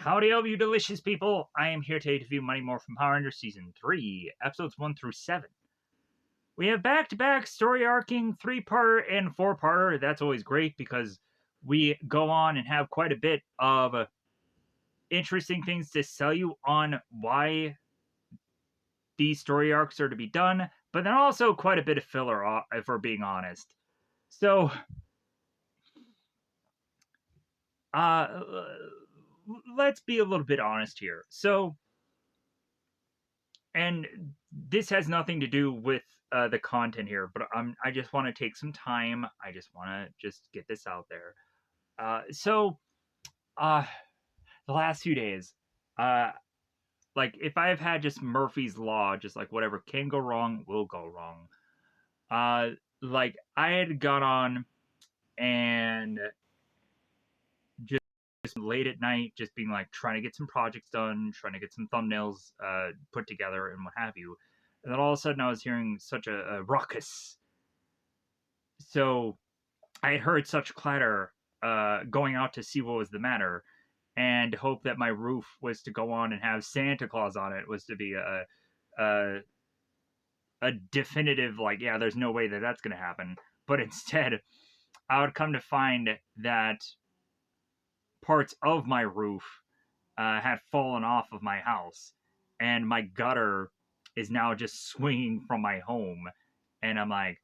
Howdy, all of you delicious people! I am here today to review Mighty Morphin Power Rangers Season 3, Episodes 1 through 7. We have back-to-back story arcing 3-parter and 4-parter. That's always great because we go on and have quite a bit of interesting things to sell you on why these story arcs are to be done, but then also quite a bit of filler, if we're being honest. So, let's be a little bit honest here. And this has nothing to do with the content here, but I just want to take some time. I just want to just get this out there. Uh, the last few days, uh, like if I've had just Murphy's Law, just like whatever can go wrong will go wrong. Like I had gone on and just late at night, just being like trying to get some projects done, trying to get some thumbnails put together, and what have you. And then all of a sudden, I was hearing such a ruckus. So I had heard such clatter going out to see what was the matter, and hope that my roof was to go on and have Santa Claus on it was to be a, a definitive like, yeah, there's no way that that's going to happen. But instead, I would come to find that parts of my roof had fallen off of my house, and my gutter is now just swinging from my home. And I'm like,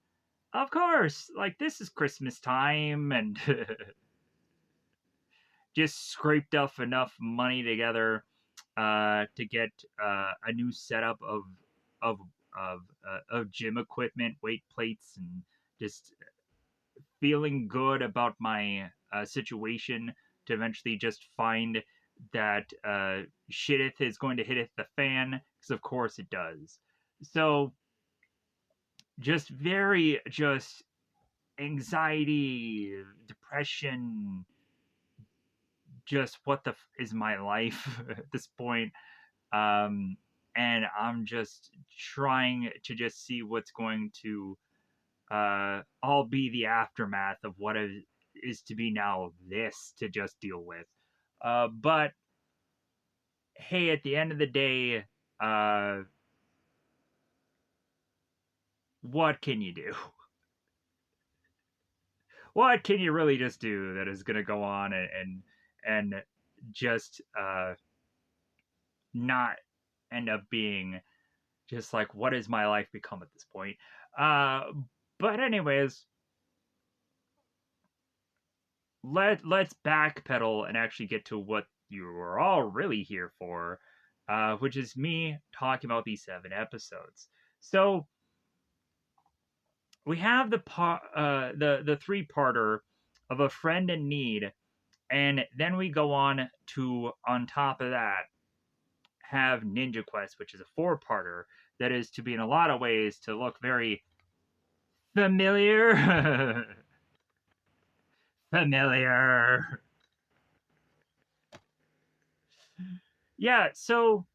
of course, like this is Christmas time, and just scraped up enough money together to get a new setup of of gym equipment, weight plates, and just feeling good about my situation to eventually just find that shitteth is going to hitteth the fan, because of course it does. So just very just anxiety, depression, just what the is my life at this point. And I'm just trying to just see what's going to all be the aftermath of what is to be now this to just deal with. But hey, at the end of the day, what can you do? What can you really just do that is going to go on and just not end up being just like, what has my life become at this point? But anyways, let's backpedal and actually get to what you were all really here for, which is me talking about these 7 episodes. So we have the 3-parter of a friend in need, and then we go on to, on top of that, have Ninja Quest, which is a 4-parter that is to be in a lot of ways to look very familiar. Familiar. Yeah, so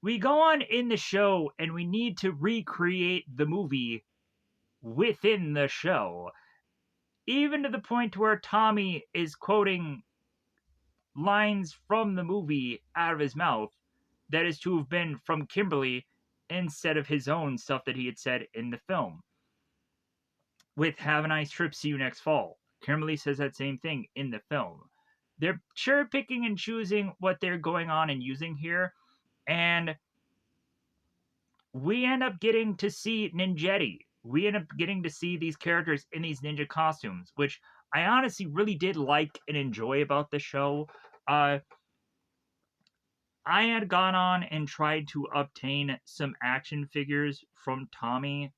we go on in the show and we need to recreate the movie within the show. Even to the point where Tommy is quoting lines from the movie out of his mouth that is to have been from Kimberly instead of his own stuff that he had said in the film. With "Have a nice trip, see you next fall." Kimberly says that same thing in the film. They're cherry picking and choosing what they're going on and using here, and we end up getting to see Ninjetti. We end up getting to see these characters in these ninja costumes, which I honestly really did like and enjoy about the show. I had gone on and tried to obtain some action figures from Tommy,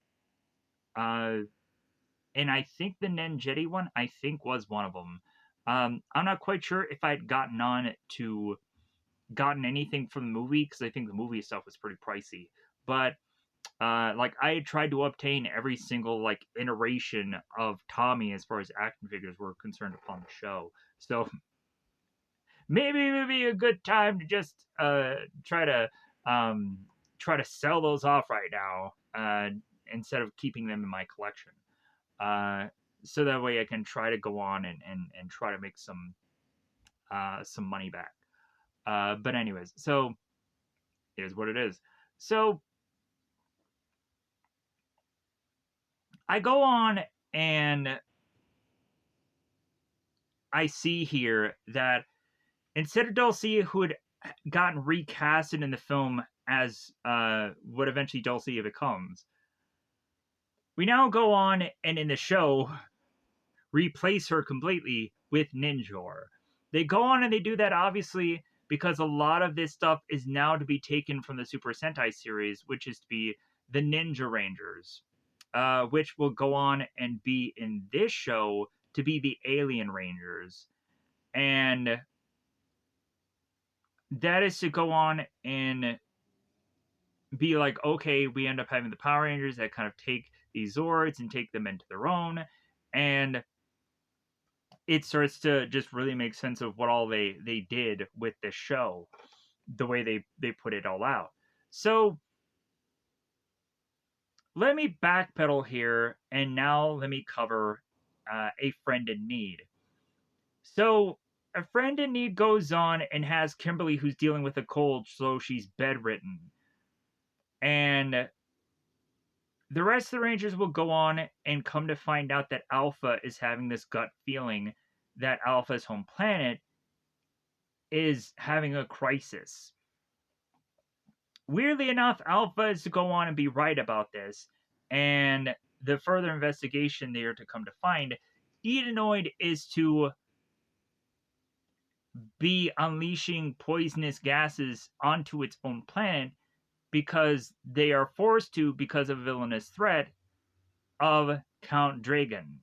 and I think the Ninjetti one, I think, was one of them. I'm not quite sure if I'd gotten anything from the movie, because I think the movie stuff was pretty pricey. But like I had tried to obtain every single like iteration of Tommy as far as action figures were concerned upon the show. So maybe it would be a good time to just try to sell those off right now instead of keeping them in my collection. So that way I can try to go on and try to make some money back. But anyways, so it is what it is. So I go on and I see here that instead of Dulcie, who had gotten recasted in the film as what eventually Dulcie becomes, we now go on and in the show replace her completely with Ninjor. They go on and they do that obviously because a lot of this stuff is now to be taken from the Super Sentai series, which is to be the Ninja Rangers, which will go on and be in this show to be the Alien Rangers. And that is to go on and be like, okay, we end up having the Power Rangers that kind of take these Zords and take them into their own. And it starts to just really make sense of what all they did with this show, the way they put it all out. So let me backpedal here, and now let me cover a friend in need. So a friend in need goes on and has Kimberly, who's dealing with a cold, so she's bedridden, and the rest of the Rangers will go on and come to find out that Alpha is having this gut feeling that Alpha's home planet is having a crisis. Weirdly enough, Alpha is to go on and be right about this, and the further investigation they are to come to find, Edenoid is to be unleashing poisonous gases onto its own planet because they are forced to because of a villainous threat of Count Dragon.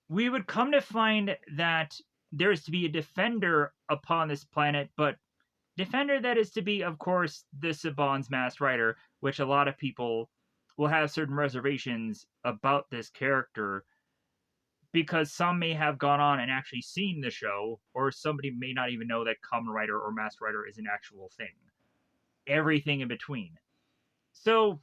We would come to find that there is to be a defender upon this planet, but defender that is to be, of course, the Saban's Masked Rider, which a lot of people will have certain reservations about this character because some may have gone on and actually seen the show, or somebody may not even know that Kamen Rider or Masked Rider is an actual thing. Everything in between. So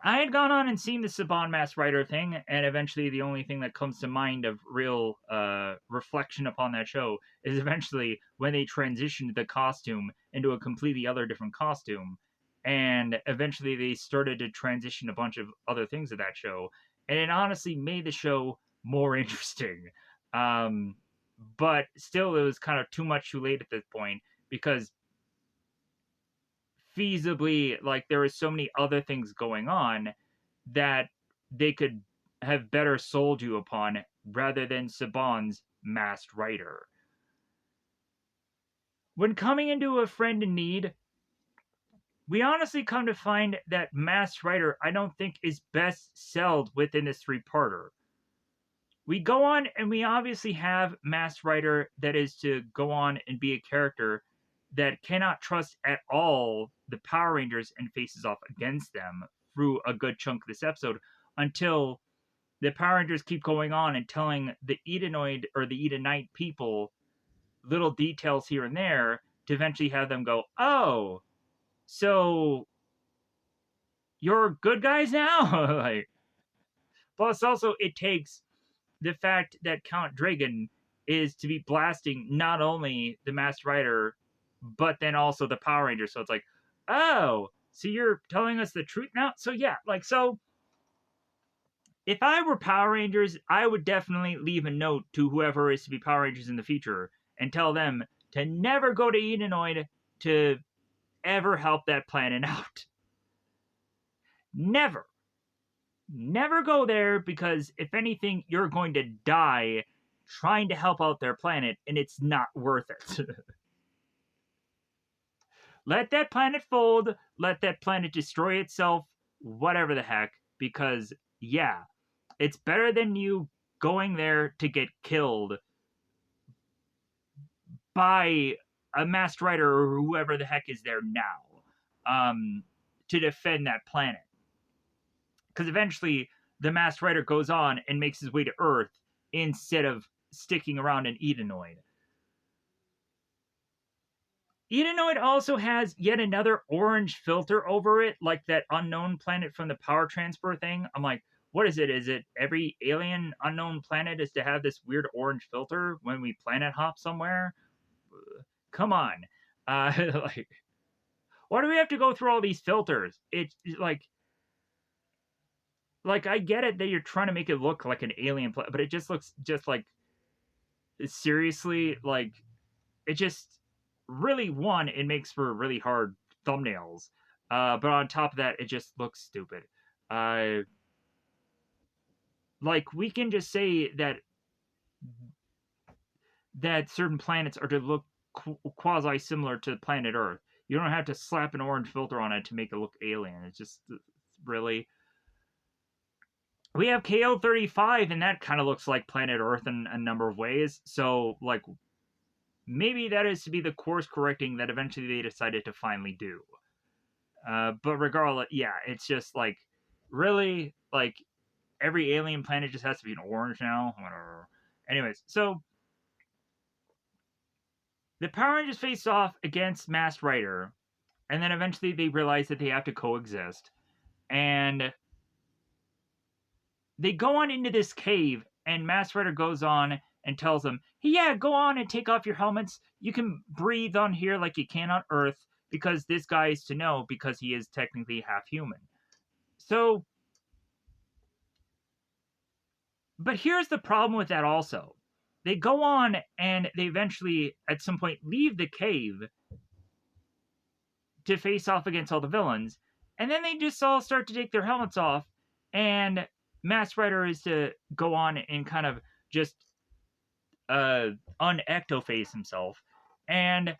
I had gone on and seen the Saban Masked Rider thing, and eventually the only thing that comes to mind of real reflection upon that show is eventually when they transitioned the costume into a completely other different costume, and eventually they started to transition a bunch of other things of that show, and it honestly made the show more interesting. Um, but still, it was kind of too much too late at this point because feasibly, like, there were so many other things going on that they could have better sold you upon rather than Saban's Masked Rider. When coming into A Friend in Need, we honestly come to find that Masked Rider I don't think is best sold within this three-parter. We go on and we obviously have Masked Rider that is to go on and be a character that cannot trust at all the Power Rangers and faces off against them through a good chunk of this episode until the Power Rangers keep going on and telling the Edenoid or the Edenite people little details here and there to eventually have them go, oh, so you're good guys now? Like, plus, also, it takes the fact that Count Dragon is to be blasting not only the Masked Rider, but then also the Power Rangers. So it's like, oh, so you're telling us the truth now? So yeah, like, so if I were Power Rangers, I would definitely leave a note to whoever is to be Power Rangers in the future and tell them to never go to Edenoid to ever help that planet out. Never. Never go there because if anything, you're going to die trying to help out their planet and it's not worth it. Let that planet fold, let that planet destroy itself, whatever the heck, because yeah, it's better than you going there to get killed by a Masked Rider or whoever the heck is there now to defend that planet. Because eventually the Masked Rider goes on and makes his way to Earth instead of sticking around in Edenoid. Edenoid also has yet another orange filter over it, like that unknown planet from the power transfer thing. I'm like, what is it? Is it every alien unknown planet is to have this weird orange filter when we planet hop somewhere? Come on. Like, why do we have to go through all these filters? It's like I get it that you're trying to make it look like an alien planet, but it just looks just like seriously like it just really one it makes for really hard thumbnails. But on top of that, it just looks stupid. Uh, like we can just say that certain planets are to look quasi similar to planet Earth. You don't have to slap an orange filter on it to make it look alien. It's just really. We have KO-35, and that kind of looks like planet Earth in a number of ways. So, like, maybe that is to be the course correcting that eventually they decided to finally do. But regardless, yeah, it's just like, really, like, every alien planet just has to be an orange now. Whatever. Anyways, so the Power Rangers face off against Masked Rider, and then eventually they realize that they have to coexist. And they go on into this cave, and Masked Rider goes on and tells them, hey, yeah, go on and take off your helmets. You can breathe on here like you can on Earth, because this guy is to know because he is technically half human. So, but here's the problem with that also. They go on and they eventually, at some point, leave the cave to face off against all the villains, and then they just all start to take their helmets off, and Masked Rider is to go on and kind of just unectophase himself. And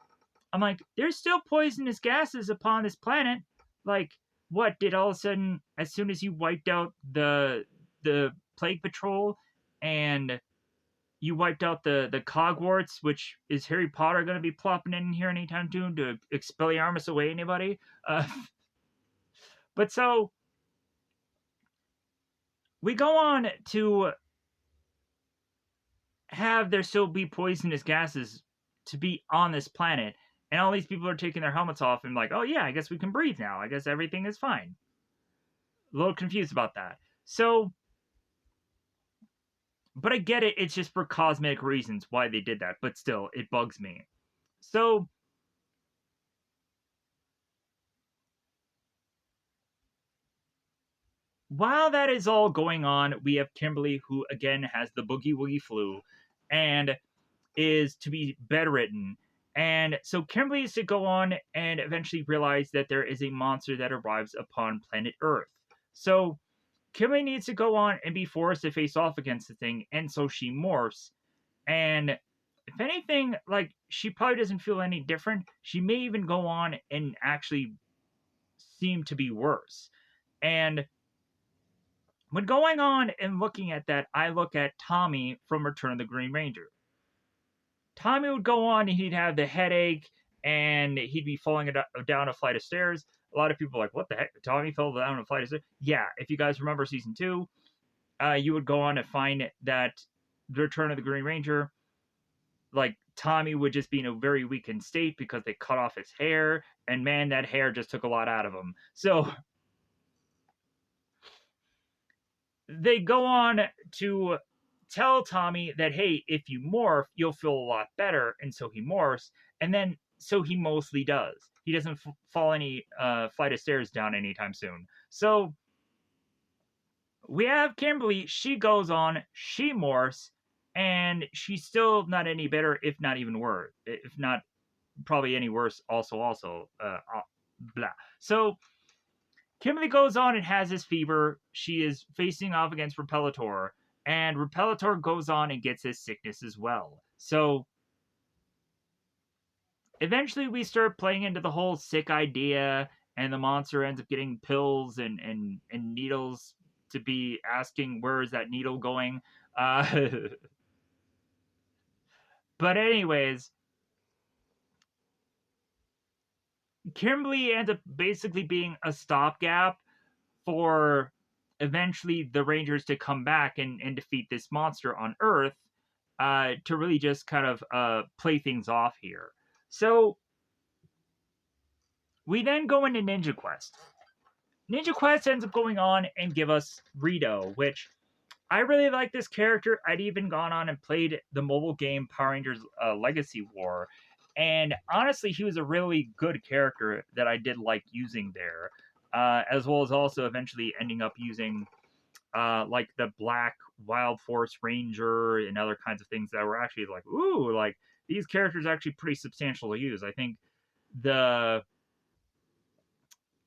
I'm like, there's still poisonous gases upon this planet. Like, what did all of a sudden, as soon as you wiped out the plague patrol and you wiped out the Cogwarts, which is Harry Potter going to be plopping in here anytime soon to Expelliarmus away anybody? But so we go on to have there still be poisonous gases to be on this planet, and all these people are taking their helmets off and like, oh yeah, I guess we can breathe now. I guess everything is fine. A little confused about that. So, but I get it. It's just for cosmetic reasons why they did that. But still, it bugs me. So, while that is all going on, we have Kimberly, who again has the boogie woogie flu, and is to be bedridden. And so Kimberly is to go on and eventually realize that there is a monster that arrives upon planet Earth. So Kimberly needs to go on and be forced to face off against the thing, and so she morphs. And if anything, like, she probably doesn't feel any different. She may even go on and actually seem to be worse. And when going on and looking at that, I look at Tommy from Return of the Green Ranger. Tommy would go on and he'd have the headache and he'd be falling down a flight of stairs. A lot of people are like, what the heck? Tommy fell down a flight of stairs? Yeah, if you guys remember season 2, you would go on to find that the Return of the Green Ranger, like, Tommy would just be in a very weakened state because they cut off his hair, and man, that hair just took a lot out of him. So they go on to tell Tommy that, hey, if you morph, you'll feel a lot better. And so he morphs, and then so he mostly does. He doesn't fall any flight of stairs down anytime soon. So we have Kimberly. She goes on, she morphs, and she's still not any better, if not even worse. If not, probably any worse. Also, blah. So Kimberly goes on and has this fever. She is facing off against Repellator, and Repellator goes on and gets his sickness as well. So eventually we start playing into the whole sick idea, and the monster ends up getting pills and needles to be asking, where is that needle going? But anyways, Kimberly ends up basically being a stopgap for eventually the Rangers to come back and defeat this monster on Earth, to really just kind of play things off here. So we then go into Ninja Quest. Ninja Quest ends up going on and give us Rito, which I really like this character. I'd even gone on and played the mobile game Power Rangers Legacy War. And honestly, he was a really good character that I did like using there, as well as also eventually ending up using like the Black Wild Force Ranger and other kinds of things that were actually like, ooh, like these characters are actually pretty substantial to use. I think the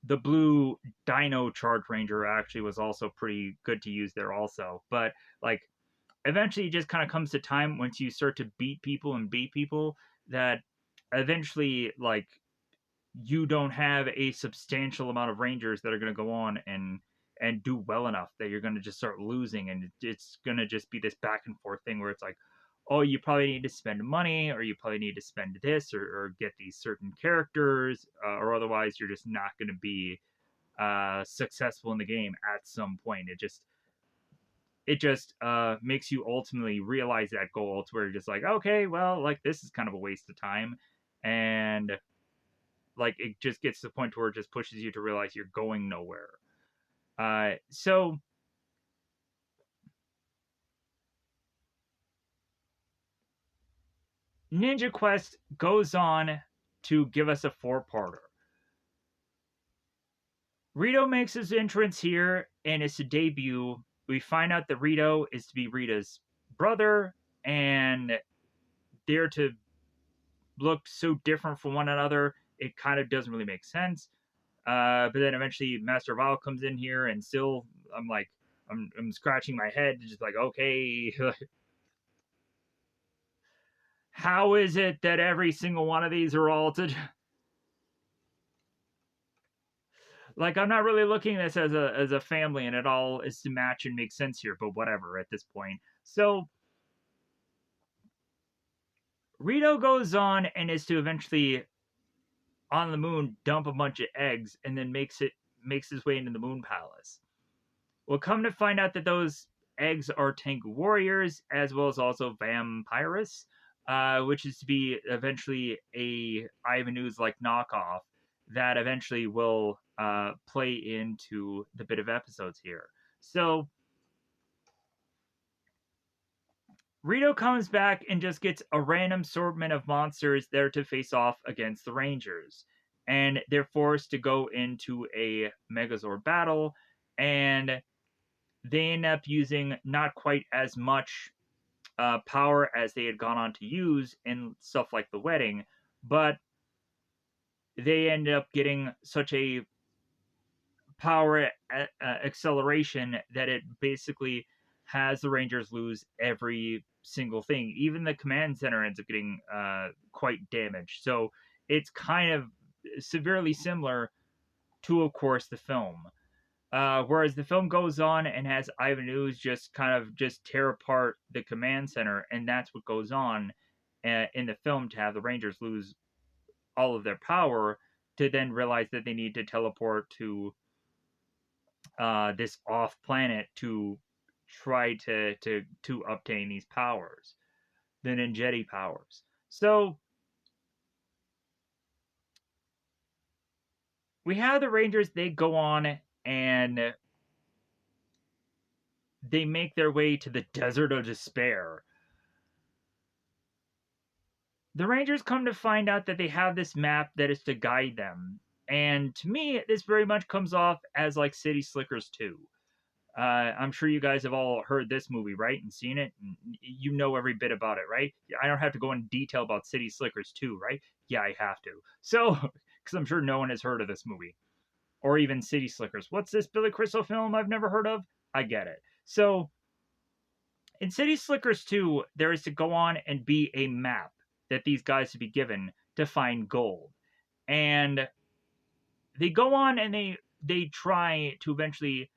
the blue Dino Charge Ranger actually was also pretty good to use there also. But like eventually it just kind of comes to time once you start to beat people that eventually like you don't have a substantial amount of rangers that are going to go on and do well enough that you're going to just start losing, and it's going to just be this back and forth thing where it's like, oh, you probably need to spend money, or you probably need to spend this, or get these certain characters, or otherwise you're just not going to be successful in the game at some point. It just makes you ultimately realize that goal to where you're just like, okay, well, like this is kind of a waste of time, and like it just gets to the point where it just pushes you to realize you're going nowhere. So Ninja Quest goes on to give us a four-parter. Rito makes his entrance here, and it's a debut. We find out that Rito is to be Rita's brother, and they're to look so different from one another. It kind of doesn't really make sense. But then eventually Master Vile comes in here, and still I'm like, I'm scratching my head, just like, okay, how is it that every single one of these are all to like I'm not really looking at this as a family and it all is to match and make sense here, but whatever at this point. So Rito goes on and is to eventually on the moon dump a bunch of eggs and then makes his way into the moon palace. We'll come to find out that those eggs are Tengu warriors as well as also vampires, which is to be eventually a Ivanhoe's like knockoff that eventually will play into the bit of episodes here. So Rito comes back and just gets a random assortment of monsters there to face off against the Rangers. And they're forced to go into a Megazord battle, and they end up using not quite as much power as they had gone on to use in stuff like the wedding, but they end up getting such a power acceleration that it basically has the Rangers lose every single thing. Even the command center ends up getting quite damaged. So it's kind of severely similar to, of course, the film. Whereas the film goes on and has Ivan Ooze just kind of just tear apart the command center, and that's what goes on in the film to have the Rangers lose all of their power to then realize that they need to teleport to this off planet to try to obtain these powers, the Ninjetti powers. So we have the Rangers. They go on and they make their way to the Desert of Despair. The Rangers come to find out that they have this map that is to guide them. And to me, this very much comes off as like City Slickers 2. I'm sure you guys have all heard this movie, right? And seen it. And you know every bit about it, right? I don't have to go in detail about City Slickers 2, right? Yeah, I have to. So, because I'm sure no one has heard of this movie. Or even City Slickers. What's this Billy Crystal film I've never heard of? I get it. So, in City Slickers 2, there is to go on and be a map that these guys to be given to find gold. And they go on and they try to eventually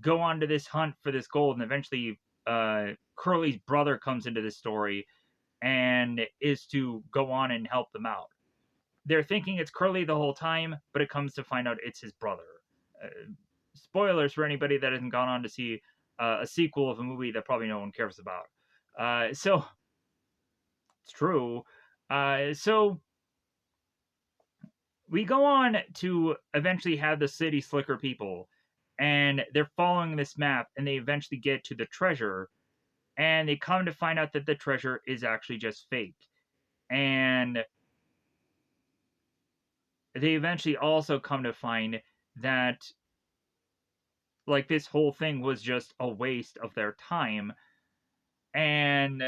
go on to this hunt for this gold, and eventually Curly's brother comes into the story and is to go on and help them out. They're thinking it's Curly the whole time, but it comes to find out it's his brother. Uh, Spoilers for anybody that hasn't gone on to see a sequel of a movie that probably no one cares about. So it's true. So we go on to eventually have the City Slicker people, and they're following this map, and they eventually get to the treasure, and they come to find out that the treasure is actually just fake. And they eventually also come to find that like this whole thing was just a waste of their time. And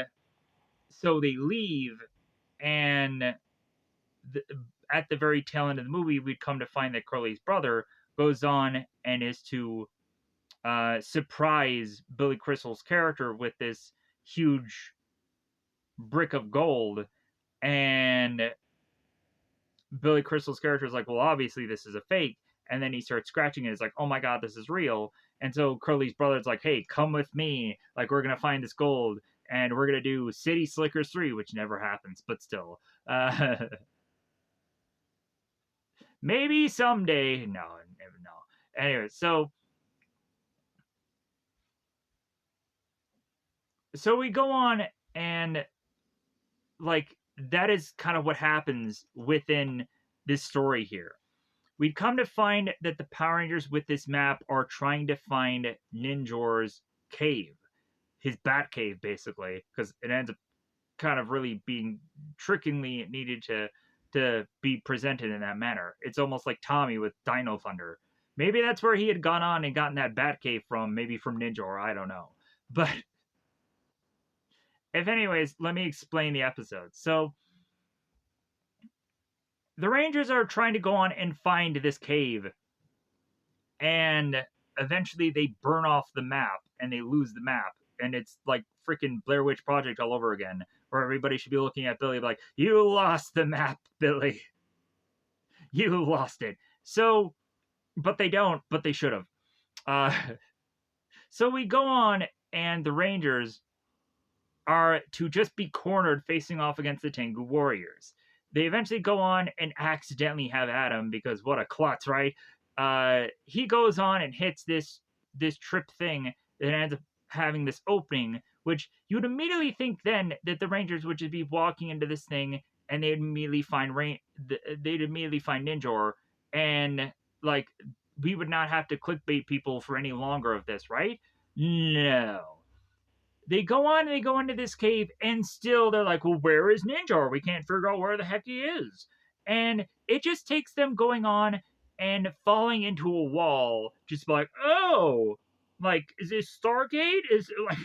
so they leave, and the, at the very tail end of the movie, we'd come to find that Curly's brother goes on and is to surprise Billy Crystal's character with this huge brick of gold. And Billy Crystal's character is like, well, obviously this is a fake. And then he starts scratching it. It's like, oh my God, this is real. And so Curly's brother's like, hey, come with me. Like, we're going to find this gold. And we're going to do City Slickers 3, which never happens, but still. Maybe someday. No. Anyway, so we go on, and like that is kind of what happens within this story here. We'd come to find that the Power Rangers with this map are trying to find Ninjor's cave, his bat cave, basically, because it ends up kind of really being trickingly needed to be presented in that manner. It's almost like Tommy with Dino Thunder. Maybe that's where he had gone on and gotten that bat cave from, maybe from Ninjor, I don't know. But if anyways, let me explain the episode. So the Rangers are trying to go on and find this cave, and eventually they burn off the map and they lose the map, and it's like freaking Blair Witch Project all over again, where everybody should be looking at Billy like, you lost the map, Billy. You lost it. So, but they don't, but they should have. So we go on, and the Rangers are to just be cornered facing off against the Tengu Warriors. They eventually go on and accidentally have Adam, because what a klutz, right? He goes on and hits this trip thing that ends up having this opening, which you would immediately think then that the Rangers would just be walking into this thing and they'd immediately find Ninjor, and like we would not have to clickbait people for any longer of this, right? No. They go on and they go into this cave, and still they're like, well, where is Ninjor? We can't figure out where the heck he is. And it just takes them going on and falling into a wall, just like, oh, like, is this Stargate? Is it like,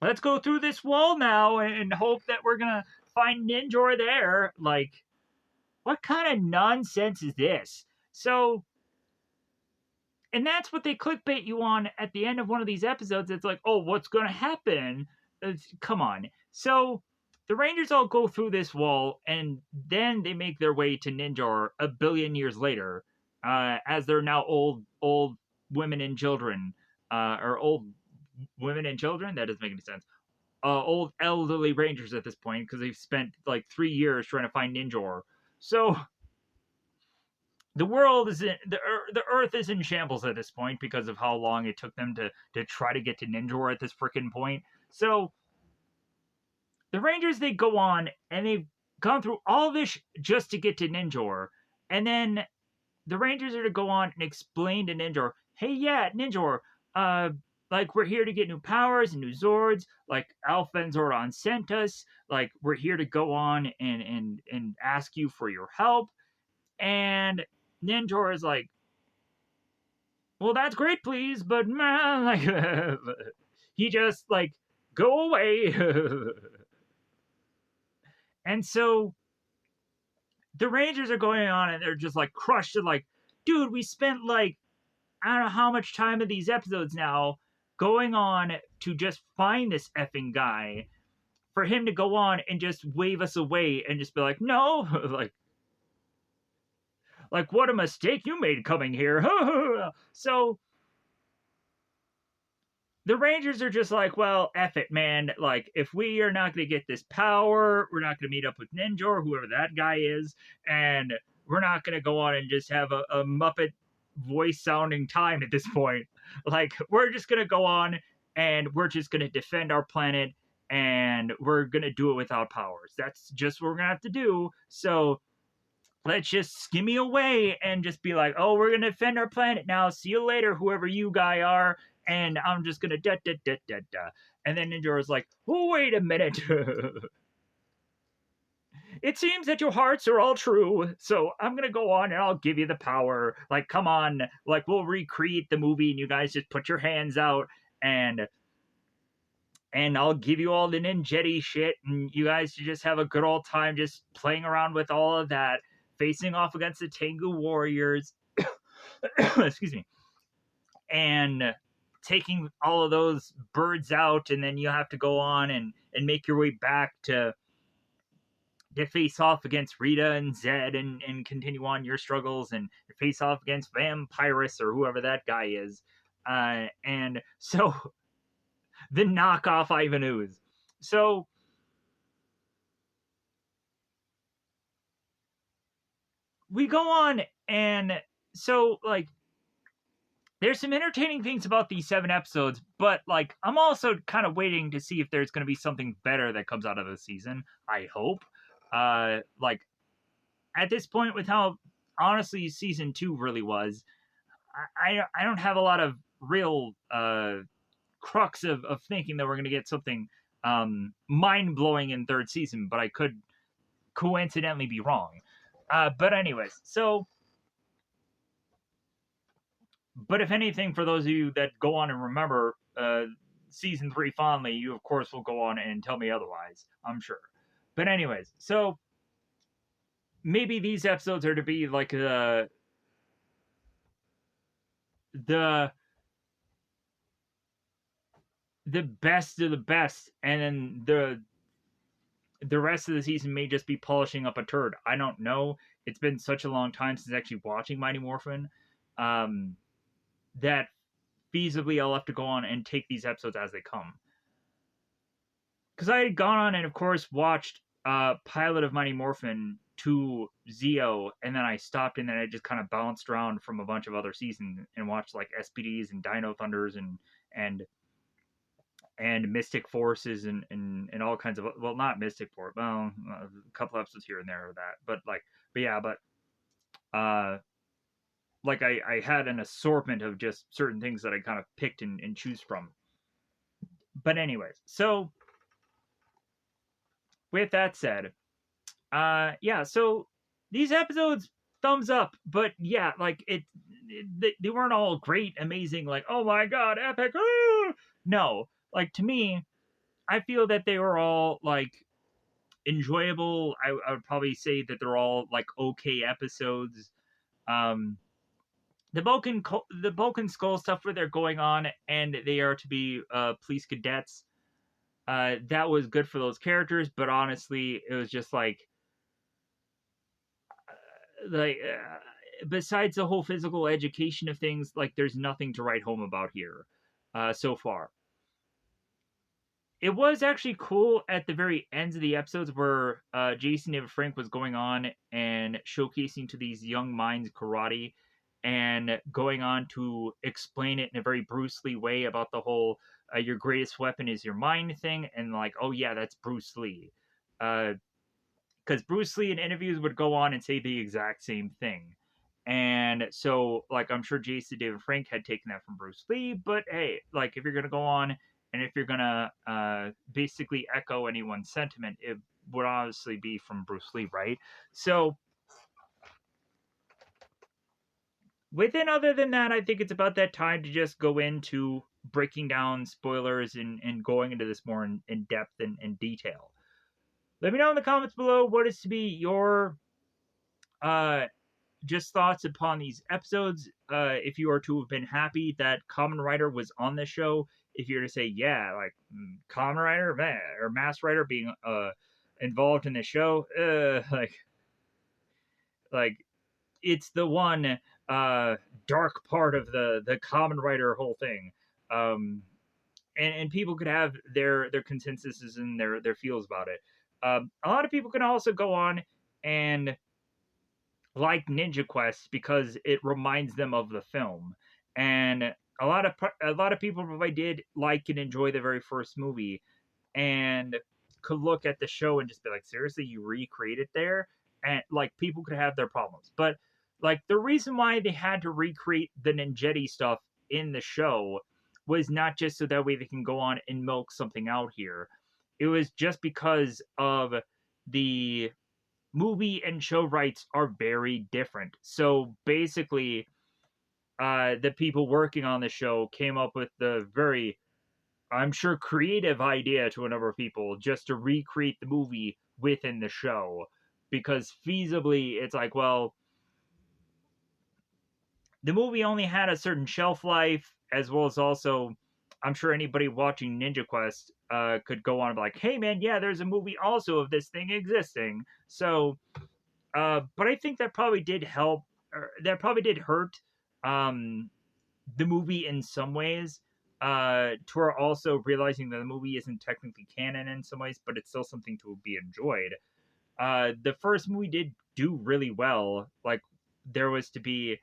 let's go through this wall now and hope that we're gonna find Ninjor there. Like, what kind of nonsense is this? So, and that's what they clickbait you on at the end of one of these episodes. It's like, oh, what's going to happen? Come on. So the Rangers all go through this wall, and then they make their way to Ninjor a billion years later, as they're now old women and children, or old women and children. That doesn't make any sense. Old elderly Rangers at this point, because they've spent like 3 years trying to find Ninjor. So the world is in the Earth is in shambles at this point because of how long it took them to try to get to Ninjor at this freaking point. So the Rangers, they go on and they've gone through all this just to get to Ninjor, and then the Rangers are to go on and explain to Ninjor, hey, yeah, Ninjor, like, we're here to get new powers and new Zords, like Alpha and Zordon sent us, like, we're here to go on and ask you for your help. And Ninjor is like, well, that's great, please, but man, like, he just like, go away. And so the Rangers are going on and they're just like crushed and like, dude, we spent like, I don't know how much time of these episodes now going on to just find this effing guy, for him to go on and just wave us away and just be like, no, like, what a mistake you made coming here. So the Rangers are just like, well, F it, man. Like, if we are not going to get this power, we're not going to meet up with Ninjor, whoever that guy is, and we're not going to go on and just have a Muppet voice-sounding time at this point. Like, we're just going to go on, and we're just going to defend our planet, and we're gonna do it without powers. That's just what we're gonna have to do. So let's just skimmy away and just be like, oh, we're gonna defend our planet now. See you later, whoever you guy are. And I'm just gonna da da da da da. And then Ninja's like, oh, wait a minute. It seems that your hearts are all true, so I'm gonna go on and I'll give you the power. Like, come on, like we'll recreate the movie and you guys just put your hands out and I'll give you all the ninjetti shit and you guys should just have a good old time just playing around with all of that, facing off against the Tengu warriors. Excuse me. And taking all of those birds out, and then you have to go on and make your way back to face off against Rita and Zed and continue on your struggles and face off against Vampirus or whoever that guy is. And so the knockoff Ivan Ooze. So we go on and so like there's some entertaining things about these 7 episodes, but like I'm also kind of waiting to see if there's going to be something better that comes out of the season. I hope. Like at this point, with how honestly season 2 really was, I don't have a lot of real crux of thinking that we're going to get something mind blowing in third season, but I could coincidentally be wrong. But anyways, so but if anything, for those of you that go on and remember season 3 fondly, you of course will go on and tell me otherwise, I'm sure. But anyways, so maybe these episodes are to be like the the best of the best, and then the rest of the season may just be polishing up a turd. I don't know. It's been such a long time since actually watching Mighty Morphin that feasibly I'll have to go on and take these episodes as they come. Because I had gone on and, of course, watched pilot of Mighty Morphin to Zeo, and then I stopped, and then I just kind of bounced around from a bunch of other seasons and watched like SPDs and Dino Thunders and Mystic Forces and all kinds of, well, not Mystic Force, well, a couple episodes here and there of that, but yeah, but like I had an assortment of just certain things that I kind of picked and choose from. But anyways, so with that said, yeah, so these episodes, thumbs up, but yeah, like they weren't all great, amazing, like, oh my god, epic. No, like to me, I feel that they were all like enjoyable. I would probably say that they're all like okay episodes. Um, the Balkan Skull stuff where they're going on and they are to be police cadets. That was good for those characters, but honestly, it was just like besides the whole physical education of things, like there's nothing to write home about here so far. It was actually cool at the very ends of the episodes where Jason David Frank was going on and showcasing to these young minds karate and going on to explain it in a very Bruce Lee way about the whole your greatest weapon is your mind thing, and like, oh yeah, that's Bruce Lee. Because Bruce Lee in interviews would go on and say the exact same thing. And so, like, I'm sure Jason David Frank had taken that from Bruce Lee, but hey, like, if you're going to go on and if you're going to basically echo anyone's sentiment, it would obviously be from Bruce Lee, right? So, within other than that, I think it's about that time to just go into breaking down spoilers and going into this more in depth and detail. Let me know in the comments below what is to be your just thoughts upon these episodes. If you are to have been happy that Kamen Rider was on this show, if you're to say, yeah, like Kamen Rider or Mass Rider being involved in the show, like it's the one dark part of the Kamen Rider whole thing. And people could have their consensuses and their feels about it. A lot of people can also go on and like Ninja Quest because it reminds them of the film, and a lot of people probably did like and enjoy the very first movie, and could look at the show and just be like, seriously, you recreate it there? And like people could have their problems. But like the reason why they had to recreate the Ninjetti stuff in the show was not just so that way they can go on and milk something out here. It was just because of the movie and show rights are very different. So basically, the people working on the show came up with the very, I'm sure, creative idea to a number of people just to recreate the movie within the show. Because feasibly, it's like, well, the movie only had a certain shelf life, as well as also, I'm sure anybody watching Ninja Quest could go on and be like, hey man, yeah, there's a movie also of this thing existing. So, but I think that probably did help, or that probably did hurt um, the movie in some ways. To our also realizing that the movie isn't technically canon in some ways, but it's still something to be enjoyed. The first movie did do really well. Like, there was to be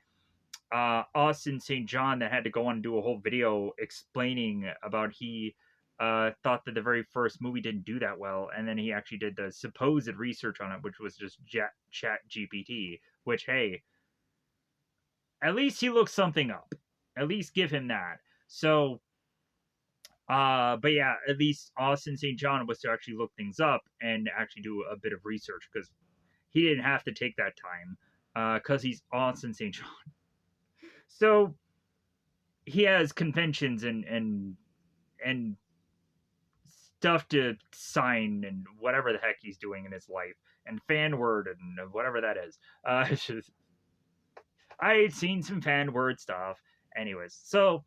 Austin St. John that had to go on and do a whole video explaining about he thought that the very first movie didn't do that well, and then he actually did the supposed research on it, which was just Chat GPT. Which, hey, at least he looked something up. At least give him that. So, but yeah, at least Austin St. John was to actually look things up and actually do a bit of research because he didn't have to take that time because he's Austin St. John. So he has conventions and stuff to sign and whatever the heck he's doing in his life and fan word and whatever that is. I had seen some fan word stuff. Anyways, so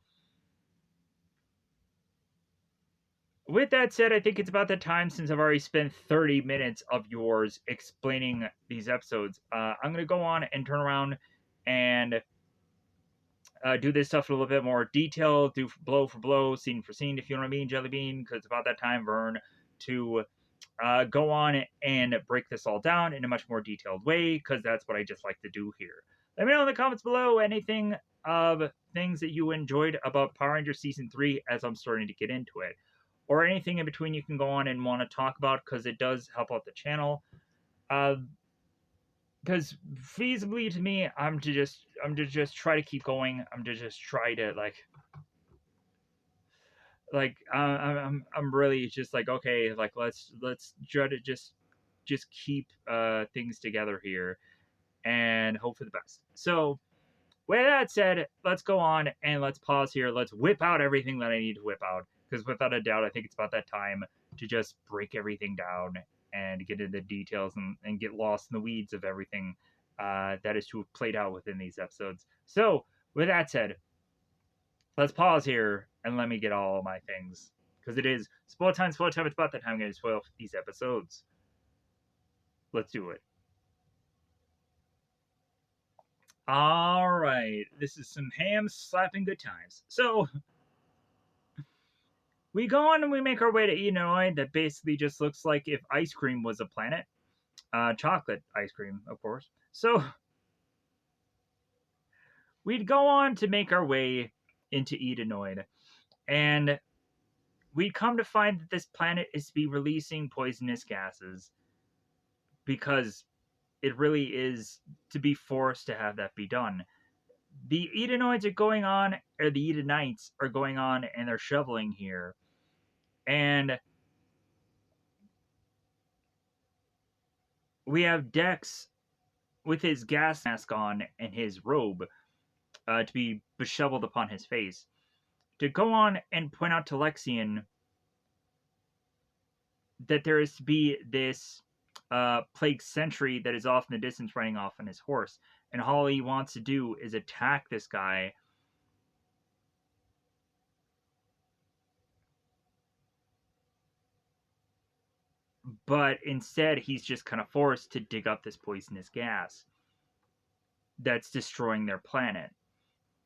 with that said, I think it's about the time since I've already spent 30 minutes of yours explaining these episodes. I'm going to go on and turn around and do this stuff in a little bit more detail, do blow for blow, scene for scene, if you know what I mean, Jelly Bean, because it's about that time, Vern, to go on and break this all down in a much more detailed way, because that's what I just like to do here. Let me know in the comments below anything of things that you enjoyed about Power Rangers Season 3 as I'm starting to get into it. Or anything in between you can go on and want to talk about, because it does help out the channel. Because feasibly to me, I'm to just try to keep going. I'm to just try to I'm really just like, okay, like let's try to just keep things together here and hope for the best. So with that said, let's go on and let's pause here. Let's whip out everything that I need to whip out, because without a doubt, I think it's about that time to just break everything down and get into the details and get lost in the weeds of everything that is to have played out within these episodes. So with that said, let's pause here and let me get all my things, because it is spoil time, spoil time. It's about that time I'm going to spoil these episodes. Let's do it. All right, this is some ham slapping good times. So we go on and we make our way to Illinois. That basically just looks like if ice cream was a planet. Chocolate ice cream, of course. So we'd go on to make our way into Edenoid, and we'd come to find that this planet is to be releasing poisonous gases because it really is to be forced to have that be done. The Edenoids are going on, or the Edenites are going on, and they're shoveling here. And we have Dex with his gas mask on and his robe to be beshoveled upon his face, to go on and point out to Lexian that there is to be this plague sentry that is off in the distance riding off on his horse. And all he wants to do is attack this guy. But instead, he's just kind of forced to dig up this poisonous gas that's destroying their planet.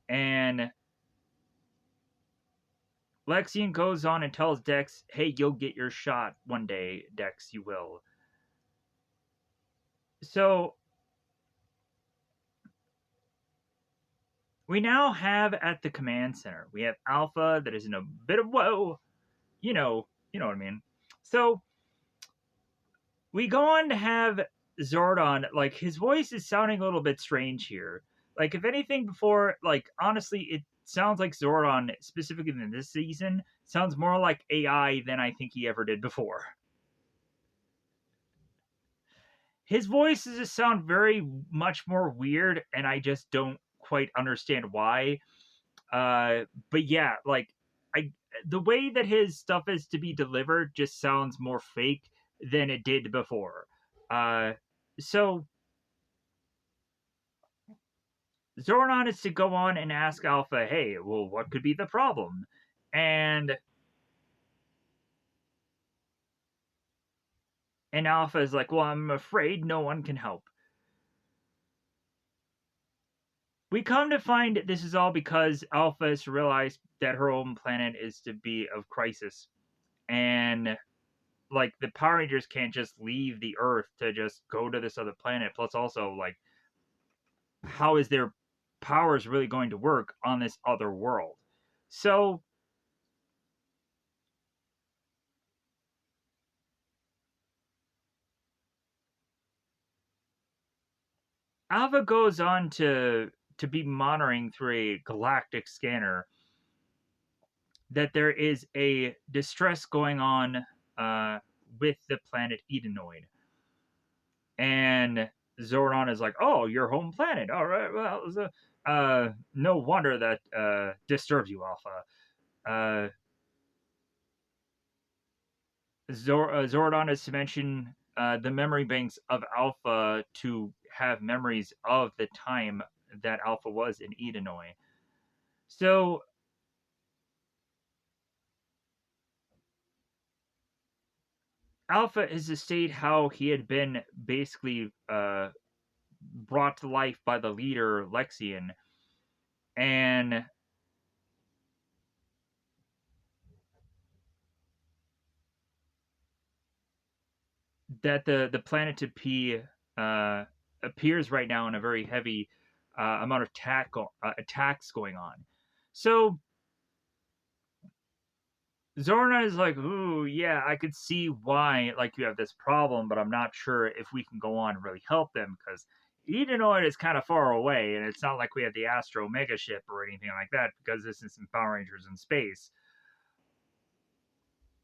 And Lexian goes on and tells Dex, hey, you'll get your shot one day, Dex, you will. So we now have at the command center, we have Alpha that is in a bit of woe. You know what I mean. So we go on to have Zordon. Like his voice is sounding a little bit strange here. Like if anything before, like honestly, it sounds like Zordon specifically in this season sounds more like AI than I think he ever did before. His voices just sound very much more weird, and I just don't quite understand why. But yeah, like I the way that his stuff is to be delivered just sounds more fake than it did before. Uh, so Zordon is to go on and ask Alpha, hey, well, what could be the problem? And Alpha is like, well, I'm afraid no one can help. We come to find this is all because Alpha has realized that her home planet is to be of crisis. And like the Power Rangers can't just leave the Earth to just go to this other planet. Plus, also like, how is their powers really going to work on this other world? So Alpha goes on to be monitoring through a galactic scanner that there is a distress going on uh, with the planet Edenoid. And Zordon is like, "Oh, your home planet. All right. Well, no wonder that disturbs you, Alpha." Uh, Zordon is to mention the memory banks of Alpha to have memories of the time that Alpha was in Edenoi. So Alpha is to state how he had been basically brought to life by the leader Lexian, and that the planet to P appears right now in a very heavy amount of attacks going on. So Zorna is like, ooh, yeah, I could see why like you have this problem, but I'm not sure if we can go on and really help them because Edenoid is kind of far away, and it's not like we have the Astro Mega Ship or anything like that because this is some Power Rangers in space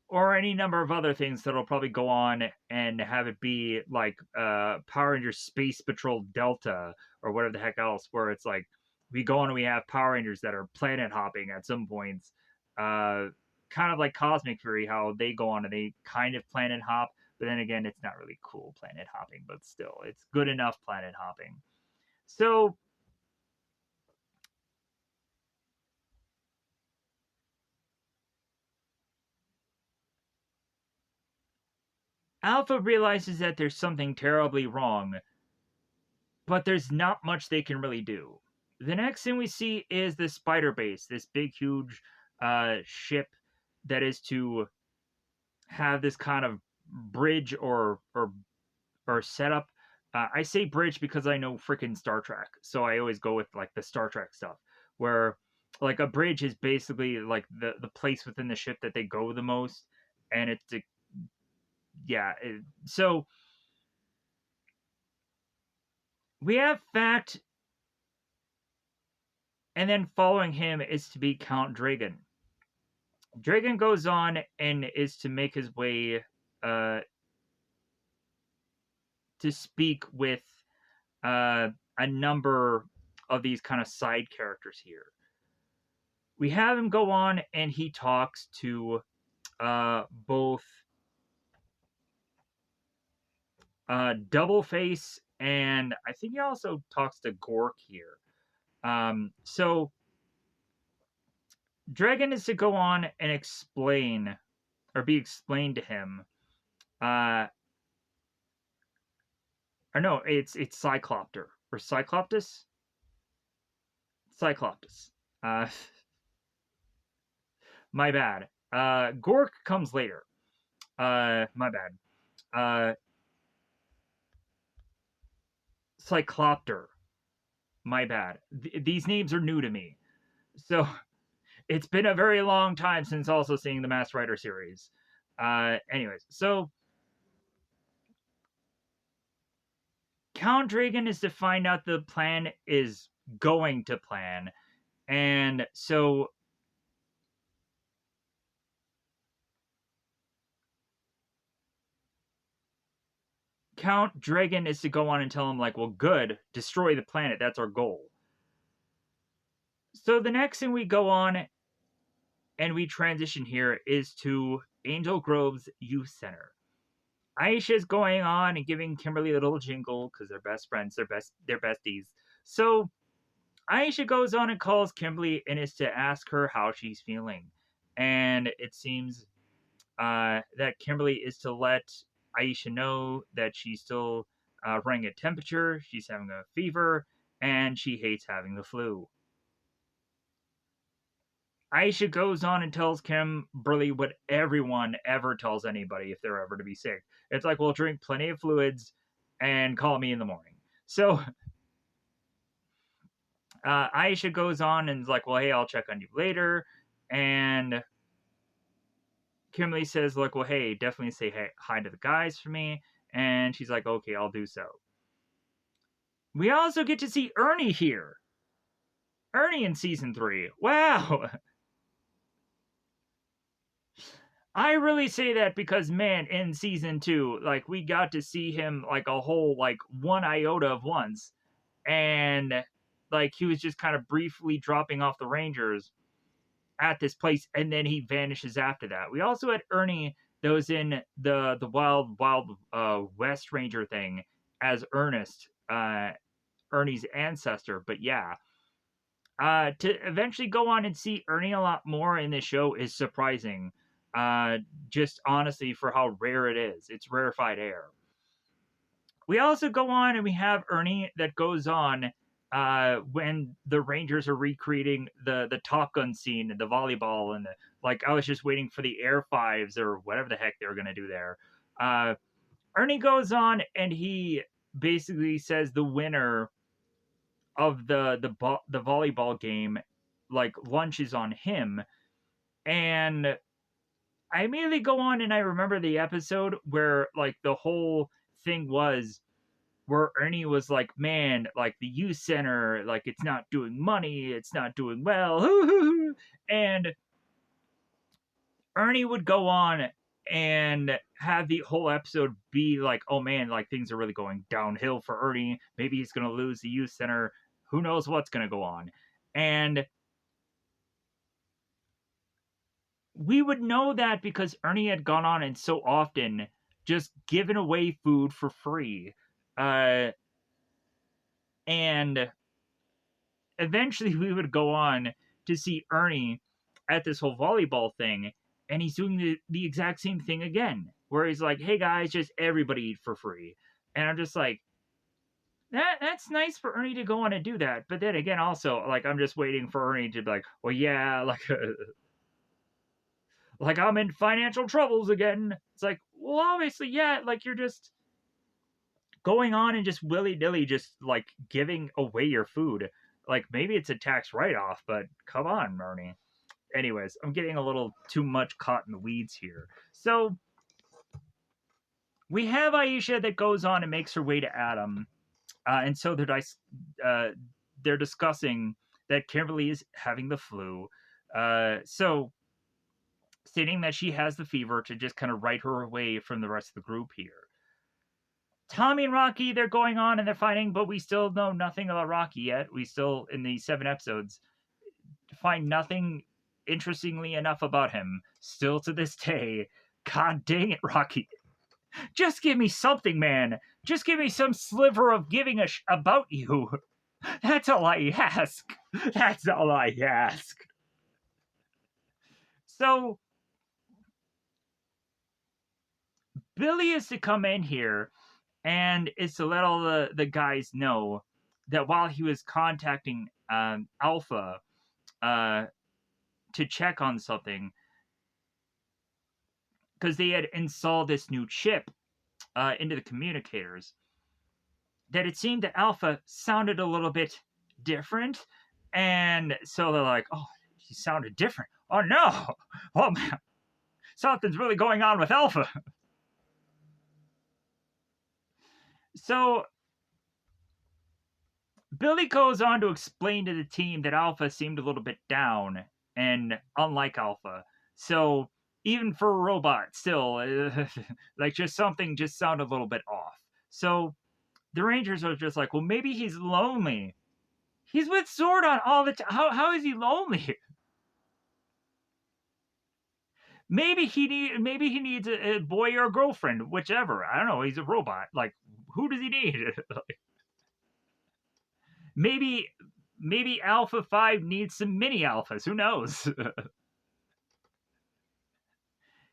or any number of other things that'll probably go on and have it be like Power Rangers Space Patrol Delta or whatever the heck else, where it's like we go on and we have Power Rangers that are planet hopping at some points, uh, kind of like Cosmic Fury, how they go on and they kind of planet hop, but then again, it's not really cool planet hopping, but still, it's good enough planet hopping. So Alpha realizes that there's something terribly wrong, but there's not much they can really do. The next thing we see is the spider base, this big, huge ship that is to have this kind of bridge or setup. I say bridge because I know freaking Star Trek, so I always go with like the Star Trek stuff, where like a bridge is basically like the place within the ship that they go the most, and it's a, yeah. So we have fact, and then following him is to be Count Dragon. Dragon goes on and is to make his way uh, to speak with a number of these kind of side characters here. We have him go on and he talks to both Double Face and I think he also talks to Gork here. So Dragon is to go on and explain or be explained to him. Or no, it's Cyclopter or Cycloptus. Cycloptus. Uh, my bad. Gork comes later. My bad. Uh, Cyclopter. My bad. These names are new to me. So it's been a very long time since also seeing the Masked Rider series. Anyways, so Count Dragon is to find out the plan is going to plan. And so Count Dragon is to go on and tell him, like, well, good, destroy the planet. That's our goal. So the next thing we go on and we transition here is to Angel Grove's Youth Center. Aisha's going on and giving Kimberly a little jingle because they're best friends, they're besties. So Aisha goes on and calls Kimberly and is to ask her how she's feeling. And it seems that Kimberly is to let Aisha know that she's still running a temperature, she's having a fever, and she hates having the flu. Aisha goes on and tells Kimberly what everyone ever tells anybody if they're ever to be sick. It's like, well, drink plenty of fluids and call me in the morning. So Aisha goes on and is like, well, hey, I'll check on you later. And Kimberly says, look, well, hey, definitely say hi to the guys for me. And she's like, okay, I'll do so. We also get to see Ernie here. Ernie in season 3. Wow. I really say that because, man, in season 2, like, we got to see him, like, a whole, like, one iota of once. And, like, he was just kind of briefly dropping off the Rangers at this place, and then he vanishes after that. We also had Ernie that was in the Wild West Ranger thing as Ernest, Ernie's ancestor. But yeah, to eventually go on and see Ernie a lot more in this show is surprising. Just honestly for how rare it is. It's rarefied air. We also go on and we have Ernie that goes on when the Rangers are recreating the Top Gun scene and the volleyball and like I was just waiting for the Air Fives or whatever the heck they were gonna do there. Ernie goes on and he basically says the winner of the volleyball game, like, lunches on him. And I immediately go on and I remember the episode where, like, the whole thing was where Ernie was like, man, like, the youth center, like, it's not doing money, it's not doing well. And Ernie would go on and have the whole episode be like, oh man, like, things are really going downhill for Ernie. Maybe he's going to lose the youth center. Who knows what's going to go on? And we would know that because Ernie had gone on and so often just given away food for free. And eventually we would go on to see Ernie at this whole volleyball thing, and he's doing the exact same thing again, where he's like, hey guys, just everybody eat for free. And I'm just like, that's nice for Ernie to go on and do that. But then again, also, like, I'm just waiting for Ernie to be like, well, yeah, like, like, I'm in financial troubles again. It's like, well, obviously, yeah, like, you're just going on and just willy-nilly just, like, giving away your food. Like, maybe it's a tax write-off, but come on, Ernie. Anyways, I'm getting a little too much caught in the weeds here. So, we have Aisha that goes on and makes her way to Adam. And so they're discussing that Kimberly is having the flu. So, stating that she has the fever to just kind of write her away from the rest of the group here. Tommy and Rocky, they're going on and they're fighting, but we still know nothing about Rocky yet. We still, in the 7 episodes, find nothing interestingly enough about him. Still to this day. God dang it, Rocky. Just give me something, man. Just give me some sliver of giving about you. That's all I ask. That's all I ask. So, Billy is to come in here and is to let all the guys know that while he was contacting Alpha to check on something, because they had installed this new chip into the communicators, that it seemed that Alpha sounded a little bit different. And so they're like, oh, he sounded different. Oh no! Oh man! something's really going on with Alpha. So Billy goes on to explain to the team that Alpha seemed a little bit down and unlike Alpha. So even for a robot, still, like just something just sounded a little bit off. So the Rangers are just like, well, maybe he's lonely. He's with Zordon all the time. How is he lonely? Maybe he needs a boy or a girlfriend, whichever. I don't know. He's a robot. Like, who does he need? maybe maybe Alpha 5 needs some mini alphas. Who knows?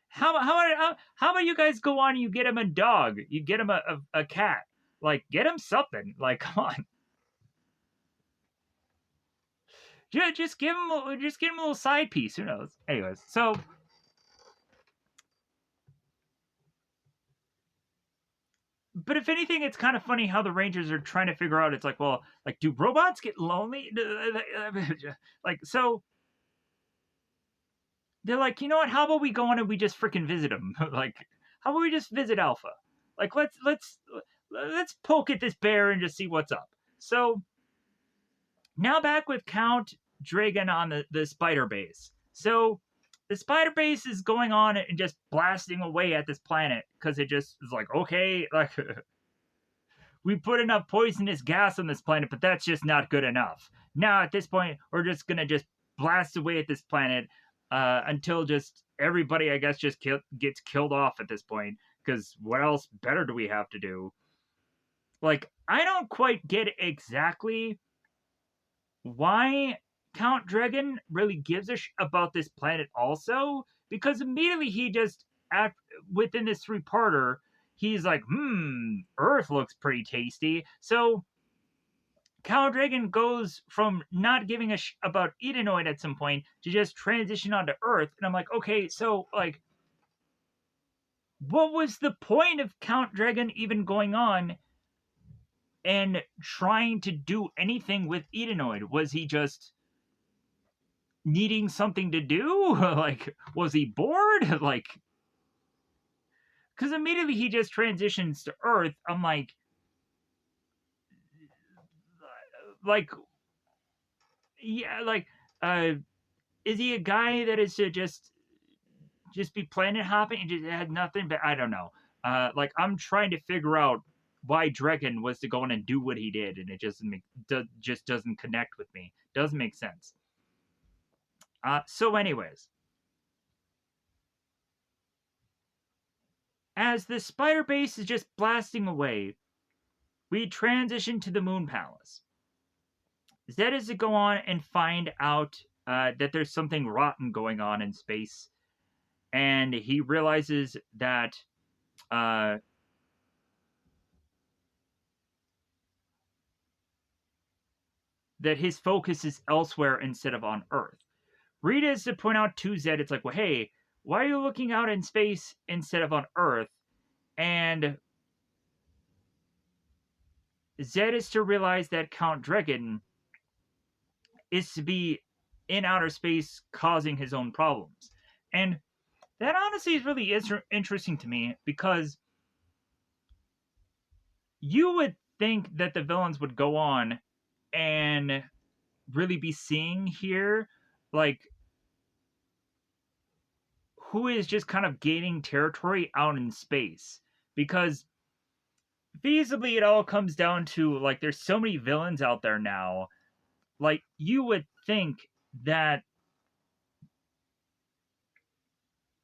How about you guys go on and you get him a dog, you get him a cat, like get him something, like come on, just give him a little side piece. Who knows? Anyways, so but if anything, it's kind of funny how the Rangers are trying to figure out. It's like, well, like do robots get lonely? Like so. They're like, you know what? How about we go on and we just freaking visit him? Like, how about we just visit Alpha? Like, let's poke at this bear and just see what's up. So now back with Count Dragon on the spider base. So the spider base is going on and just blasting away at this planet because it just is like, okay, like we put enough poisonous gas on this planet, but that's just not good enough. Now at this point, we're just gonna just blast away at this planet until just everybody, I guess, just gets killed off at this point. Because what else better do we have to do? Like, I don't quite get exactly why Count Dragon really gives a about this planet also, because immediately he just within this three-parter, he's like, Earth looks pretty tasty. So Count Dragon goes from not giving a about Edenoid at some point to just transition onto Earth, and I'm like, okay, so like, what was the point of Count Dragon even going on and trying to do anything with Edenoid? Was he just needing something to do? Like, was he bored? Like, because immediately he just transitions to Earth. I'm like, yeah, like, is he a guy that is to just be planet hopping and just had nothing? But I don't know. Like, I'm trying to figure out why Dragon was to go in and do what he did, and it just doesn't connect with me. Doesn't make sense. So, anyways, as the spider base is just blasting away, we transition to the Moon Palace. Zed is to go on and find out that there's something rotten going on in space, and he realizes that that his focus is elsewhere instead of on Earth. Rita is to point out to Zed, it's like, well, hey, why are you looking out in space instead of on Earth? And Zed is to realize that Count Dragon is to be in outer space causing his own problems. And that honestly is really interesting to me because you would think that the villains would go on and really be seeing here, like, who is just kind of gaining territory out in space. Because feasibly, it all comes down to, like, there's so many villains out there now. Like, you would think that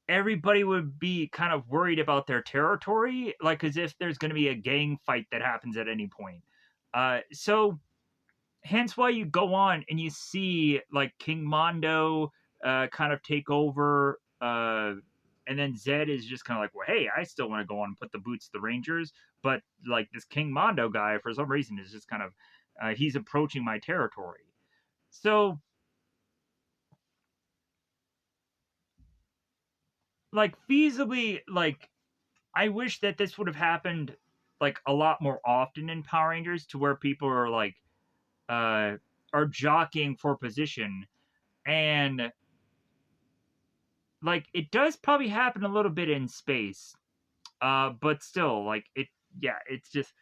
everybody would be kind of worried about their territory, like as if there's going to be a gang fight that happens at any point. So hence why you go on and you see like King Mondo kind of take over, and then Zed is just kind of like, well, hey, I still want to go on and put the boots to the Rangers, but like this King Mondo guy for some reason is just kind of he's approaching my territory. So like feasibly, like I wish that this would have happened like a lot more often in Power Rangers, to where people are like are jockeying for position, and like it does probably happen a little bit in space, but still, like it, yeah, it's just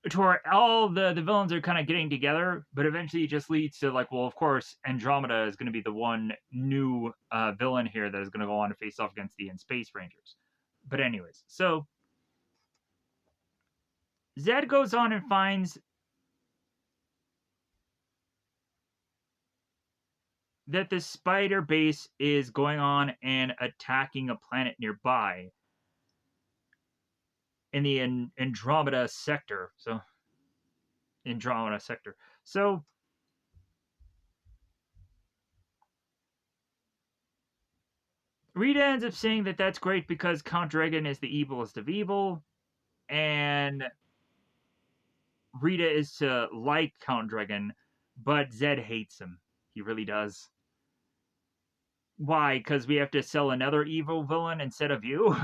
to where all the villains are kind of getting together, but eventually it just leads to like, well, of course, Andromeda is going to be the one new villain here that is going to go on to face off against the In Space Rangers. But anyways, so Zed goes on and finds that the spider base is going on and attacking a planet nearby in the Andromeda sector. So Andromeda sector. So Rita ends up saying that that's great because Count Dragon is the evilest of evil, and Rita is to like Count Dragon, but Zed hates him. He really does. Why? Because we have to sell another evil villain instead of you?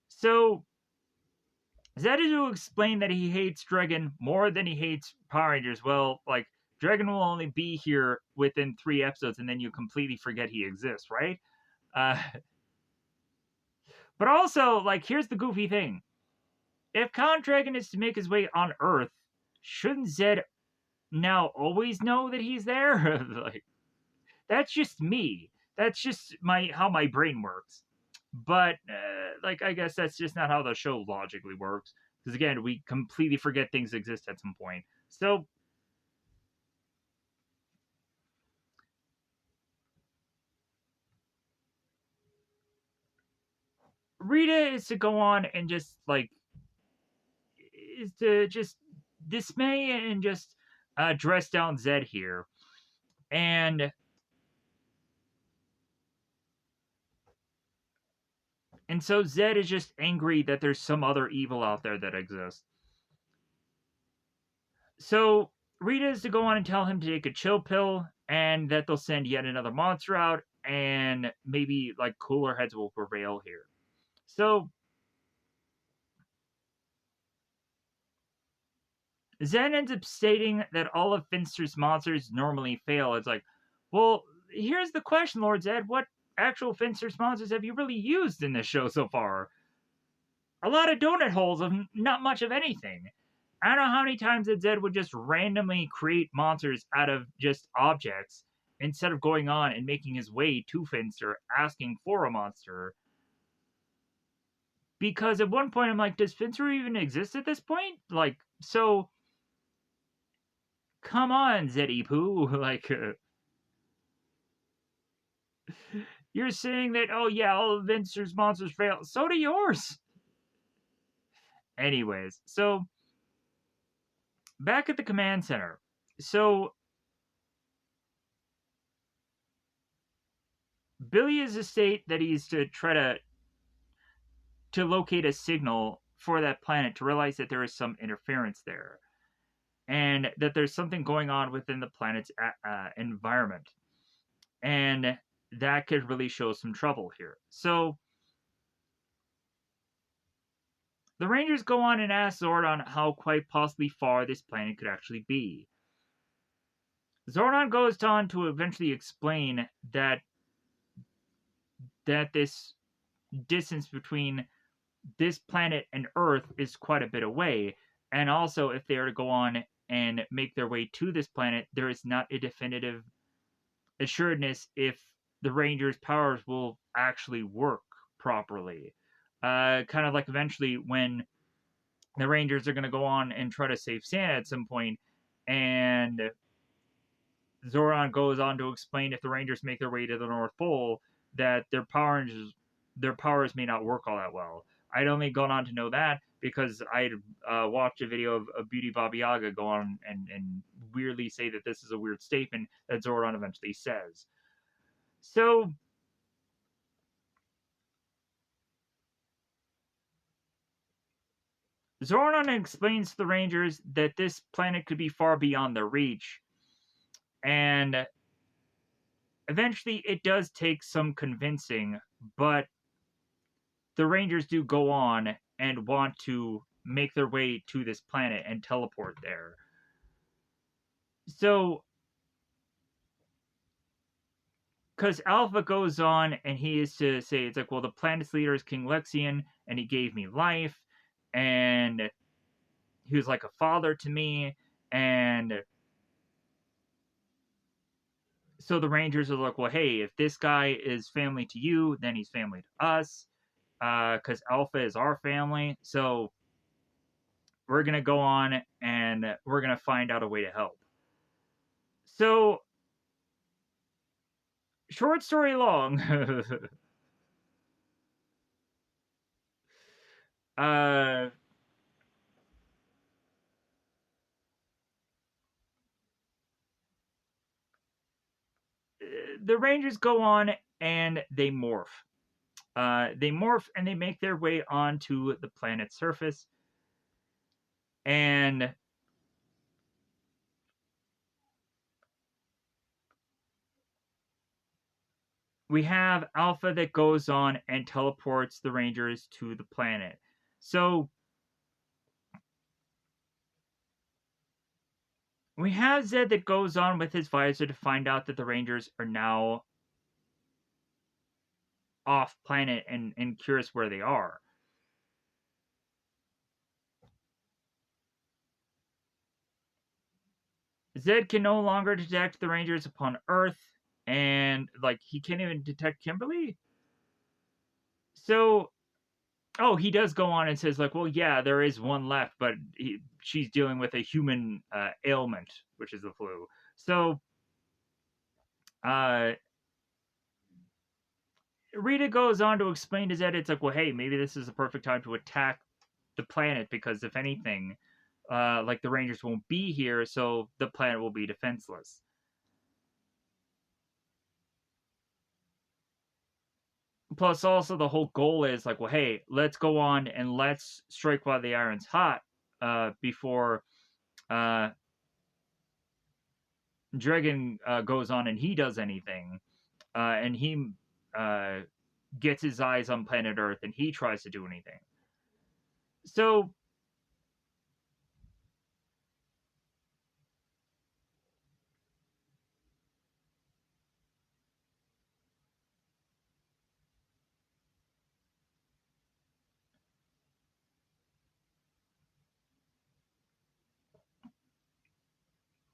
So Zed is to explain that he hates Dragon more than he hates Power Rangers. Well, like, Dragon will only be here within 3 episodes and then you completely forget he exists, right? Uh, but also, like, here's the goofy thing. If Count Dragon is to make his way on Earth, shouldn't Zed now always know that he's there? Like, that's just me. That's just how my brain works. But like, I guess that's just not how the show logically works. Because again, we completely forget things exist at some point. So Rita is to go on and just like is to just dismay and just dress down Zed here, and so Zed is just angry that there's some other evil out there that exists. So Rita is to go on and tell him to take a chill pill and that they'll send yet another monster out and maybe like cooler heads will prevail here. So Zen ends up stating that all of Finster's monsters normally fail. It's like, well, here's the question, Lord Zed. What actual Finster's monsters have you really used in this show so far? A lot of donut holes of not much of anything. I don't know how many times that Zed would just randomly create monsters out of just objects instead of going on and making his way to Finster asking for a monster. Because at one point I'm like, does Finster even exist at this point? Like, so come on, Zeddy Poo. Like, you're saying that, oh yeah, all of Finster's monsters fail. So do yours. Anyways, so back at the command center. So Billy is to state that he's to try to locate a signal for that planet to realize that there is some interference there and that there's something going on within the planet's environment. And that could really show some trouble here. So the Rangers go on and ask Zordon how quite possibly far this planet could actually be. Zordon goes on to eventually explain that this distance between this planet and Earth is quite a bit away, and also if they are to go on and make their way to this planet, there is not a definitive assuredness if the Rangers' powers will actually work properly. Kind of like eventually when the Rangers are going to go on and try to save Santa at some point, and Zoran goes on to explain if the Rangers make their way to the North Pole that their powers may not work all that well. I'd only gone on to know that because I'd watched a video of Beauty Baba Yaga go on and weirdly say that this is a weird statement that Zordon eventually says. So Zordon explains to the Rangers that this planet could be far beyond their reach, and eventually it does take some convincing, but the Rangers do go on and want to make their way to this planet and teleport there. So because Alpha goes on and he is to say, it's like, well, the planet's leader is King Lexian, and he gave me life, and he was like a father to me, and so the Rangers are like, well, hey, if this guy is family to you, then he's family to us, because Alpha is our family, so we're gonna go on and we're gonna find out a way to help. So, short story long, uh, the Rangers go on and they morph. They morph and they make their way onto the planet's surface. And we have Alpha that goes on and teleports the Rangers to the planet. So we have Zed that goes on with his visor to find out that the Rangers are now off planet and curious where they are. Zed can no longer detect the Rangers upon Earth, and like he can't even detect Kimberly. So, oh, he does go on and says like, well, yeah, there is one left, but she's dealing with a human ailment, which is the flu. So, uh, Rita goes on to explain to Zed, it's like, well, hey, maybe this is the perfect time to attack the planet because if anything, like the Rangers won't be here, so the planet will be defenseless. Plus, also the whole goal is like, well, hey, let's go on and let's strike while the iron's hot before uh, Dragon goes on and he does anything, and he uh, gets his eyes on planet Earth and he tries to do anything. So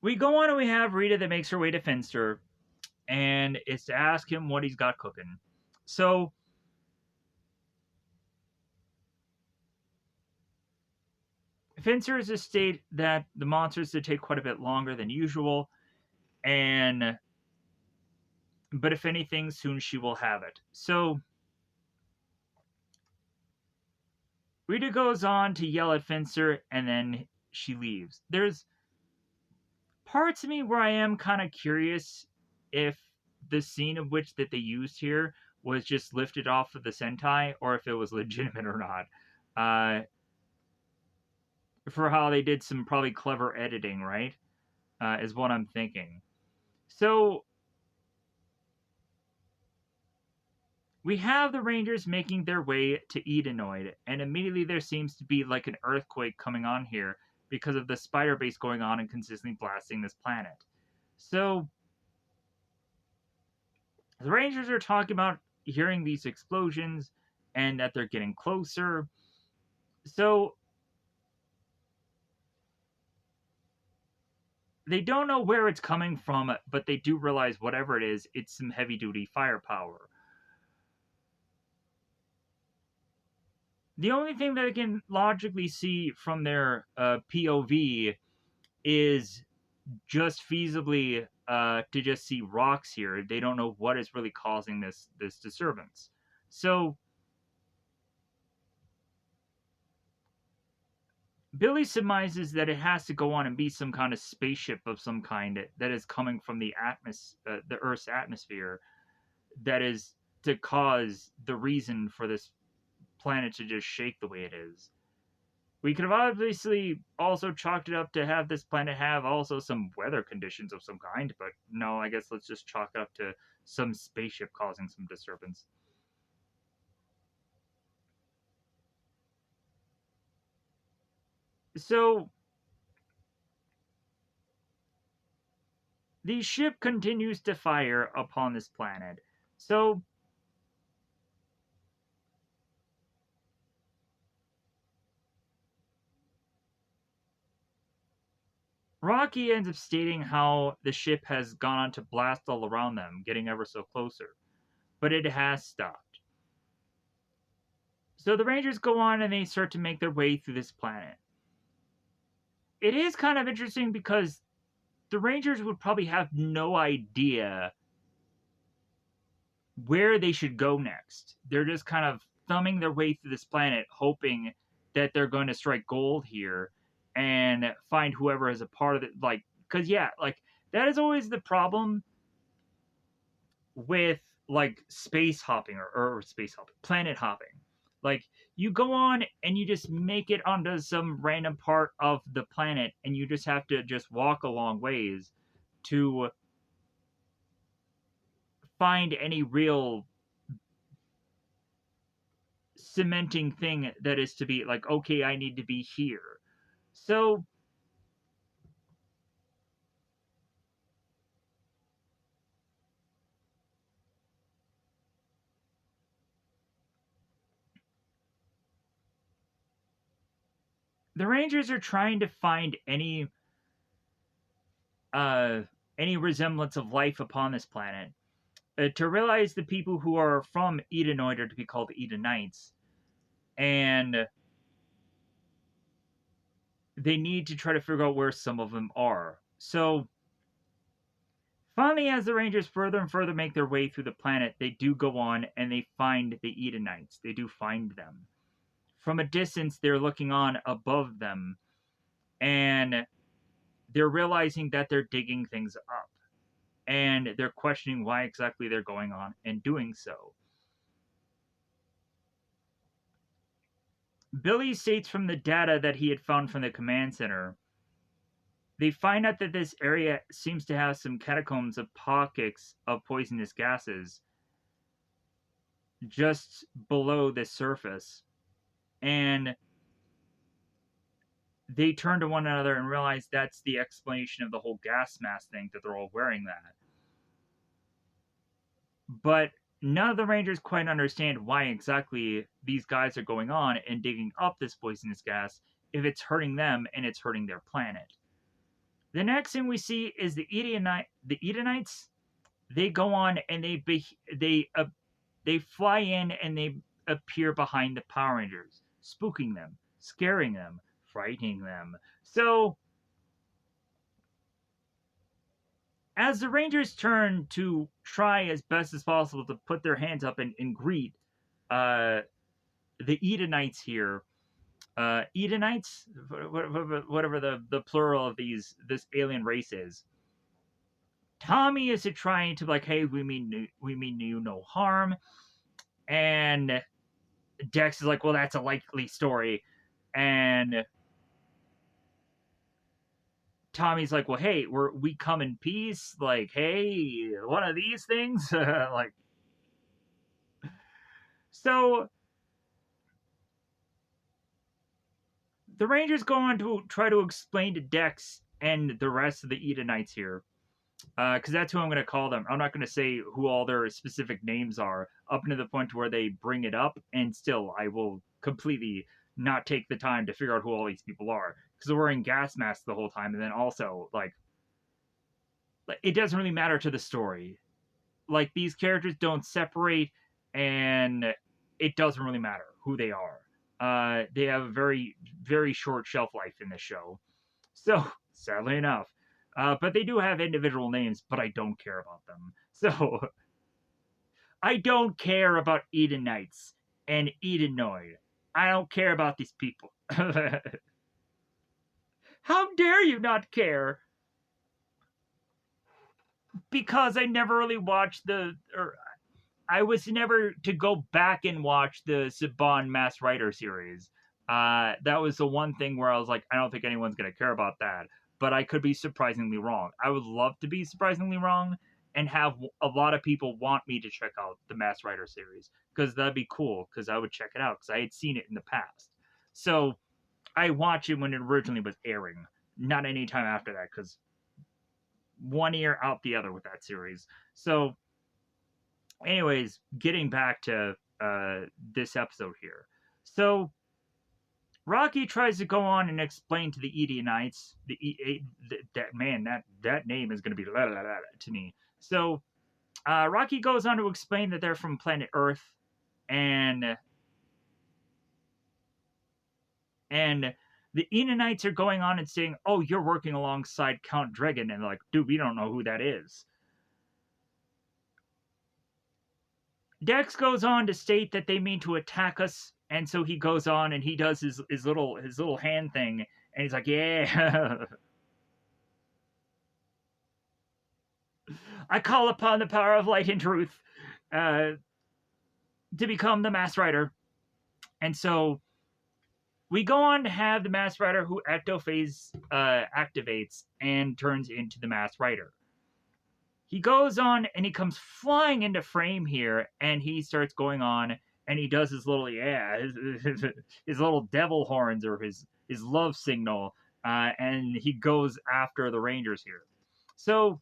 we go on and we have Rita that makes her way to Finster, and it's to ask him what he's got cooking. So Finster is a state that the monsters did take quite a bit longer than usual, and but if anything, soon she will have it. So Rita goes on to yell at Finster, and then she leaves. There's parts of me where I am kind of curious if the scene of which that they used here was just lifted off of the Sentai, or if it was legitimate or not. For how they did some probably clever editing, right? Is what I'm thinking. So we have the Rangers making their way to Edenoid, and immediately there seems to be like an earthquake coming on here because of the spider base going on and consistently blasting this planet. So the Rangers are talking about hearing these explosions and that they're getting closer. So they don't know where it's coming from, but they do realize whatever it is, it's some heavy duty firepower. The only thing that I can logically see from their POV is just feasibly to just see rocks here. They don't know what is really causing this disturbance. So Billy surmises that it has to go on and be some kind of spaceship of some kind that is coming from the Earth's atmosphere, that is to cause the reason for this planet to just shake the way it is. We could have obviously also chalked it up to have this planet have also some weather conditions of some kind, but no, I guess let's just chalk it up to some spaceship causing some disturbance. So The ship continues to fire upon this planet. So Rocky ends up stating how the ship has gone on to blast all around them, getting ever so closer, but it has stopped. So the Rangers go on and they start to make their way through this planet. It is kind of interesting because the Rangers would probably have no idea where they should go next. They're just kind of thumbing their way through this planet, hoping that they're going to strike gold here and find whoever is a part of it. Like, because, yeah, like, that is always the problem with, like, space hopping or space hopping, planet hopping. Like, you go on and you just make it onto some random part of the planet, and you just have to just walk a long ways to find any real cementing thing that is to be like, okay, I need to be here. So the Rangers are trying to find uh any resemblance of life upon this planet. To realize the people who are from Edenoid are to be called Edenites, and they need to try to figure out where some of them are. So finally, as the Rangers further and further make their way through the planet, they do go on and they find the Edenites. They do find them. From a distance, they're looking on above them, and they're realizing that they're digging things up. And they're questioning why exactly they're going on and doing so. Billy states from the data that he had found from the command center, they find out that this area seems to have some catacombs of pockets of poisonous gases just below the surface. And they turn to one another and realize that's the explanation of the whole gas mask thing, that they're all wearing that. But none of the Rangers quite understand why exactly these guys are going on and digging up this poisonous gas if it's hurting them and it's hurting their planet. The next thing we see is the Edenites. They go on and they fly in and they appear behind the Power Rangers, spooking them, scaring them, frightening them. So as the Rangers turn to try as best as possible to put their hands up and greet uh, the Edenites here, Edenites, whatever the plural of this alien race is. Tommy is trying to like, hey, we mean you no harm, and Dex is like, well, that's a likely story, and Tommy's like, well, hey, we come in peace, like, hey, one of these things, like, so the Rangers go on to try to explain to Dex and the rest of the Edenites here, because that's who I'm going to call them. I'm not going to say who all their specific names are up to the point where they bring it up, and still, I will completely not take the time to figure out who all these people are because they're wearing gas masks the whole time, and then also like it doesn't really matter to the story. Like these characters don't separate, and it doesn't really matter who they are. They have a very short shelf life in this show. So, sadly enough. But they do have individual names, but I don't care about them. So, I don't care about Edenites and Edenoid. I don't care about these people. How dare you not care? Because I never really watched or I was never to go back and watch the Saban Mass Writer series. That was the one thing where I was like, I don't think anyone's going to care about that. But I could be surprisingly wrong. I would love to be surprisingly wrong and have a lot of people want me to check out the Mass Writer series because that'd be cool because I would check it out because I had seen it in the past. So I watched it when it originally was airing, not any time after that because one ear out the other with that series. So, anyways, getting back to this episode here. So, Rocky tries to go on and explain to the Edeonites, that man, that name is going to be la, la, la, to me. So, Rocky goes on to explain that they're from planet Earth, and the Edeonites are going on and saying, "Oh, you're working alongside Count Dragon," and they're like, "Dude, we don't know who that is." Dex goes on to state that they mean to attack us, and so he goes on and he does his little hand thing, and he's like, "Yeah." I call upon the power of light and truth to become the Masked Rider. And so we go on to have the Masked Rider who Ectophase activates and turns into the Masked Rider. He goes on and he comes flying into frame here, and he starts going on and he does his little, his little devil horns, or his love signal, and he goes after the Rangers here. So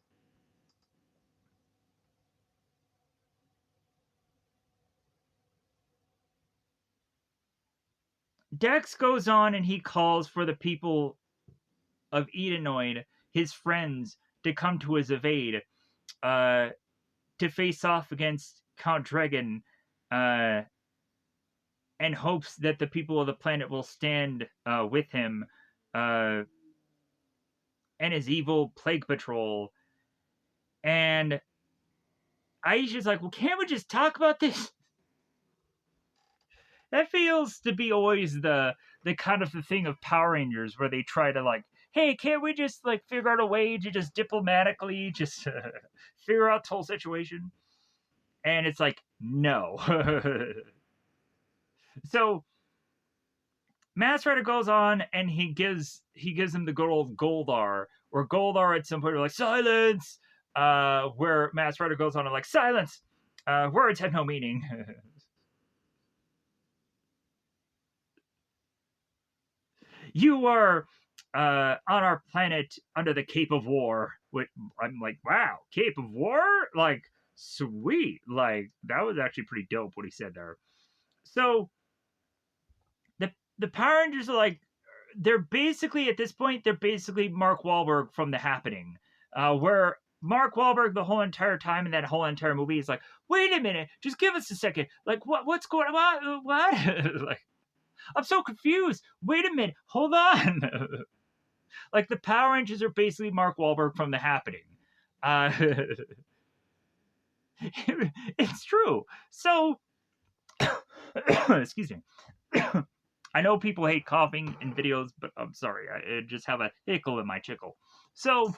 Dex goes on and he calls for the people of Edenoid, his friends, to come to his aid, to face off against Count Dragon, and hopes that the people of the planet will stand with him and his evil plague patrol. And Aisha's like, well, can't we just talk about this? That feels to be always the kind of the thing of Power Rangers, where they try to like, hey, can't we just like figure out a way to just diplomatically just figure out the whole situation? And it's like, no. So Masked Rider goes on and he gives him the good old Goldar, where Goldar at some point are like, silence! Where Masked Rider goes on and like, silence! Words have no meaning. You are on our planet under the Cape of War. I'm like, wow, Cape of War? Like, sweet. Like, that was actually pretty dope what he said there. So the Power Rangers are like, they're basically, at this point, they're basically Mark Wahlberg from The Happening, where Mark Wahlberg the whole entire time in that whole entire movie is like, wait a minute, just give us a second. Like, what's going on? What? Like, I'm so confused. Wait a minute, hold on. Like, the Power Rangers are basically Mark Wahlberg from The Happening. It's true. So, excuse me. I know people hate coughing in videos, but I'm sorry. I just have a hickle in my chickle. So,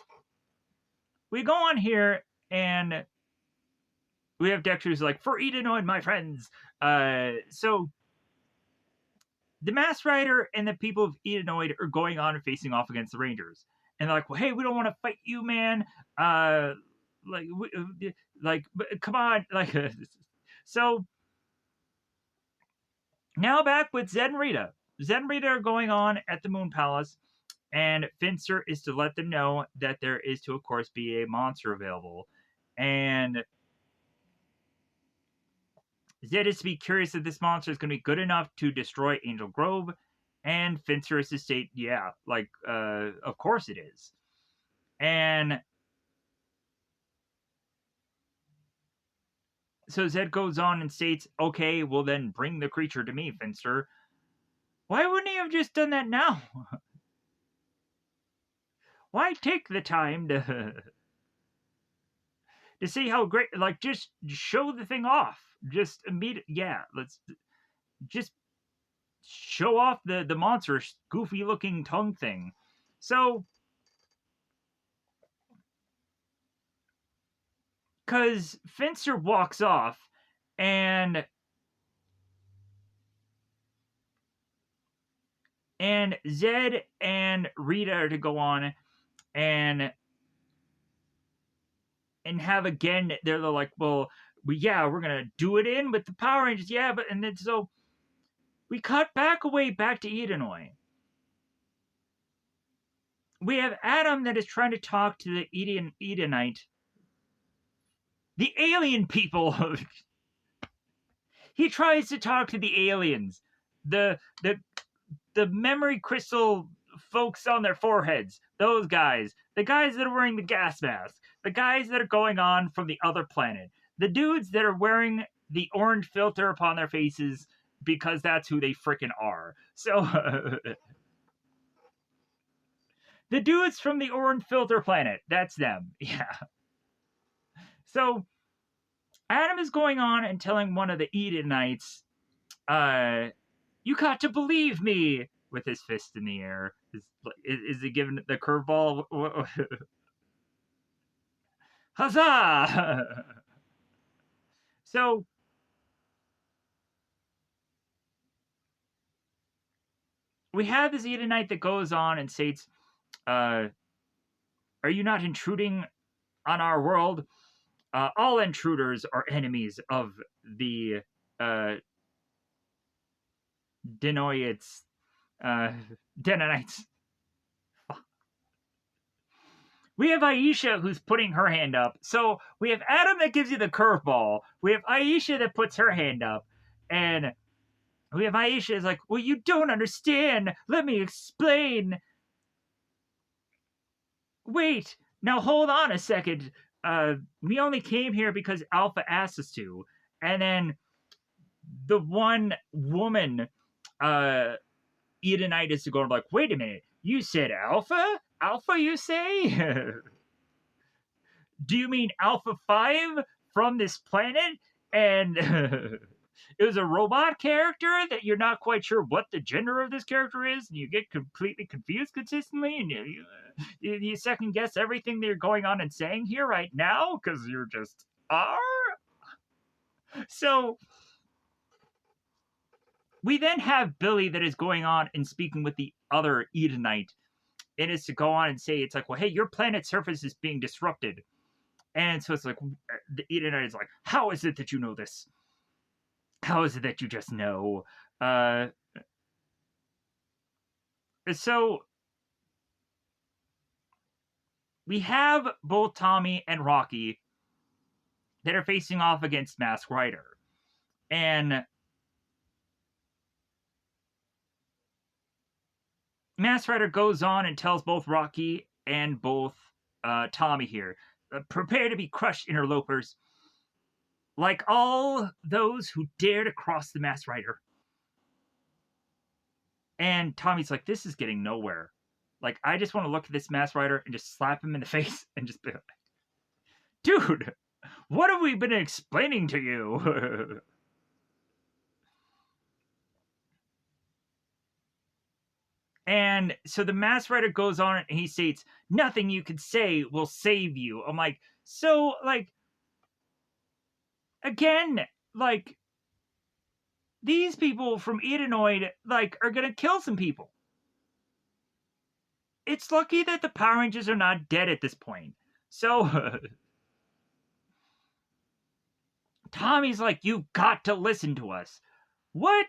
we go on here, and we have Dexter's like, for Edenoid, my friends. So, the Masked Rider and the people of Edenoid are going on and facing off against the Rangers. And they're like, well, hey, we don't want to fight you, man. Come on. Like, so, now back with Zed and Rita. Zed and Rita are going on at the Moon Palace, and Finster is to let them know that there is to, of course, be a monster available. And Zed is to be curious if this monster is going to be good enough to destroy Angel Grove, and Finster is to state, yeah, like, of course it is. And so Zed goes on and states, okay, well then bring the creature to me, Finster. Why wouldn't he have just done that now? Why take the time to see how great, like, just show the thing off. Just immediately, yeah, let's just show off the monstrous, goofy looking tongue thing. So, because Finster walks off, and Zed and Rita are to go on and have again, they're like, well, we're gonna do it in with the Power Rangers, yeah, but, and then so we cut back to Edenoid, we have Adam that is trying to talk to the Edenite, the alien people. He tries to talk to the aliens, the the the memory crystal folks on their foreheads, those guys, the guys that are wearing the gas mask, the guys that are going on from the other planet, the dudes that are wearing the orange filter upon their faces because that's who they freaking are. So the dudes from the orange filter planet, that's them. Yeah. So Adam is going on and telling one of the Edenites, you got to believe me, with his fist in the air. Is he giving the curveball? Huzzah! So we have this Edenite that goes on and states, "Are you not intruding on our world? All intruders are enemies of the Denoites, Denonites." We have Aisha who's putting her hand up. So we have Adam that gives you the curveball. We have Aisha that puts her hand up. And we have Aisha is like, well, you don't understand. Let me explain. Wait, now hold on a second. We only came here because Alpha asked us to. And then the one woman, Edenite is to go like, wait a minute. You said Alpha? Alpha, you say? Do you mean Alpha 5 from this planet? And it was a robot character that you're not quite sure what the gender of this character is, and you get completely confused consistently, and you second guess everything that you're going on and saying here right now because you're just are. So we then have Billy that is going on and speaking with the other Edenite, and is to go on and say, it's like, well, hey, your planet's surface is being disrupted. And so it's like, the Edenite is like, how is it that you know this? How is it that you just know? So we have both Tommy and Rocky that are facing off against Mask Rider. And Mask Rider goes on and tells both Rocky and both Tommy here, prepare to be crushed, interlopers, like all those who dare to cross the Mask Rider. And Tommy's like, this is getting nowhere. Like, I just want to look at this Mask Rider and just slap him in the face and just be like, dude, what have we been explaining to you? And so the Mask Rider goes on and he states, nothing you can say will save you. I'm like, so, like, again, like, these people from Edenoid, like, are gonna kill some people. It's lucky that the Power Rangers are not dead at this point. So, Tommy's like, you've got to listen to us. What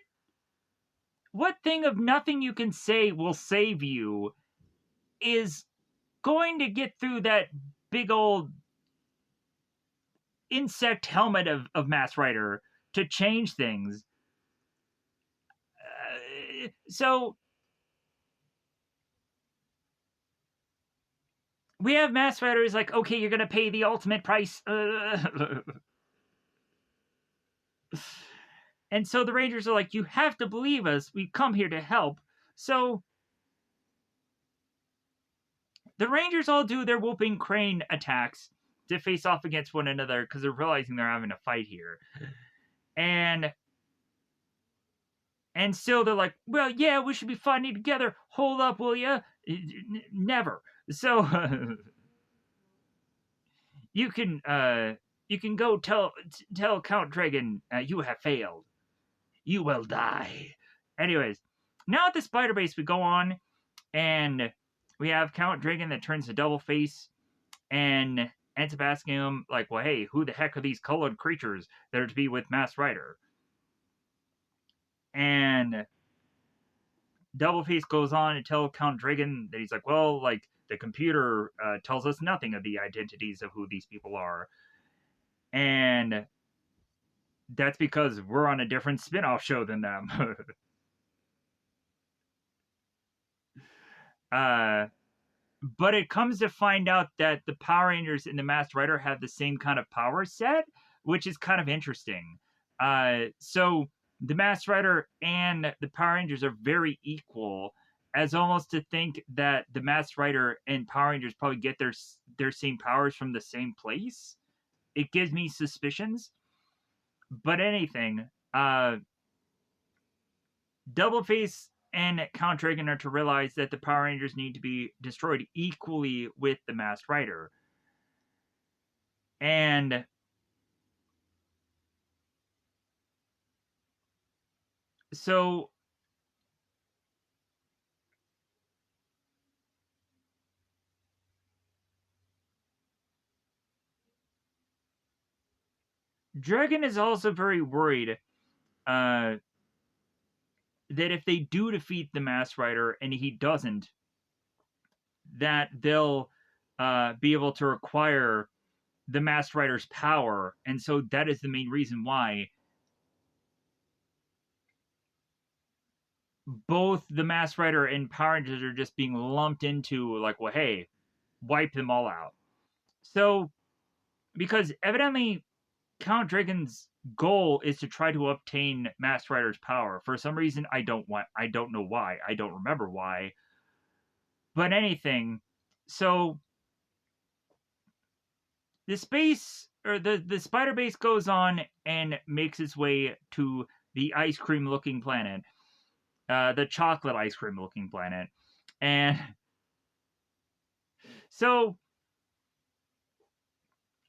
thing of nothing you can say will save you is going to get through that big old insect helmet of Mask Rider to change things? So we have Mask Rider is like, okay, you're gonna pay the ultimate price. And so the Rangers are like, you have to believe us. We've come here to help. So the Rangers all do their whooping crane attacks to face off against one another because they're realizing they're having a fight here. And still they're like, well, yeah, we should be fighting together. Hold up, will ya? Never. So you can go tell Count Dragon you have failed. You will die. Anyways, now at the spider base we go on, and we have Count Dragon that turns to double face, and ends up asking him, like, well, hey, who the heck are these colored creatures that are to be with Mask Rider? And Doubleface goes on to tell Count Dragon that he's like, well, like, The computer tells us nothing of the identities of who these people are. And that's because we're on a different spin-off show than them. uh, but it comes to find out that the Power Rangers and the Masked Rider have the same kind of power set, which is kind of interesting. So the Masked Rider and the Power Rangers are very equal, as almost to think that the Masked Rider and Power Rangers probably get their same powers from the same place. It gives me suspicions. But anything, Doubleface and Count Dragon are to realize that the Power Rangers need to be destroyed equally with the Masked Rider. And so Dragon is also very worried uh, that if they do defeat the Masked Rider and he doesn't, that they'll be able to acquire the Masked Rider's power. And so that is the main reason why both the Masked Rider and Power Rangers are just being lumped into, like, well, hey, wipe them all out. So, because evidently Count Dragon's goal is to try to obtain Masked Rider's power. For some reason, I don't know why. I don't remember why. But anything. So the space or the spider base goes on and makes its way to the ice cream looking planet. The chocolate ice cream looking planet. And so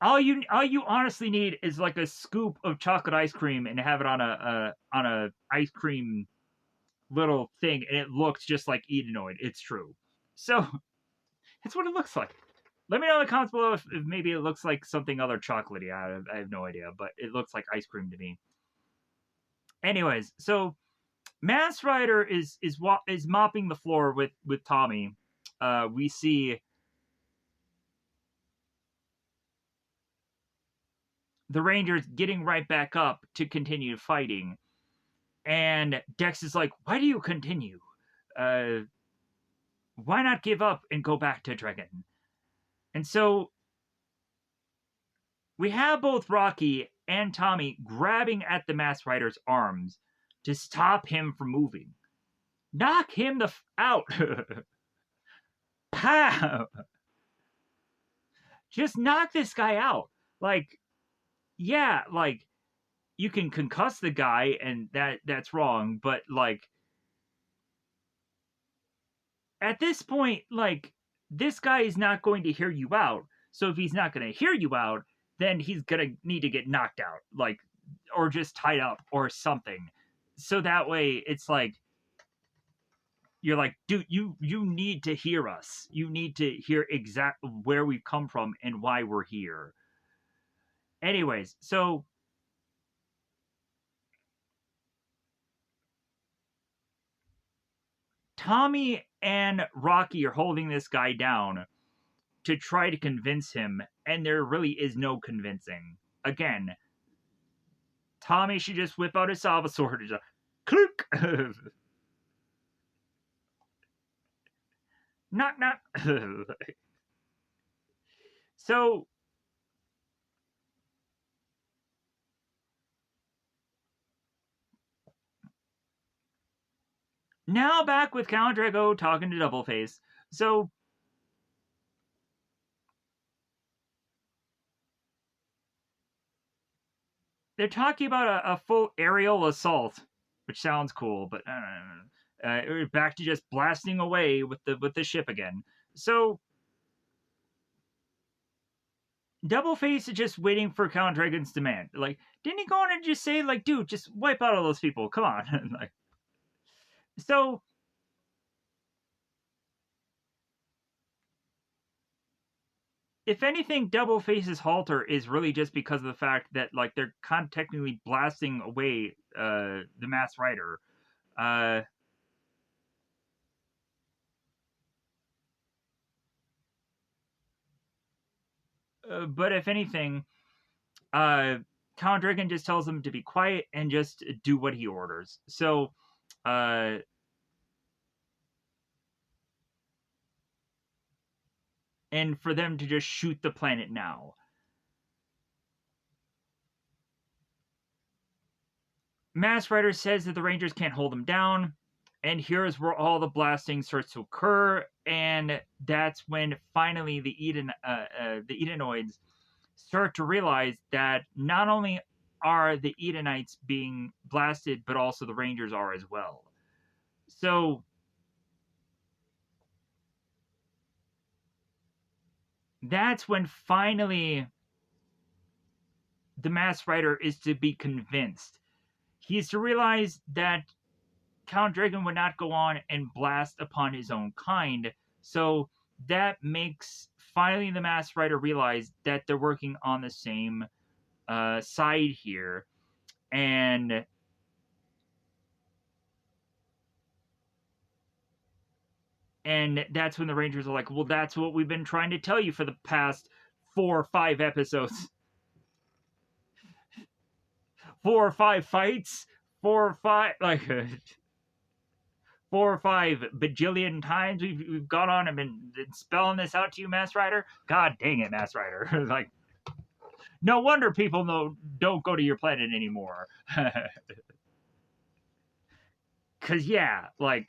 all you honestly need is like a scoop of chocolate ice cream and have it on a ice cream little thing, and it looks just like Edenoid. It's true. So that's what it looks like. Let me know in the comments below if maybe it looks like something other chocolatey. I have no idea, but it looks like ice cream to me. Anyways, so Masked Rider is mopping the floor with Tommy. We see the Rangers getting right back up to continue fighting, and Dex is like, "Why do you continue? Uh, why not give up and go back to Dragon?" And so we have both Rocky and Tommy grabbing at the Masked Rider's arms to stop him from moving. Knock him the out. Pow! Just knock this guy out. Like, yeah, like you can concuss the guy and that's wrong, but like at this point, like this guy is not going to hear you out. So if he's not going to hear you out, then he's going to need to get knocked out, like, or just tied up or something. So that way it's like, you're like, dude, you need to hear us. You need to hear exactly where we've come from and why we're here. Anyways, so Tommy and Rocky are holding this guy down to try to convince him, and there really is no convincing. Again, Tommy should just whip out his salva sword and just clunk. Knock knock. So now back with Count Drago talking to Doubleface. So they're talking about a full aerial assault, which sounds cool, but back to just blasting away with the ship again. So Doubleface is just waiting for Count Dragon's demand. Like, didn't he go on and just say, like, dude, just wipe out all those people? Come on. Like, so if anything, Doubleface's halter is really just because of the fact that like they're kind of technically blasting away the Masked Rider. Uh, But if anything, uh, Count Dragon just tells them to be quiet and just do what he orders. So, uh, and for them to just shoot the planet now. Mass Rider says that the Rangers can't hold them down, and here's where all the blasting starts to occur, and that's when finally the Edenoids start to realize that not only are the Edenites being blasted, but also the Rangers are as well. So that's when finally the Mass Rider is to be convinced. He is to realize that Count Dragon would not go on and blast upon his own kind. So that makes finally the Mass Rider realize that they're working on the same side here. And that's when the Rangers are like, well, that's what we've been trying to tell you for the past 4 or 5 episodes. 4 or 5 fights, 4 or 5 like 4 or 5 bajillion times we've gone on and been spelling this out to you, Mass Rider. God dang it, Mass Rider. Like, no wonder people don't go to your planet anymore. Cause yeah, like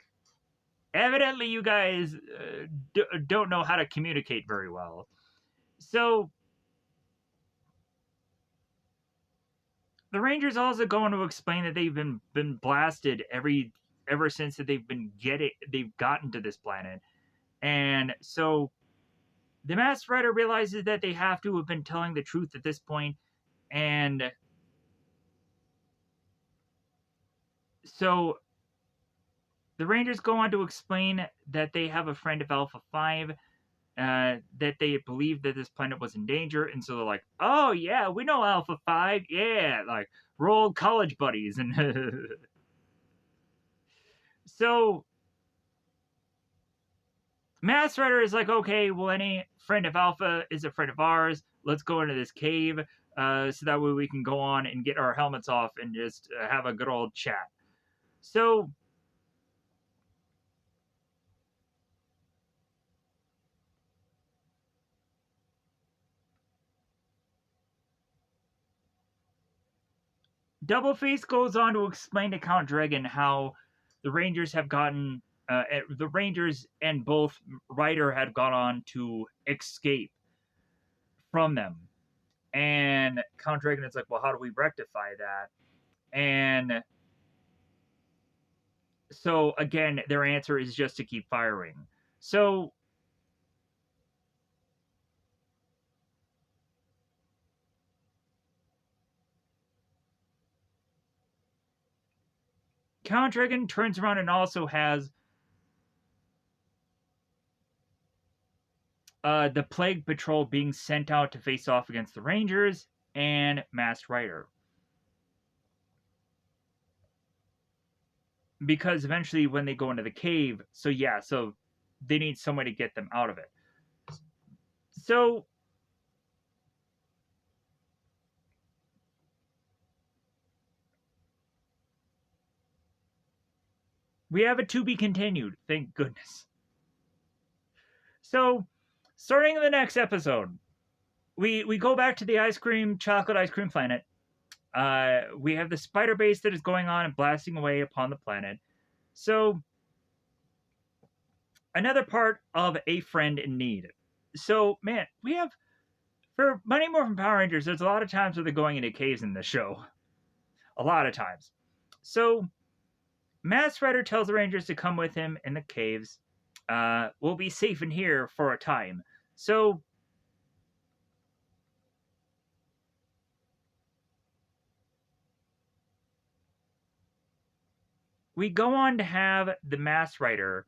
evidently you guys don't know how to communicate very well. So the Rangers also go on to explain that they've been blasted ever since that they've gotten to this planet, and so the Masked Rider realizes that they have to have been telling the truth at this point, and so the Rangers go on to explain that they have a friend of Alpha 5, that they believe that this planet was in danger, and so they're like, oh yeah, we know Alpha 5, yeah, like, we're old college buddies, and so Masked Rider is like, okay, well, any friend of Alpha is a friend of ours, let's go into this cave, so that way we can go on and get our helmets off and just have a good old chat. So Doubleface goes on to explain to Count Dragon how the Rangers have gotten the Rangers and both Ryder had gone on to escape from them. And Count Dragon is like, well, how do we rectify that? And so again, their answer is just to keep firing. So Count Dragon turns around and also has the Plague Patrol being sent out to face off against the Rangers and Masked Rider. Because eventually when they go into the cave, so yeah, so they need someone to get them out of it. So we have a to be continued, thank goodness. So starting in the next episode, we go back to the chocolate ice cream planet. We have the spider base that is going on and blasting away upon the planet. So another part of a friend in need. So man, we have for Mighty Morphin Power Rangers. There's a lot of times where they're going into caves in this show. A lot of times. So Masked Rider tells the Rangers to come with him in the caves. We'll be safe in here for a time. So we go on to have the Masked Rider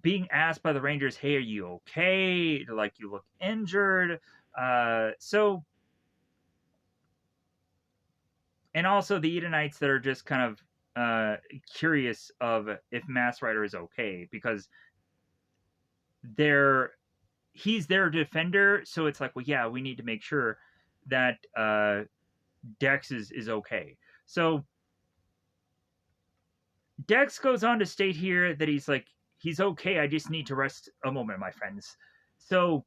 being asked by the Rangers, hey, are you okay? Like, you look injured. So, and also the Edenites that are just kind of curious of if Masked Rider is okay, because they're he's their defender, so it's like, well, yeah, we need to make sure that Dex is okay. So Dex goes on to state here that he's like, he's okay. I just need to rest a moment, my friends. So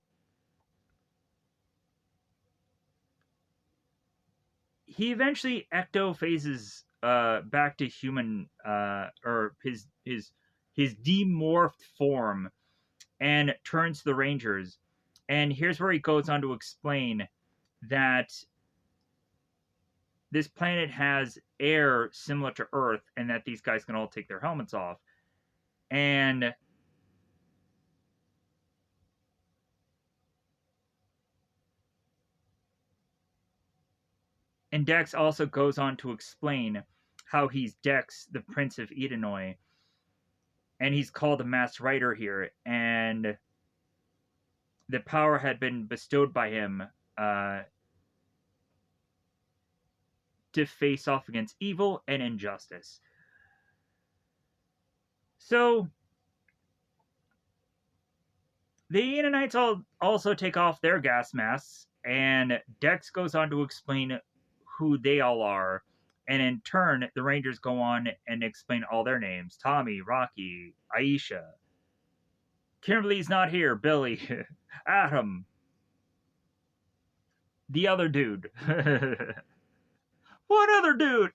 he eventually ecto phases back to human or his demorphed form and turns to the Rangers. And here's where he goes on to explain that this planet has air similar to Earth, and that these guys can all take their helmets off. And Dex also goes on to explain how he's Dex, the Prince of Edenoi, and he's called the Masked Rider here, and the power had been bestowed by him uh, to face off against evil and injustice. So the Edenonites also take off their gas masks, and Dex goes on to explain who they all are. And in turn, the Rangers go on and explain all their names: Tommy, Rocky, Aisha. Kimberly's not here, Billy, Adam, the other dude. What other dude?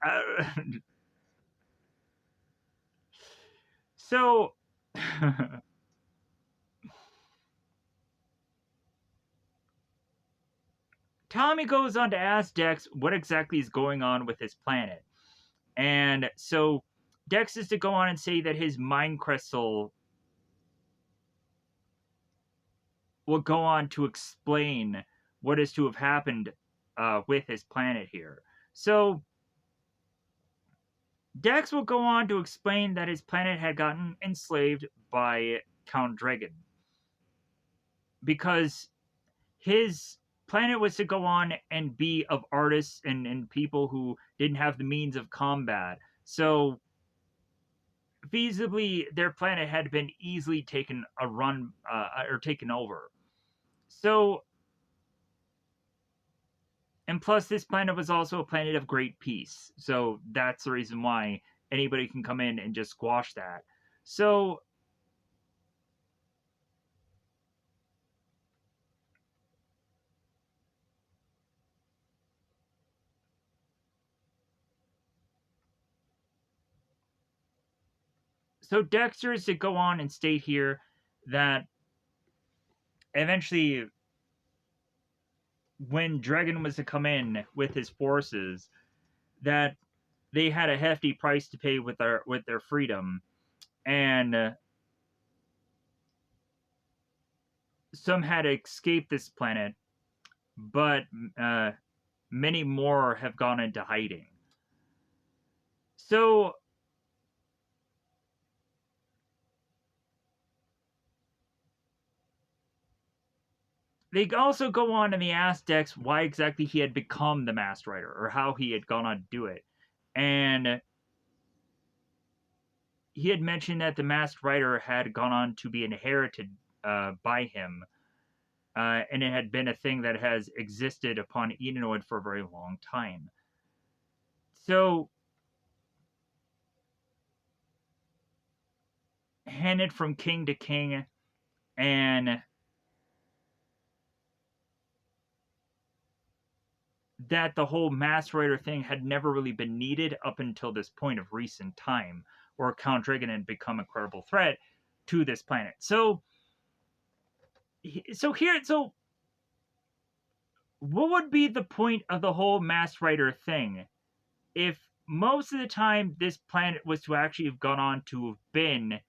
So, Tommy goes on to ask Dex what exactly is going on with his planet. And so Dex is to go on and say that his mind crystal will go on to explain what is to have happened with his planet here. So Dex will go on to explain that his planet had gotten enslaved by Count Dragon because his planet was to go on and be of artists and people who didn't have the means of combat. So feasibly, their planet had been easily taken a run or taken over. So, and plus, this planet was also a planet of great peace. So that's the reason why anybody can come in and just squash that. So Dexter is to go on and state here that eventually, when Dragon was to come in with his forces, that they had a hefty price to pay with their freedom, and some had escaped this planet, but many more have gone into hiding. So they also go on and they ask Dex why exactly he had become the Masked Rider or how he had gone on to do it. And he had mentioned that the Masked Rider had gone on to be inherited by him. And it had been a thing that has existed upon Edenoid for a very long time. So, handed from king to king, and that the whole Masked Rider thing had never really been needed up until this point of recent time, where Count Dragon had become a credible threat to this planet. So what would be the point of the whole Masked Rider thing if most of the time this planet was to actually have gone on to have been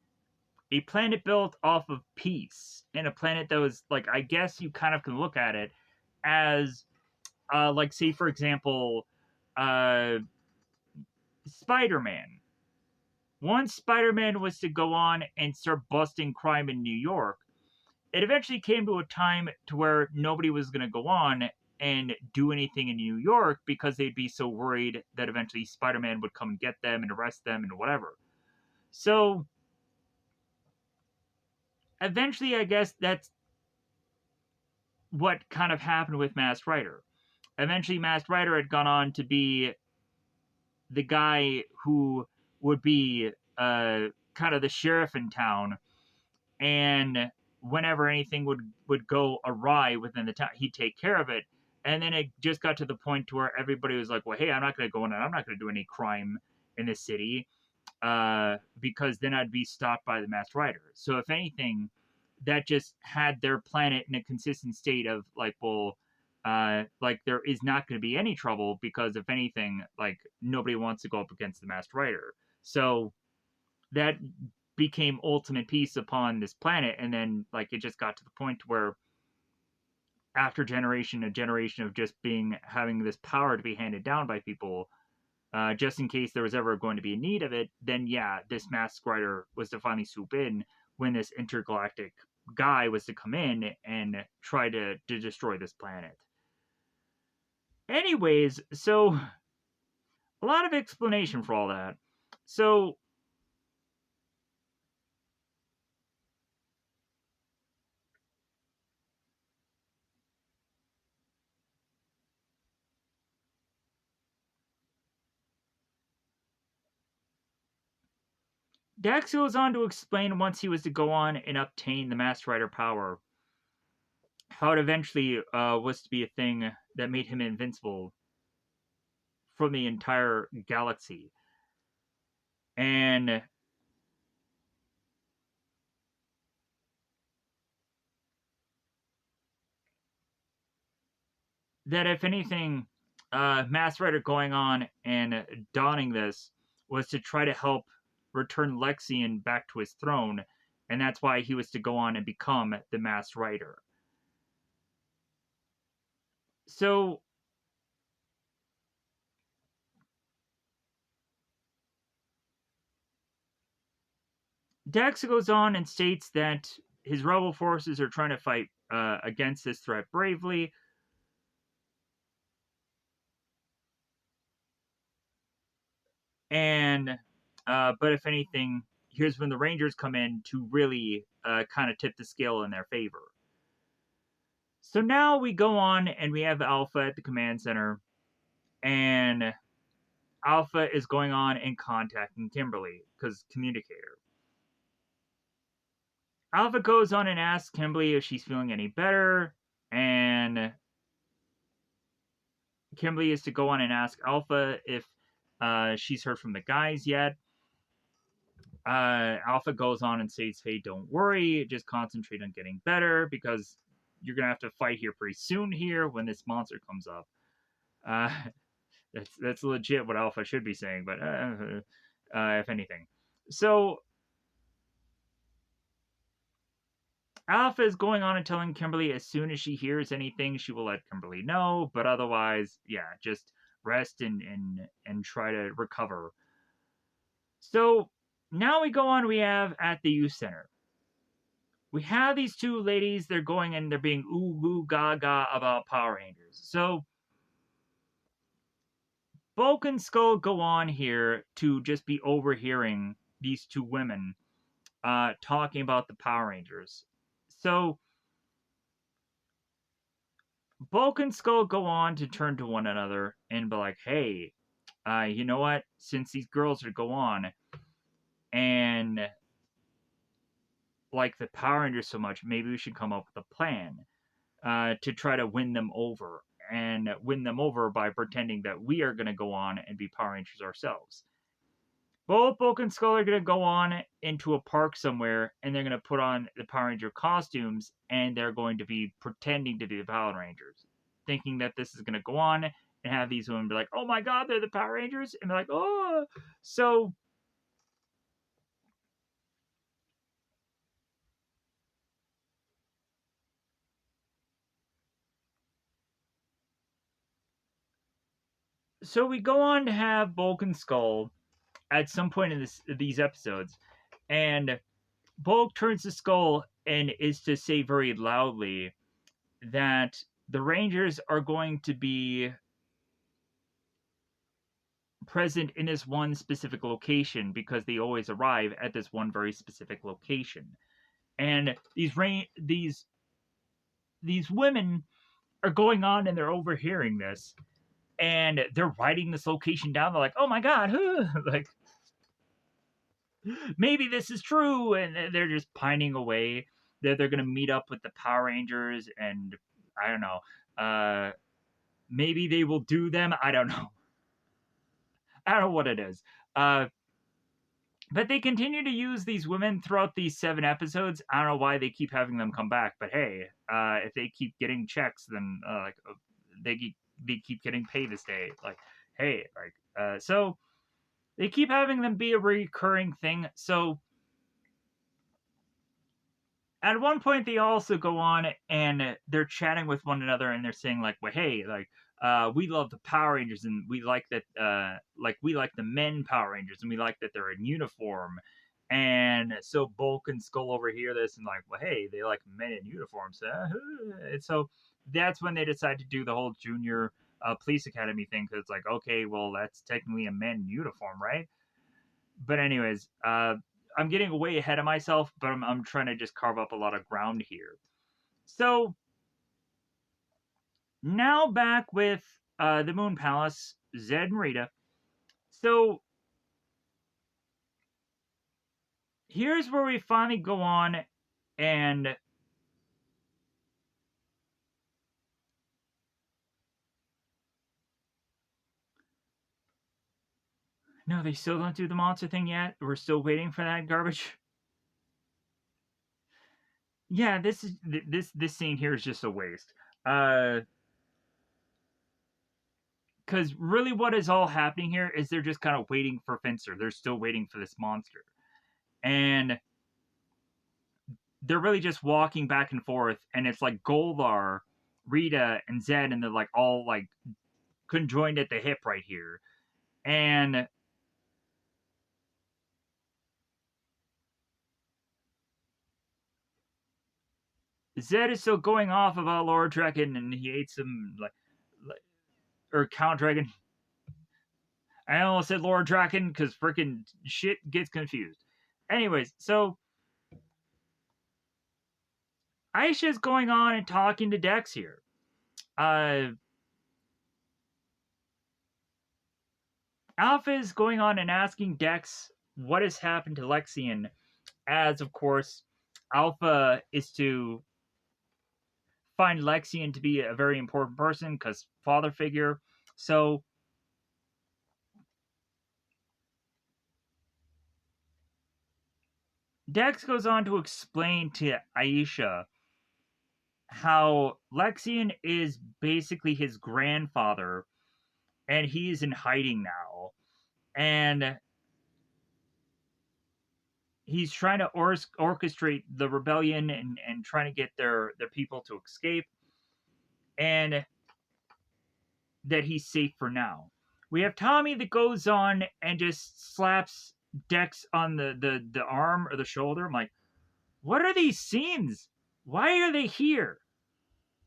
a planet built off of peace, and a planet that was like, I guess you kind of can look at it as like, say for example, uh Spider-Man. Once Spider-Man was to go on and start busting crime in New York, it eventually came to a time to where nobody was going to go on and do anything in New York because they'd be so worried that eventually Spider-Man would come and get them and arrest them and whatever. So eventually, I guess what kind of happened with Masked Rider. Eventually, Masked Rider had gone on to be the guy who would be kind of the sheriff in town, and whenever anything would go awry within the town, he'd take care of it. And then it just got to the point to where everybody was like, "Well, hey, I'm not going to go in, and I'm not going to do any crime in this city, because then I'd be stopped by the Masked Rider." So if anything, that just had their planet in a consistent state of like, well, like there is not going to be any trouble because if anything, like nobody wants to go up against the Masked Rider. So that became ultimate peace upon this planet, and then like it just got to the point where after generation a generation of just being having this power to be handed down by people, just in case there was ever going to be a need of it, then yeah, this Masked Rider was to finally swoop in when this intergalactic guy was to come in and try to destroy this planet. Anyways, so a lot of explanation for all that. So Dax goes on to explain once he was to go on and obtain the Masked Rider power, how it eventually was to be a thing that made him invincible from the entire galaxy. And that if anything, Masked Rider going on and donning this was to try to help return Lexian back to his throne, and that's why he was to go on and become the Masked Rider. So Dex goes on and states that his rebel forces are trying to fight against this threat bravely, and but if anything, here's when the Rangers come in to really kind of tip the scale in their favor. So now we go on and we have Alpha at the command center, and Alpha is going on and contacting Kimberly because communicator. Alpha goes on and asks Kimberly if she's feeling any better, and Kimberly is to go on and ask Alpha if she's heard from the guys yet. Alpha goes on and says, "Hey, don't worry, just concentrate on getting better because you're gonna have to fight here pretty soon here when this monster comes up." Uh, that's legit what Alpha should be saying, but if anything, so Alpha is going on and telling Kimberly as soon as she hears anything, she will let Kimberly know. But otherwise, yeah, just rest and try to recover. So now we go on. We have at the youth center. We have these two ladies. They're going and they're being ooh goo gaga about Power Rangers. So Bulk and Skull go on here to just be overhearing these two women talking about the Power Rangers. So Bulk and Skull go on to turn to one another and be like, "Hey, you know what? Since these girls are go on and like the Power Rangers so much, maybe we should come up with a plan to try to win them over and win them over by pretending that we are going to go on and be Power Rangers ourselves." Both Bulk and Skull are going to go on into a park somewhere and they're going to put on the Power Ranger costumes and they're going to be pretending to be the Power Rangers, thinking that this is going to go on and have these women be like, "Oh my god, they're the Power Rangers," and be like, "Oh." So we go on to have Bulk and Skull at some point in these episodes, and Bulk turns to Skull and is to say very loudly that the Rangers are going to be present in this one specific location because they always arrive at this one very specific location. And these these women are going on and they're overhearing this, and they're writing this location down. They're like, "Oh my god, like maybe this is true," and they're just pining away. They're gonna meet up with the Power Rangers, and I don't know. Maybe they will do them. I don't know. I don't know what it is. Uh, but they continue to use these women throughout these 7 episodes. I don't know why they keep having them come back, but hey, if they keep getting checks, then they keep getting paid this day. Like, hey, so they keep having them be a recurring thing. So at one point they also go on and they're chatting with one another and they're saying like, well, hey, like we love the Power Rangers and we like that like we like the men Power Rangers and we like that they're in uniform. And so Bulk and Skull overhear this and like, well, hey, they like men in uniforms. And so that's when they decide to do the whole junior police academy thing, because it's like, okay, well, that's technically a men uniform, right? But anyways, I'm getting way ahead of myself, but I'm trying to just carve up a lot of ground here. So now back with the Moon Palace, Zed and Rita. So here's where we finally go on and no, they still don't do the monster thing yet. We're still waiting for that garbage. Yeah, this scene here is just a waste. Because really, what is all happening here is they're just kind of waiting for Finster. They're still waiting for this monster, and they're really just walking back and forth, and it's like Goldar, Rita, and Zed, and they're like all like conjoined at the hip right here, and Zed is still going off about Lord Dragon, and he ate some like or Count Dragon. I almost said Lord Dragon because freaking shit gets confused. Anyways, so Aisha's going on and talking to Dex here. Alpha is going on and asking Dex what has happened to Lexian, as of course, Alpha is to find Lexian to be a very important person because father figure. So Dex goes on to explain to Aisha how Lexian is basically his grandfather and he's in hiding now. And he's trying to orchestrate the rebellion and trying to get their people to escape. And that he's safe for now. We have Tommy that goes on and just slaps Dex on the arm or the shoulder. I'm like, what are these scenes? Why are they here?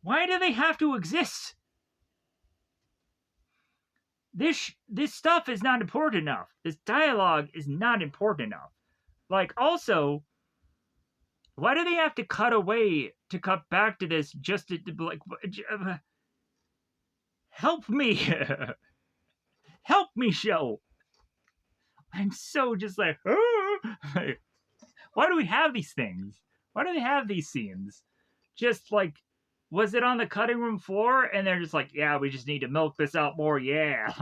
Why do they have to exist? This stuff is not important enough. This dialogue is not important enough. Like, also, why do they have to cut away to cut back to this just to like help me? Help me, show. I'm so just like, like, why do we have these things? Why do they have these scenes? Just like, was it on the cutting room floor? And they're just like, yeah, we just need to milk this out more. Yeah.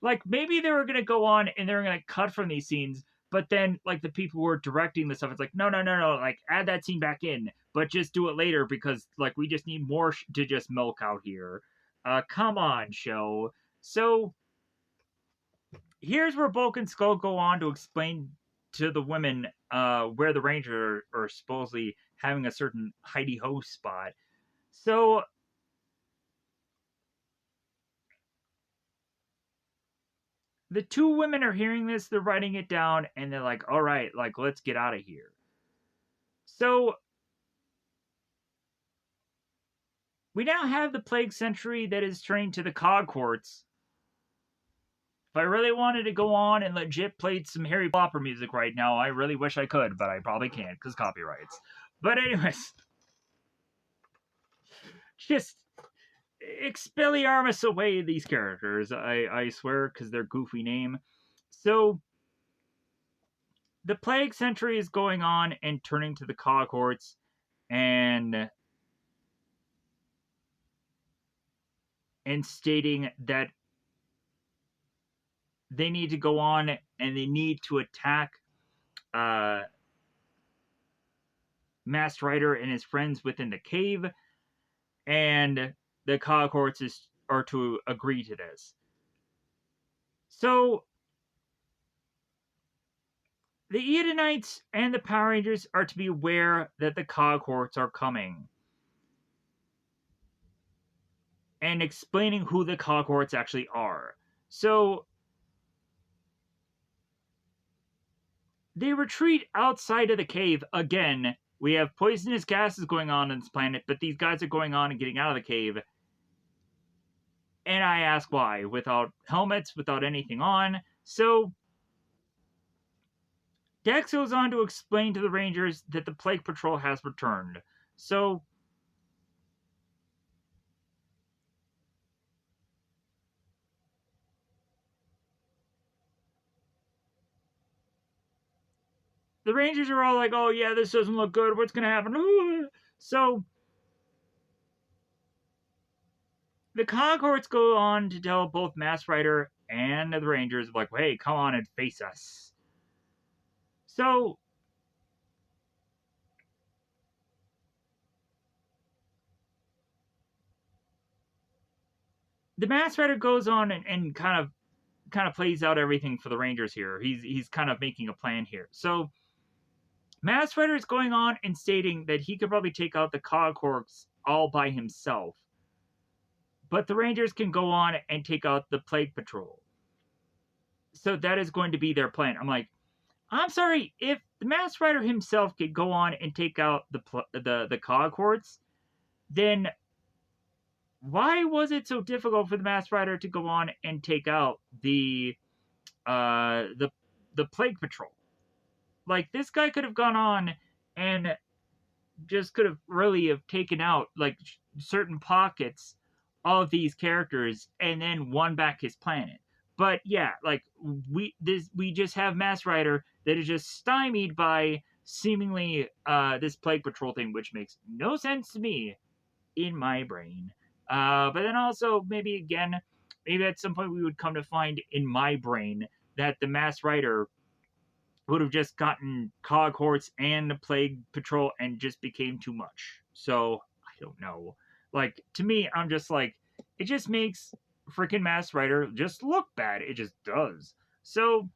Like, maybe they were going to go on and they were going to cut from these scenes, but then, like, the people who were directing the stuff, it's like, no, like, add that scene back in, but just do it later because, like, we just need more to just milk out here. Come on, show. So, here's where Bulk and Skull go on to explain to the women where the Rangers are supposedly having a certain hidey ho spot. So the two women are hearing this, they're writing it down, and they're like, all right, like, let's get out of here. So we now have the Plague Sentry that is trained to the Cog Quartz. If I really wanted to go on and legit play some Harry Potter music right now, I really wish I could, but I probably can't because copyrights. But anyways, just Expelliarmus away these characters. I swear, because they're goofy name. So the plague century is going on and turning to the cohorts and stating that they need to go on and they need to attack uh, Masked Rider and his friends within the cave, and the cohorts are to agree to this. So the Edenites and the Power Rangers are to be aware that the cohorts are coming, and explaining who the cohorts actually are. So they retreat outside of the cave again. We have poisonous gases going on this planet, but these guys are going on and getting out of the cave. And I ask why, without helmets, without anything on. So Dex goes on to explain to the Rangers that the Plague Patrol has returned. So the Rangers are all like, oh yeah, this doesn't look good. What's going to happen? So the cohorts go on to tell both Masked Rider and the Rangers, like, hey, come on and face us. So the Masked Rider goes on and kind of plays out everything for the Rangers here. He's kind of making a plan here. So Masked Rider is going on and stating that he could probably take out the cohorts all by himself, but the Rangers can go on and take out the Plague Patrol. So that is going to be their plan. I'm like, I'm sorry, if the Masked Rider himself could go on and take out the cohorts, then why was it so difficult for the Masked Rider to go on and take out the Plague Patrol? Like, this guy could have gone on and just could have really have taken out like certain pockets of these characters and then won back his planet. But yeah, like we just have Masked Rider that is just stymied by seemingly this Plague Patrol thing, which makes no sense to me in my brain. But then also maybe at some point we would come to find in my brain that the Masked Rider would have just gotten cohorts and the Plague Patrol and just became too much. So I don't know. Like, to me, I'm just like, it just makes freaking Masked Rider just look bad. It just does. So,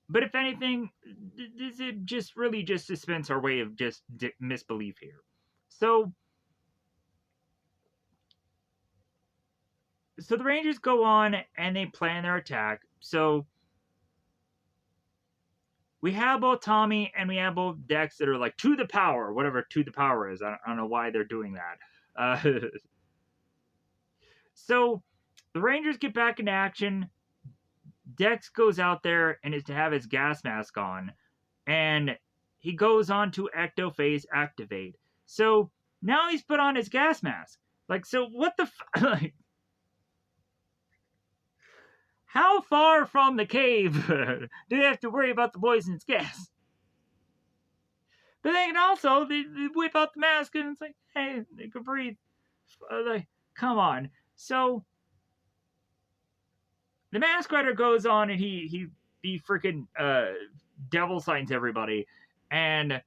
but if anything, this it just really just dispense our way of just misbelief here. So the Rangers go on and they plan their attack. So we have both Tommy and we have both Dex that are like to the power, whatever to the power is. I don't know why they're doing that. So the Rangers get back into action. Dex goes out there and is to have his gas mask on, and he goes on to Ectophase activate. So now he's put on his gas mask. Like, so what the like, how far from the cave do they have to worry about the poisonous gas? But they can also they whip out the mask and it's like, hey, they can breathe. Like, come on. So the Masked Rider goes on and he freaking devil signs everybody and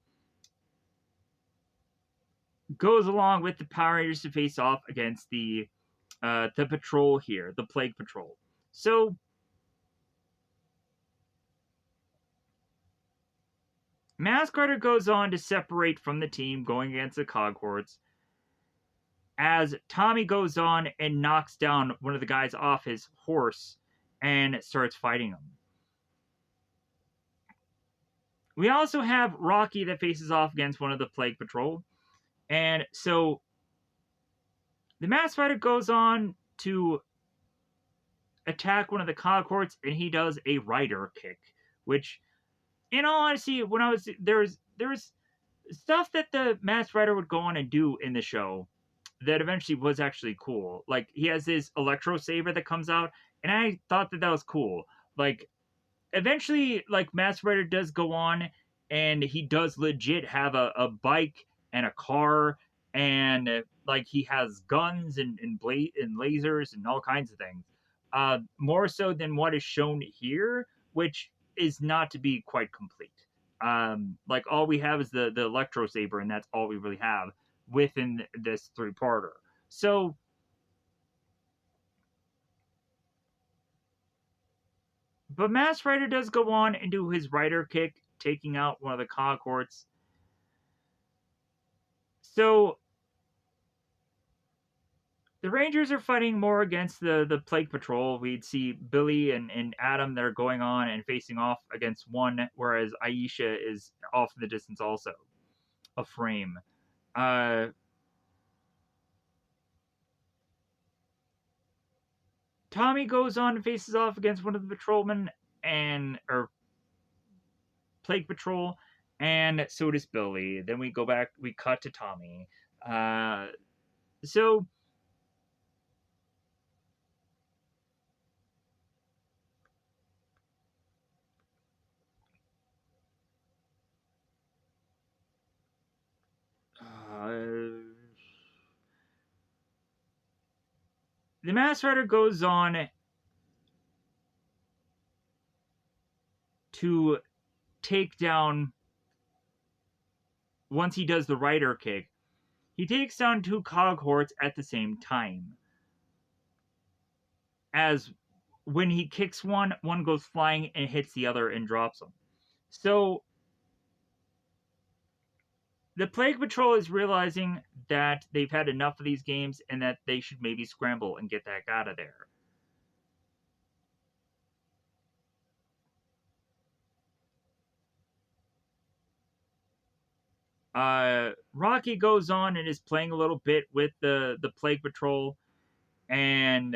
goes along with the Power Rangers to face off against the patrol here, the Plague Patrol. So Masked Rider goes on to separate from the team going against the cohorts as Tommy goes on and knocks down one of the guys off his horse and starts fighting him. We also have Rocky that faces off against one of the Plague Patrol. And so the Masked Rider goes on to attack one of the cohorts and he does a rider kick, which in all honesty, when I was there's Stuff that the Masked Rider would go on and do in the show that eventually was actually cool. Like he has his electro saber that comes out, and I thought that was cool. Like eventually, like Masked Rider does go on, and he does legit have a bike and a car, and like he has guns and blade and lasers and all kinds of things. More so than what is shown here, which is not to be quite complete. Like all we have is the electro saber, and that's all we really have within this three-parter. So, but Masked Rider does go on and do his rider kick, taking out one of the cohorts. So the Rangers are fighting more against the Plague Patrol. We'd see Billy and Adam that are going on and facing off against one, whereas Aisha is off in the distance also, a frame. Uh, Tommy goes on and faces off against one of the patrolmen and or Plague Patrol, and so does Billy. Then we go back, we cut to Tommy. Uh, so the Masked Rider goes on to take down, once he does the rider kick, he takes down two cohorts at the same time. As when he kicks one, one goes flying and hits the other and drops him. So the Plague Patrol is realizing that they've had enough of these games and that they should maybe scramble and get the heck out of there. Rocky goes on and is playing a little bit with the Plague Patrol, and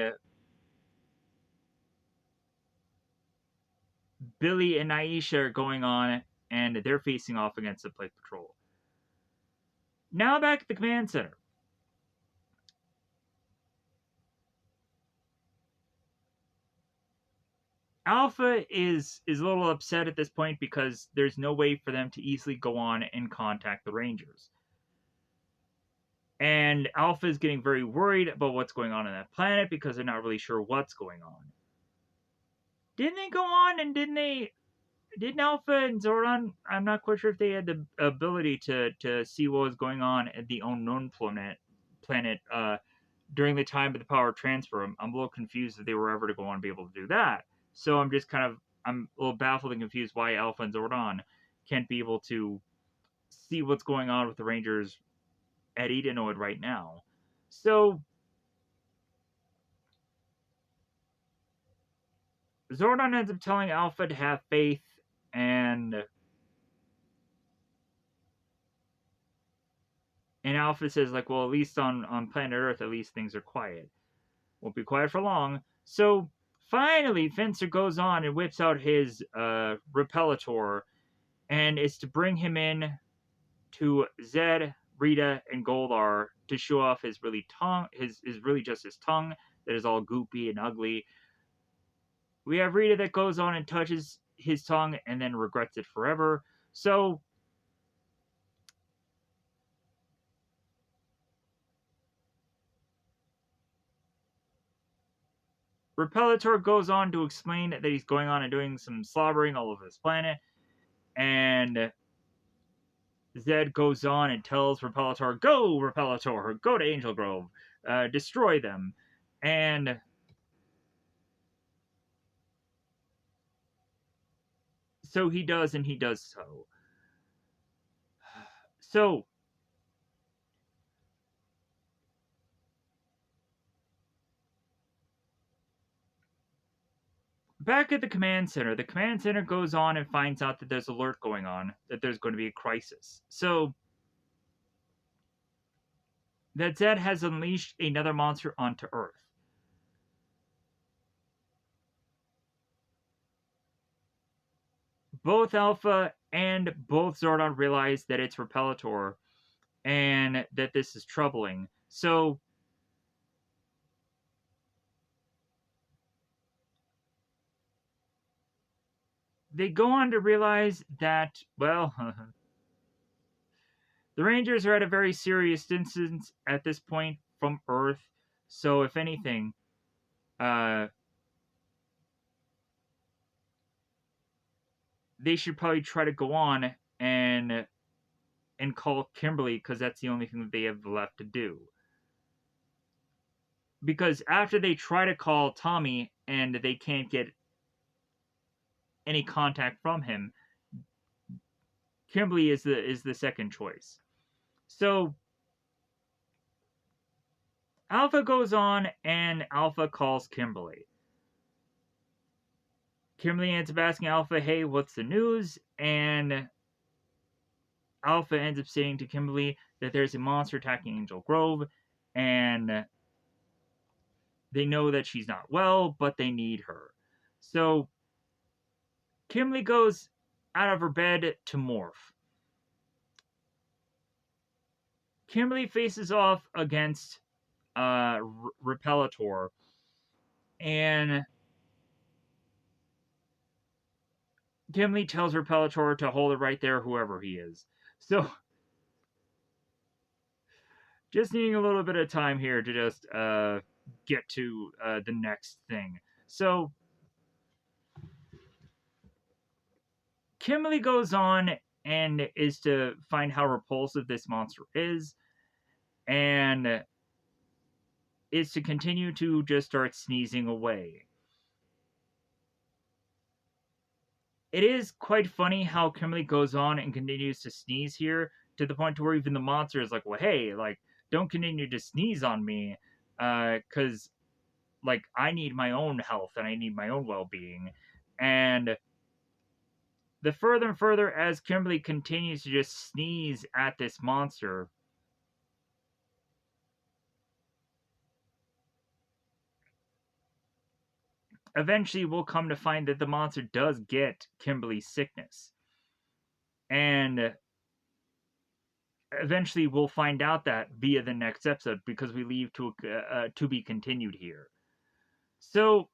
Billy and Aisha are going on, and they're facing off against the Plague Patrol. Now back at the command center. Alpha is a little upset at this point because there's no way for them to easily go on and contact the Rangers. And Alpha is getting very worried about what's going on that planet because they're not really sure what's going on. Didn't they go on and didn't Alpha and Zordon, I'm not quite sure if they had the ability to see what was going on at the unknown planet during the time of the power transfer. I'm a little confused if they were ever to go on and be able to do that. So I'm a little baffled and confused why Alpha and Zordon can't be able to see what's going on with the Rangers at Edenoid right now. So Zordon ends up telling Alpha to have faith, and Alpha says like, well, at least on planet Earth, at least things are quiet. Won't be quiet for long. So finally, Fencer goes on and whips out his Repellator, and it's to bring him in to Zed, Rita, and Goldar to show off his really just his tongue that is all goopy and ugly. We have Rita that goes on and touches his tongue and then regrets it forever. So Repellator goes on to explain that he's going on and doing some slobbering all over this planet, and Zed goes on and tells Repellator, go to Angel Grove, destroy them. And so he does, and he does so. So, back at the command center goes on and finds out that there's alert going on, that there's going to be a crisis. So, that Zed has unleashed another monster onto Earth. Both Alpha and both Zordon realize that it's Repellitor and that this is troubling. So they go on to realize that, well, the Rangers are at a very serious distance at this point from Earth. So if anything, uh, they should probably try to go on and call Kimberly because that's the only thing that they have left to do. Because after they try to call Tommy and they can't get any contact from him, Kimberly is the second choice. So Alpha goes on and Alpha calls Kimberly. Kimberly ends up asking Alpha, "Hey, what's the news?" And Alpha ends up saying to Kimberly that there's a monster attacking Angel Grove, and they know that she's not well, but they need her. So Kimberly goes out of her bed to morph. Kimberly faces off against Repellitor, and Kimberly tells Repellitor to hold it right there, whoever he is. So, just needing a little bit of time here to just get to the next thing. So, Kimberly goes on and is to find how repulsive this monster is, and is to continue to just start sneezing away. It is quite funny how Kimberly goes on and continues to sneeze here to the point to where even the monster is like, well, hey, like, don't continue to sneeze on me, because, like, I need my own health and I need my own well-being. And the further and further as Kimberly continues to just sneeze at this monster, eventually we'll come to find that the monster does get Kimberly's sickness. And eventually we'll find out that via the next episode because we leave to be continued here. So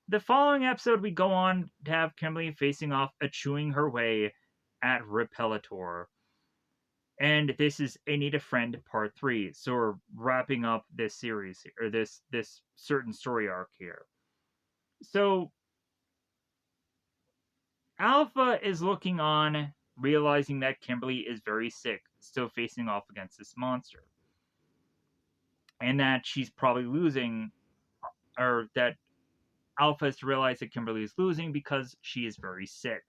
the following episode we go on to have Kimberly facing off chewing her way at Repellitor. And this is I Need a Friend Part 3. So we're wrapping up this series or this certain story arc here. So Alpha is looking on, realizing that Kimberly is very sick, still facing off against this monster. And that she's probably losing, or that Alpha has to realize that Kimberly is losing because she is very sick.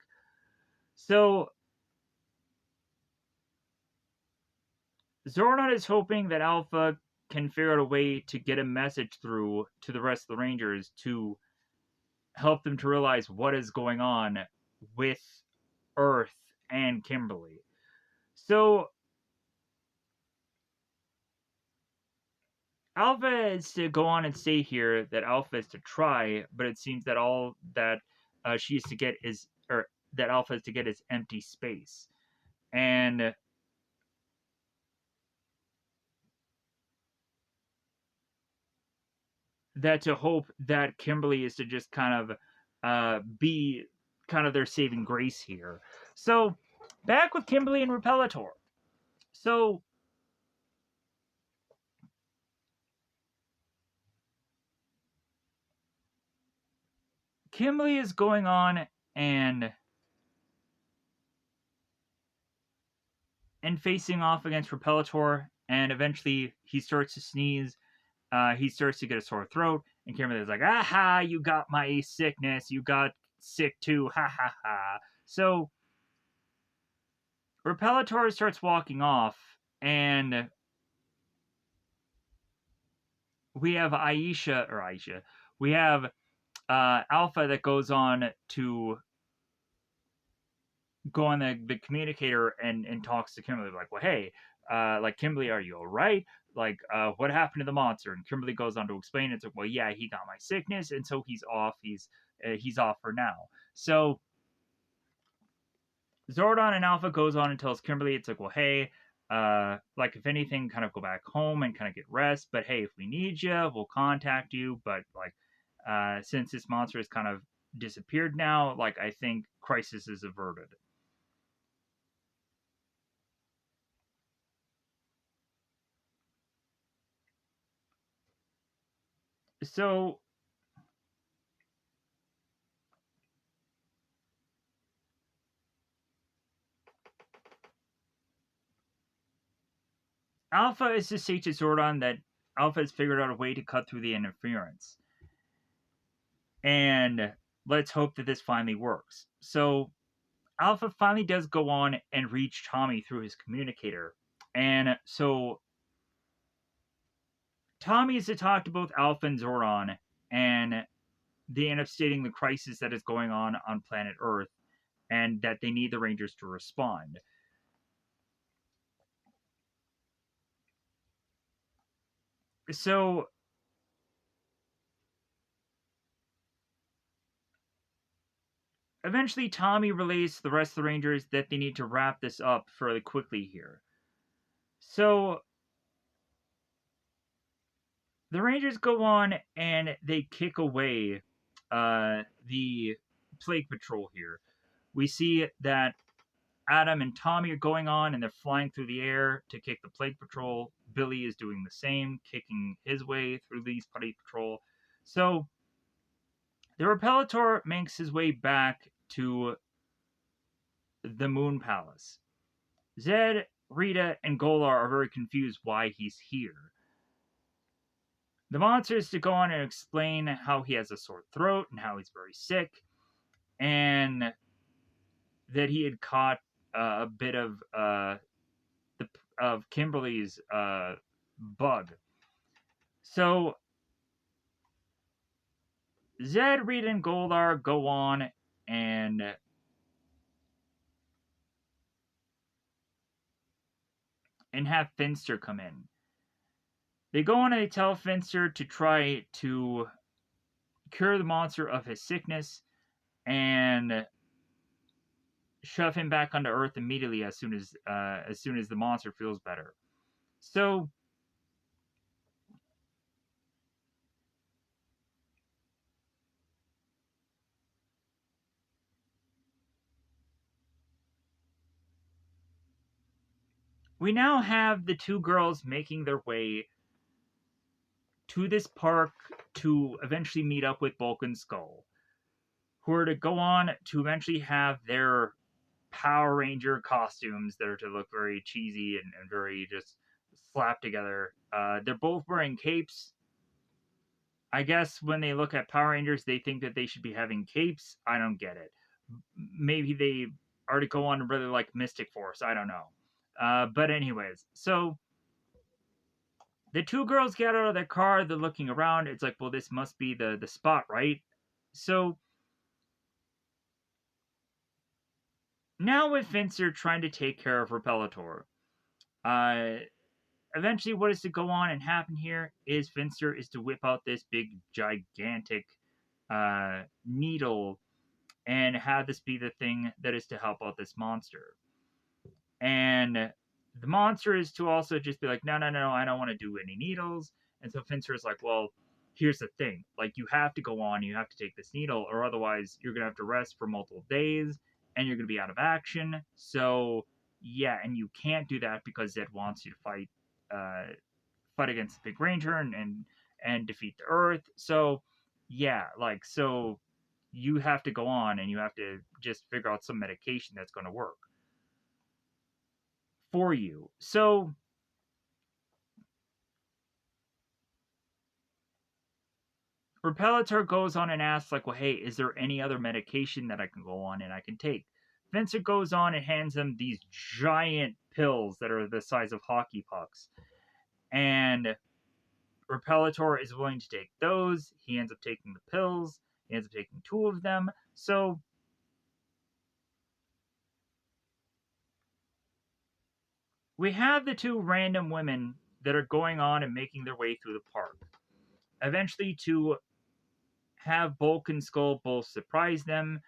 So Zordon is hoping that Alpha can figure out a way to get a message through to the rest of the Rangers to help them to realize what is going on with Earth and Kimberly. So Alpha is to go on and say here that Alpha is to try, but it seems that all that she is to get is, or that Alpha is to get is empty space. And that to hope that Kimberly is to just kind of be kind of their saving grace here. So back with Kimberly and Repellitor. So Kimberly is going on and facing off against Repellitor, and eventually he starts to sneeze. He starts to get a sore throat, and Kimberly is like, "Aha! You got my sickness. You got sick too. Ha ha ha!" So Repellitor starts walking off, and we have Aisha. We have Alpha that goes on to go on the communicator and talks to Kimberly like, well, hey, like Kimberly, are you all right? Like, what happened to the monster? And Kimberly goes on to explain it's like, well, yeah, he got my sickness, and so he's off. He's off for now. So Zordon and Alpha goes on and tells Kimberly, it's like, well, hey, like if anything, kind of go back home and kind of get rest. But hey, if we need you, we'll contact you. But like, since this monster has kind of disappeared now, like I think crisis is averted. So Alpha is to say to Zordon that Alpha has figured out a way to cut through the interference. And let's hope that this finally works. So Alpha finally does go on and reach Tommy through his communicator. And so Tommy is to talk to both Alpha and Zordon, and they end up stating the crisis that is going on planet Earth and that they need the Rangers to respond. So eventually, Tommy relays to the rest of the Rangers that they need to wrap this up fairly quickly here. So the Rangers go on and they kick away the Plague Patrol here. We see that Adam and Tommy are going on and they're flying through the air to kick the Plague Patrol. Billy is doing the same, kicking his way through these Plague Patrol. So the Repellator makes his way back to the Moon Palace. Zed, Rita, and Golar are very confused why he's here. The monster is to go on and explain how he has a sore throat and how he's very sick, and that he had caught a bit of Kimberly's bug. So Zed, Rita, and Goldar go on and have Finster come in. They go on and they tell Finster to try to cure the monster of his sickness and shove him back onto Earth immediately as soon as the monster feels better. So we now have the two girls making their way to this park to eventually meet up with Bulk and Skull, who are to go on to eventually have their Power Ranger costumes that are to look very cheesy and very just slapped together. They're both wearing capes. I guess when they look at Power Rangers, they think that they should be having capes. I don't get it. Maybe they are to go on to really like Mystic Force. I don't know. But anyways, so the two girls get out of their car. They're looking around. It's like, well, this must be the spot, right? So now with Finster trying to take care of Repellator, uh, eventually what is to go on and happen here is Finster is to whip out this big gigantic needle and have this be the thing that is to help out this monster. And the monster is to also just be like, no, no, no, I don't want to do any needles. And so Finster is like, well, here's the thing. Like, you have to go on, you have to take this needle, or otherwise you're going to have to rest for multiple days and you're going to be out of action. So, yeah, and you can't do that because Zed wants you to fight against the Big Ranger and defeat the Earth. So, yeah, like, so you have to go on and you have to just figure out some medication that's going to work for you. So Repellator goes on and asks, like, well, hey, is there any other medication that I can go on and I can take? Vincent goes on and hands him these giant pills that are the size of hockey pucks. And Repellator is willing to take those. He ends up taking the pills. He ends up taking two of them. So we have the two random women that are going on and making their way through the park. Eventually, to have Bulk and Skull both surprise them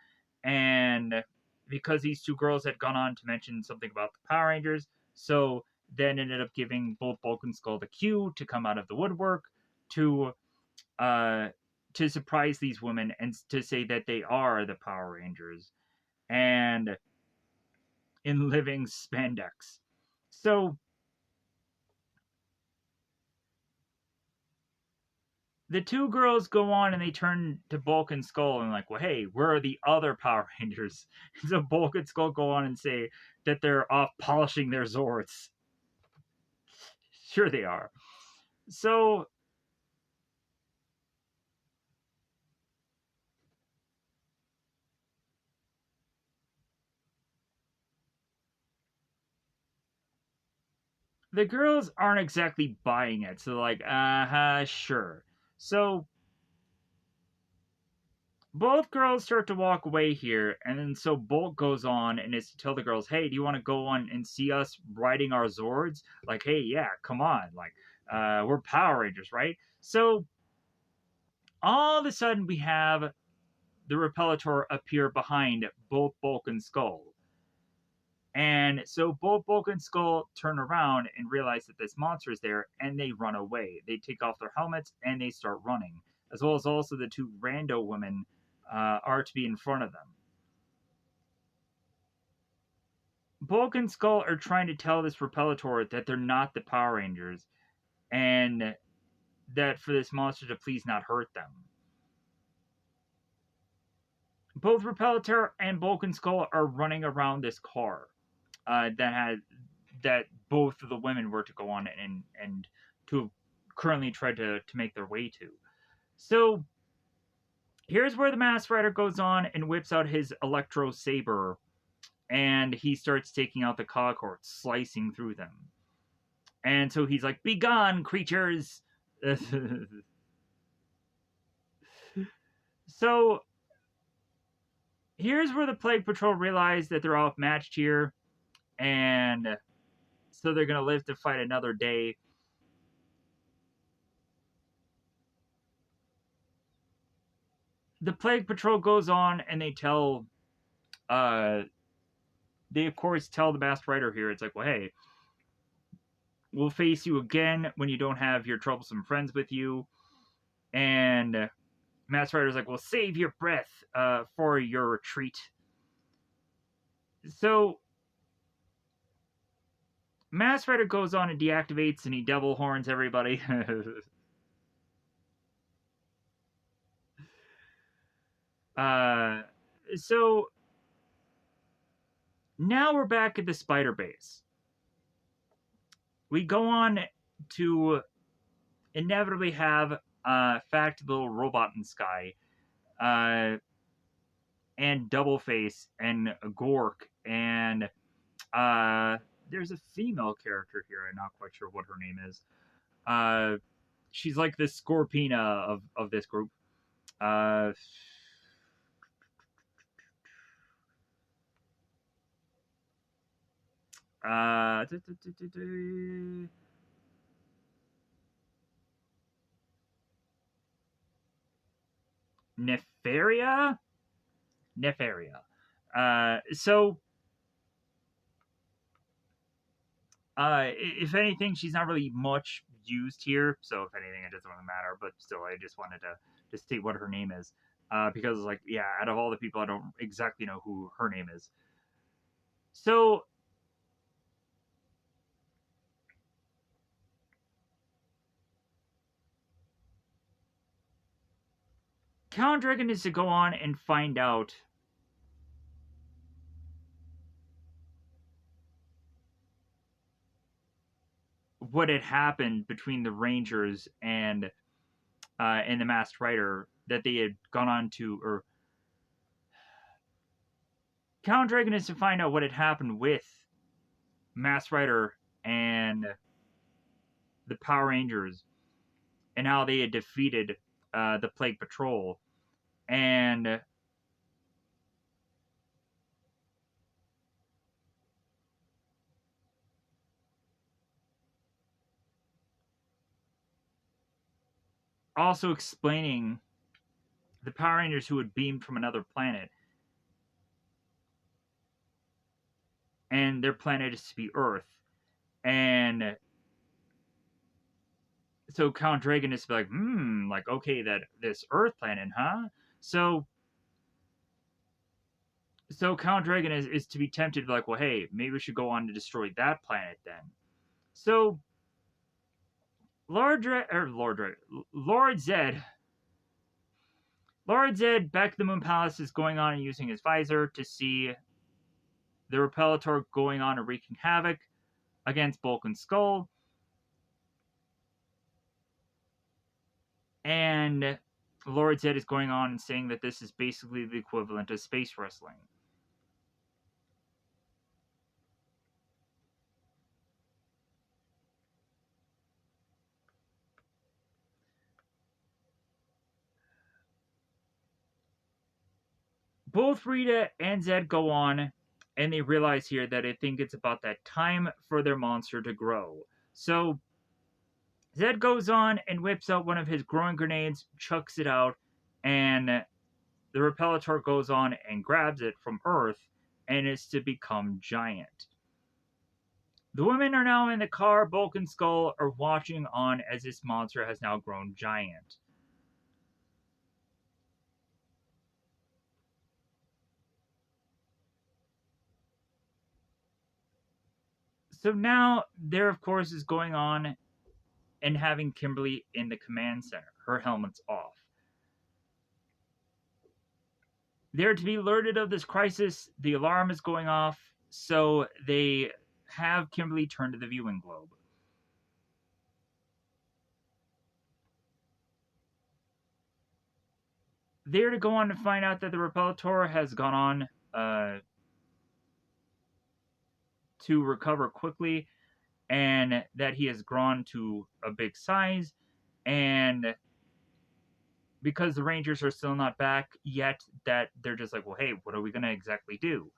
and because these two girls had gone on to mention something about the Power Rangers. So then ended up giving both Bulk and Skull the cue to come out of the woodwork to uh, to surprise these women and to say that they are the Power Rangers and in living spandex. So the two girls go on and they turn to Bulk and Skull and like, well, hey, where are the other Power Rangers? So Bulk and Skull go on and say that they're off polishing their Zords. Sure they are. So the girls aren't exactly buying it. So like, sure. So both girls start to walk away here, and then so Bolt goes on and is to tell the girls, "Hey, do you want to go on and see us riding our Zords? Like, hey, yeah, come on, like, we're Power Rangers, right?" So all of a sudden, we have the Repellator appear behind both Bulk and Skull, and so both Bulk and Skull turn around and realize that this monster is there, and they run away. They take off their helmets and they start running, as well as also the two rando women are to be in front of them. Bulk and Skull are trying to tell this Repellator that they're not the Power Rangers and that for this monster to please not hurt them. Both Repellator and Bulk and Skull are running around this car that both of the women were to go on and to currently try to make their way to. So here's where the Masked Rider goes on and whips out his Electro Saber and he starts taking out the Cogcorts, slicing through them. And so he's like, "Be gone, creatures!" So here's where the Plague Patrol realize that they're outmatched here, and so they're gonna live to fight another day. The Plague Patrol goes on, and they of course tell the Masked Rider here. It's like, well, hey, we'll face you again when you don't have your troublesome friends with you. And Masked Rider's like, well, save your breath for your retreat. So Masked Rider goes on and deactivates and he devil horns everybody. uh, so now we're back at the spider base. We go on to inevitably have Fact the Little Robot in the Sky, and Double Face and Gork, and there's a female character here. I'm not quite sure what her name is. She's like the Scorpina of this group. Uh, uh, Nefaria? Nefaria. So, if anything, she's not really much used here. So, if anything, it doesn't really matter. But still, I just wanted to state what her name is. Because, like, yeah, out of all the people, I don't exactly know who her name is. So, Count Dragon is to go on and find out what had happened between the Rangers and the Masked Rider that they had gone on to, or Count Dragon is to find out what had happened with Masked Rider and the Power Rangers and how they had defeated the Plague Patrol, and also explaining the Power Rangers who had beamed from another planet and their planet is to be Earth. And so Count Dragon is like, like, okay, that this Earth planet, huh? So Count Dragon is to be tempted to be like, well, hey, maybe we should go on to destroy that planet then. So Lord Zed back at the Moon Palace is going on and using his visor to see the Repellator going on and wreaking havoc against Bulk and Skull. And Lord Zed is going on and saying that this is basically the equivalent of space wrestling. Both Rita and Zed go on, and they realize here that I think it's about that time for their monster to grow. So Zed goes on and whips out one of his growing grenades, chucks it out, and the Repellator goes on and grabs it from Earth and is to become giant. The women are now in the car. Bulk and Skull are watching on as this monster has now grown giant. So now there, of course, is going on and having Kimberly in the command center. Her helmet's off. They're to be alerted of this crisis. The alarm is going off, so they have Kimberly turn to the viewing globe. They're to go on to find out that the Repellator has gone on to recover quickly and that he has grown to a big size. And because the Rangers are still not back yet, that they're just like, well, hey, what are we going to exactly do?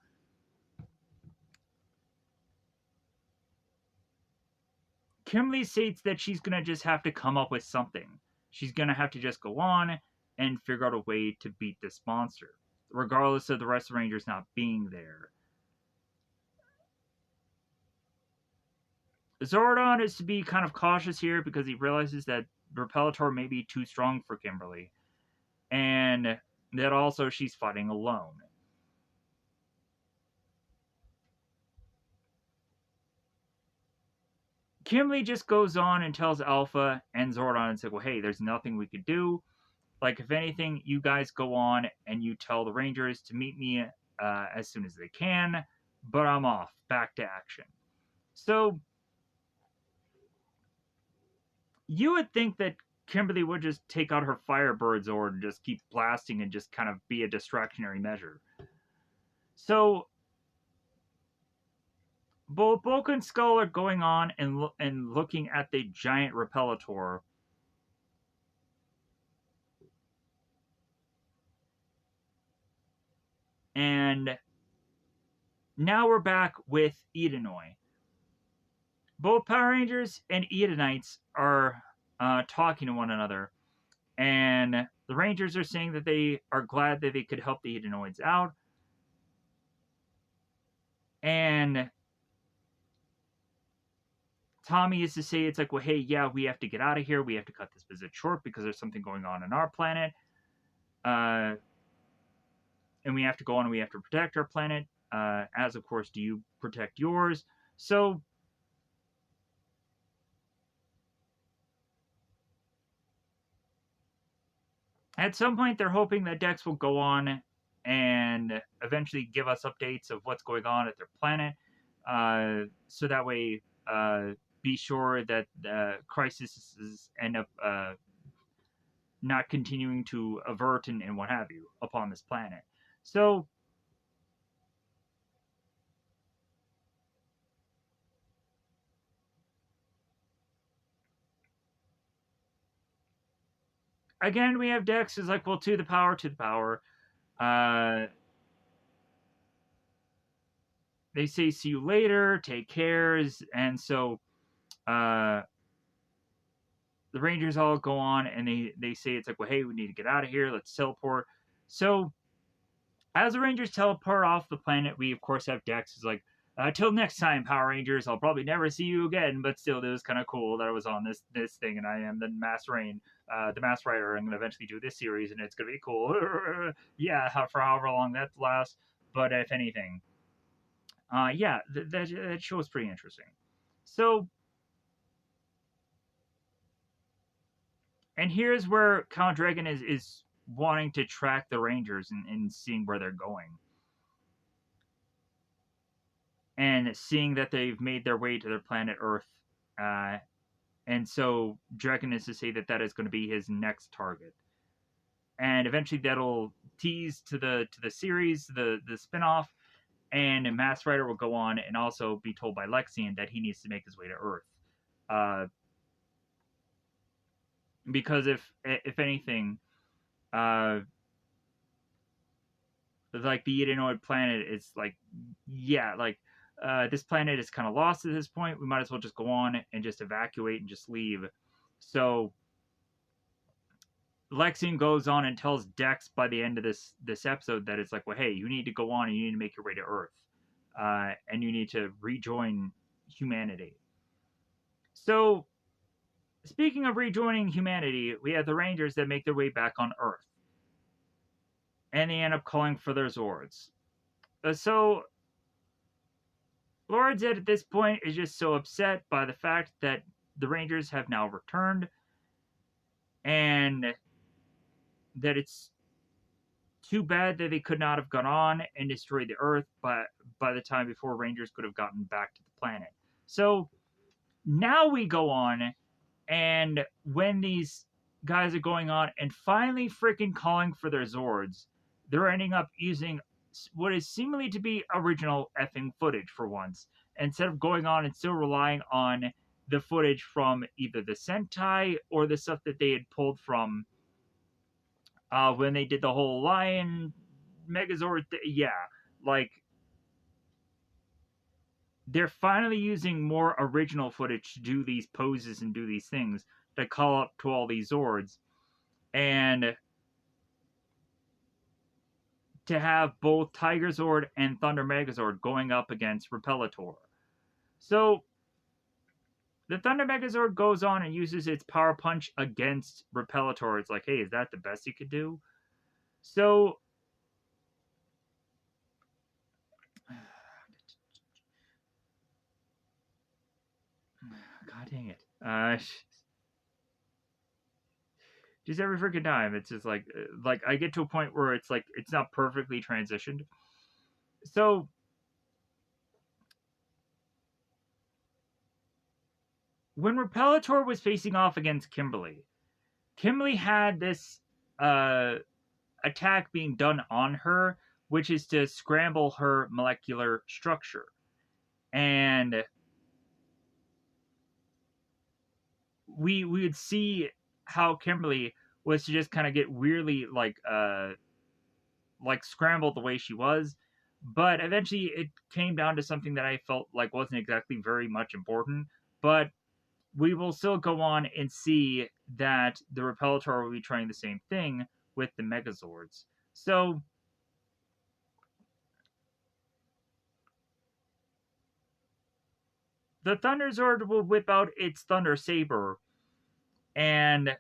Kimberly states that she's going to just have to come up with something. She's going to have to just go on and figure out a way to beat this monster, regardless of the rest of the Rangers not being there. Zordon is to be kind of cautious here because he realizes that Repellator may be too strong for Kimberly, and that also she's fighting alone. Kimberly just goes on and tells Alpha and Zordon and says, well, hey, there's nothing we could do. Like, if anything, you guys go on and you tell the Rangers to meet me as soon as they can, but I'm off. Back to action. So, you would think that Kimberly would just take out her Firebird Zord and just keep blasting and just kind of be a distractionary measure. So, both Bulk and Skull are going on and looking at the giant Repellator. And now we're back with Edenoi. Both Power Rangers and Edenites are talking to one another, and the Rangers are saying that they are glad that they could help the Edenoids out. And Tommy is to say, it's like, well, hey, yeah, we have to get out of here. We have to cut this visit short because there's something going on our planet. And we have to go on and we have to protect our planet. As, of course, do you protect yours? So at some point, they're hoping that Dex will go on and eventually give us updates of what's going on at their planet. So that way, be sure that crises end up not continuing to avert and what have you upon this planet. So again, we have Dex is like, well, to the power, to the power. They say, see you later, take care. And so the Rangers all go on and they say, it's like, well, hey, we need to get out of here. Let's teleport. So as the Rangers teleport off the planet, we, of course, have Dex is like, Till next time, Power Rangers. I'll probably never see you again, but still, it was kind of cool that I was on this thing, and I am the Mass Rain, the Mass Rider. I'm gonna eventually do this series, and it's gonna be cool. Yeah, for however long that lasts. But if anything, yeah, that show is pretty interesting. So, and here's where Count Dragon is wanting to track the Rangers and seeing where they're going, and seeing that they've made their way to their planet Earth. Uh, and so Dragon is to say that that is going to be his next target, and eventually that'll tease to the series, the spinoff, and Mass Rider will go on and also be told by Lexian that he needs to make his way to Earth, uh, because if anything, uh, like the Edenoid planet is like, yeah, like this planet is kind of lost at this point. We might as well just go on and just evacuate and just leave. So Lexian goes on and tells Dex by the end of this episode that it's like, well, hey, you need to go on and you need to make your way to Earth, and you need to rejoin humanity. So, speaking of rejoining humanity, we have the Rangers that make their way back on Earth, and they end up calling for their Zords. So, Lord Zed at this point is just so upset by the fact that the Rangers have now returned, and that it's too bad that they could not have gone on and destroyed the Earth by the time before Rangers could have gotten back to the planet. So now we go on, and when these guys are going on and finally freaking calling for their Zords, they're ending up using what is seemingly to be original effing footage for once, instead of going on and still relying on the footage from either the Sentai or the stuff that they had pulled from when they did the whole Lion Megazord. Yeah, like they're finally using more original footage to do these poses and do these things to call up to all these Zords, and to have both Tiger Zord and Thunder Megazord going up against Repelator. So the Thunder Megazord goes on and uses its Power Punch against Repelator. It's like, hey, is that the best you could do? So, God dang it. Just every freaking time, it's just like I get to a point where it's like it's not perfectly transitioned. So when Repelator was facing off against Kimberly, Kimberly had this attack being done on her, which is to scramble her molecular structure. And we would see how Kimberly was to just kind of get weirdly like scrambled the way she was. But eventually it came down to something that I felt like wasn't exactly very much important. But we will still go on and see that the Repelator will be trying the same thing with the Megazords. So the Thunder Zord will whip out its Thunder Saber and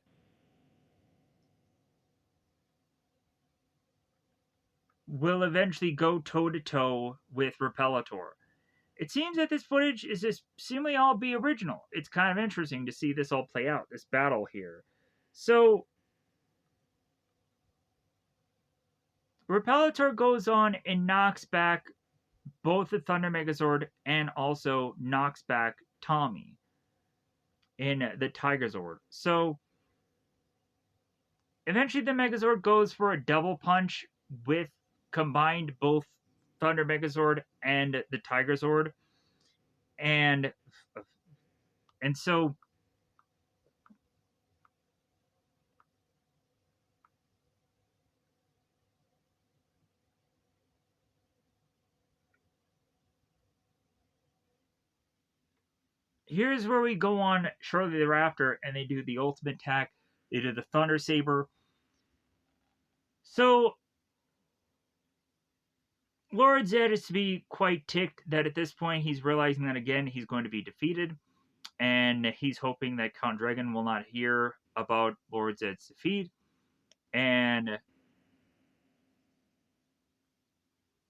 will eventually go toe to toe with Repelator. It seems that this footage is just seemingly all be original. It's kind of interesting to see this all play out, this battle here. So Repelator goes on and knocks back both the Thunder Megazord and also knocks back Tommy in the Tiger Zord. So eventually the Megazord goes for a double punch with combined both Thunder Megazord and the Tiger Zord. And so here's where we go on shortly thereafter, and they do the ultimate attack. They do the Thunder Saber. So Lord Zed is to be quite ticked that at this point he's realizing that again he's going to be defeated, and he's hoping that Count Dragon will not hear about Lord Zed's defeat. And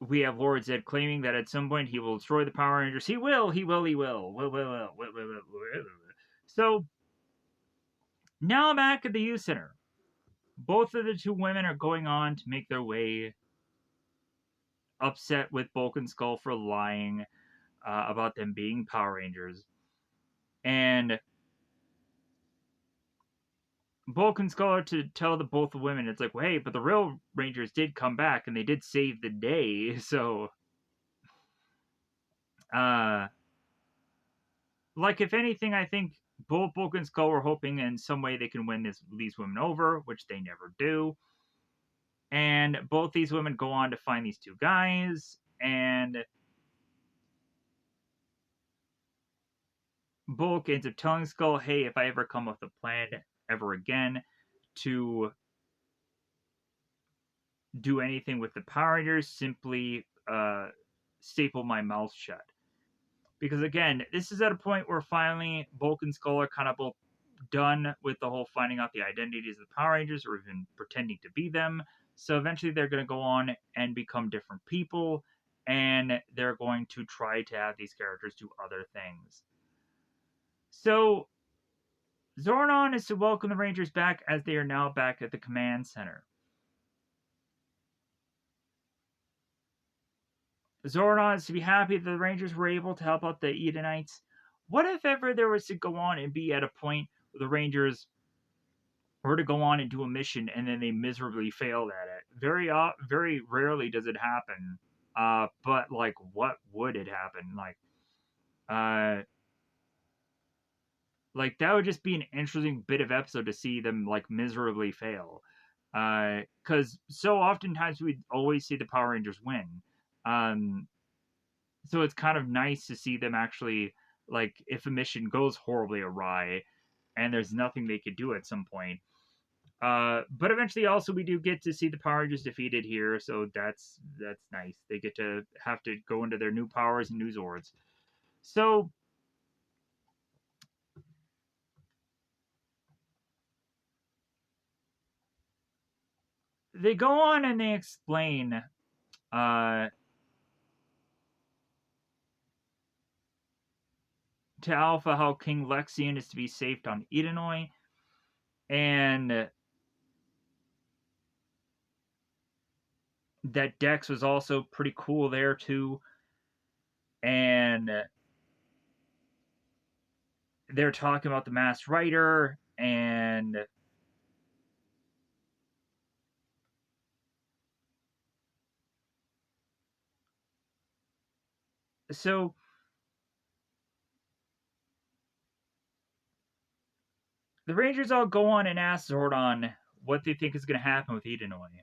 we have Lord Zed claiming that at some point he will destroy the Power Rangers. He will. So now back at the youth center, both of the two women are going on to make their way, upset with Bulk and Skull for lying about them being Power Rangers. And Bulk and Skull are to tell both the women, it's like, well, hey, but the real Rangers did come back and they did save the day. So, like, if anything, I think both Bulk and Skull were hoping in some way they can win these women over, which they never do. And both these women go on to find these two guys, and Bulk ends up telling Skull, hey, if I ever come up with a plan ever again to do anything with the Power Rangers, simply staple my mouth shut. Because again, this is at a point where finally Bulk and Skull are kind of both done with the whole finding out the identities of the Power Rangers or even pretending to be them. So eventually they're going to go on and become different people, and they're going to try to have these characters do other things. So Zordon is to welcome the Rangers back as they are now back at the command center. Zordon is to be happy that the Rangers were able to help out the Edenites. What if ever there was to go on and be at a point where the Rangers were to go on and do a mission and then they miserably failed at it? Very rarely does it happen. But like, what would it happen? Like that would just be an interesting bit of episode to see them like miserably fail. Because so oftentimes we always see the Power Rangers win. So it's kind of nice to see them actually, like, if a mission goes horribly awry and there's nothing they could do at some point. But eventually, also, we do get to see the Power Rangers defeated here, so that's nice. They get to have to go into their new powers and new Zords. So they go on and they explain to Alpha how King Lexian is to be saved on Edenoi, and that Dex was also pretty cool there too. And they're talking about the Masked Rider, and so the Rangers all go on and ask Zordon what they think is going to happen with Edenoi.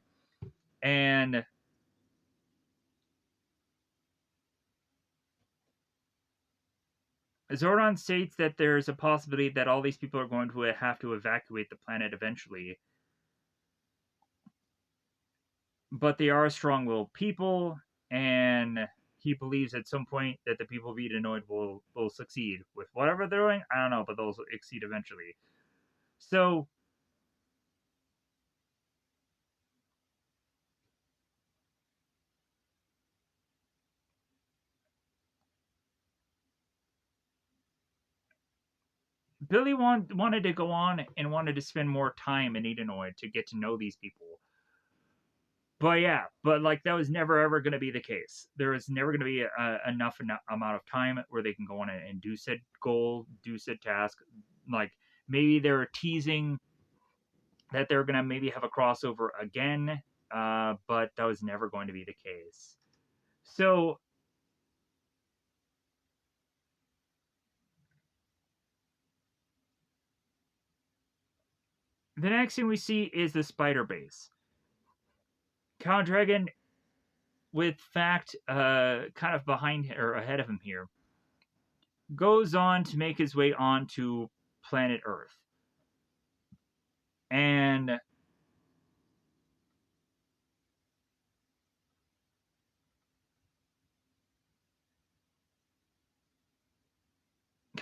And Zordon states that there's a possibility that all these people are going to have to evacuate the planet eventually. But they are strong-willed people, and he believes at some point that the people of Edenoi will succeed with whatever they're doing. I don't know, but they'll succeed eventually. So Billy wanted to go on and wanted to spend more time in Edenoi to get to know these people. But yeah, but like that was never ever going to be the case. There was never going to be enough amount of time where they can go on and do said goal, do said task. Like maybe they were teasing that they're going to maybe have a crossover again, but that was never going to be the case. So the next thing we see is the spider base. Count Dragon, with Fact kind of behind or ahead of him here, goes on to make his way onto planet Earth. And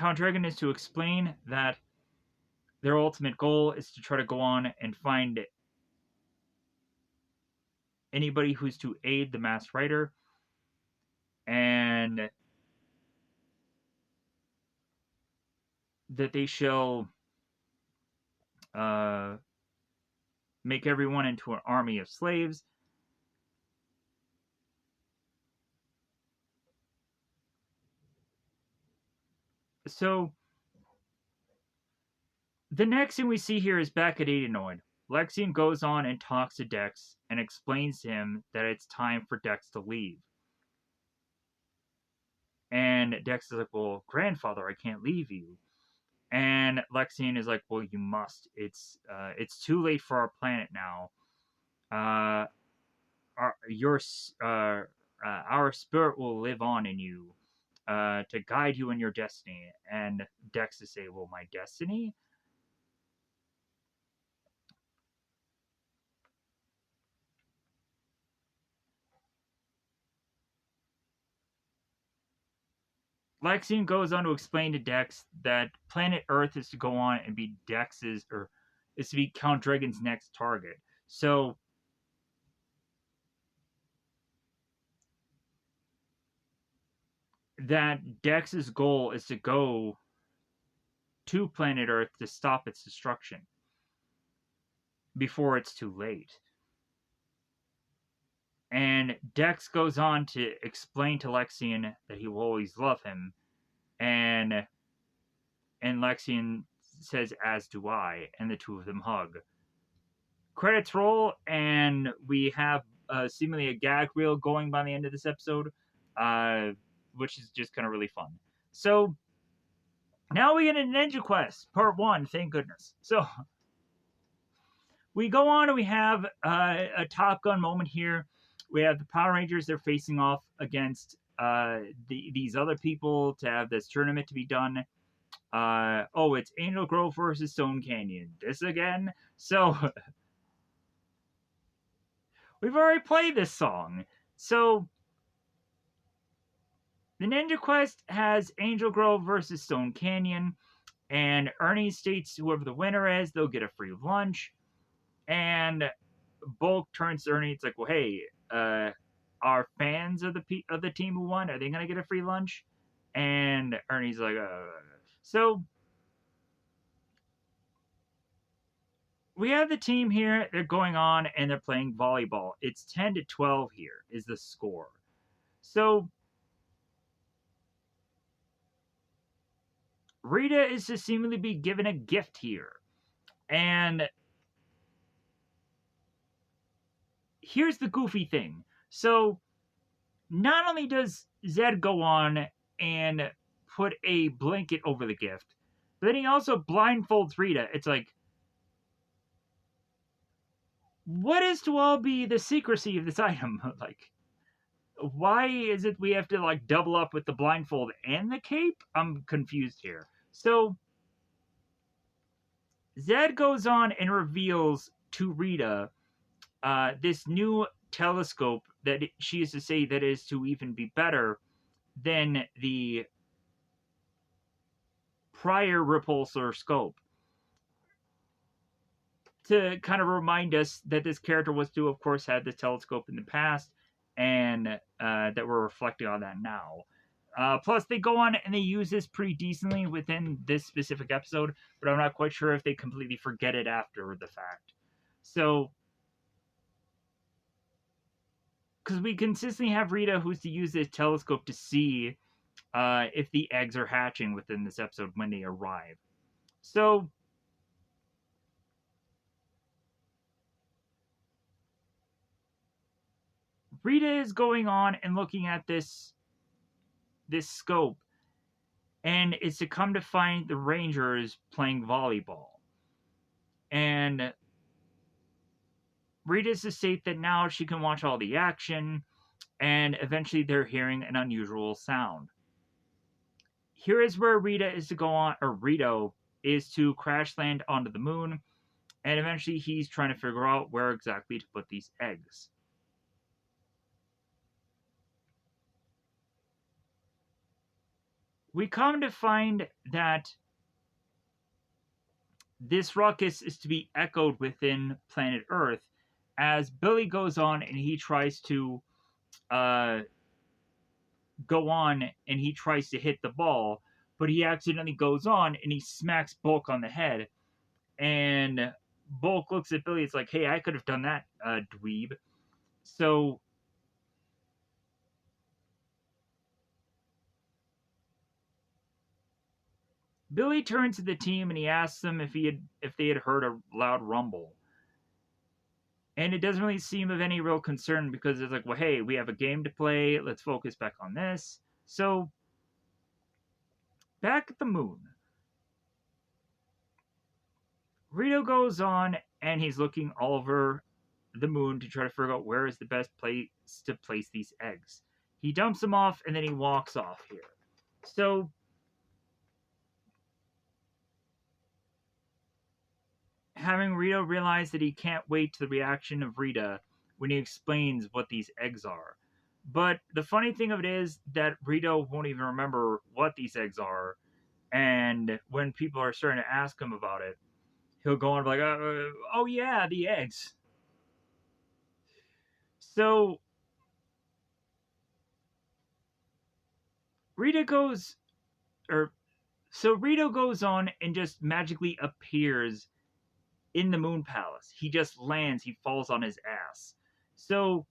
Count Dragon is to explain that their ultimate goal is to try to go on and find anybody who's to aid the Masked Rider, and that they shall make everyone into an army of slaves. So the next thing we see here is back at Adenoid. Lexian goes on and talks to Dex and explains to him that it's time for Dex to leave. And Dex is like, well, grandfather, I can't leave you. And Lexian is like, well, you must. It's too late for our planet now. Our spirit will live on in you to guide you in your destiny. And Dex to say, well, my destiny? Lexian goes on to explain to Dex that planet Earth is to go on and be Dex's, or is to be Count Dragon's next target. So that Dex's goal is to go to planet Earth to stop its destruction before it's too late. And Dex goes on to explain to Lexian that he will always love him, and Lexian says, "As do I," and the two of them hug. Credits roll, and we have seemingly a gag reel going by the end of this episode, which is just kind of really fun. So now we get into Ninja Quest Part 1, thank goodness. So we go on and we have a Top Gun moment here. We have the Power Rangers, they're facing off against these other people to have this tournament to be done. It's Angel Grove versus Stone Canyon. This again? So we've already played this song. So the Ninja Quest has Angel Grove versus Stone Canyon, and Ernie states whoever the winner is, they'll get a free lunch. And Bulk turns to Ernie. It's like, well, hey, are fans of the team who won, are they gonna get a free lunch? And Ernie's like, so we have the team here. They're going on and they're playing volleyball. It's 10-12 here is the score. So Rita is to seemingly be given a gift here. And here's the goofy thing. So not only does Zed go on and put a blanket over the gift, but then he also blindfolds Rita. It's like, what is to all be the secrecy of this item? Like, why is it we have to like double up with the blindfold and the cape? I'm confused here. So Zed goes on and reveals to Rita this new telescope that she is to say that is to even be better than the prior repulsor scope, to kind of remind us that this character was to, of course, have this telescope in the past, and that we're reflecting on that now. Plus, they go on and they use this pretty decently within this specific episode, but I'm not quite sure if they completely forget it after the fact. So, because we consistently have Rita who's to use this telescope to see if the eggs are hatching within this episode when they arrive. So, Rita is going on and looking at this scope, and it's to come to find the Rangers playing volleyball. And Rita's to state that now she can watch all the action, and eventually they're hearing an unusual sound. Here is where Rita is to go on, or Rito is to crash land onto the moon, and eventually he's trying to figure out where exactly to put these eggs. We come to find that this ruckus is to be echoed within planet Earth as Billy goes on and he tries to uh, go on and he tries to hit the ball, but he accidentally goes on and he smacks Bulk on the head. And Bulk looks at Billy. It's like, hey, I could have done that, dweeb. So Billy turns to the team and he asks them if they had heard a loud rumble. And it doesn't really seem of any real concern because it's like, well, hey, we have a game to play. Let's focus back on this. So back at the moon, Rito goes on and he's looking all over the moon to try to figure out where is the best place to place these eggs. He dumps them off and then he walks off here. So having Rito realize that he can't wait to the reaction of Rita when he explains what these eggs are. But the funny thing of it is that Rito won't even remember what these eggs are. And when people are starting to ask him about it, he'll go on and be like, oh yeah, the eggs. So Rita goes, or so Rito goes on and just magically appears in the Moon Palace. He just lands, he falls on his ass. So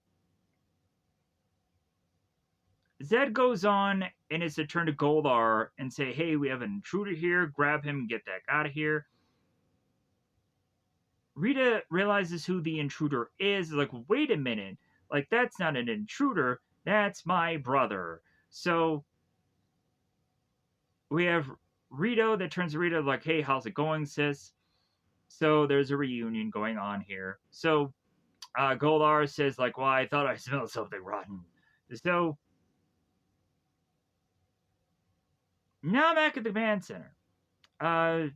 Zed goes on and it's to turn to Goldar and say, hey, we have an intruder here, grab him and get that out of here. Rita realizes who the intruder is, like, wait a minute, like, that's not an intruder, that's my brother. So we have Rito that turns to Rita like, hey, how's it going, sis? So there's a reunion going on here. So Goldar says, like, well, I thought I smelled something rotten. So now back at the command center. Uh,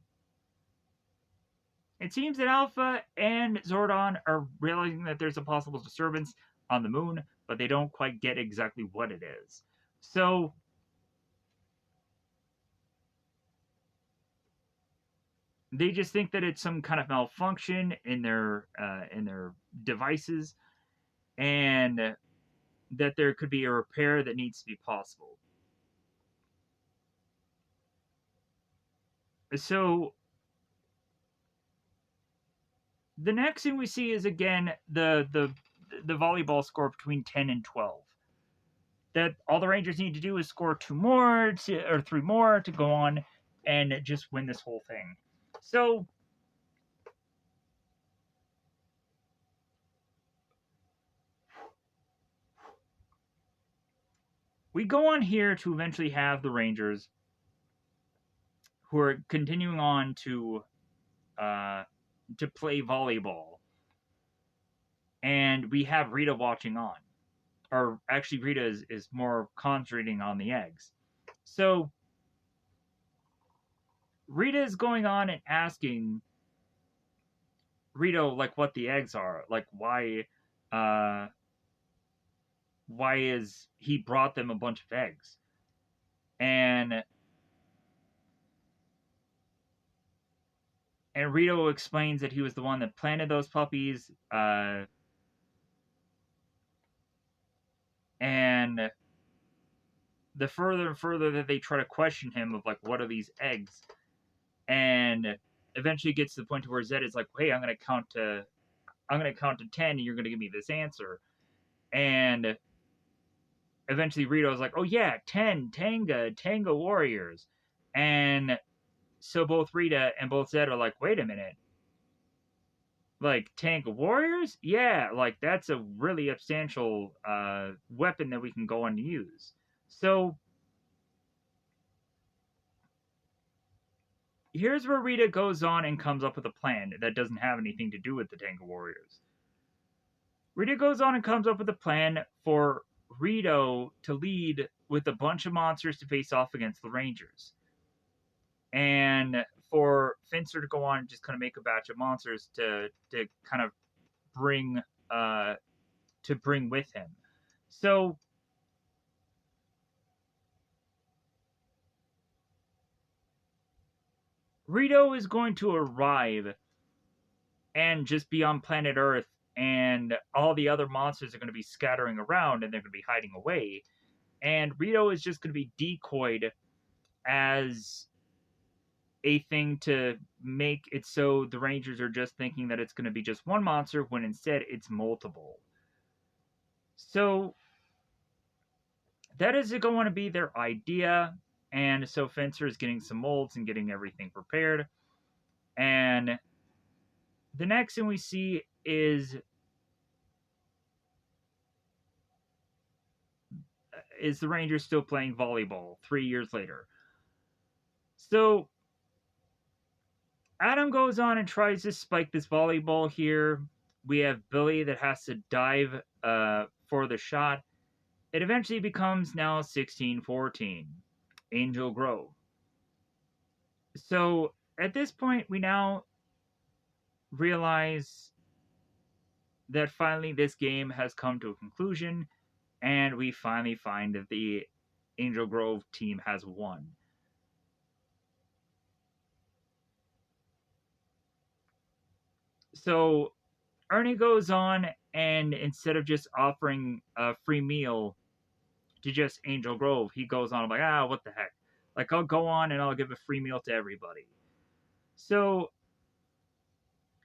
it seems that Alpha and Zordon are realizing that there's a possible disturbance on the moon, but they don't quite get exactly what it is. So they just think that it's some kind of malfunction in their devices, and that there could be a repair that needs to be possible. So the next thing we see is again the volleyball score between 10 and 12. That all the Rangers need to do is score two more or three more to go on and just win this whole thing. So we go on here to eventually have the Rangers who are continuing on uh, to play volleyball, and we have Rita watching on, or actually Rita is more concentrating on the eggs. So Rita is going on and asking Rito like what the eggs are, like uh why is he brought them a bunch of eggs, and Rito explains that he was the one that planted those puppies, and the further and further that they try to question him of like what are these eggs, and eventually gets to the point where Zed is like, hey, I'm gonna count to 10 and you're gonna give me this answer. And eventually Rito's like, oh yeah, 10 Tanga warriors. And so both Rita and both Zed are like, wait a minute, like Tanga warriors, yeah, like that's a really substantial weapon that we can go on to use. So here's where Rita goes on and comes up with a plan that doesn't have anything to do with the Tanga warriors. Rita goes on and comes up with a plan for Rito to lead with a bunch of monsters to face off against the Rangers. And for Finster to go on and just kind of make a batch of monsters to kind of bring uh to bring with him. So Rito is going to arrive and just be on planet Earth, and all the other monsters are going to be scattering around and they're going to be hiding away. And Rito is just going to be decoyed as a thing to make it so the Rangers are just thinking that it's going to be just one monster when instead it's multiple. So that is going to be their idea. And so Fencer is getting some molds and getting everything prepared. And the next thing we see is the Rangers still playing volleyball 3 years later. So Adam goes on and tries to spike this volleyball here. We have Billy that has to dive for the shot. It eventually becomes now 16-14, Angel Grove. So at this point, we now realize that finally this game has come to a conclusion, and we finally find that the Angel Grove team has won. So Ernie goes on, and instead of just offering a free meal to just Angel Grove, he goes on like, what the heck? Like, I'll go on and I'll give a free meal to everybody. So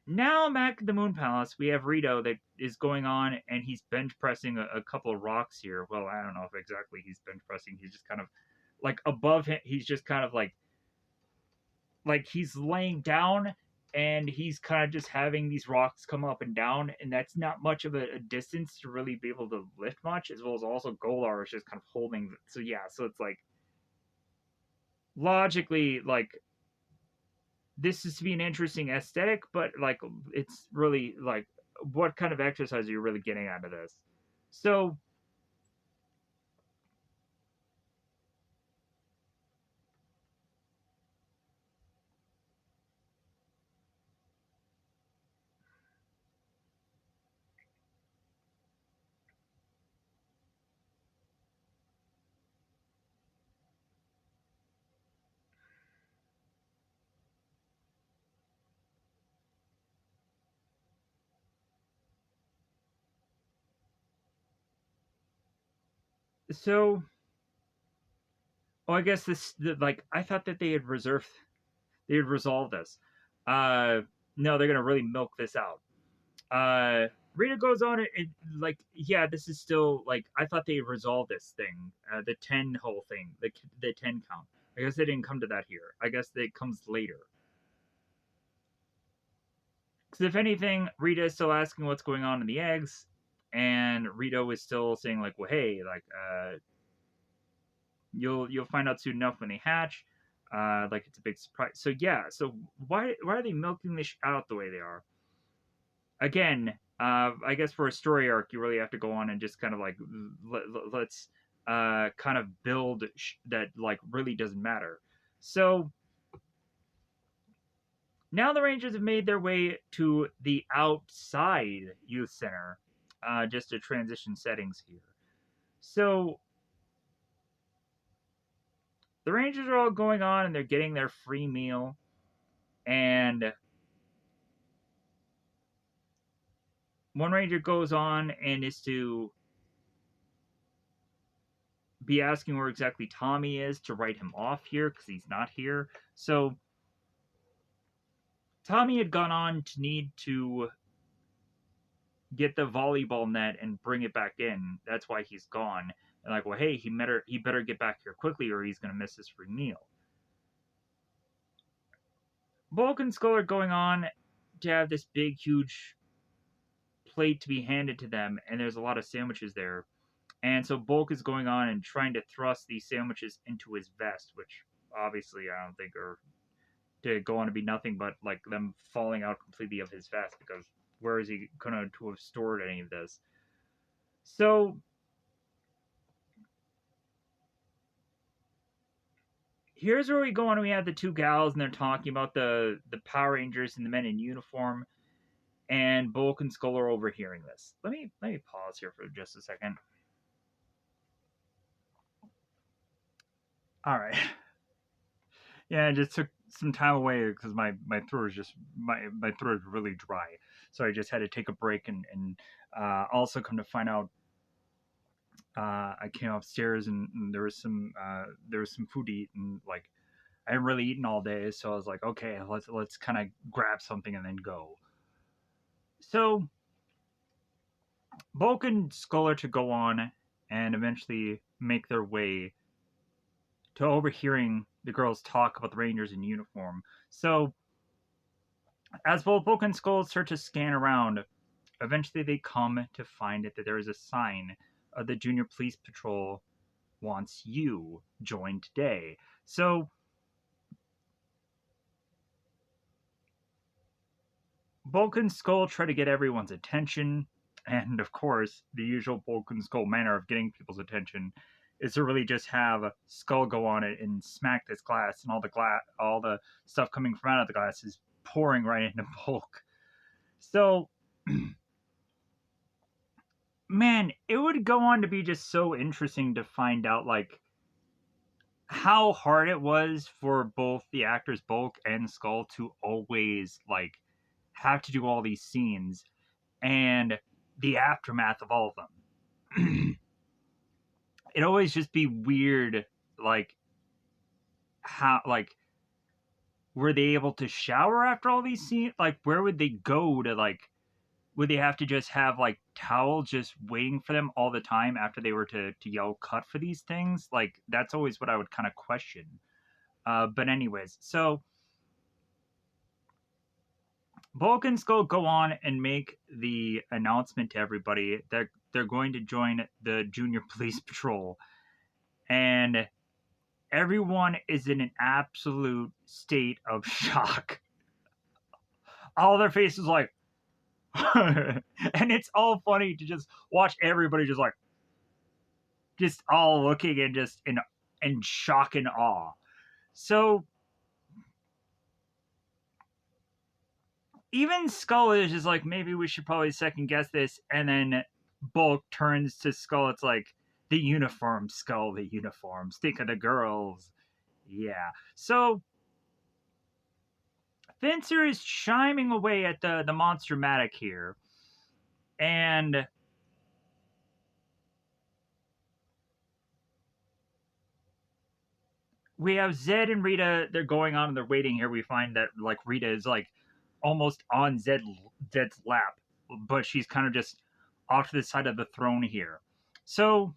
now back at the Moon Palace, we have Rito that is going on and he's bench pressing a couple of rocks here. Well, I don't know if exactly he's bench pressing. He's just kind of like above him. He's just kind of like he's laying down and he's kind of just having these rocks come up and down, and that's not much of a distance to really be able to lift much, as well as also Golar is just kind of holding. So yeah, so it's like logically like this is to be an interesting aesthetic, but like it's really like what kind of exercise are you really getting out of this? So so I guess like I thought that they had resolved this. No, they're gonna really milk this out. Rita goes on and like, yeah, this is still like I thought they resolved this thing, the 10 whole thing, the 10 count. I guess they didn't come to that here. I guess it comes later. Because if anything, Rita is still asking what's going on in the eggs, and Rito is still saying like, well, hey, like, you'll find out soon enough when they hatch. Like it's a big surprise. So yeah, so why are they milking this out the way they are? Again, I guess for a story arc, you really have to go on and just kind of like let's kind of build that like really doesn't matter. So now the Rangers have made their way to the outside youth center, just to transition settings here. So the Rangers are all going on and they're getting their free meal, and one Ranger goes on and is to be asking where exactly Tommy is to write him off here because he's not here. So Tommy had gone on to need to get the volleyball net and bring it back in. That's why he's gone. And like, well, hey, he better get back here quickly or he's gonna miss his free meal. Bulk and Skull are going on to have this big, huge plate to be handed to them, and there's a lot of sandwiches there. And so Bulk is going on and trying to thrust these sandwiches into his vest, which obviously I don't think are to go on to be nothing but like them falling out completely of his vest, because where is he going to have stored any of this? So here's where we go on. We have the two gals and they're talking about the Power Rangers and the men in uniform, and Bulk and Skull are overhearing this. Let me pause here for just a second. All right. Yeah, it just some time away because my throat is just my throat is really dry. So I just had to take a break and also come to find out I came upstairs and there was some food to eat and like I hadn't really eaten all day, so I was like, okay, let's kind of grab something and then go. So Bulk and Skull are to go on and eventually make their way to overhearing the girls talk about the Rangers in uniform. So as both Bulk and Skull start to scan around, eventually they come to find that there is a sign of the Junior Police Patrol wants you join today. So Bulk and Skull try to get everyone's attention, and of course, the usual Bulk and Skull manner of getting people's attention is to really just have Skull go on it and smack this glass, and all the stuff coming from out of the glass is pouring right into Bulk. So, man, it would go on to be just so interesting to find out like how hard it was for both the actors Bulk and Skull to always like have to do all these scenes and the aftermath of all of them. It always just be weird, like how like were they able to shower after all these scenes? Like where would they go to like? Would they have to just have like towels just waiting for them all the time after they were to yell cut for these things? Like that's always what I would kind of question. But anyways, so Bulk and Skull go on and make the announcement to everybody that they're going to join the Junior Police Patrol, and everyone is in an absolute state of shock. All their faces like, and it's all funny to just watch everybody just all looking and just in shock and awe. So even Skull is just like, maybe we should probably second guess this, and then Bulk turns to Skull. It's like the uniform, Skull, the uniforms. Think of the girls. Yeah. So Fencer is chiming away at the Monster-matic here, and we have Zed and Rita. They're going on and they're waiting here. We find that like Rita is like almost on Zed's lap, but she's kind of just off to the side of the throne here. So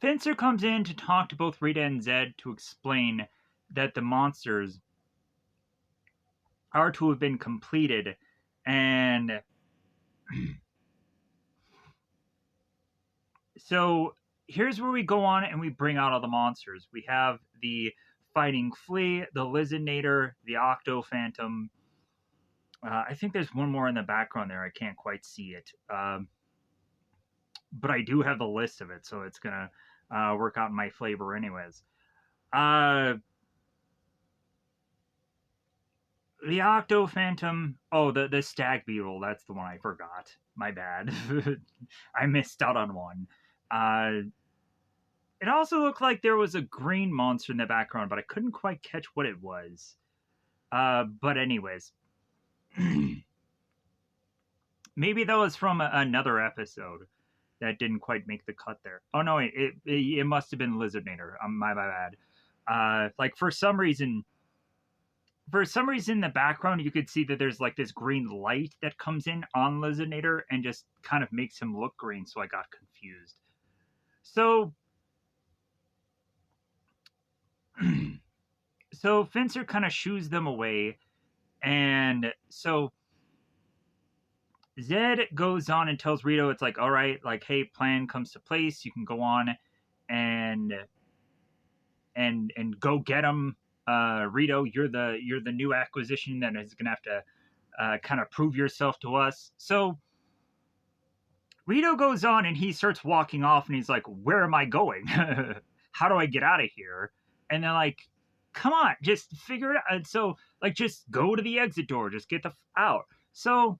Fencer comes in to talk to both Rita and Zed to explain that the monsters are to have been completed, and so here's where we go on and we bring out all the monsters. We have the Fighting Flea, the Lizardnator, the Octo Phantom. I think there's one more in the background there. I can't quite see it. But I do have the list of it, so it's going to work out in my flavor anyways. The Octo Phantom. Oh, the Stag Beetle. That's the one I forgot. My bad. I missed out on one. It also looked like there was a green monster in the background, but I couldn't quite catch what it was. But anyways. Maybe that was from another episode that didn't quite make the cut there. Oh no, it must have been Lizardnator. My bad. Like for some reason in the background you could see that there's like this green light that comes in on Lizardnator and just kind of makes him look green, so I got confused. So so Fencer kind of shoos them away, and so Zed goes on and tells Rito, it's like, all right, like, hey, plan comes to place, you can go on and go get him. Rito, you're the new acquisition that is gonna have to kind of prove yourself to us. So Rito goes on and he starts walking off and he's like, where am I going? How do I get out of here? And they're like, come on, just figure it out. So like, just go to the exit door, just get the out. So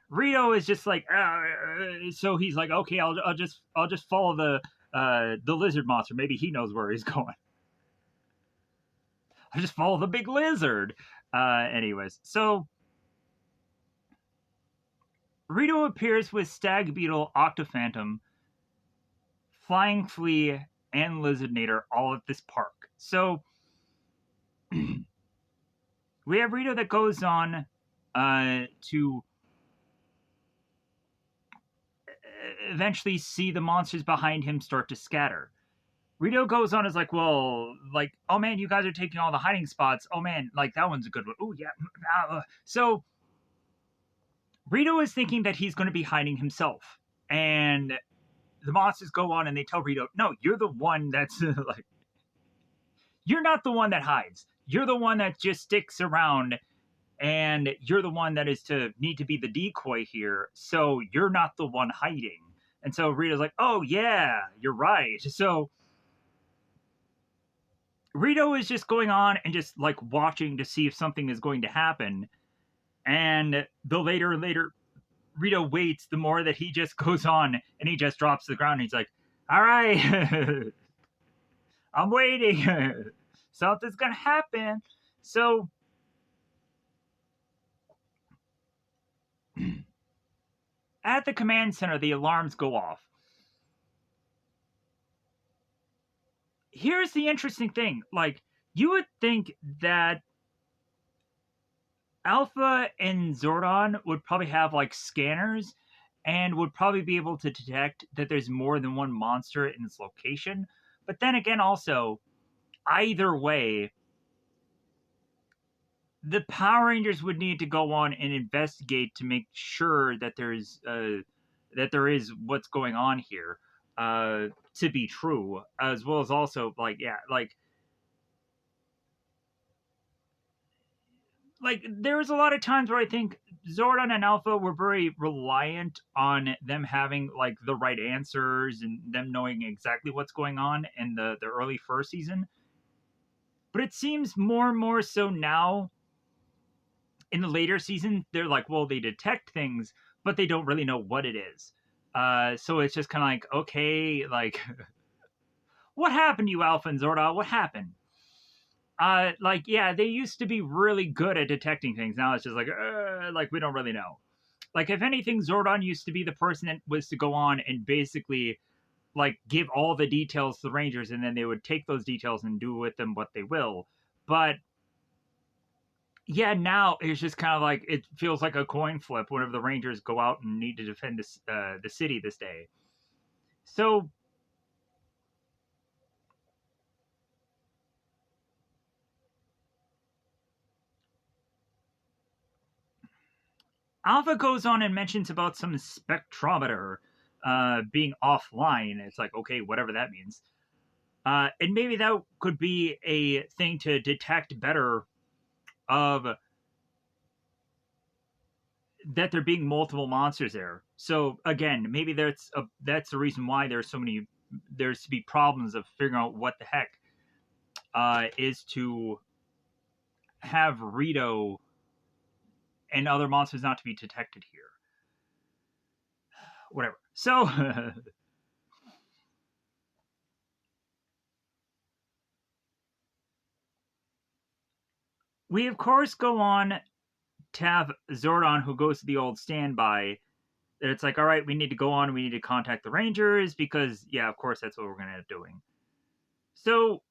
Rito is just like, so he's like, okay, I'll just follow the lizard monster. Maybe he knows where he's going. I just follow the big lizard. Anyways, so Rito appears with Stag Beetle, Octophantom, Flying Flea, and Lizardnator all at this park. So we have Rito that goes on to eventually see the monsters behind him start to scatter. Rito goes on as like, well, like, oh man, you guys are taking all the hiding spots. Oh man, like that one's a good one. Oh yeah. So Rito is thinking that he's going to be hiding himself, and the monsters go on and they tell Rito, no, you're the one that's like, you're not the one that hides. You're the one that just sticks around, and you're the one that is to need to be the decoy here. So you're not the one hiding. And so Rito's like, oh yeah, you're right. So Rito is just going on and just like watching to see if something is going to happen. And the later and later Rito waits, the more that he just goes on and he just drops to the ground. And he's like, all right, I'm waiting. Something's going to happen. So at the command center, the alarms go off. Here's the interesting thing. Like, you would think that Alpha and Zordon would probably have like scanners and would probably be able to detect that there's more than one monster in this location. But then again, also, either way, the Power Rangers would need to go on and investigate to make sure that there is what's going on here to be true, as well as also like there was a lot of times where I think Zordon and Alpha were very reliant on them having like the right answers and them knowing exactly what's going on in the early first season. But it seems more and more so now in the later season, they're like, well, they detect things, but they don't really know what it is. So it's just kind of like, okay, like, what happened to you, Alpha and Zordon? What happened? Like, yeah, they used to be really good at detecting things. Now it's just like we don't really know. Like, if anything, Zordon used to be the person that was to go on and basically like give all the details to the Rangers, and then they would take those details and do with them what they will. But yeah, now it's just kind of like it feels like a coin flip whenever the Rangers go out and need to defend the city this day. So Alpha goes on and mentions about some spectrometer being offline. It's like, okay, whatever that means. And maybe that could be a thing to detect better of that there being multiple monsters there. So again, maybe that's the reason why there's so many. There's to be problems of figuring out what the heck is to have Rito and other monsters not to be detected here. Whatever. So we of course go on to have Zordon who goes to the old standby. That it's like, all right, we need to go on. We need to contact the Rangers because, yeah, of course, that's what we're going to end up doing. So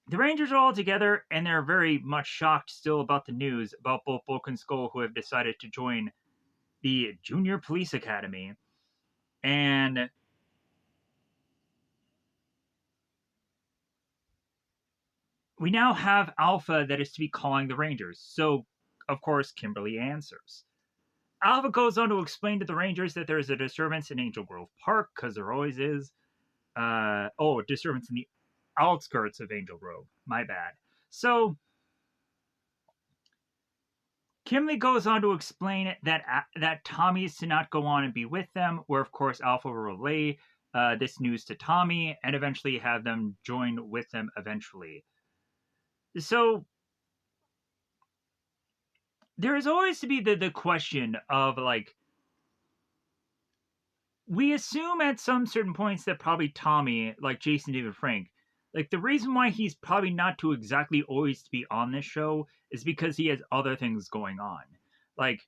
the Rangers are all together, and they're very much shocked still about the news about both Bulk and Skull, who have decided to join the Junior Police Academy. And we now have Alpha that is to be calling the Rangers. So, of course, Kimberly answers. Alpha goes on to explain to the Rangers that there is a disturbance in Angel Grove Park, because there always is. A disturbance in the outskirts of Angel Grove. My bad. So, Kimberly goes on to explain that Tommy is to not go on and be with them, where of course Alpha will relay this news to Tommy and eventually have them join with them eventually. So there is always to be the question of like, we assume at some certain points that probably Tommy, like Jason David Frank, like the reason why he's probably not to exactly always to be on this show is because he has other things going on. Like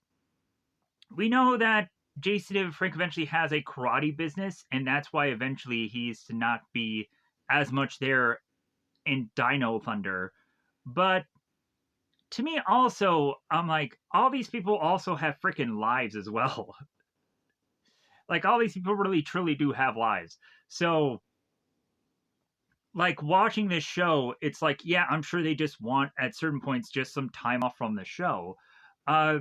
we know that Jason David Frank eventually has a karate business, and that's why eventually he's to not be as much there in Dino Thunder. But to me, also, I'm like, all these people also have freaking lives as well. Like, all these people really truly do have lives. So, like, watching this show, it's like, yeah, I'm sure they just want, at certain points, just some time off from the show. Uh,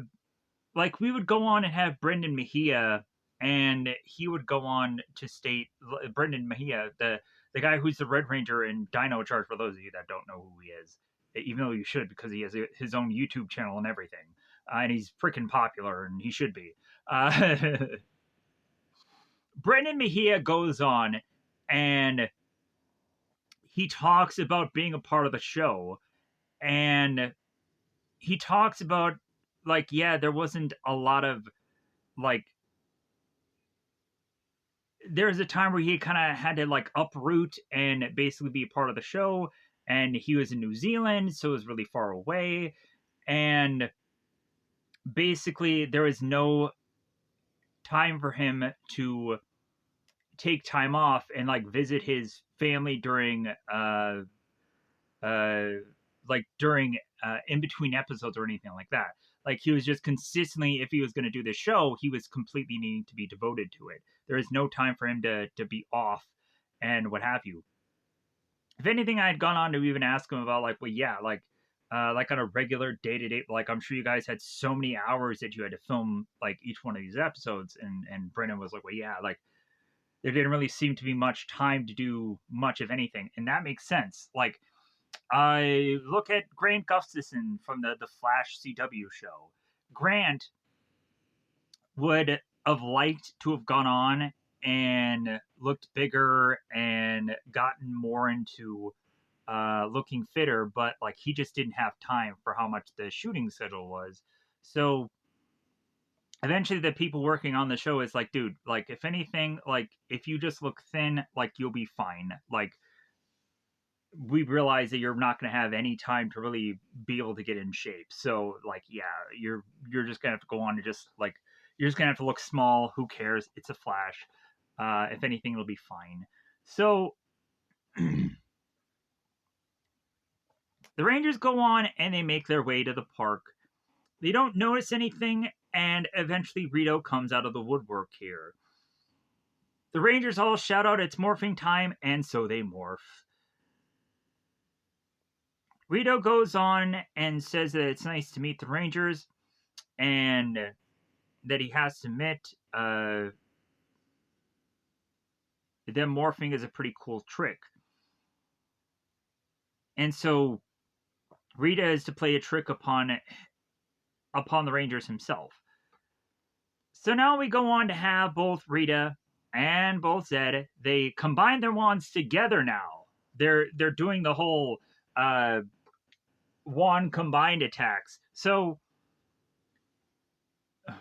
like we would go on and have Brendan Mejia, and he would go on to state Brendan Mejia, the guy who's the Red Ranger in Dino Charge. For those of you that don't know who he is, even though you should, because he has his own YouTube channel and everything, and he's freaking popular, and he should be. Brendan Mejia goes on, and he talks about being a part of the show, and he talks about like, yeah, there wasn't a lot of like there's a time where he kind of had to like uproot and basically be a part of the show, and he was in New Zealand, so it was really far away, and basically there was no time for him to take time off and like visit his family during uh like during in between episodes or anything like that. Like he was just consistently, if he was going to do this show, he was completely needing to be devoted to it. There is no time for him to be off and what have you. If anything, I had gone on to even ask him about like, well, yeah, like on a regular day to day, like I'm sure you guys had so many hours that you had to film like each one of these episodes, and Brendan was like, well, yeah, like there didn't really seem to be much time to do much of anything, and that makes sense. Like I look at Grant Gustafson from the Flash CW show. Grant would have liked to have gone on and looked bigger and gotten more into looking fitter, but like he just didn't have time for how much the shooting schedule was. So eventually the people working on the show is like, dude, like if anything, like if you just look thin, like you'll be fine. Like we realize that you're not going to have any time to really be able to get in shape. So like, yeah, you're just gonna have to go on to just like you're just gonna have to look small. Who cares? It's a Flash. If anything, it'll be fine. So the Rangers go on and they make their way to the park. They don't notice anything, and eventually Rito comes out of the woodwork here. The Rangers all shout out it's morphing time, and so they morph. Rito goes on and says that it's nice to meet the Rangers and that he has to admit them morphing is a pretty cool trick. And so Rita is to play a trick upon the Rangers himself. So now we go on to have both Rita and both Zed. They combine their wands together now. They're doing the whole wand combined attacks. So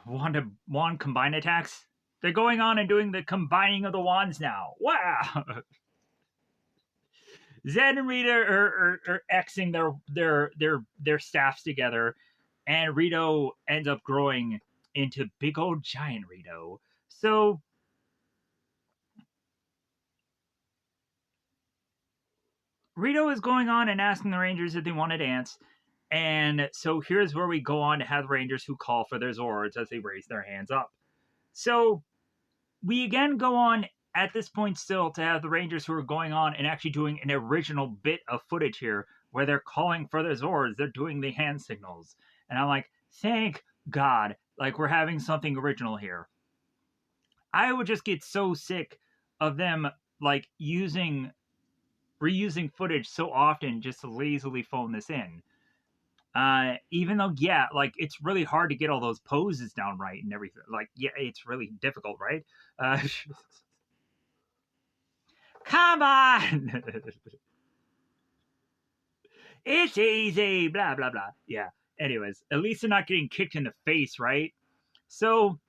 wand combined attacks. They're going on and doing the combining of the wands now. Wow. Zed and Rita are Xing their staffs together, and Rito ends up growing into big old giant Rito. So Rito is going on and asking the Rangers if they want to dance. And so here's where we go on to have the Rangers who call for their Zords as they raise their hands up. So we again go on at this point still to have the Rangers who are going on and actually doing an original bit of footage here where they're calling for their Zords. They're doing the hand signals. And I'm like, thank God, like we're having something original here. I would just get so sick of them like reusing footage so often just to lazily phone this in. Even though, yeah, like it's really hard to get all those poses down right and everything. Like, yeah, it's really difficult, right? Come on, it's easy. Blah blah blah. Yeah. Anyways, at least they're not getting kicked in the face, right? So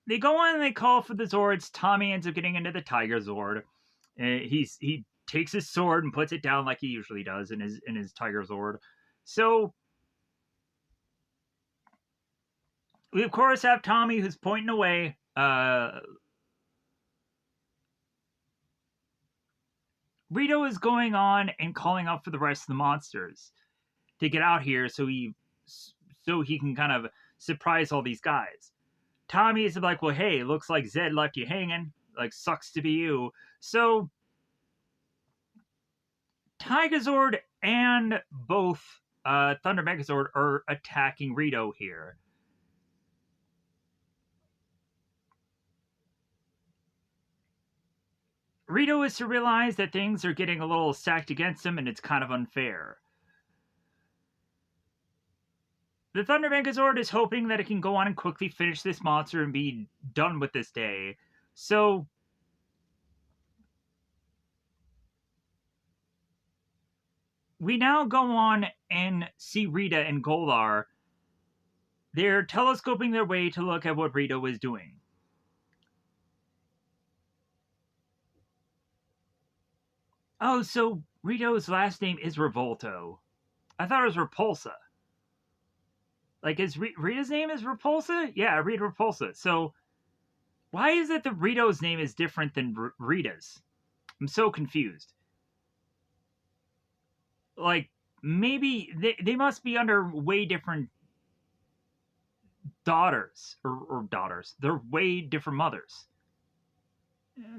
They go on and they call for the Zords. Tommy ends up getting into the Tiger Zord. He takes his sword and puts it down like he usually does in his Tiger Zord. So we of course have Tommy who's pointing away. Rito is going on and calling out for the rest of the monsters to get out here so he can kind of surprise all these guys. Tommy is like, well, hey, looks like Zed left you hanging. Like, sucks to be you. So Tigazord and both Thunder Megazord are attacking Rito here. Rito is to realize that things are getting a little stacked against him and it's kind of unfair. The Thunder Megazord is hoping that it can go on and quickly finish this monster and be done with this day. So we now go on and see Rita and Goldar. They're telescoping their way to look at what Rito is doing. Oh, so Rito's last name is Revolto. I thought it was Repulsa. Like, is Rita's name is Repulsa? Yeah, I read Repulsa. So, why is it that Rito's name is different than Rita's? I'm so confused. Like, maybe they must be under way different daughters. Or daughters. They're way different mothers.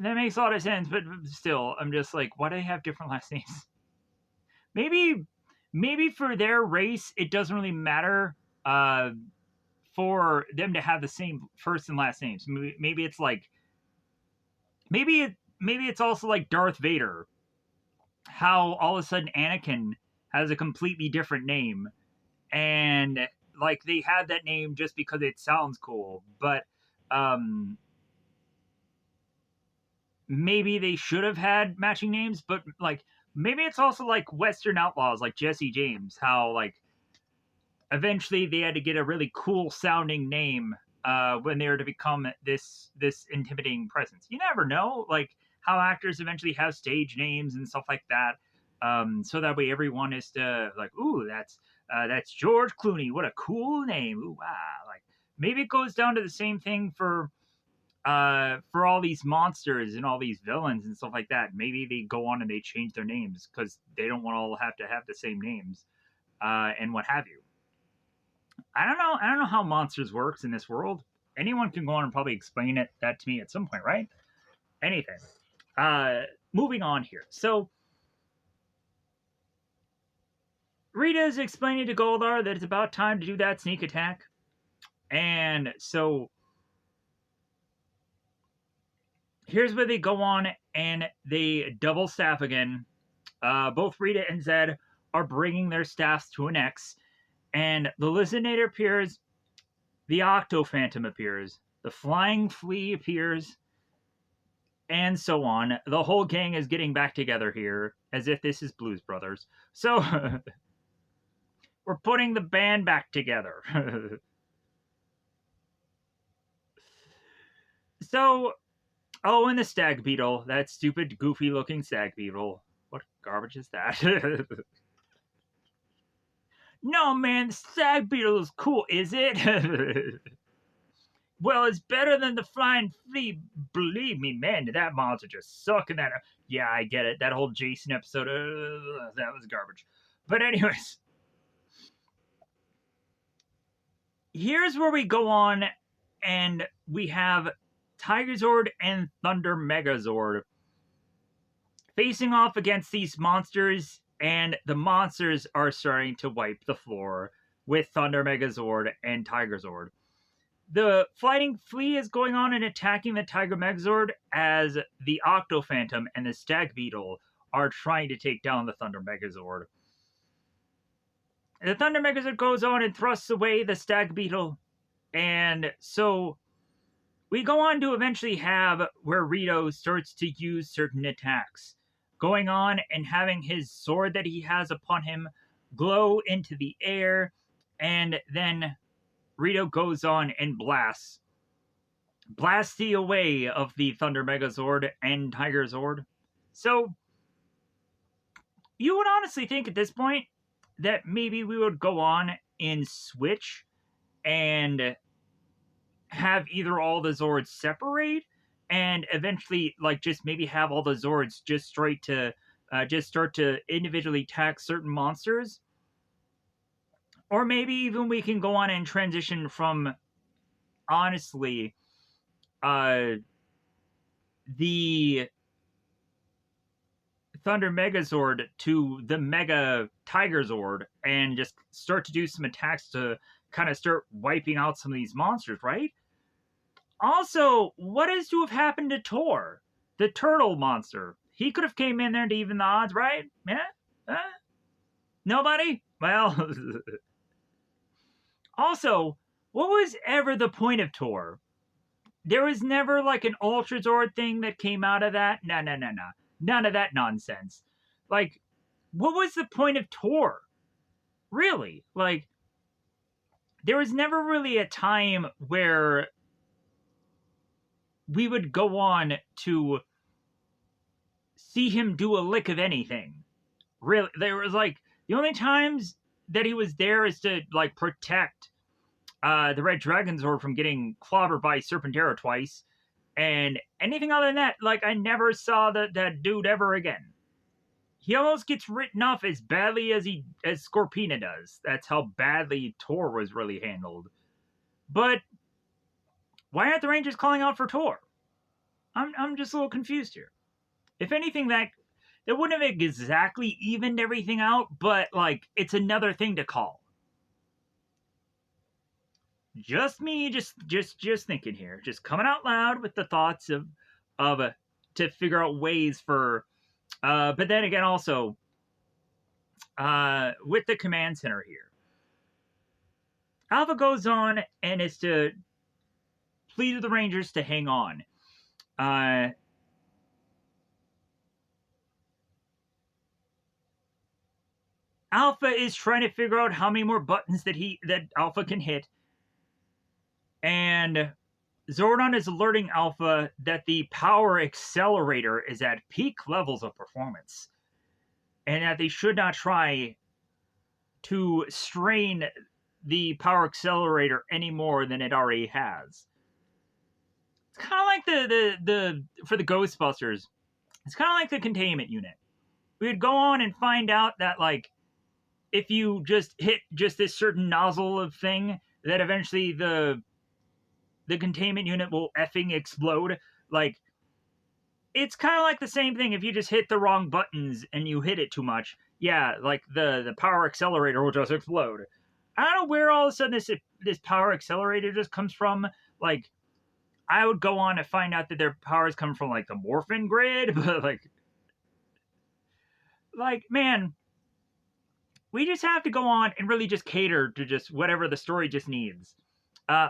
That makes a lot of sense, but still, I'm just like, why do they have different last names? Maybe for their race, it doesn't really matter for them to have the same first and last names. Maybe it's like maybe it's also like Darth Vader, how all of a sudden Anakin has a completely different name, and like they had that name just because it sounds cool, but maybe they should have had matching names, but like maybe it's also like Western Outlaws, like Jesse James, how like eventually they had to get a really cool sounding name when they were to become this intimidating presence. You never know, like how actors eventually have stage names and stuff like that. So that way everyone is to like, ooh, that's George Clooney. What a cool name. Ooh, wow. Like maybe it goes down to the same thing for all these monsters and all these villains and stuff like that. Maybe they go on and they change their names because they don't want to all have to have the same names and what have you. I don't know. I don't know how monsters works in this world. Anyone can go on and probably explain that to me at some point, right? Anything. Moving on here. So Rita is explaining to Goldar that it's about time to do that sneak attack. And so here's where they go on and they double staff again. Both Rita and Zed are bringing their staffs to an X. And the Lizinator appears, the Octo Phantom appears, the Flying Flea appears, and so on. The whole gang is getting back together here, as if this is Blues Brothers. So, we're putting the band back together. So, oh, and the Stag Beetle, that stupid, goofy-looking Stag Beetle. What garbage is that? No, man, the Stag Beetle is cool, is it? Well, it's better than the Flying Flea. Believe me, man, that monster just suck. And that, yeah, I get it. That whole Jason episode, that was garbage. But anyways, here's where we go on, and we have Tigerzord and Thunder Megazord facing off against these monsters, and the monsters are starting to wipe the floor with Thunder Megazord and Tigerzord. The Flying Flea is going on and attacking the Tiger Megazord as the Octo Phantom and the Stag Beetle are trying to take down the Thunder Megazord. The Thunder Megazord goes on and thrusts away the Stag Beetle, and so we go on to eventually have where Rito starts to use certain attacks, going on and having his sword that he has upon him glow into the air, and then Rito goes on and blasts blast the away of the Thunder Megazord and Tiger Zord. So you would honestly think at this point that maybe we would go on and switch and have either all the Zords separate and eventually like just maybe have all the Zords just just start to individually attack certain monsters. Or maybe even we can go on and transition from honestly the Thunder Megazord to the Mega Tiger Zord and just start to do some attacks to kind of start wiping out some of these monsters, right? Also, what is to have happened to Tor, the turtle monster? He could have came in there to even the odds, right? Yeah? Nobody? Well, also, what was ever the point of Tor? There was never like an Ultra Zord thing that came out of that. No, no, no, no. None of that nonsense. Like, what was the point of Tor? Really? Like, there was never really a time where we would go on to see him do a lick of anything. Really, there was like the only times that he was there is to like protect the Red Dragon Zord from getting clobbered by Serpentera twice, and anything other than that, like I never saw that dude ever again. He almost gets written off as badly as Scorpina does. That's how badly Tor was really handled. But why aren't the Rangers calling out for Tor? I'm just a little confused here. If anything, that wouldn't have exactly evened everything out, but like it's another thing to call. Just me, just thinking here, just coming out loud with the thoughts of to figure out ways for. But then again, also with the command center here, Alpha goes on and is to plead to the Rangers to hang on. Alpha is trying to figure out how many more buttons that Alpha can hit, and Zordon is alerting Alpha that the power accelerator is at peak levels of performance, and that they should not try to strain the power accelerator any more than it already has. It's kind of like the for the Ghostbusters. It's kind of like the containment unit. We would go on and find out that like if you just hit just this certain nozzle of thing, that eventually the containment unit will effing explode. Like it's kind of like the same thing if you just hit the wrong buttons and you hit it too much. Yeah, like the power accelerator will just explode. I don't know where all of a sudden this power accelerator just comes from. Like I would go on to find out that their powers come from like the Morphin grid, but like man, we just have to go on and really just cater to just whatever the story just needs.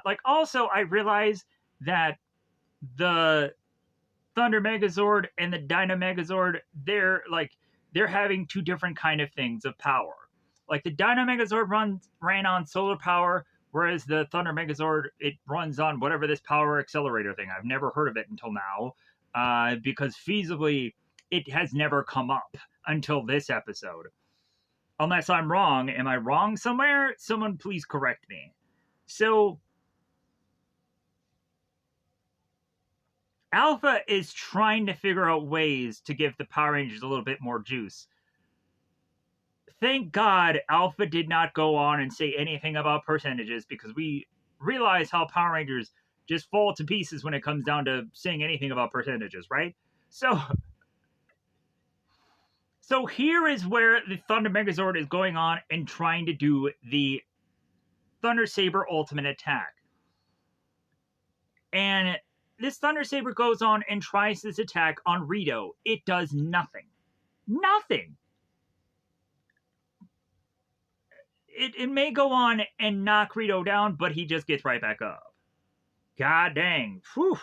Like also, I realize that the Thunder Megazord and the Dyna Megazord, they're having two different kind of things of power. Like the Dyna Megazord ran on solar power, whereas the Thunder Megazord it runs on whatever this power accelerator thing. I've never heard of it until now, because feasibly it has never come up until this episode. Unless I'm wrong, am I wrong somewhere? Someone please correct me. So Alpha is trying to figure out ways to give the Power Rangers a little bit more juice. Thank God Alpha did not go on and say anything about percentages because we realize how Power Rangers just fall to pieces when it comes down to saying anything about percentages, right? So here is where the Thunder Megazord is going on and trying to do the Thunder Saber ultimate attack. And this Thunder Saber goes on and tries this attack on Rito. It does nothing. Nothing. It may go on and knock Rito down, but he just gets right back up. God dang. Whew.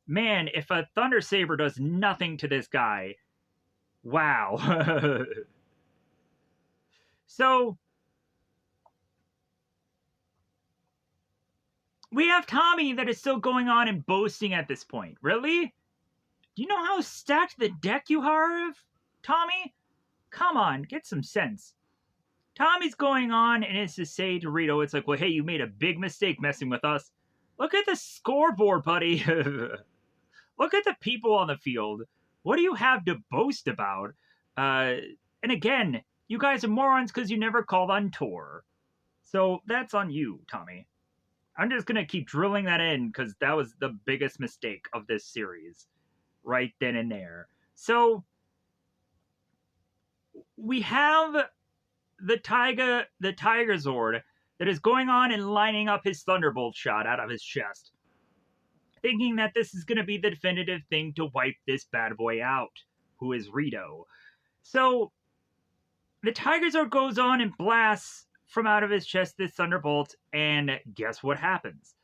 Man, if a Thunder Saber does nothing to this guy, wow. So, We have Tommy that is still going on and boasting at this point. Really? Do you know how stacked the deck you have, Tommy? Come on, get some sense. Tommy's going on and is to say to Rito, it's like, well, hey, you made a big mistake messing with us. Look at the scoreboard, buddy. Look at the people on the field. What do you have to boast about? And again, you guys are morons because you never called on tour. So that's on you, Tommy. I'm just going to keep drilling that in because that was the biggest mistake of this series. Right then and there. So we have the Tiger Zord that is going on and lining up his Thunderbolt shot out of his chest, thinking that this is going to be the definitive thing to wipe this bad boy out, who is Rito. So the Tiger Zord goes on and blasts from out of his chest this Thunderbolt, and guess what happens?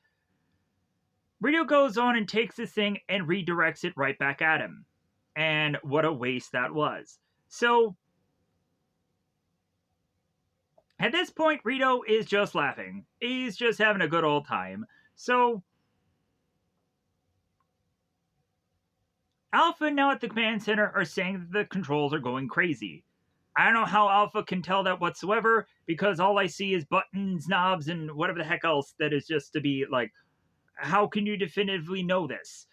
Rito goes on and takes this thing and redirects it right back at him. And what a waste that was. So, at this point, Rito is just laughing. He's just having a good old time. So, Alpha now at the command center are saying that the controls are going crazy. I don't know how Alpha can tell that whatsoever, because all I see is buttons, knobs, and whatever the heck else that is just to be like, how can you definitively know this?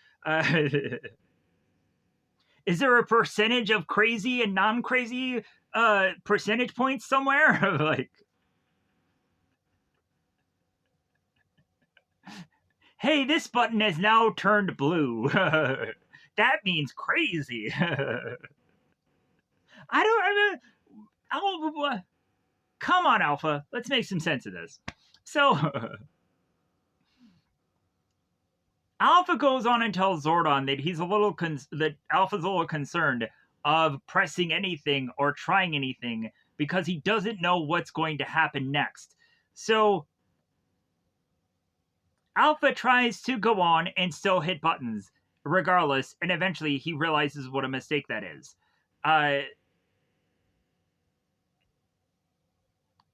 Is there a percentage of crazy and non-crazy percentage points somewhere? Like, hey, this button has now turned blue. That means crazy. Come on, Alpha. Let's make some sense of this. So, Alpha goes on and tells Zordon that that Alpha's a little concerned of pressing anything or trying anything because he doesn't know what's going to happen next. So Alpha tries to go on and still hit buttons regardless, and eventually he realizes what a mistake that is.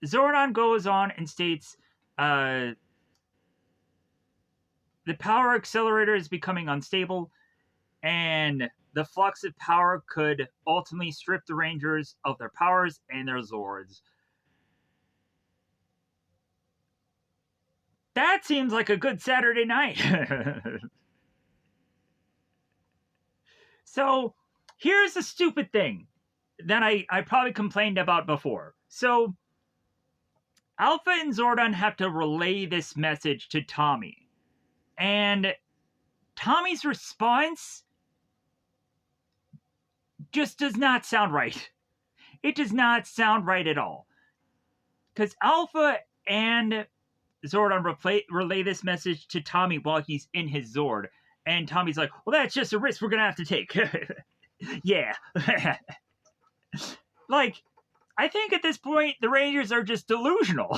Zordon goes on and states, the power accelerator is becoming unstable, and the flux of power could ultimately strip the Rangers of their powers and their Zords. That seems like a good Saturday night. So, here's the stupid thing that I probably complained about before. So, Alpha and Zordon have to relay this message to Tommy. And Tommy's response just does not sound right. It does not sound right at all. Because Alpha and Zordon relay this message to Tommy while he's in his Zord. And Tommy's like, well, that's just a risk we're going to have to take. Yeah. Like, I think at this point, the Rangers are just delusional.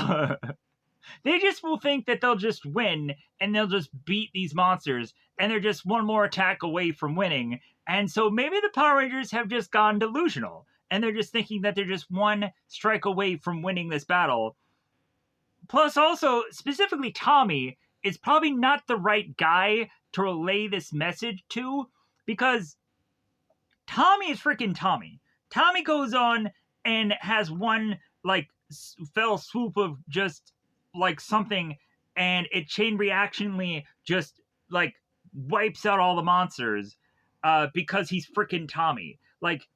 They just will think that they'll just win and they'll just beat these monsters and they're just one more attack away from winning. And so maybe the Power Rangers have just gone delusional and they're just thinking that they're just one strike away from winning this battle. Plus also, specifically Tommy is probably not the right guy to relay this message to because Tommy is freaking Tommy. Tommy goes on and has one like fell swoop of just like something and it chain reactionally just like wipes out all the monsters because he's freaking Tommy. Like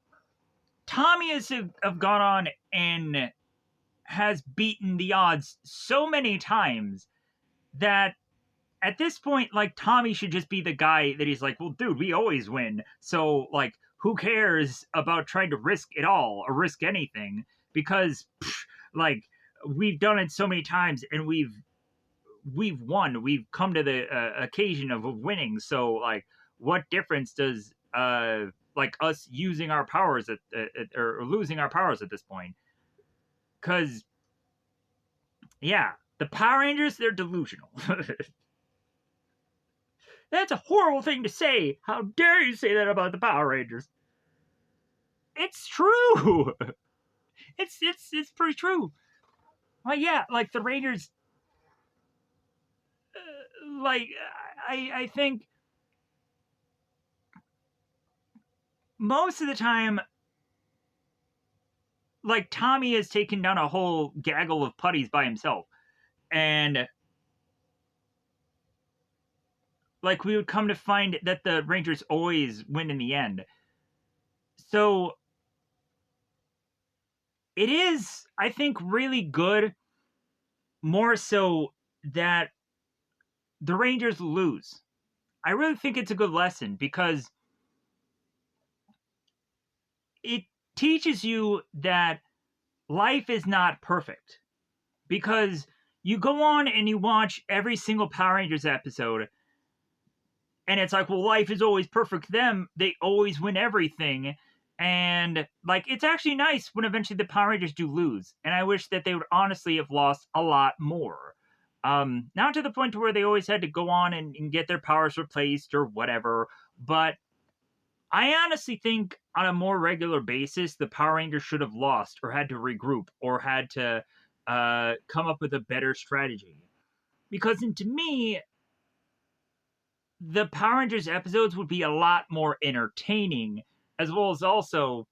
Tommy has gone on and has beaten the odds so many times that at this point, like, Tommy should just be the guy that he's like, well, dude, we always win. So, like, who cares about trying to risk it all or risk anything? Because, like, we've done it so many times and we've won. We've come to the occasion of winning. So, like, what difference does, like, us using our powers or losing our powers at this point? Because, yeah, the Power Rangers, they're delusional. That's a horrible thing to say. How dare you say that about the Power Rangers? It's true. It's pretty true. Well, yeah, like the Rangers, like, I think most of the time, like, Tommy has taken down a whole gaggle of putties by himself. And, like, we would come to find that the Rangers always win in the end. So, it is, I think, really good, more so that the Rangers lose. I really think it's a good lesson because it teaches you that life is not perfect. Because you go on and you watch every single Power Rangers episode, and it's like, well, life is always perfect for them. They always win everything. And, like, it's actually nice when eventually the Power Rangers do lose. And I wish that they would honestly have lost a lot more. Not to the point to where they always had to go on and get their powers replaced or whatever. But I honestly think on a more regular basis, the Power Rangers should have lost or had to regroup or had to come up with a better strategy. Because, to me, the Power Rangers episodes would be a lot more entertaining, as well as also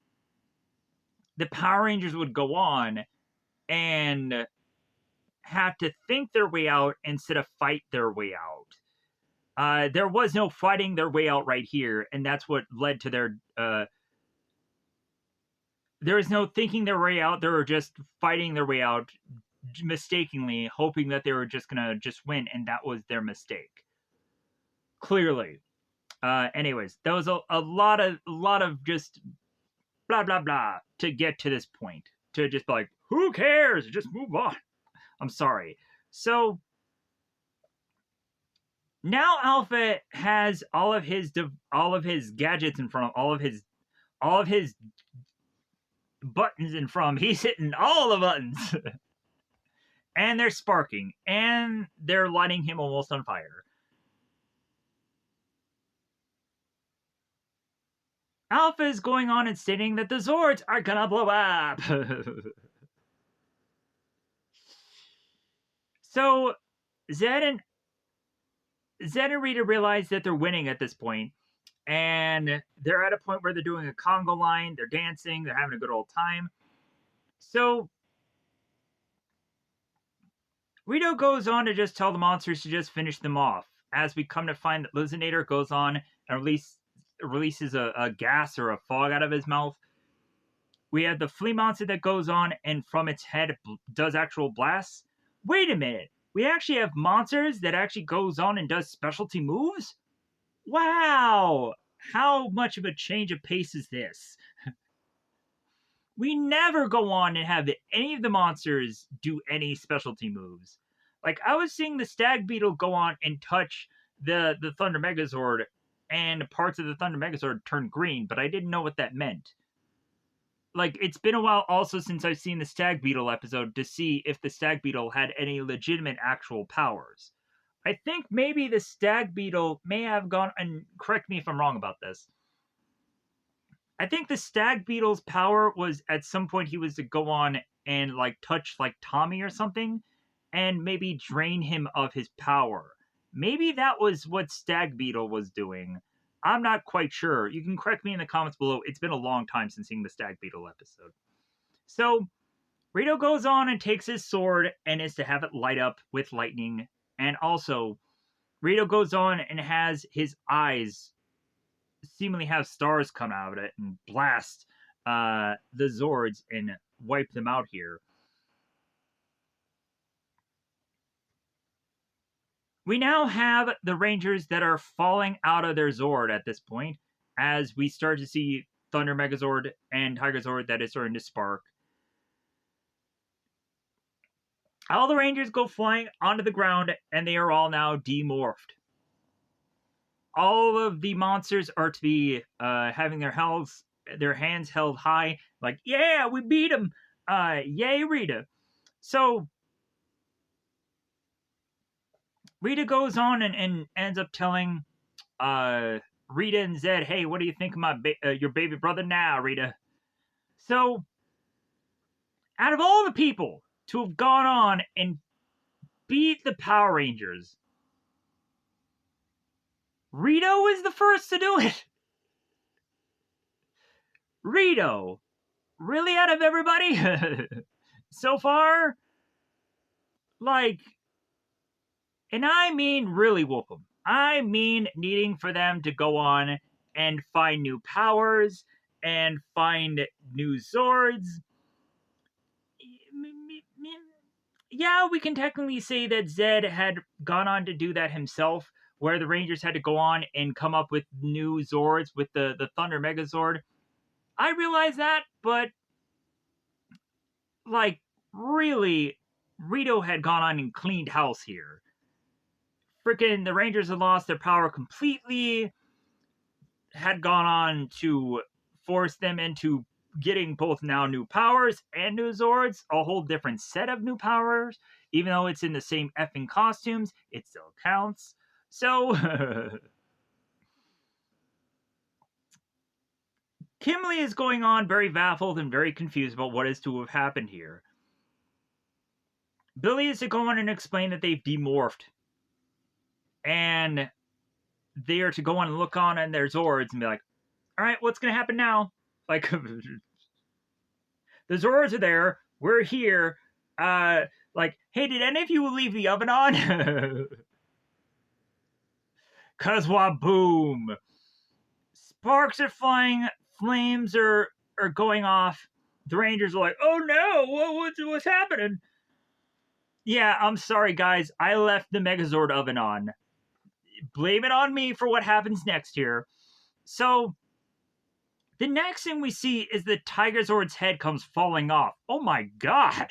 the Power Rangers would go on and have to think their way out instead of fight their way out. There was no fighting their way out right here, and that's what led to their. There was no thinking their way out. They were just fighting their way out, mistakenly, hoping that they were just gonna just win, and that was their mistake. Clearly. Anyways, that was a lot of just blah blah blah to get to this point. To just be like, who cares? Just move on. I'm sorry. So now Alpha has all of his gadgets in front of all of his buttons in front of him. He's hitting all the buttons. And they're sparking and they're lighting him almost on fire. Alpha is going on and stating that the Zords are gonna blow up. So Zed and Rita realize that they're winning at this point, and they're at a point where they're doing a Congo line, they're dancing, they're having a good old time. So Rito goes on to just tell the monsters to just finish them off, as we come to find that Lizinator goes on and releases a gas or a fog out of his mouth. We have the flea monster that goes on and from its head does actual blasts. Wait a minute. We actually have monsters that actually goes on and does specialty moves? Wow! How much of a change of pace is this? We never go on and have any of the monsters do any specialty moves. Like, I was seeing the Stag Beetle go on and touch the Thunder Megazord, and parts of the Thunder Megazord turn green, but I didn't know what that meant. Like, it's been a while also since I've seen the Stag Beetle episode to see if the Stag Beetle had any legitimate actual powers. I think maybe the Stag Beetle may have gone, and correct me if I'm wrong about this. I think the Stag Beetle's power was at some point he was to go on and like touch like Tommy or something and maybe drain him of his power. Maybe that was what Stag Beetle was doing. I'm not quite sure. You can correct me in the comments below. It's been a long time since seeing the Stag Beetle episode. So, Rito goes on and takes his sword and is to have it light up with lightning. And also, Rito goes on and has his eyes seemingly have stars come out of it and blast the Zords and wipe them out here. We now have the Rangers that are falling out of their Zord at this point, as we start to see Thunder Megazord and Tiger Zord that is starting to spark. All the Rangers go flying onto the ground, and they are all now demorphed. All of the monsters are to be having their hands held high, like, yeah, we beat them! Yay, Rita! So, Rita goes on and ends up telling Rita and Zed, hey, what do you think of my your baby brother now, Rita? So, out of all the people to have gone on and beat the Power Rangers, Rito is the first to do it. Rito, really, out of everybody so far, like, and I mean really whoop them. I mean needing for them to go on and find new powers and find new Zords. Yeah, we can technically say that Zed had gone on to do that himself, where the Rangers had to go on and come up with new Zords with the Thunder Megazord. I realize that, but like, really, Rito had gone on and cleaned house here. Freaking the Rangers had lost their power completely, had gone on to force them into getting both now new powers and new Zords, a whole different set of new powers. Even though it's in the same effing costumes, it still counts. So, Kimberly is going on very baffled and very confused about what is to have happened here. Billy is to go on and explain that they've demorphed. And they are to go on and look on in their Zords and be like, all right, what's going to happen now? Like, the Zords are there. We're here. Like, hey, did any of you leave the oven on? Cause waboom. Sparks are flying. Flames are going off. The Rangers are like, oh no, what's happening? Yeah, I'm sorry, guys. I left the Megazord oven on. Blame it on me for what happens next here. So, the next thing we see is the Tigerzord's head comes falling off. Oh my god!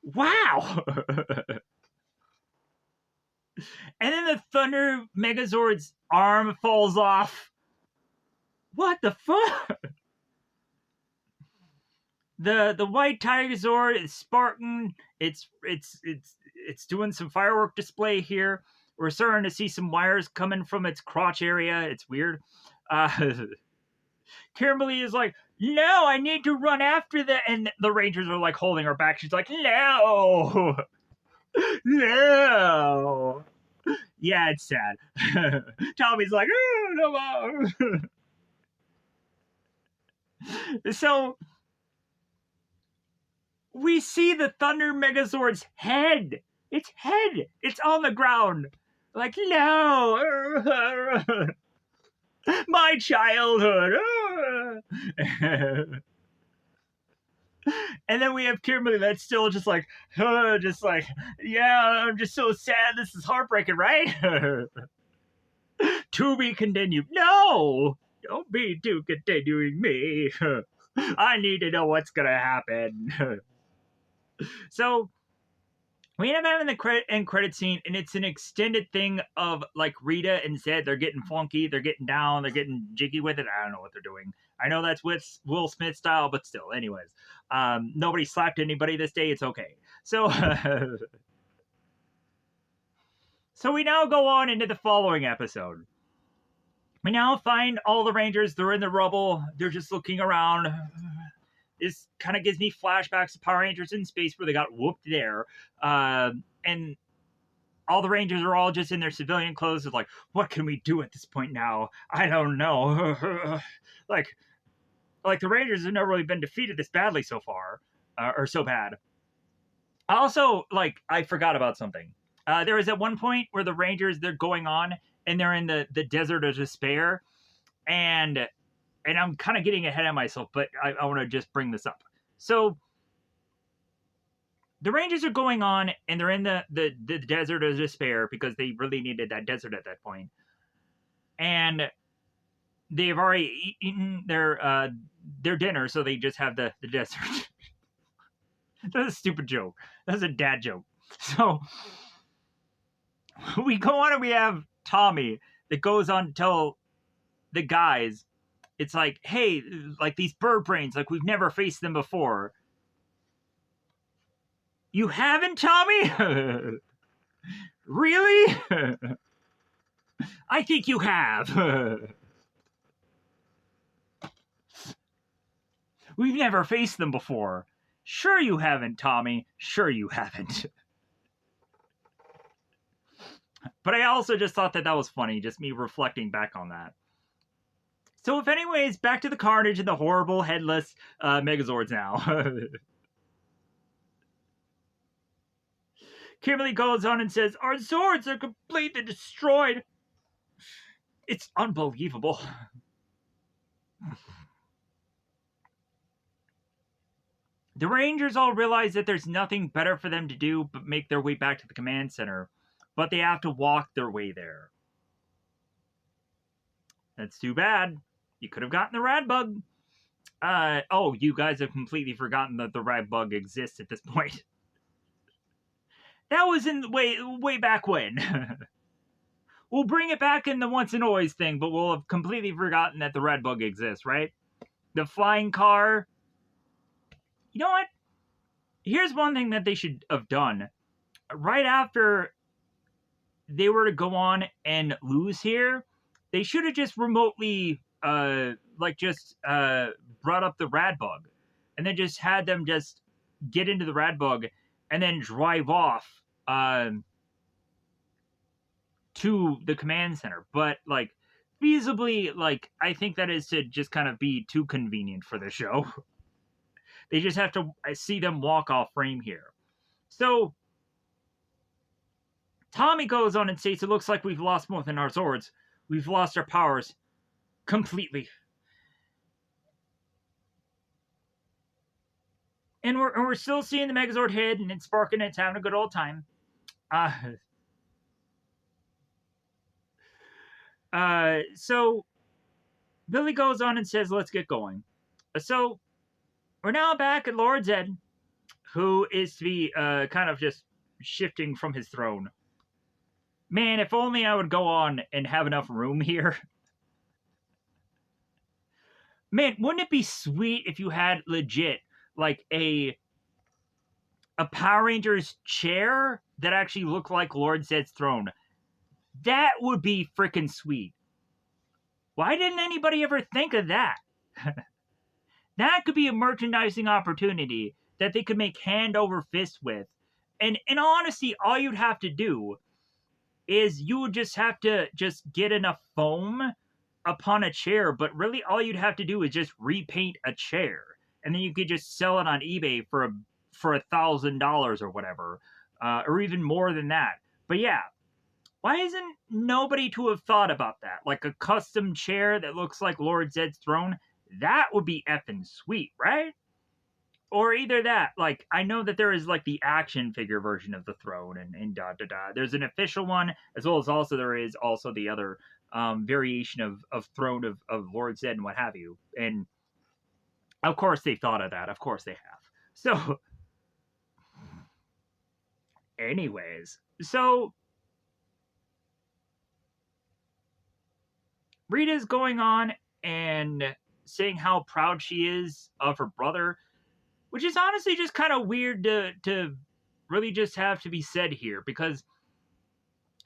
Wow! And then the Thunder Megazord's arm falls off. What the fuck? The white Tigerzord is sparking. It's doing some firework display here. We're starting to see some wires coming from its crotch area. It's weird. Kimberly is like, no, I need to run after that. And the Rangers are like holding her back. She's like, no. No. Yeah, it's sad. Tommy's like, oh, no. So we see the Thunder Megazord's head. Its head. It's on the ground. Like, no. My childhood. And then we have Kimberly that's still just like, yeah, I'm just so sad. This is heartbreaking, right? To be continued. No! Don't be to continuing me. I need to know what's gonna happen. So, we end up having the end credit scene, and it's an extended thing of like Rita and Zed. They're getting funky, they're getting down, they're getting jiggy with it. I don't know what they're doing. I know that's with Will Smith style, but still, anyways, nobody slapped anybody this day. It's okay. So, so we now go on into the following episode. We now find all the Rangers. They're in the rubble. They're just looking around. This kind of gives me flashbacks to Power Rangers in Space where they got whooped there. And all the Rangers are all just in their civilian clothes. It's like, what can we do at this point now? I don't know. like the Rangers have never really been defeated this badly so far. Or so bad. Also, I forgot about something. There was at one point where the Rangers, they're going on and they're in the desert of despair. And I'm kind of getting ahead of myself, but I want to just bring this up. So the Rangers are going on, and they're in the desert of despair because they really needed that desert at that point. And they've already eaten their dinner, so they just have the desert. That's a stupid joke. That's a dad joke. So we go on and we have Tommy that goes on to tell the guys, it's like, hey, like these bird brains, like we've never faced them before. You haven't, Tommy? Really? I think you have. We've never faced them before. Sure you haven't, Tommy. Sure you haven't. But I also just thought that was funny, just me reflecting back on that. So, if anyways, back to the carnage and the horrible headless Megazords now. Kimberly goes on and says, "Our Zords are completely destroyed. It's unbelievable." The Rangers all realize that there's nothing better for them to do but make their way back to the command center, but they have to walk their way there. That's too bad. You could have gotten the rad bug. Oh, you guys have completely forgotten that the rad bug exists at this point. That was in way back when. We'll bring it back in the once and always thing, but we'll have completely forgotten that the rad bug exists, right? The flying car. You know what? Here's one thing that they should have done. Right after they were to go on and lose here, they should have just remotely brought up the rad bug and then just had them just get into the rad bug and then drive off to the command center. But like feasibly, like I think that is to just kind of be too convenient for the show. They just have to see them walk off frame here. So Tommy goes on and states, "It looks like we've lost more than our Zords. We've lost our powers completely." And we're still seeing the Megazord hit, and it's sparking, it's having a good old time. So Billy goes on and says, "Let's get going." So we're now back at Lord Zed, who is to be kind of just shifting from his throne. Man, if only I would go on and have enough room here. Man, wouldn't it be sweet if you had legit like a Power Rangers chair that actually looked like Lord Zed's throne? That would be freaking sweet. Why didn't anybody ever think of that? That could be a merchandising opportunity that they could make hand over fist with. And in all honesty, all you'd have to do is you would just have to just get enough foam upon a chair, but really all you'd have to do is just repaint a chair. And then you could just sell it on eBay for $1,000 or whatever, or even more than that. But yeah, why isn't nobody to have thought about that? Like a custom chair that looks like Lord Zed's throne? That would be effing sweet, right? Or either that, like, I know that there is like the action figure version of the throne and da da da. There's an official one, as well as also there is also the other variation of throne of Lord Zed and what have you. And of course they thought of that. Of course they have. So, anyways, so Rita's going on and saying how proud she is of her brother, which is honestly just kind of weird to really just have to be said here, because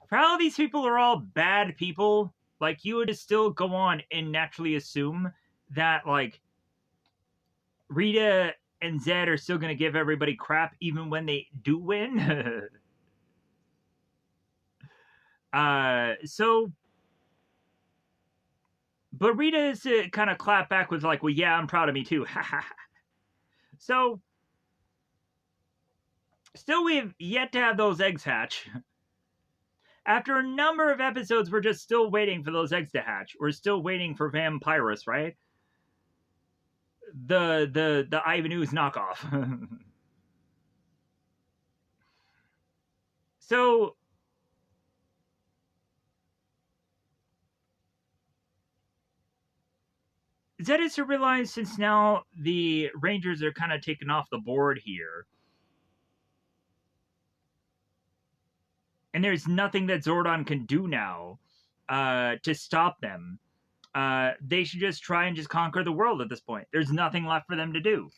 for how these people are all bad people, like you would still go on and naturally assume that like Rita and Zed are still going to give everybody crap even when they do win. But Rita is to kind of clap back with like, "Well, yeah, I'm proud of me too." So, still we've yet to have those eggs hatch. After a number of episodes, we're just still waiting for those eggs to hatch. We're still waiting for Vampirus, right? The Ivan Ooze knockoff. So Zed is to realize, since now the Rangers are kind of taken off the board here, and there's nothing that Zordon can do now to stop them, they should just try and just conquer the world at this point. There's nothing left for them to do.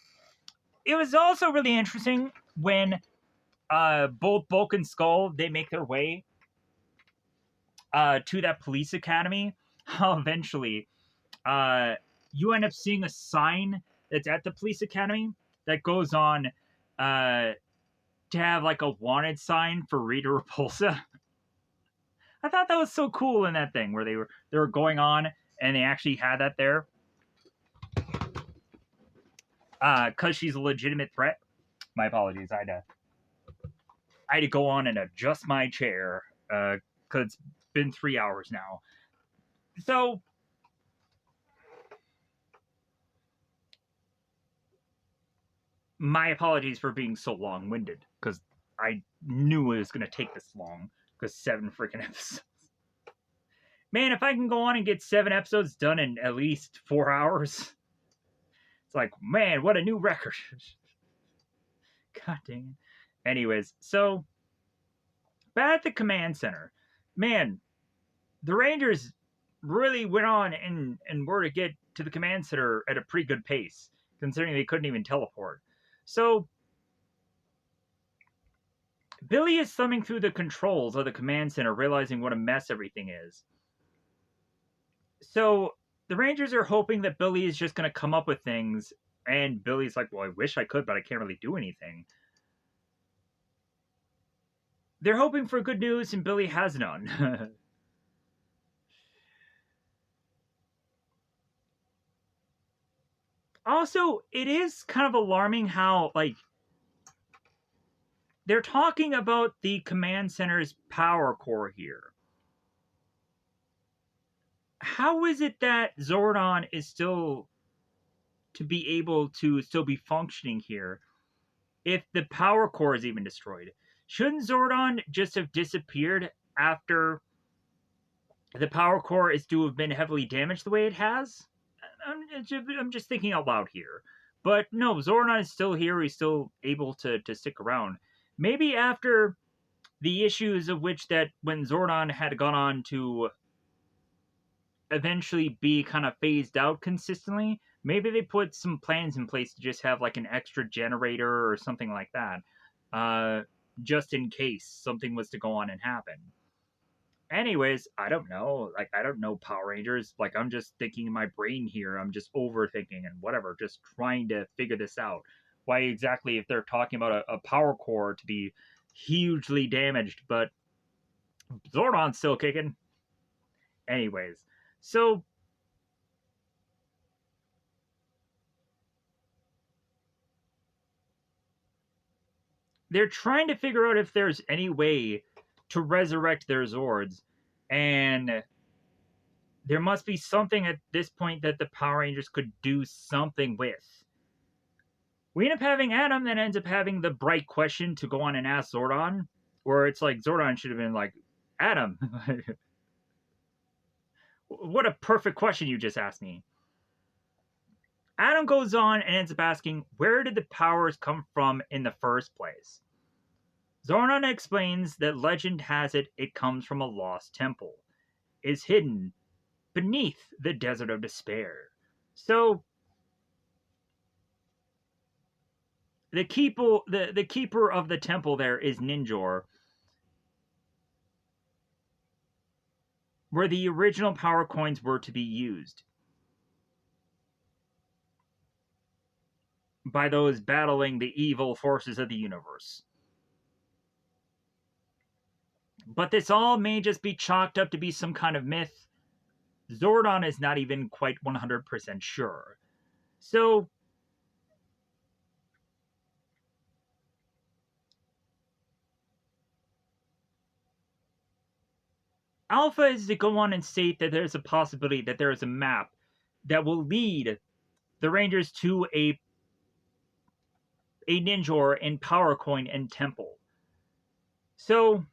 It was also really interesting when both Bulk and Skull, they make their way to that police academy. How eventually you end up seeing a sign that's at the police academy that goes on to have like a wanted sign for Rita Repulsa. I thought that was so cool in that thing where they were going on and they actually had that there. Because she's a legitimate threat. My apologies. I had to go on and adjust my chair because it's been 3 hours now. So my apologies for being so long-winded because I knew it was going to take this long because 7 freaking episodes. Man, if I can go on and get 7 episodes done in at least 4 hours, it's like, man, what a new record. God dang it. Anyways, so back at the command center, man, the Rangers really went on and were to get to the command center at a pretty good pace, considering they couldn't even teleport. So Billy is thumbing through the controls of the command center, realizing what a mess everything is. So the Rangers are hoping that Billy is just going to come up with things, and Billy's like, well, I wish I could, but I can't really do anything. They're hoping for good news, and Billy has none. Also, it is kind of alarming how, like, they're talking about the command center's power core here. How is it that Zordon is still to be able to still be functioning here if the power core is even destroyed? Shouldn't Zordon just have disappeared after the power core is to have been heavily damaged the way it has? I'm just thinking out loud here. But no, Zordon is still here. He's still able to stick around. Maybe after the issues of which that when Zordon had gone on to eventually be kind of phased out consistently, maybe they put some plans in place to just have like an extra generator or something like that, just in case something was to go on and happen. Anyways, I don't know. Like, I don't know Power Rangers. Like, I'm just thinking in my brain here. I'm just overthinking and whatever, just trying to figure this out. Why exactly, if they're talking about a power core to be hugely damaged, but Zordon's still kicking. Anyways, so they're trying to figure out if there's any way to resurrect their Zords, and there must be something at this point that the Power Rangers could do something with. We end up having Adam that ends up having the bright question to go on and ask Zordon, where it's like Zordon should have been like, Adam, what a perfect question you just asked me. Adam goes on and ends up asking, where did the powers come from in the first place? Zordon explains that legend has it comes from a lost temple. Is hidden beneath the Desert of Despair. So the keeper of the temple there is Ninjor, where the original power coins were to be used by those battling the evil forces of the universe. But this all may just be chalked up to be some kind of myth. Zordon is not even quite 100% sure. So Alpha is to go on and state that there's a possibility that there is a map that will lead the Rangers to a Ninjor in Power Coin and Temple. So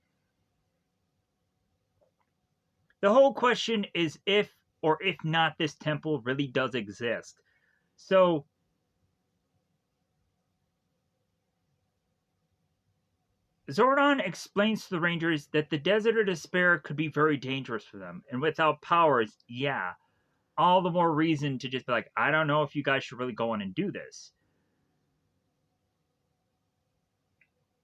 the whole question is if or if not this temple really does exist. So Zordon explains to the Rangers that the Desert of Despair could be very dangerous for them, and without powers, yeah, all the more reason to just be like, I don't know if you guys should really go on and do this.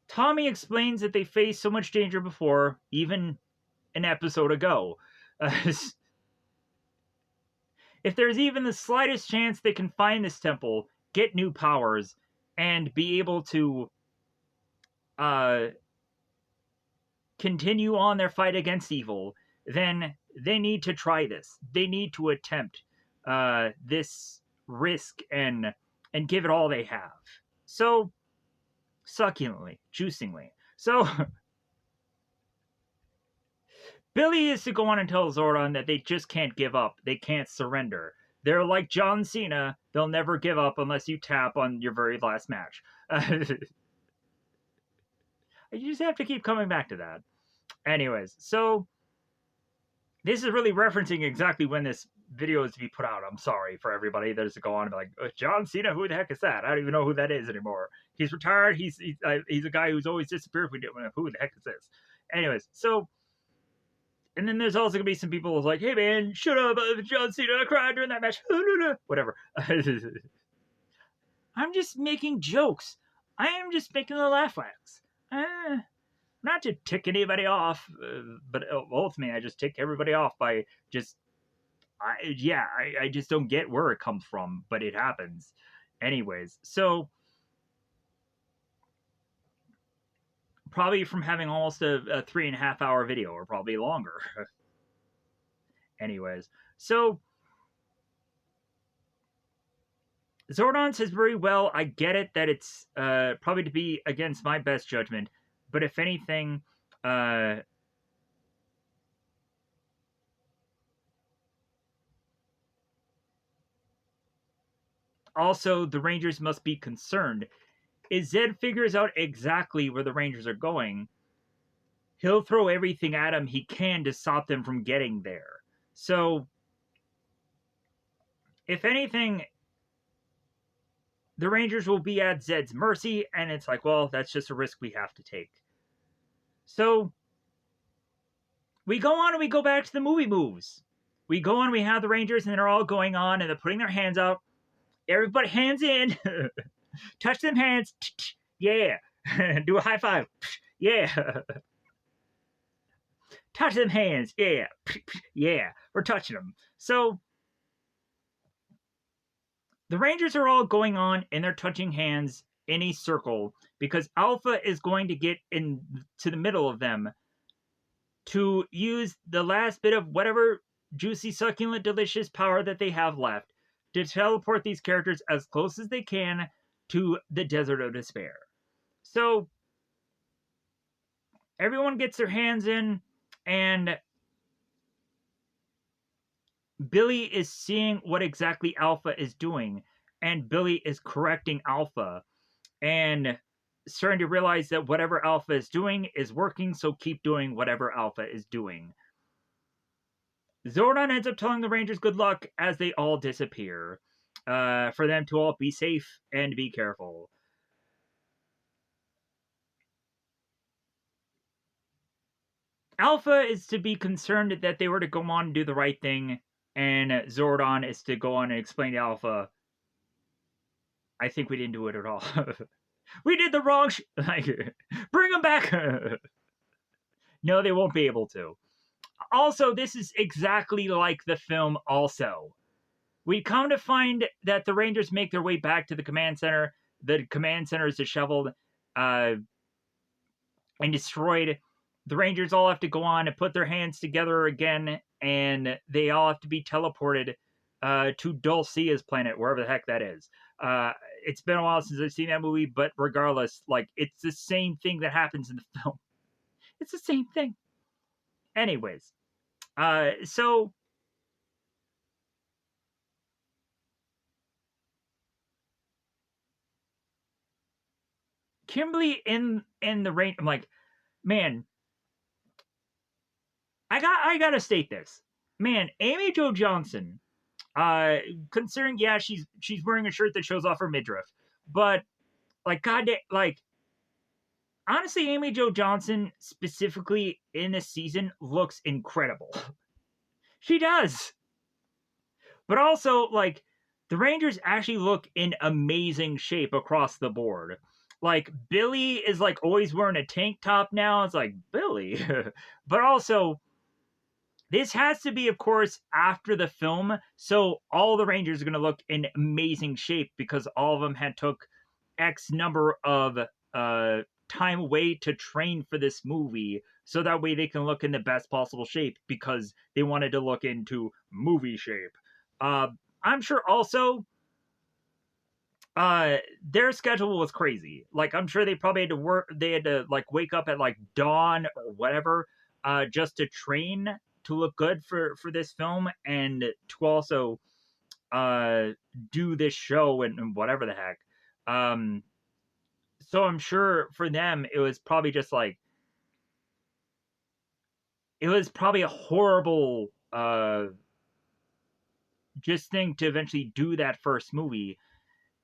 Tommy explains that they faced so much danger before, even an episode ago. If there's even the slightest chance they can find this temple, get new powers, and be able to continue on their fight against evil, then they need to try this. They need to attempt this risk and give it all they have. So succulently, juicingly. So Billy is to go on and tell Zordon that they just can't give up. They can't surrender. They're like John Cena. They'll never give up unless you tap on your very last match. You just have to keep coming back to that. Anyways, so this is really referencing exactly when this video is to be put out. I'm sorry for everybody that's to go on and be like, John Cena, who the heck is that? I don't even know who that is anymore. He's retired. He's a guy who's always disappeared. Who the heck is this? Anyways, so, and then there's also going to be some people who's like, hey man, shut up, John Cena, I cried during that match. Whatever. I'm just making jokes. I am just making the laugh tracks. Not to tick anybody off, but ultimately I just tick everybody off by just, I just don't get where it comes from, but it happens. Anyways, so probably from having almost a 3.5 hour video, or probably longer. Anyways, so Zordon says very well, I get it that it's probably to be against my best judgment, but if anything, also the Rangers must be concerned. If Zed figures out exactly where the Rangers are going, he'll throw everything at him he can to stop them from getting there. So, if anything, the Rangers will be at Zed's mercy, and it's like, well, that's just a risk we have to take. So, we go on and we go back to the movie moves. We go on, we have the Rangers, and they're all going on, and they're putting their hands out. Everybody, hands in. Touch them hands. Yeah. Do a high five. Yeah. Touch them hands. Yeah. Yeah. We're touching them. So, the Rangers are all going on, and they're touching hands in a circle, because Alpha is going to get into the middle of them to use the last bit of whatever juicy, succulent, delicious power that they have left to teleport these characters as close as they can to the Desert of Despair. So, everyone gets their hands in, and Billy is seeing what exactly Alpha is doing, and Billy is correcting Alpha, and starting to realize that whatever Alpha is doing is working, so keep doing whatever Alpha is doing. Zordon ends up telling the Rangers good luck as they all disappear, for them to all be safe and be careful. Alpha is to be concerned that they were to go on and do the right thing, and Zordon is to go on and explain to Alpha, I think we didn't do it at all. We did the wrong like, bring them back. No, they won't be able to. Also, this is exactly like the film Also. We come to find that the Rangers make their way back to the command center. The command center is disheveled and destroyed. The Rangers all have to go on and put their hands together again, and they all have to be teleported to Dulcia's planet, wherever the heck that is. It's been a while since I've seen that movie, but regardless, like, it's the same thing that happens in the film. It's the same thing. Anyways, so Kimberly in the rain. I'm like, man, I gotta state this, man. Amy Jo Johnson, considering, yeah, she's wearing a shirt that shows off her midriff, but like, goddamn, like, honestly, Amy Jo Johnson specifically in this season looks incredible. She does. But also, like, the Rangers actually look in amazing shape across the board. Like, Billy is, like, always wearing a tank top now. It's like, Billy. But also, this has to be, of course, after the film. So all the Rangers are going to look in amazing shape because all of them had took X number of time away to train for this movie so that way they can look in the best possible shape because they wanted to look into movie shape. Uh, I'm sure also their schedule was crazy. Like I'm sure they probably had to work, they had to like wake up at like dawn or whatever just to train to look good for this film and to also uh do this show and whatever the heck. Um so I'm sure for them it was probably just like it was probably a horrible just thing to eventually do that first movie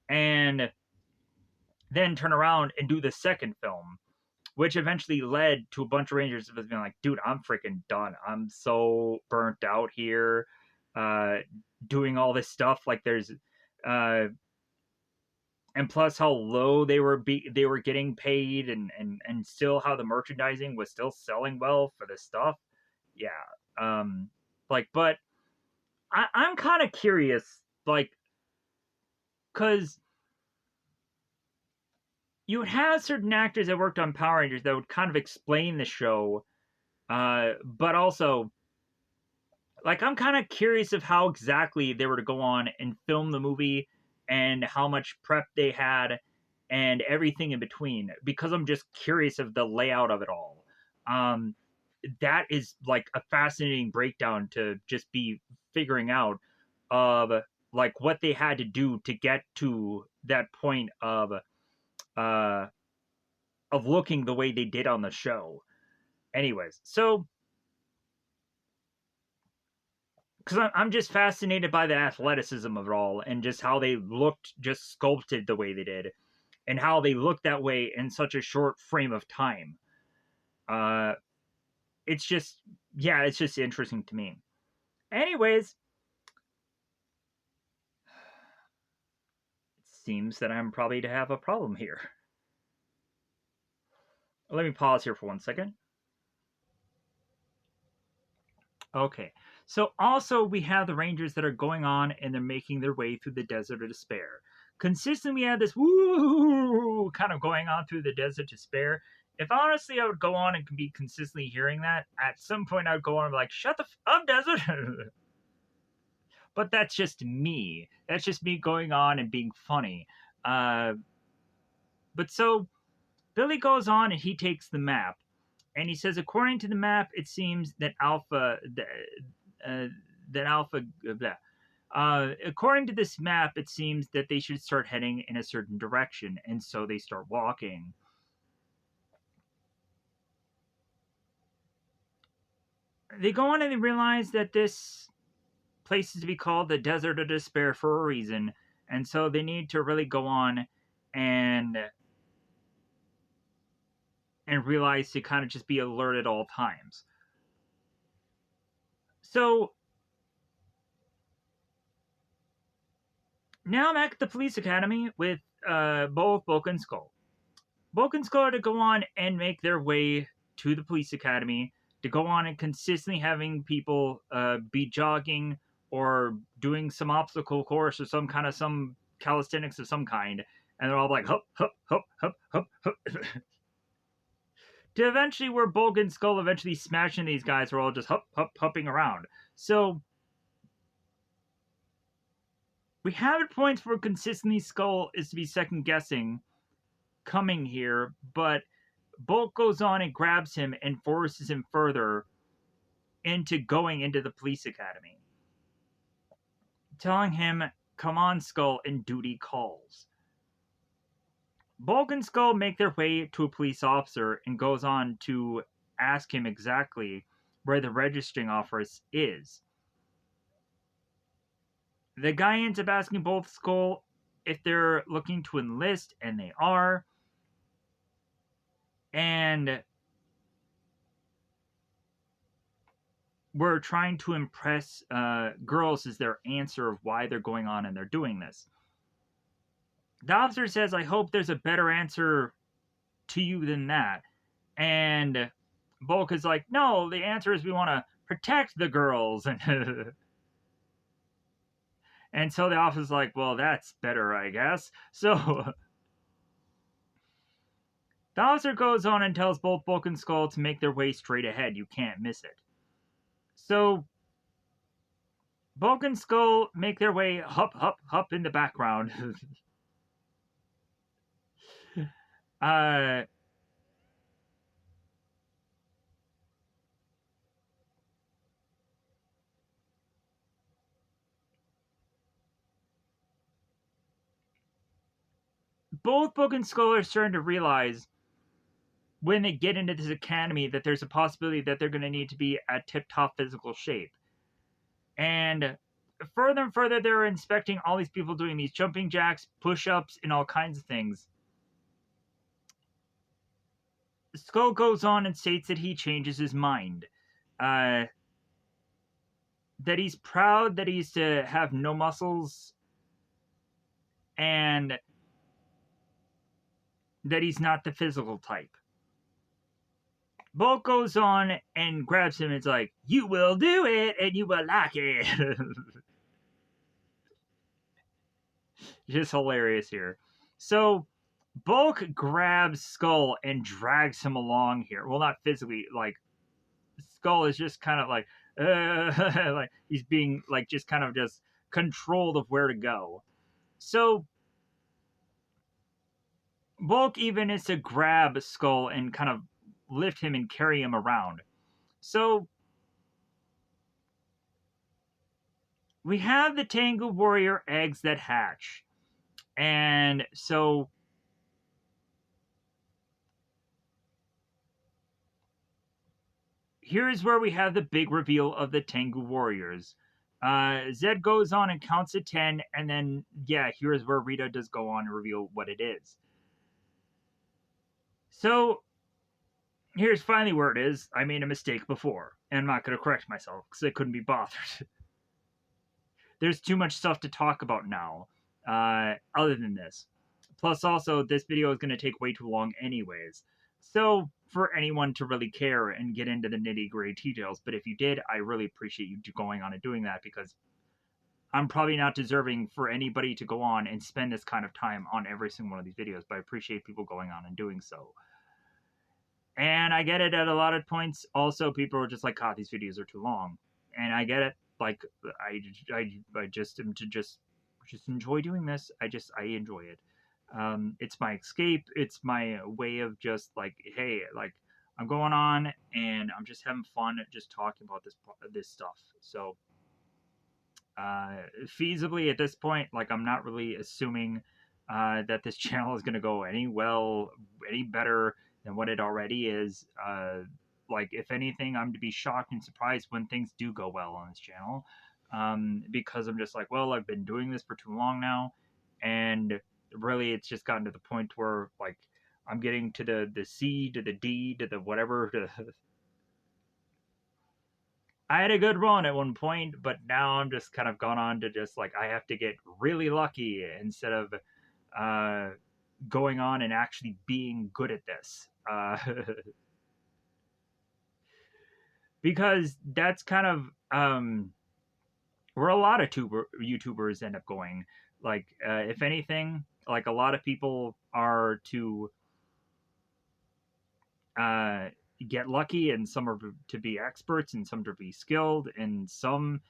and then turn around and do the second film, which eventually led to a bunch of Rangers being like, dude, I'm freaking done. I'm so burnt out here, uh, doing all this stuff. Like there's, uh, and plus how low they were getting paid, and still how the merchandising was still selling well for this stuff. Yeah, um, like, but I'm kind of curious, like, because you would have certain actors that worked on Power Rangers that would kind of explain the show, but also like I'm kind of curious of how exactly they were to go on and film the movie and how much prep they had and everything in between because I'm just curious of the layout of it all. Um, that is like a fascinating breakdown to just be figuring out of like what they had to do to get to that point uh of looking the way they did on the show. Anyways, so because I'm just fascinated by the athleticism of it all and just how they looked just sculpted the way they did and how they looked that way in such a short frame of time. Uh, it's just, yeah, it's just interesting to me. Anyways, it seems that I'm probably to have a problem here. Let me pause here for 1 second. Okay. So also we have the Rangers that are going on and they're making their way through the desert of despair. Consistently, we have this woo kind of going on through the desert of despair. If honestly I would go on and be consistently hearing that, at some point I would go on and be like, shut the up, desert. But that's just me. That's just me going on and being funny. Uh, but so Billy goes on and he takes the map and he says, according to the map, it seems that uh, Alpha, blah. According to this map, it seems that they should start heading in a certain direction, and so they start walking. They go on and they realize that this place is to be called the Desert of Despair for a reason, and so they need to really go on and realize to kind of just be alert at all times. So now I'm at the police academy with both Bulk and Skull. Bulk and Skull are to go on and make their way to the police academy to go on and consistently having people be jogging or doing some obstacle course or some calisthenics of some kind, and they're all like hup hup hup hup hup hup. To eventually where Bulk and Skull eventually smashing these guys are all just hup hup hupping around. So we have at points where consistently Skull is to be second guessing coming here, but Bulk goes on and grabs him and forces him further into going into the police academy, telling him, come on, Skull, and duty calls. Bulk and Skull make their way to a police officer and goes on to ask him exactly where the registering office is. The guy ends up asking both Skull if they're looking to enlist, and they are. And we're trying to impress girls as their answer of why they're going on and they're doing this. The officer says, I hope there's a better answer to you than that. And Bulk is like, no, the answer is we want to protect the girls. And so the officer's like, well, that's better, I guess. So The officer goes on and tells both Bulk and Skull to make their way straight ahead. You can't miss it. So Bulk and Skull make their way hup in the background. uh, both Bulk and Skull are starting to realize when they get into this academy that there's a possibility that they're going to need to be at tip-top physical shape. And further and further, they're inspecting all these people doing these jumping jacks, push-ups, and all kinds of things. Skull goes on and states that he changes his mind. Uh, that he's proud that he's to have no muscles and that he's not the physical type. Bulk goes on and grabs him and is like, "You will do it and you will like it." Just hilarious here. So Bulk grabs Skull and drags him along here. Well, not physically, like Skull is just kind of like, like he's being like just kind of just controlled of where to go. So Bulk even is to grab Skull and kind of lift him and carry him around. So we have the Tengu Warrior eggs that hatch. And so here's where we have the big reveal of the Tengu Warriors. Zed goes on and counts to 10, and then, yeah, here's where Rita does go on and reveal what it is. So, here's finally where it is. I made a mistake before, and I'm not going to correct myself because I couldn't be bothered. There's too much stuff to talk about now, other than this. Plus, also, this video is going to take way too long anyways. So, for anyone to really care and get into the nitty-gritty details, but if you did, I really appreciate you going on and doing that because I'm probably not deserving for anybody to go on and spend this kind of time on every single one of these videos, but I appreciate people going on and doing so. And I get it at a lot of points. Also, people are just like, God, these videos are too long. And I get it. Like, I just am to just enjoy doing this. I enjoy it. It's my escape. It's my way of just like, hey, like I'm going on and I'm just having fun just talking about this stuff. So feasibly at this point, like I'm not really assuming that this channel is going to go any better than what it already is. Like if anything, I'm to be shocked and surprised when things do go well on this channel, because I'm just like, well, I've been doing this for too long now, and really, it's just gotten to the point where like I'm getting to the C to the D to the whatever. I had a good run at one point, but now I'm just kind of gone on to just like I have to get really lucky instead of going on and actually being good at this. Because that's kind of where a lot of YouTubers end up going. Like, if anything, like a lot of people are to get lucky, and some are to be experts, and some to be skilled, and some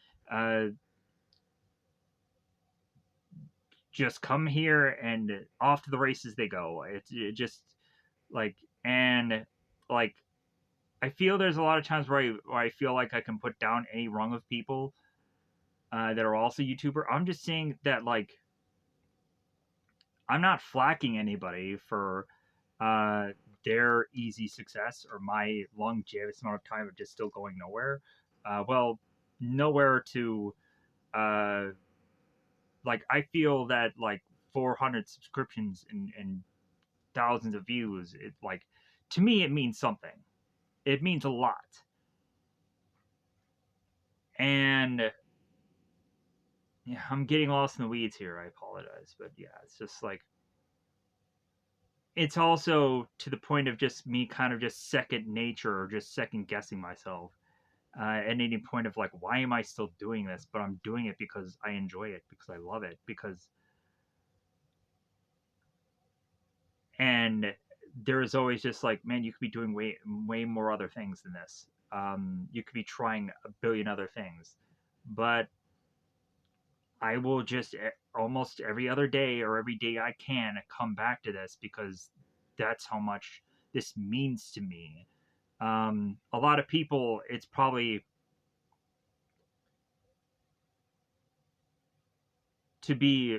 just come here and off to the races they go. It just like and like I feel there's a lot of times where I feel like I can put down any rung of people that are also YouTuber. I'm just saying that like I'm not flacking anybody for their easy success or my longevous amount of time of just still going nowhere. Well, nowhere to like I feel that like 400 subscriptions and thousands of views, it like to me it means something. It means a lot. And yeah, I'm getting lost in the weeds here. I apologize, but yeah, it's just like it's also to the point of just me kind of just second nature or just second guessing myself at any point of like, why am I still doing this? But I'm doing it because I enjoy it, because I love it, because and there is always just like, man, you could be doing way more other things than this. You could be trying a billion other things, but I will just almost every other day or every day I can come back to this because that's how much this means to me. A lot of people, it's probably to be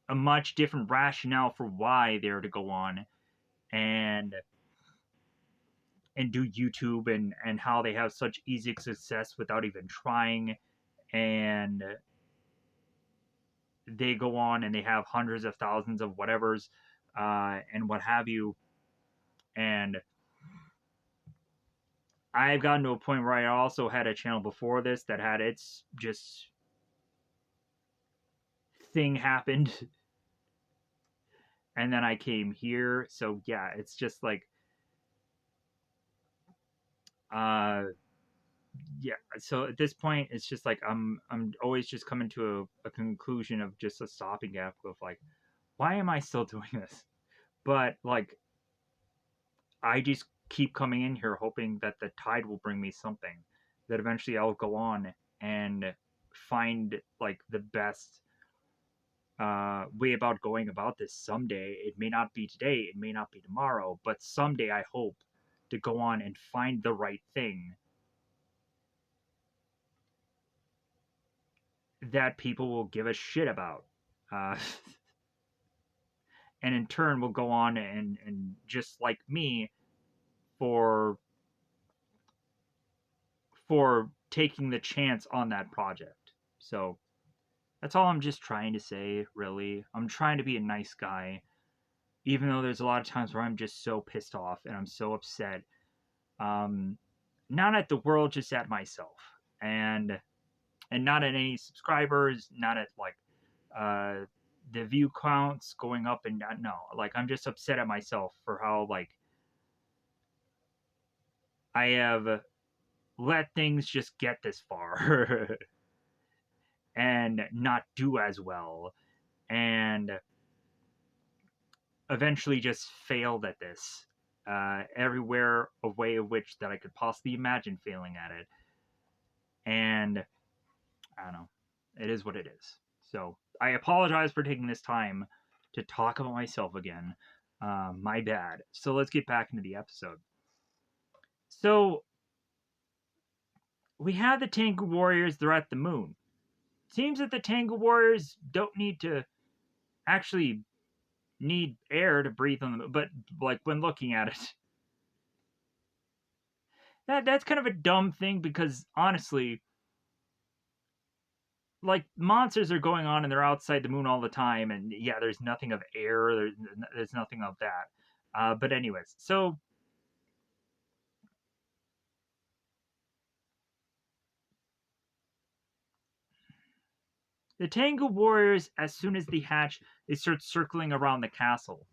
a much different rationale for why they're to go on and do YouTube and how they have such easy success without even trying, and they go on and they have hundreds of thousands of whatevers and what have you. And I've gotten to a point where I also had a channel before this that had its just thing happened, and then I came here. So yeah, it's just like uh yeah. So at this point, it's just like I'm always just coming to a conclusion of just a stopping gap of like, why am I still doing this? But like, I just keep coming in here hoping that the tide will bring me something, that eventually I'll go on and find like the best way about going about this someday. It may not be today, it may not be tomorrow, but someday I hope to go on and find the right thing that people will give a shit about. Uh, and in turn will go on and just like me for taking the chance on that project. So that's all I'm just trying to say, really. I'm trying to be a nice guy, even though there's a lot of times where I'm just so pissed off and I'm so upset. Um, Not at the world, just at myself, and not at any subscribers, not at like uh, the view counts going up and down. No, like I'm just upset at myself for how like I have let things just get this far and not do as well, and eventually just failed at this everywhere a way of which that I could possibly imagine failing at it. And I don't know, it is what it is. So I apologize for taking this time to talk about myself again. My bad. So let's get back into the episode. So we have the Tengu Warriors. They're at the moon. Seems that the Tengu Warriors don't need to actually need air to breathe on the moon, but like when looking at it, that's kind of a dumb thing because honestly, like monsters are going on and they're outside the moon all the time, and yeah, there's nothing of air, there's nothing of that. But anyways, so the Tengu warriors, as soon as they hatch, they start circling around the castle.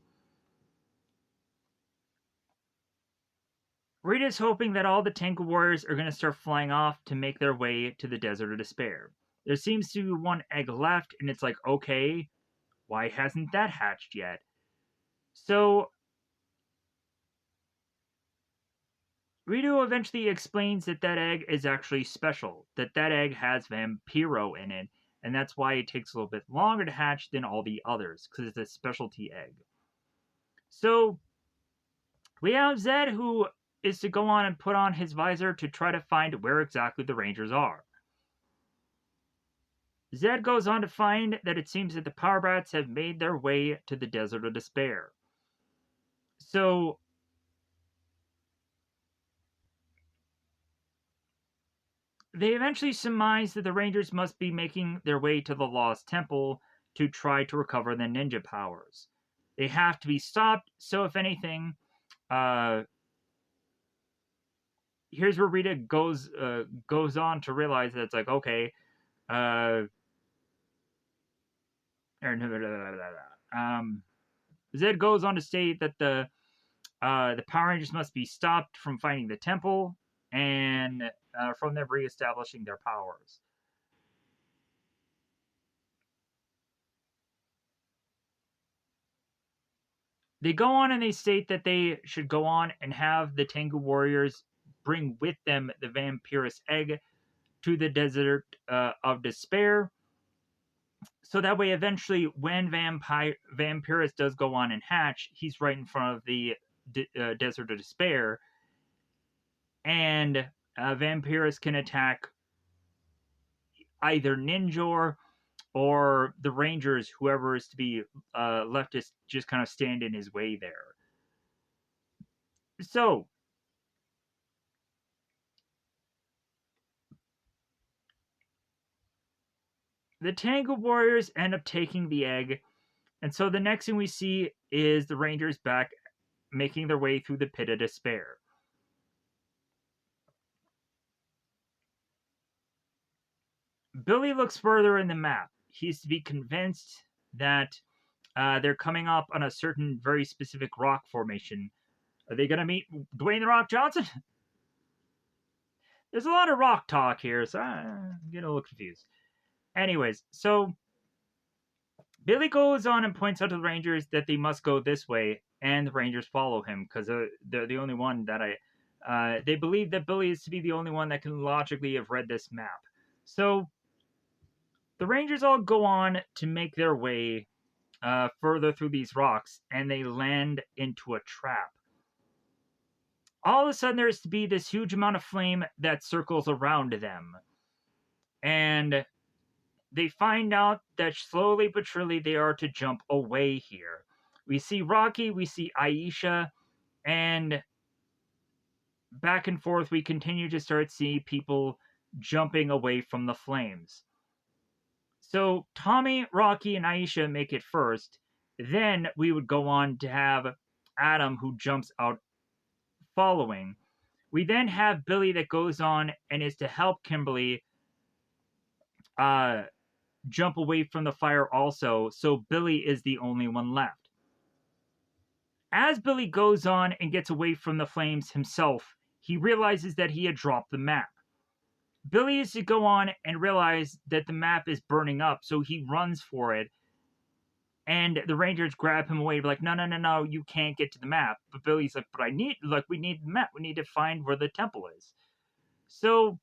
Rita's hoping that all the Tengu warriors are going to start flying off to make their way to the Desert of Despair. There seems to be one egg left, and it's like, okay, why hasn't that hatched yet? So Rito eventually explains that that egg is actually special, that that egg has Vampiro in it, and that's why it takes a little bit longer to hatch than all the others, because it's a specialty egg. So we have Zed, who is to go on and put on his visor to try to find where exactly the Rangers are. Zed goes on to find that it seems that the Power Brats have made their way to the Desert of Despair. So they eventually surmise that the Rangers must be making their way to the Lost Temple to try to recover the ninja powers. They have to be stopped, so if anything, uh, here's where Rita goes on to realize that it's like, okay, uh, um, Zed goes on to state that the Power Rangers must be stopped from finding the temple and from them reestablishing their powers. They go on and they state that they should go on and have the Tengu warriors bring with them the vampirus egg to the desert of despair. So that way, eventually, when Vampirus does go on and hatch, he's right in front of the desert of despair, and Vampirus can attack either Ninjor or the Rangers, whoever is to be left to just kind of stand in his way there. So, the Tango Warriors end up taking the egg, and so the next thing we see is the Rangers back making their way through the pit of despair. Billy looks further in the map. He's to be convinced that they're coming up on a certain very specific rock formation. Are they going to meet Dwayne the Rock Johnson? There's a lot of rock talk here, so I'm getting a little confused. Anyways, so Billy goes on and points out to the Rangers that they must go this way, and the Rangers follow him because they're the only one that they believe that Billy is to be the only one that can logically have read this map. So the Rangers all go on to make their way further through these rocks, and they land into a trap. All of a sudden, there's to be this huge amount of flame that circles around them. And they find out that slowly but surely they are to jump away here. We see Rocky, we see Aisha, and back and forth we continue to start seeing people jumping away from the flames. So Tommy, Rocky, and Aisha make it first. Then we would go on to have Adam, who jumps out following. We then have Billy that goes on and is to help Kimberly jump away from the fire also, so Billy is the only one left. As Billy goes on and gets away from the flames himself, he realizes that he had dropped the map. Billy is to go on and realize that the map is burning up, so he runs for it. And the Rangers grab him away, like, no, you can't get to the map. But Billy's like, but we need the map. We need to find where the temple is. So,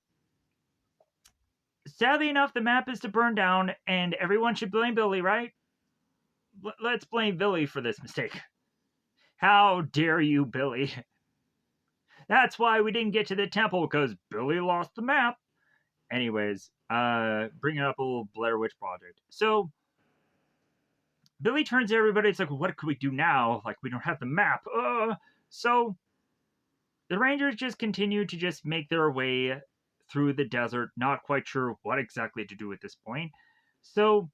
sadly enough, the map is to burn down, and everyone should blame Billy, right? Let's blame Billy for this mistake. How dare you, Billy? That's why we didn't get to the temple, because Billy lost the map. Anyways, bringing up a little Blair Witch Project. So, Billy turns to everybody, it's like, what could we do now? Like, we don't have the map. So, the Rangers just continue to just make their way through the desert, not quite sure what exactly to do at this point. So,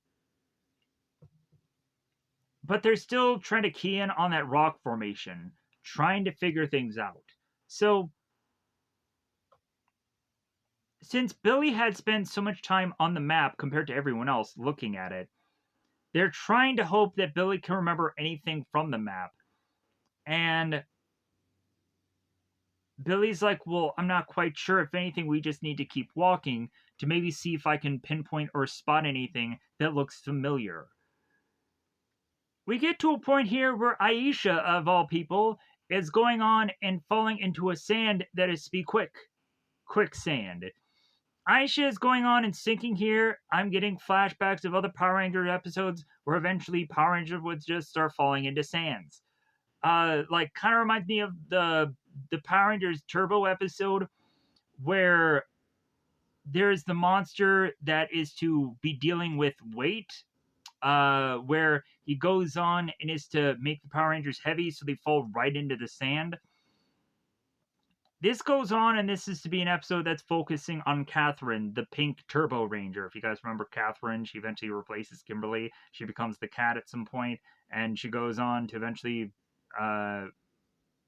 but they're still trying to key in on that rock formation, trying to figure things out. So, since Billy had spent so much time on the map compared to everyone else looking at it, they're trying to hope that Billy can remember anything from the map. And Billy's like, well, I'm not quite sure. If anything, we just need to keep walking to maybe see if I can pinpoint or spot anything that looks familiar. We get to a point here where Aisha, of all people, is going on and falling into a sand that is to be quicksand. Aisha is going on and sinking here. I'm getting flashbacks of other Power Ranger episodes where eventually Power Ranger would just start falling into sands. Like, kind of reminds me of the Power Rangers Turbo episode where there's the monster that is to be dealing with weight, where he goes on and is to make the Power Rangers heavy so they fall right into the sand. This goes on, and this is to be an episode that's focusing on Catherine, the pink Turbo Ranger. If you guys remember Catherine, she eventually replaces Kimberly. She becomes the cat at some point, and she goes on to eventually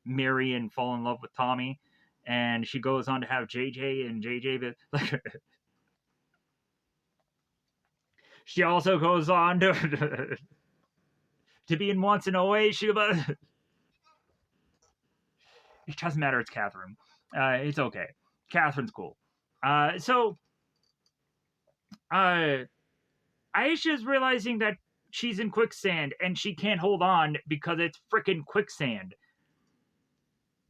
marry and fall in love with Tommy. And she goes on to have JJ, and JJ, like, she also goes on to to be in Once in OA. It doesn't matter. It's Catherine. It's okay. Catherine's cool. So Aisha is realizing that she's in quicksand and she can't hold on because it's freaking quicksand.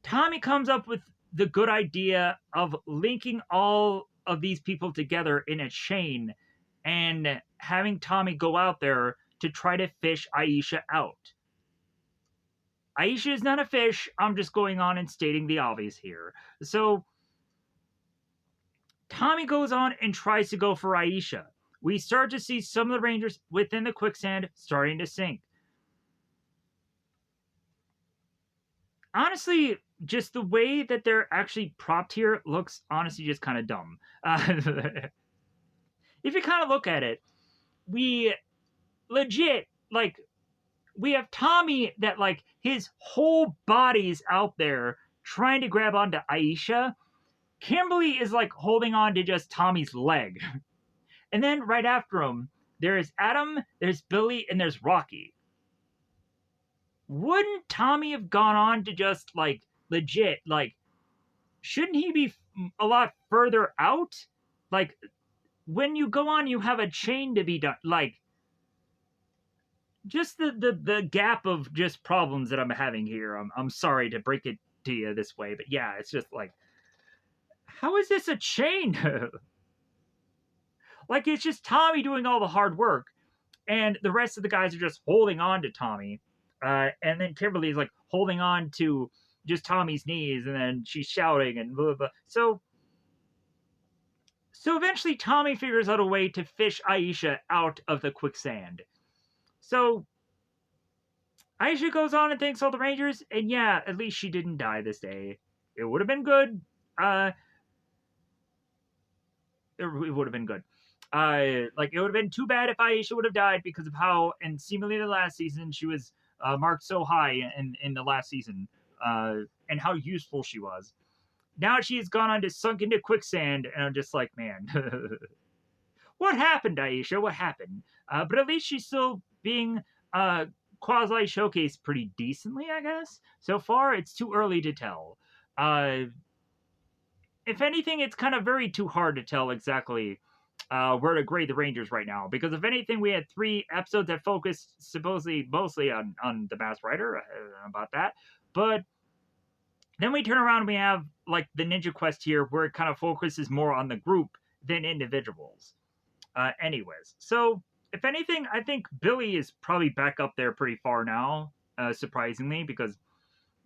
Tommy comes up with the good idea of linking all of these people together in a chain and having Tommy go out there to try to fish Aisha out. Aisha is not a fish. I'm just going on and stating the obvious here. So Tommy goes on and tries to go for Aisha. We start to see some of the Rangers within the quicksand starting to sink. Honestly, just the way that they're actually propped here looks honestly just kind of dumb. If you kind of look at it, we legit, like, we have Tommy that, like, his whole body's out there trying to grab onto Aisha. Kimberly is, like, holding on to just Tommy's leg. And then right after him, there's Adam, there's Billy, and there's Rocky. Wouldn't Tommy have gone on to just, like, legit, like, shouldn't he be a lot further out? Like, when you go on, you have a chain to be done. Like, just the gap of just problems that I'm having here. I'm sorry to break it to you this way, but yeah, it's just like, how is this a chain? Like, it's just Tommy doing all the hard work, and the rest of the guys are just holding on to Tommy. And then Kimberly's like holding on to just Tommy's knees, and then she's shouting and blah, blah, blah. So eventually Tommy figures out a way to fish Aisha out of the quicksand. So Aisha goes on and thanks all the Rangers, and yeah, at least she didn't die this day. It would have been good. It would have been good. Like, it would have been too bad if Aisha would have died because of how, and seemingly the last season, she was marked so high in the last season, and how useful she was. Now she's gone on to sunk into quicksand, and I'm just like, man, what happened, Aisha? What happened? But at least she's still being quasi showcased pretty decently, I guess. So far, it's too early to tell. If anything, it's kind of very too hard to tell exactly where to grade the Rangers right now. Because if anything, we had 3 episodes that focused supposedly mostly on the Masked Rider. I don't know about that. But then we turn around and we have like the Ninja Quest here where it kind of focuses more on the group than individuals. Anyways, so if anything, I think Billy is probably back up there pretty far now, surprisingly, because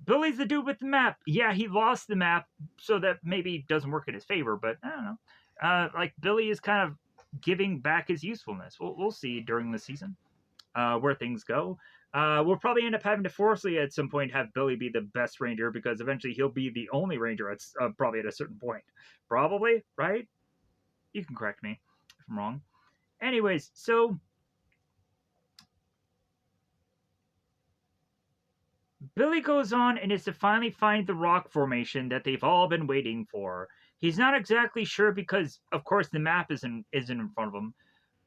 Billy's the dude with the map. Yeah, he lost the map, so that maybe doesn't work in his favor, but I don't know. Like, Billy is kind of giving back his usefulness. We'll see during the season where things go. We'll probably end up having to forcefully at some point have Billy be the best ranger, because eventually he'll be the only ranger at probably at a certain point. Probably, right? You can correct me if I'm wrong. Anyways, so Billy goes on and is to finally find the rock formation that they've all been waiting for. He's not exactly sure because, of course, the map isn't in front of him,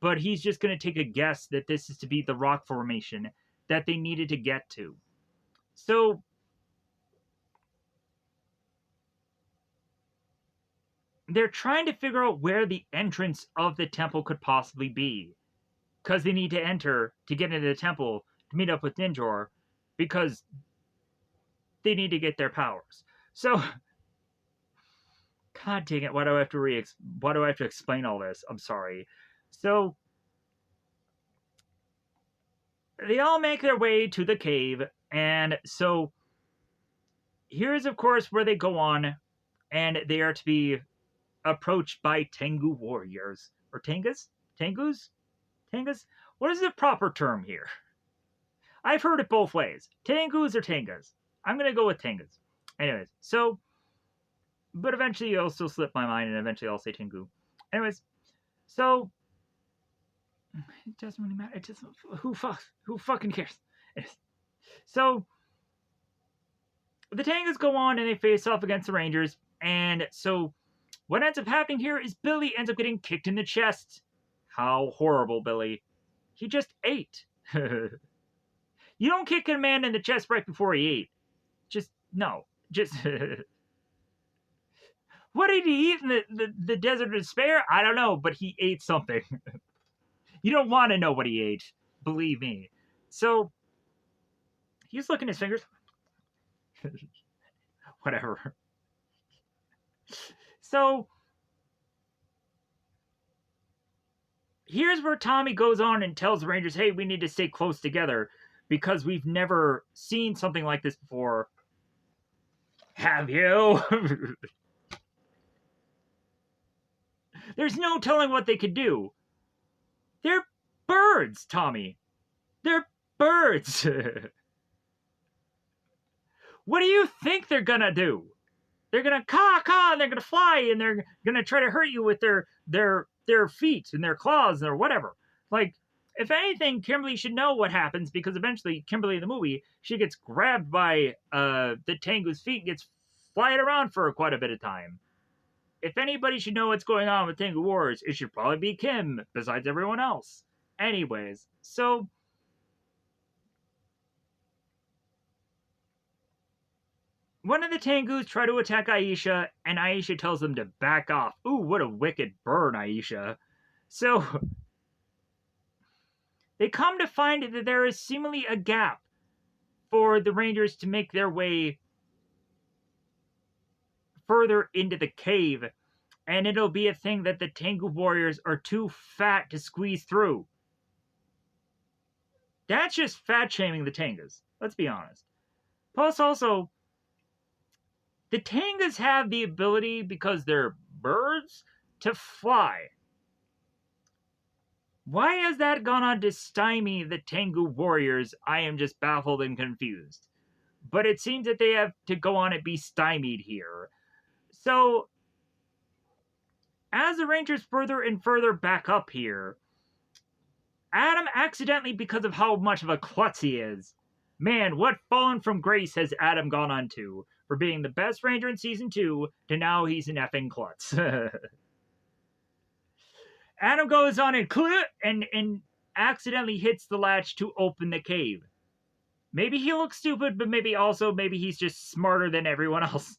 but he's just going to take a guess that this is to be the rock formation that they needed to get to. So they're trying to figure out where the entrance of the temple could possibly be, because they need to enter to get into the temple to meet up with Ninjor, because they need to get their powers. So, God dang it, why do I have to explain all this? I'm sorry. So, they all make their way to the cave, and so here's, of course, where they go on, and they are to be approached by Tengu warriors. Or Tengus? Tengus? Tengus? What is the proper term here? I've heard it both ways. Tengus or Tengas. I'm going to go with Tengas. Anyways, so, but eventually it'll still slip my mind, and eventually I'll say Tengu. Anyways, so, it doesn't really matter. It just, who fucking cares? So, the Tengas go on and they face off against the Rangers, and so what ends up happening here is Billy ends up getting kicked in the chest. How horrible, Billy. He just ate. You don't kick a man in the chest right before he ate. Just, no. Just, what did he eat in the Desert of Despair? I don't know, but he ate something. You don't want to know what he ate. believe me. So he's looking at his fingers. Whatever. So here's where Tommy goes on and tells the Rangers, hey, we need to stay close together because we've never seen something like this before. Have you? There's no telling what they could do. They're birds, Tommy. They're birds. What do you think they're gonna do? They're gonna caw, and they're gonna fly, and they're gonna try to hurt you with their feet and their claws or whatever. Like, if anything, Kimberly should know what happens because eventually, Kimberly in the movie, she gets grabbed by the Tengu's feet and gets flying around for quite a bit of time. If anybody should know what's going on with Tengu Wars, it should probably be Kim, besides everyone else. Anyways, so one of the Tengus try to attack Aisha, and Aisha tells them to back off. Ooh, what a wicked burn, Aisha. So they come to find that there is seemingly a gap for the Rangers to make their way further into the cave, and it'll be a thing that the Tengu warriors are too fat to squeeze through. That's just fat shaming the Tengus. Let's be honest. Plus, also, the Tengus have the ability, because they're birds, to fly. Why has that gone on to stymie the Tengu warriors? I am just baffled and confused. But it seems that they have to go on and be stymied here. So, as the Rangers further and further back up here, Adam accidentally, because of how much of a klutz he is, man, what fallen from grace has Adam gone on to? For being the best Ranger in Season 2, to now he's an effing klutz. Adam goes on and accidentally hits the latch to open the cave. Maybe he looks stupid, but maybe he's just smarter than everyone else.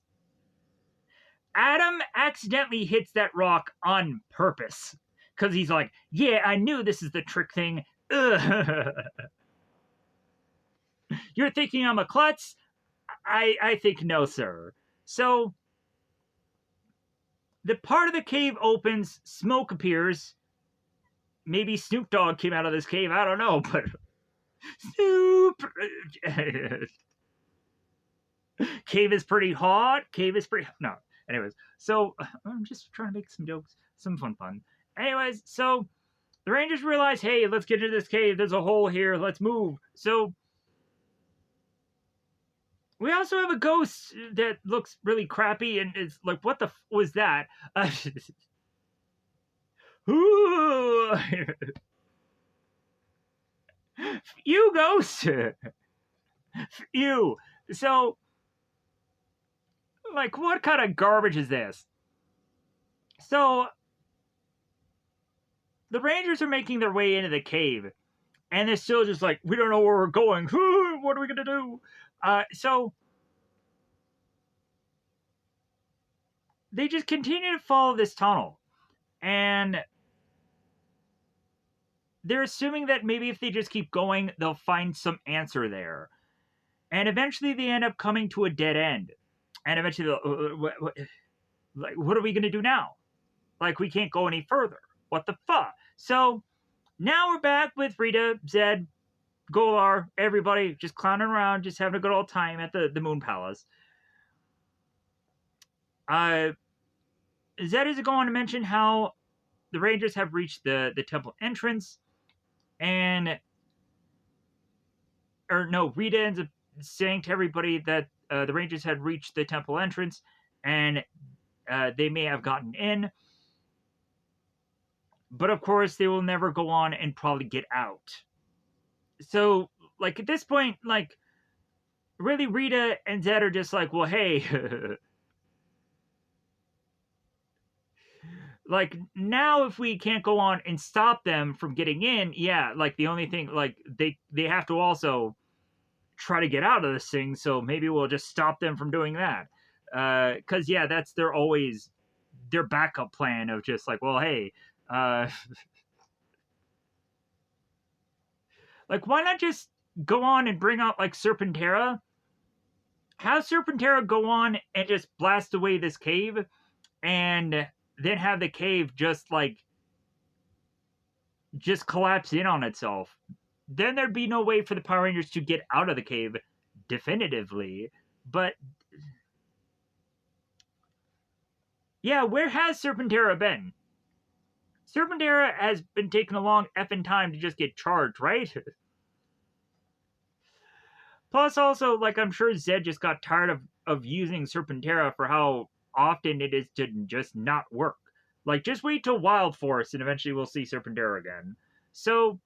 Adam accidentally hits that rock on purpose. Because he's like, yeah, I knew this is the trick thing. Ugh. You're thinking I'm a klutz? I think no, sir. So, the part of the cave opens, smoke appears. Maybe Snoop Dogg came out of this cave, I don't know, but Snoop. Cave is pretty hot. No. Anyways, so I'm just trying to make some jokes, some fun. Anyways, so the Rangers realize, hey, let's get into this cave. There's a hole here. Let's move. So we also have a ghost that looks really crappy and is like, what the was that? You ghost. You. So, like, what kind of garbage is this? So, the Rangers are making their way into the cave, and they're still just like, we don't know where we're going. What are we going to do? So, they just continue to follow this tunnel, and they're assuming that maybe if they just keep going, they'll find some answer there. And eventually they end up coming to a dead end. And eventually, what are we going to do now? Like, we can't go any further. What the fuck? So, now we're back with Rita, Zed, Golar, everybody just clowning around, just having a good old time at the Moon Palace. Zed is going to mention how the Rangers have reached the temple entrance, and Rita ends up saying to everybody that the Rangers had reached the temple entrance, and they may have gotten in, but of course they will never go on and probably get out. So, like, at this point, like, really Rita and Zed are just like, well, hey, like, now if we can't go on and stop them from getting in, yeah, like, the only thing, like, they have to also try to get out of this thing, so maybe we'll just stop them from doing that. Because, yeah, that's their backup plan of just like, well, hey, Like, why not just go on and bring out like Serpentera? Have Serpentera go on and just blast away this cave, and then have the cave just collapse in on itself. Then there'd be no way for the Power Rangers to get out of the cave definitively. But yeah, where has Serpentera been? Serpentera has been taking a long effing time to just get charged, right? Plus, also, like, I'm sure Zed just got tired of using Serpentera for how often it is to just not work. Like, just wait till Wild Force and eventually we'll see Serpentera again. So,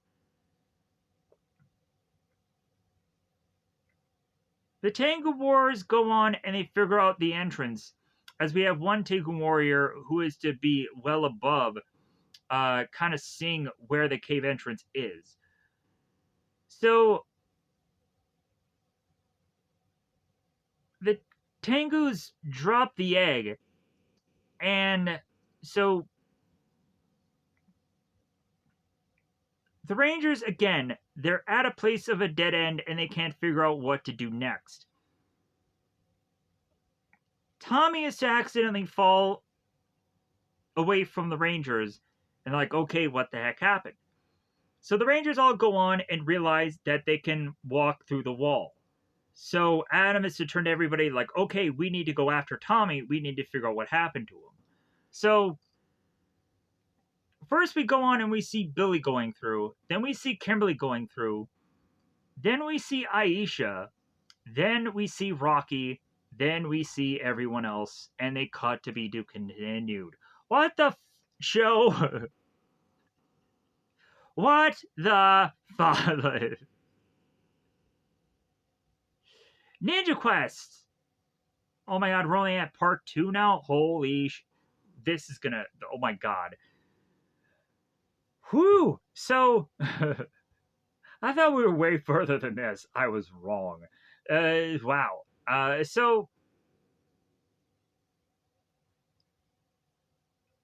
the Tengu Wars go on and they figure out the entrance, as we have one Tengu warrior who is to be well above, kind of seeing where the cave entrance is. So, the Tengus drop the egg, and so the Rangers, again, they're at a place of a dead end and they can't figure out what to do next. Tommy is to accidentally fall away from the Rangers, and they're like, okay, what the heck happened? So the Rangers all go on and realize that they can walk through the wall. So Adam is to turn to everybody like, okay, we need to go after Tommy. We need to figure out what happened to him. So first we go on and we see Billy going through. Then we see Kimberly going through. Then we see Aisha. Then we see Rocky. Then we see everyone else. And they cut to be continued. What the show? What the fuck? Ninja Quest! Oh my god, we're only at part 2 now? Holy this is gonna. Oh my god. Whew! So, I thought we were way further than this. I was wrong. Wow. So,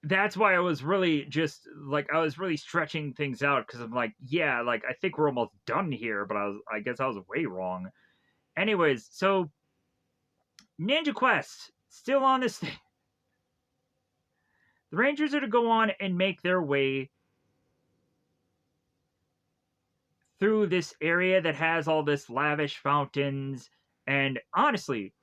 that's why I was really just like I was really stretching things out because I'm like, yeah, like I think we're almost done here, but I guess I was way wrong. Anyways, so Ninja Quest still on this thing. The Rangers are to go on and make their way through this area that has all this lavish fountains. And honestly,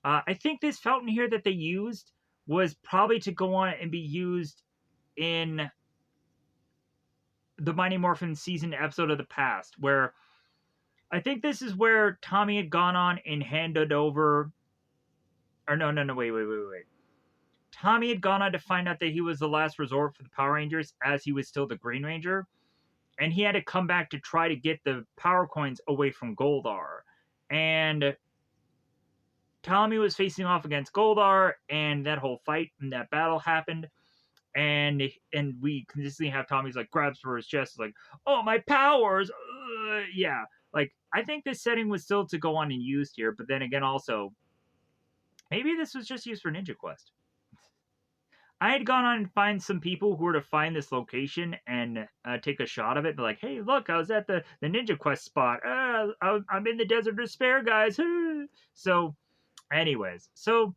I think this fountain here that they used was probably to go on and be used in the Mighty Morphin season episode of the past, where I think this is where Tommy had gone on and handed over. Or no, wait. Tommy had gone on to find out that he was the last resort for the Power Rangers as he was still the Green Ranger. And he had to come back to try to get the power coins away from Goldar. And Tommy was facing off against Goldar, and that whole fight and that battle happened. And we consistently have Tommy's like grabs for his chest, like, oh my powers, yeah. Like I think this setting was still to go on and used here, but then again, also maybe this was just used for Ninja Quest. I had gone on and find some people who were to find this location and take a shot of it. Be like, hey, look, I was at the Ninja Quest spot. I'm in the Desert of Despair, guys. So, anyways, so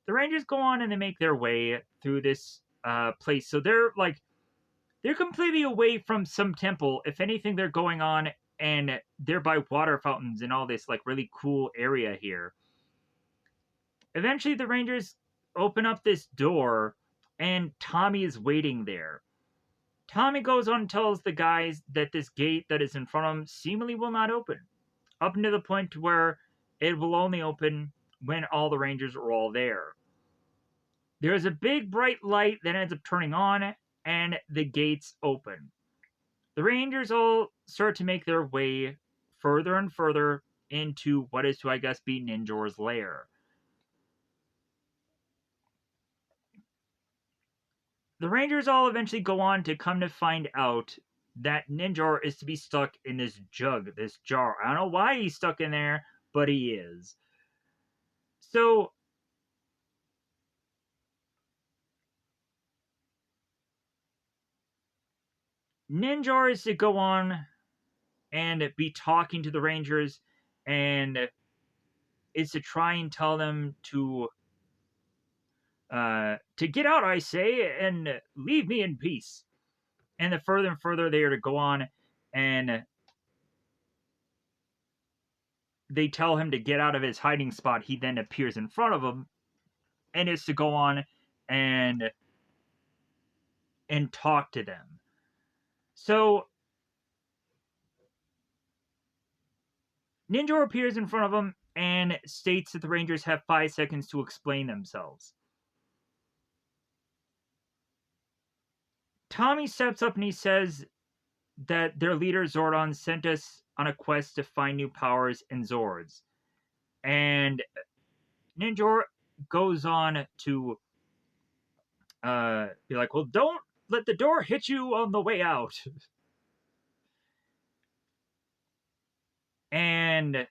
the Rangers go on and they make their way through this place. So they're completely away from some temple. If anything, they're going on and they're by water fountains and all this like really cool area here. Eventually, the Rangers open up this door and Tommy is waiting there. Tommy goes on and tells the guys that this gate that is in front of him seemingly will not open, up to the point where it will only open when all the Rangers are all there. There's a big bright light that ends up turning on, and the gates open. The Rangers all start to make their way further and further into what is to, I guess, be Ninjor's lair. The Rangers all eventually go on to come to find out that Ninjor is to be stuck in this jug, this jar. I don't know why he's stuck in there, but he is. So, Ninjor is to go on and be talking to the Rangers, and is to try and tell them to get out, I say, and leave me in peace. And the further and further they are to go on, and they tell him to get out of his hiding spot, he then appears in front of them and is to go on and talk to them. So Ninjor appears in front of him and states that the Rangers have 5 seconds to explain themselves. Tommy steps up and he says that their leader Zordon sent us on a quest to find new powers and Zords. And Ninjor goes on to be like, well, don't let the door hit you on the way out. And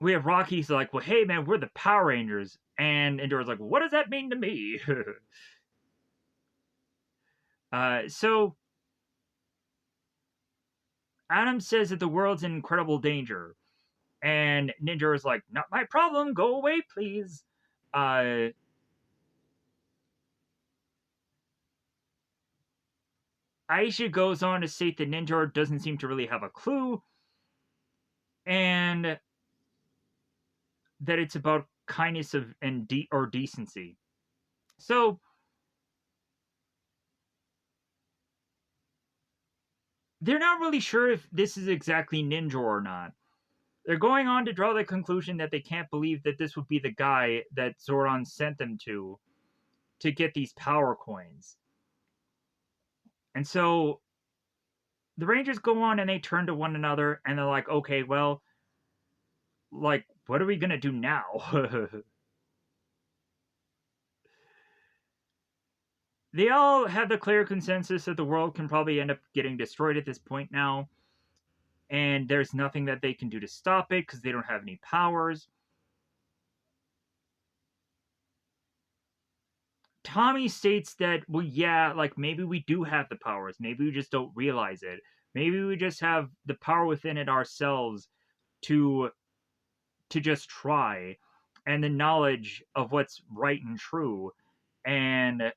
we have Rocky's like, well, hey, man, we're the Power Rangers. And Ninjor's like, well, what does that mean to me? So Adam says that the world's in incredible danger. And Ninja is like, not my problem. Go away, please. Aisha goes on to state that Ninja doesn't seem to really have a clue. And that it's about kindness or decency. So they're not really sure if this is exactly Ninja or not. They're going on to draw the conclusion that they can't believe that this would be the guy that Zordon sent them to get these power coins. And so the Rangers go on and they turn to one another and they're like, okay, well, like, what are we going to do now? They all have the clear consensus that the world can probably end up getting destroyed at this point now. And there's nothing that they can do to stop it because they don't have any powers. Tommy states that, well, yeah, like maybe we do have the powers. Maybe we just don't realize it. Maybe we just have the power within it ourselves to just try, and the knowledge of what's right and true. And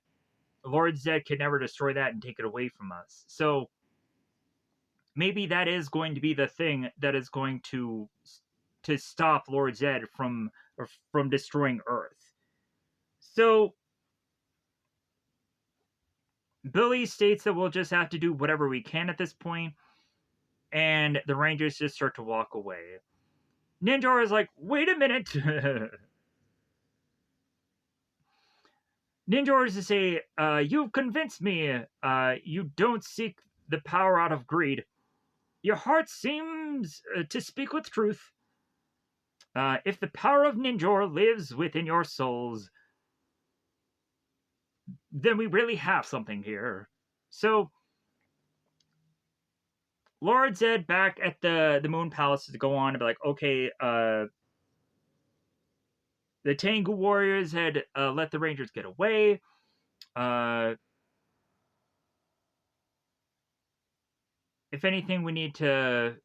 Lord Zed can never destroy that and take it away from us. So maybe that is going to be the thing that is going to stop Lord Zed from destroying Earth. So Billy states that we'll just have to do whatever we can at this point, and the Rangers just start to walk away. Ninja is like, wait a minute. Ninja is to say, you've convinced me. You don't seek the power out of greed. Your heart seems to speak with truth. If the power of Ninjor lives within your souls, then we really have something here. So, Lord Zed back at the Moon Palace to go on and be like, okay, the Tengu warriors had let the Rangers get away. If anything, we need to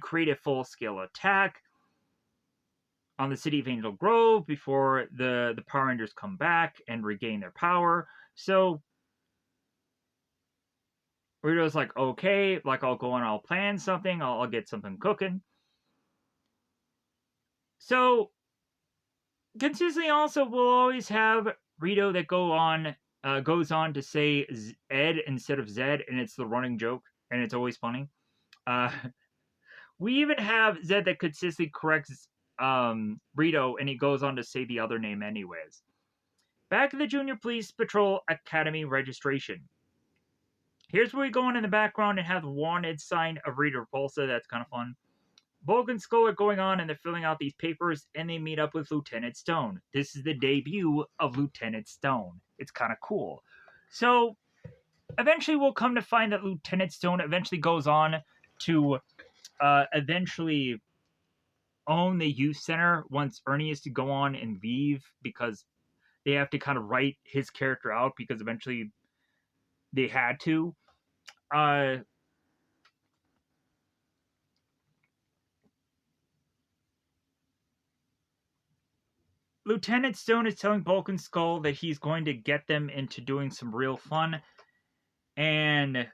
create a full-scale attack on the city of Angel Grove before the Power Rangers come back and regain their power. So Rito's like, okay, like I'll go and I'll plan something, I'll get something cooking. So consistently also we'll always have Rito that goes on to say Ed instead of Zed, and it's the running joke, and it's always funny. We even have Zed that consistently corrects Rito, and he goes on to say the other name anyways. Back at the Junior Police Patrol Academy registration. Here's where we go on in the background and have the wanted sign of Rita Repulsa. That's kind of fun. Bulk and Skull are going on and they're filling out these papers, and they meet up with Lieutenant Stone. This is the debut of Lieutenant Stone. It's kind of cool. So eventually we'll come to find that Lieutenant Stone eventually goes on to eventually own the youth center once Ernie is to go on and leave, because they have to kind of write his character out because eventually they had to. Lieutenant Stone is telling Bulk and Skull that he's going to get them into doing some real fun, and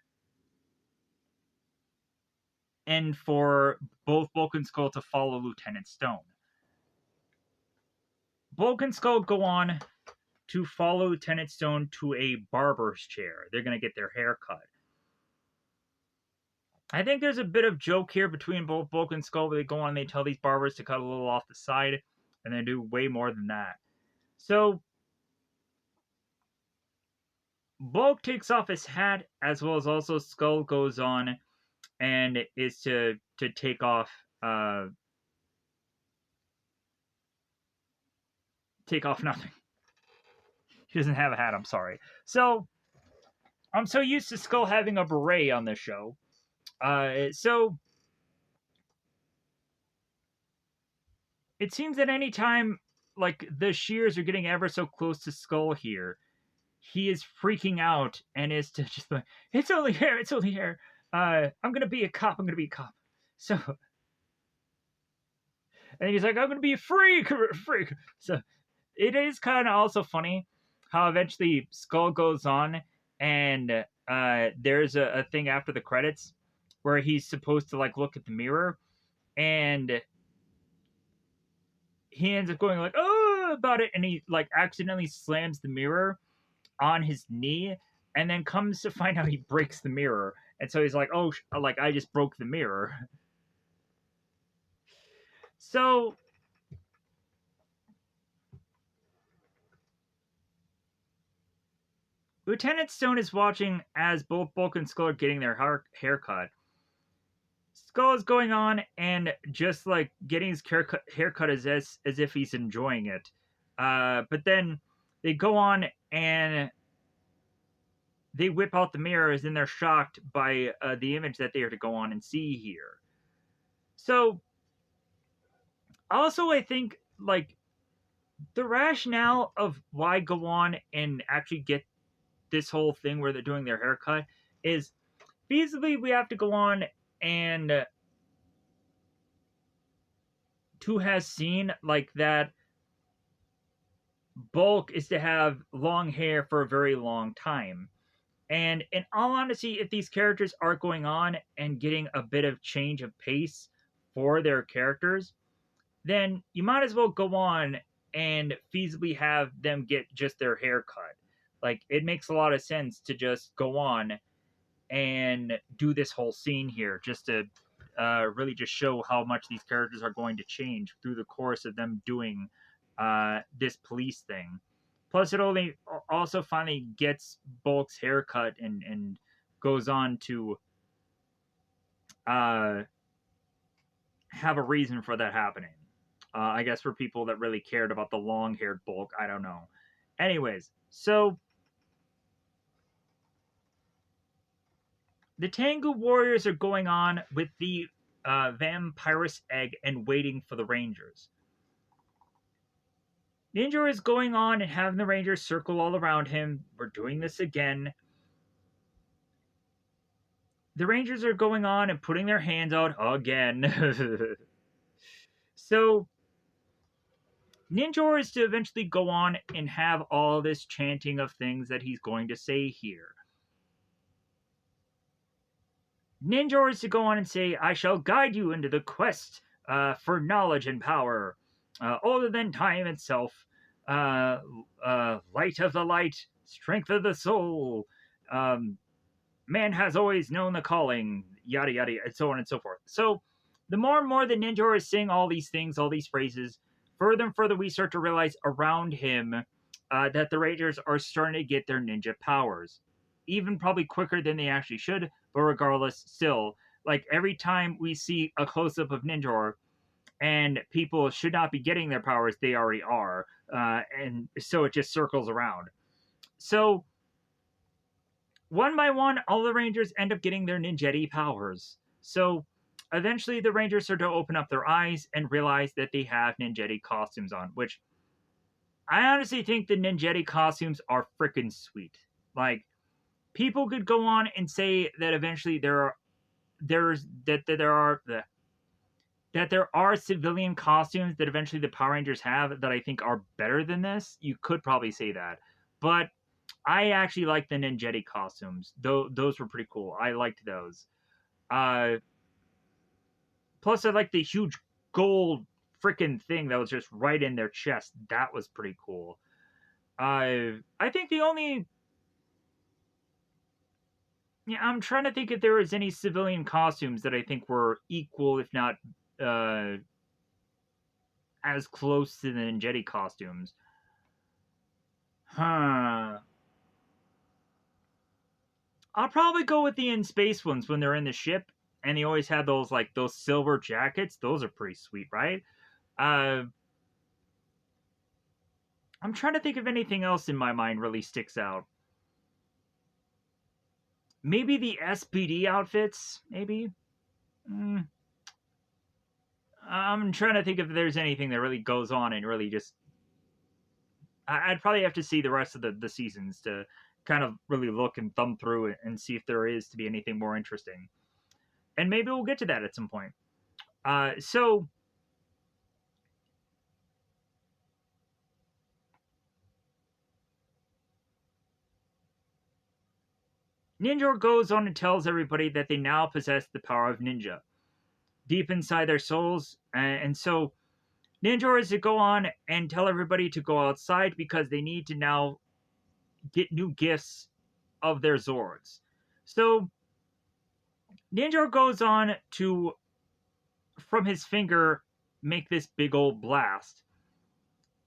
for both Bulk and Skull to follow Lieutenant Stone. Bulk and Skull go on to follow Lieutenant Stone to a barber's chair. They're going to get their hair cut. I think there's a bit of joke here between both Bulk and Skull, where they go on and they tell these barbers to cut a little off the side, and they do way more than that. So, Bulk takes off his hat, as well as also Skull goes on and is to take off nothing. He doesn't have a hat, I'm sorry. So, I'm so used to Skull having a beret on this show. So, it seems that any time, like, the shears are getting ever so close to Skull here, he is freaking out and is to just like, it's only hair, it's only hair. I'm gonna be a cop, I'm gonna be a cop. So, and he's like, I'm gonna be a freak. So, it is kind of also funny how eventually Skull goes on and there's a thing after the credits where he's supposed to like look at the mirror, and he ends up going like, oh, about it, and he like accidentally slams the mirror on his knee, and then comes to find out he breaks the mirror, and so he's like, oh, like I just broke the mirror. So Lieutenant Stone is watching as both Bulk and Skull are getting their haircut. Skull is going on and just like getting his haircut as if he's enjoying it. But then they go on and they whip out the mirrors, and they're shocked by the image that they are to go on and see here. So, also, I think like the rationale of why go on and actually get this whole thing where they're doing their haircut is feasibly we have to go on and who has seen like that Bulk is to have long hair for a very long time. And in all honesty, if these characters are going on and getting a bit of change of pace for their characters, then you might as well go on and feasibly have them get just their hair cut. Like, it makes a lot of sense to just go on and do this whole scene here just to really just show how much these characters are going to change through the course of them doing this police thing. Plus, it only also finally gets Bulk's haircut and goes on to have a reason for that happening. I guess for people that really cared about the long-haired Bulk, I don't know. Anyways, so the Tengu warriors are going on with the vampirus egg and waiting for the Rangers. Ninja is going on and having the Rangers circle all around him. We're doing this again. The Rangers are going on and putting their hands out again. So, Ninja is to eventually go on and have all this chanting of things that he's going to say here. Ninja is to go on and say, I shall guide you into the quest for knowledge and power, older than time itself, light of the light, strength of the soul, man has always known the calling, yada yada, and so on and so forth. So, the more and more the Ninja is saying all these things, all these phrases, further and further we start to realize around him that the Rangers are starting to get their ninja powers. Even probably quicker than they actually should, but regardless, still, like every time we see a close-up of Ninja, and people should not be getting their powers, they already are. And so it just circles around. So, one by one, all the Rangers end up getting their ninjetti powers. So, eventually the Rangers start to open up their eyes and realize that they have ninjetti costumes on, which I honestly think the ninjetti costumes are freaking sweet. Like, people could go on and say that eventually there are that there are civilian costumes that eventually the Power Rangers have that I think are better than this. You could probably say that. But I actually like the Ninjetti costumes. Those were pretty cool. I liked those. Uh, Plus, I like the huge gold freaking thing that was just right in their chest. That was pretty cool. I think the only yeah, I'm trying to think if there was any civilian costumes that I think were equal, if not uh, as close to the Ninjetti costumes. Huh. I'll probably go with the in space ones when they're in the ship, and they always had those like those silver jackets. Those are pretty sweet, right? Uh, I'm trying to think if anything else in my mind really sticks out. Maybe the SPD outfits. Maybe. Mm, I'm trying to think if there's anything that really goes on and really just. I'd probably have to see the rest of the seasons to kind of really look and thumb through it and see if there is to be anything more interesting. And maybe we'll get to that at some point. So Ninja goes on and tells everybody that they now possess the power of ninja deep inside their souls, and so Ninja is to go on and tell everybody to go outside because they need to now get new gifts of their Zords. So Ninja goes on to, from his finger, make this big old blast.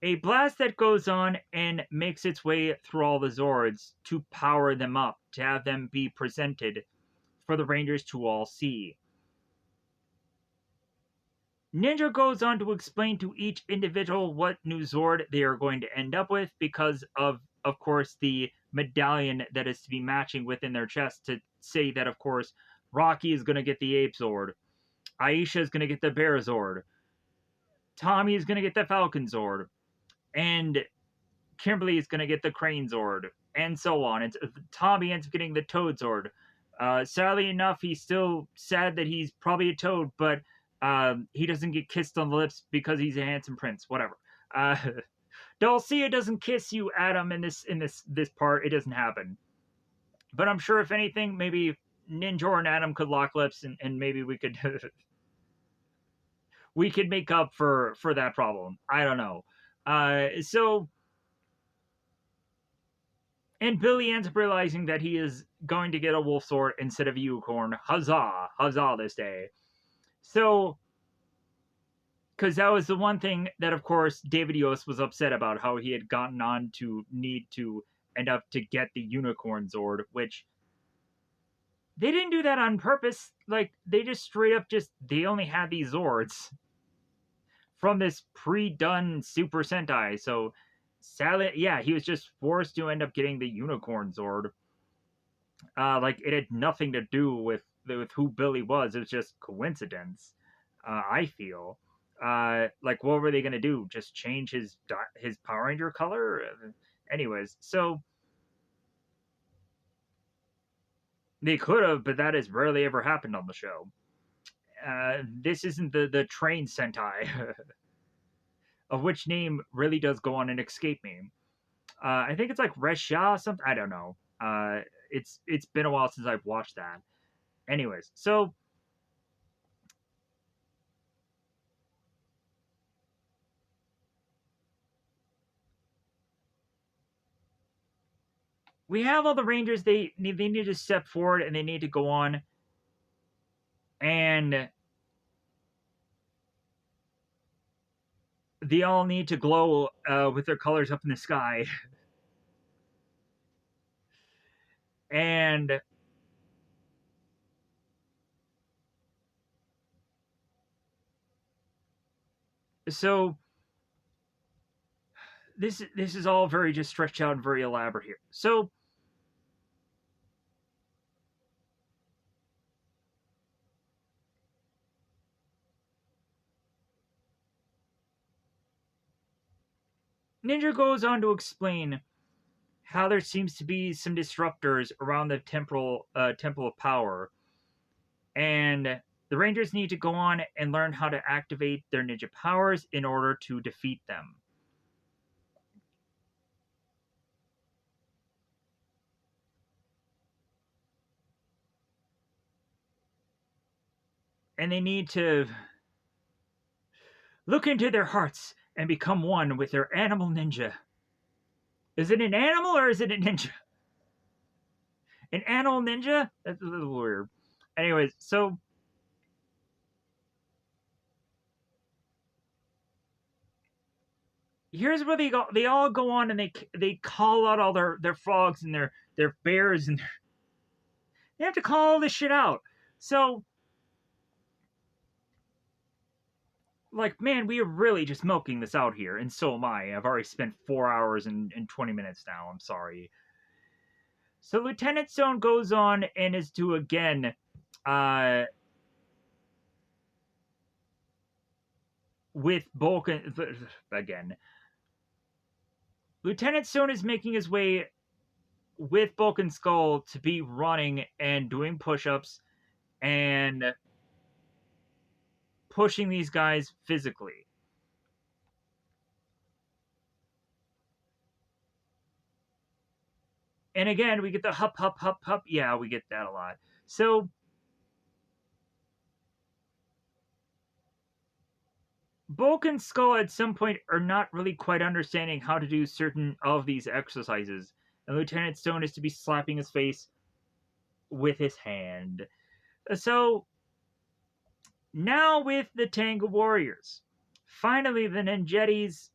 A blast that goes on and makes its way through all the Zords to power them up, to have them be presented for the Rangers to all see. Ninja goes on to explain to each individual what new Zord they are going to end up with because of course, the medallion that is to be matching within their chest to say that, of course, Rocky is going to get the Ape Zord, Aisha is going to get the Bear Zord, Tommy is going to get the Falcon Zord, and Kimberly is going to get the Crane Zord, and so on. And Tommy ends up getting the Toad Zord. Sadly enough, he's still sad that he's probably a toad, but he doesn't get kissed on the lips because he's a handsome prince. Whatever. Uh, Dulcia doesn't kiss you, Adam, in this part. It doesn't happen. But I'm sure if anything, maybe Ninja and Adam could lock lips, and maybe we could we could make up for that problem. I don't know. So and Billy ends up realizing that he is going to get a wolf sword instead of a unicorn. Huzzah! Huzzah this day. So, because that was the one thing that, of course, David Yost was upset about, how he had gotten on to need to end up to get the unicorn Zord, which they didn't do that on purpose. Like, they just straight up they only had these Zords from this pre-done Super Sentai. So, sadly, yeah, he was just forced to end up getting the unicorn Zord. Like it had nothing to do with who Billy was. It was just coincidence. I feel. Like what were they gonna do? Just change his Power Ranger color? Anyways, so they could have, but that has rarely ever happened on the show. This isn't the train Sentai, of which name really does go on and escape me. I think it's like Resha something. I don't know. It's been a while since I've watched that. Anyways, so we have all the Rangers. They need to step forward and they need to go on and they all need to glow with their colors up in the sky. And so this is all very just stretched out and very elaborate here. So Ninja goes on to explain how there seems to be some disruptors around the temple of power, and The Rangers need to go on and learn how to activate their ninja powers in order to defeat them. And they need to look into their hearts and become one with their animal ninja. Is it an animal or is it a ninja? An animal ninja? That's a little weird. Anyways, so here's where they go. They all go on and they call out all their frogs and their bears and they have to call all this shit out. So like, man, we are really just milking this out here, and so am I. I've already spent 4 hours and 20 minutes now. I'm sorry. So Lieutenant Stone goes on and is to again uh with Bulk again. Lieutenant Stone is making his way with Bulk and Skull to be running and doing push-ups and pushing these guys physically. And again, we get the hup, hup, hup, hup. Yeah, we get that a lot. So, Bulk and Skull at some point are not really quite understanding how to do certain of these exercises. And Lieutenant Stone is to be slapping his face with his hand. So, now with the Tango Warriors, finally the Ninjettis,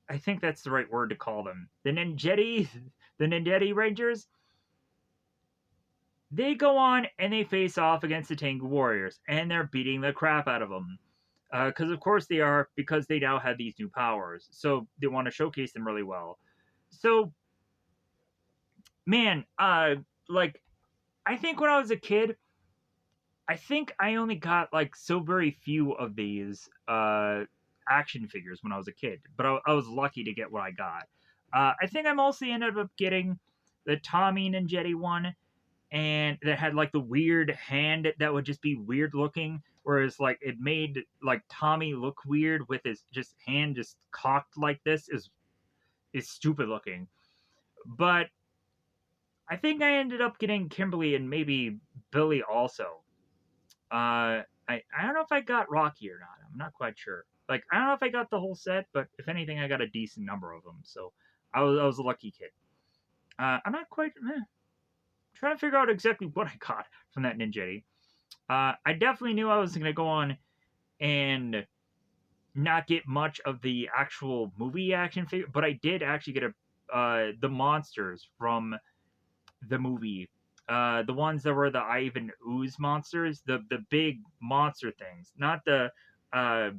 I think that's the right word to call them. The Ninjetti Rangers, they go on and they face off against the Tango Warriors, and they're beating the crap out of them. Because of course they are, because they now have these new powers. So they want to showcase them really well. So, man, like, I think when I was a kid, I think I only got like so very few of these action figures when I was a kid, but I was lucky to get what I got. I think I mostly ended up getting the Tommy Ninjetti one, and that had like the weird hand that would just be weird looking, whereas like it made like Tommy look weird with his just hand just cocked like this is stupid looking. But I think I ended up getting Kimberly and maybe Billy also. I don't know if I got Rocky or not. I'm not quite sure. Like I don't know if I got the whole set, but if anything, I got a decent number of them. So I was a lucky kid. I'm not quite trying to figure out exactly what I got from that Ninjetti. I definitely knew I was going to go on and not get much of the actual movie action figure, but I did actually get the monsters from the movie. The ones that were the Ivan Ooze monsters, the big monster things, not the uh,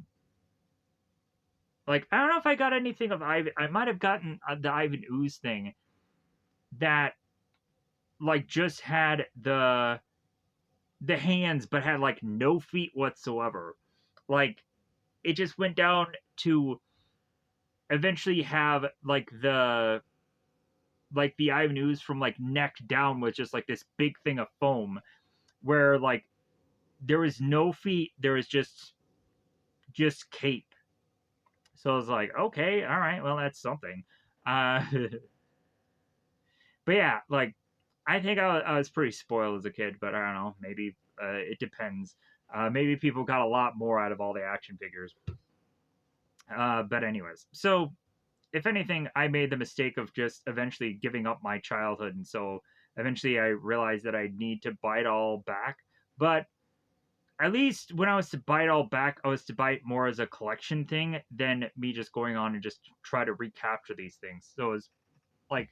like I don't know if I got anything of Ivan. I might have gotten the Ivan Ooze thing that like just had the hands but had like no feet whatsoever. Like it just went down to eventually have like the Ivan Ooze from like neck down was just like this big thing of foam where like there was no feet, there was just cape. So I was like, okay, all right, well that's something. Uh, but yeah, like I think I was pretty spoiled as a kid, but I don't know, maybe it depends. Maybe people got a lot more out of all the action figures. But anyways, so if anything, I made the mistake of just eventually giving up my childhood, and so eventually I realized that I need to buy it all back. But at least when I was to buy it all back, I was to buy it more as a collection thing than me just going on and just try to recapture these things. So it was like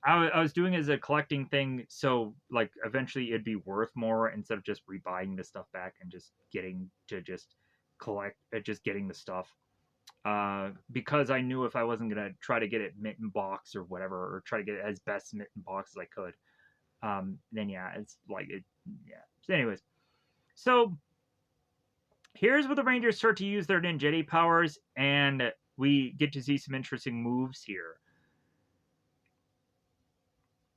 I was doing it as a collecting thing, so like eventually it'd be worth more instead of just rebuying the stuff back and just getting to just collect, just getting the stuff. Because I knew if I wasn't gonna try to get it mitten box or whatever, or try to get it as best mitten box as I could, then yeah, it's like it, yeah. So anyways, so here's where the Rangers start to use their Ninjetti powers, and we get to see some interesting moves here.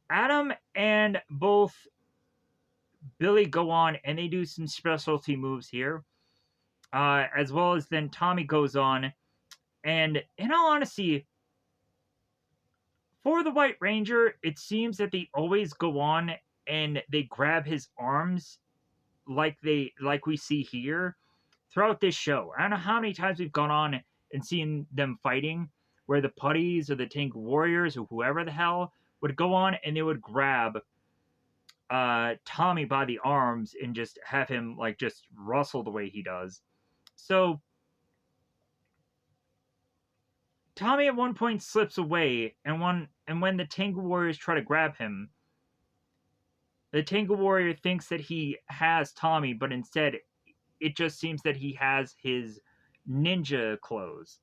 Adam and both Billy go on and they do some specialty moves here, as well as then Tommy goes on. And in all honesty, for the White Ranger, it seems that they always go on and they grab his arms like we see here throughout this show. I don't know how many times we've gone on and seen them fighting, where the putties or the Tank Warriors or whoever the hell would go on and they would grab Tommy by the arms and just have him like just rustle the way he does. So Tommy at one point slips away, and when the Tank Warriors try to grab him, the Tank Warrior thinks that he has Tommy, but instead it just seems that he has his ninja clothes.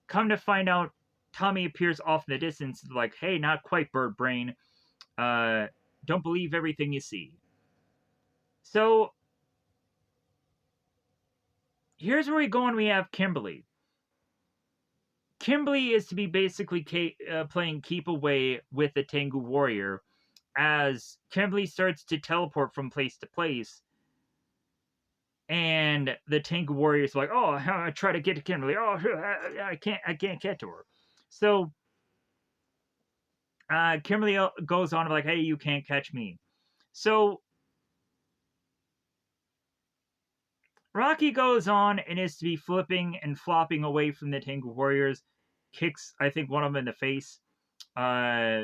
Come to find out, Tommy appears off in the distance, like, "Hey, not quite, Bird Brain. Uh, don't believe everything you see." So here's where we go, and we have Kimberly. Kimberly is to be basically playing keep away with the Tengu Warrior, as Kimberly starts to teleport from place to place, and the Tengu Warrior is like, "Oh, I try to get to Kimberly. Oh, I can't get to her." So Kimberly goes on like, "Hey, you can't catch me." So Rocky goes on and is to be flipping and flopping away from the Tengu Warriors, kicks I think one of them in the face. Uh,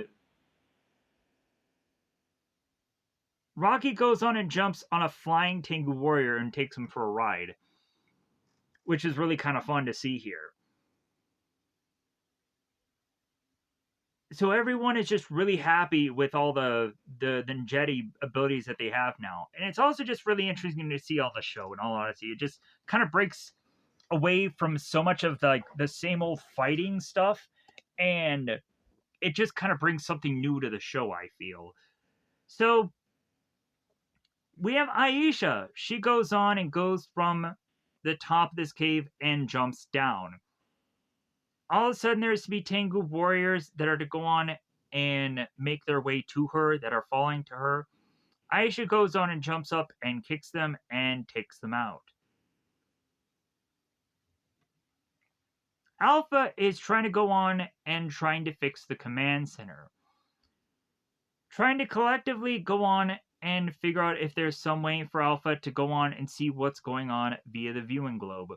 Rocky goes on and jumps on a flying Tengu Warrior and takes him for a ride, which is really kind of fun to see here. So everyone is just really happy with all the Ninjetti abilities that they have now, and it's also just really interesting to see all the show. In all honesty, it just kind of breaks away from so much of the same old fighting stuff, and it just kind of brings something new to the show. I feel so. We have Aisha. She goes on and goes from the top of this cave and jumps down. All of a sudden, there's to be Tengu warriors that are to go on and make their way to her, that are falling to her. Aisha goes on and jumps up and kicks them and takes them out. Alpha is trying to go on and trying to fix the command center. Trying to collectively go on and figure out if there's some way for Alpha to go on and see what's going on via the viewing globe.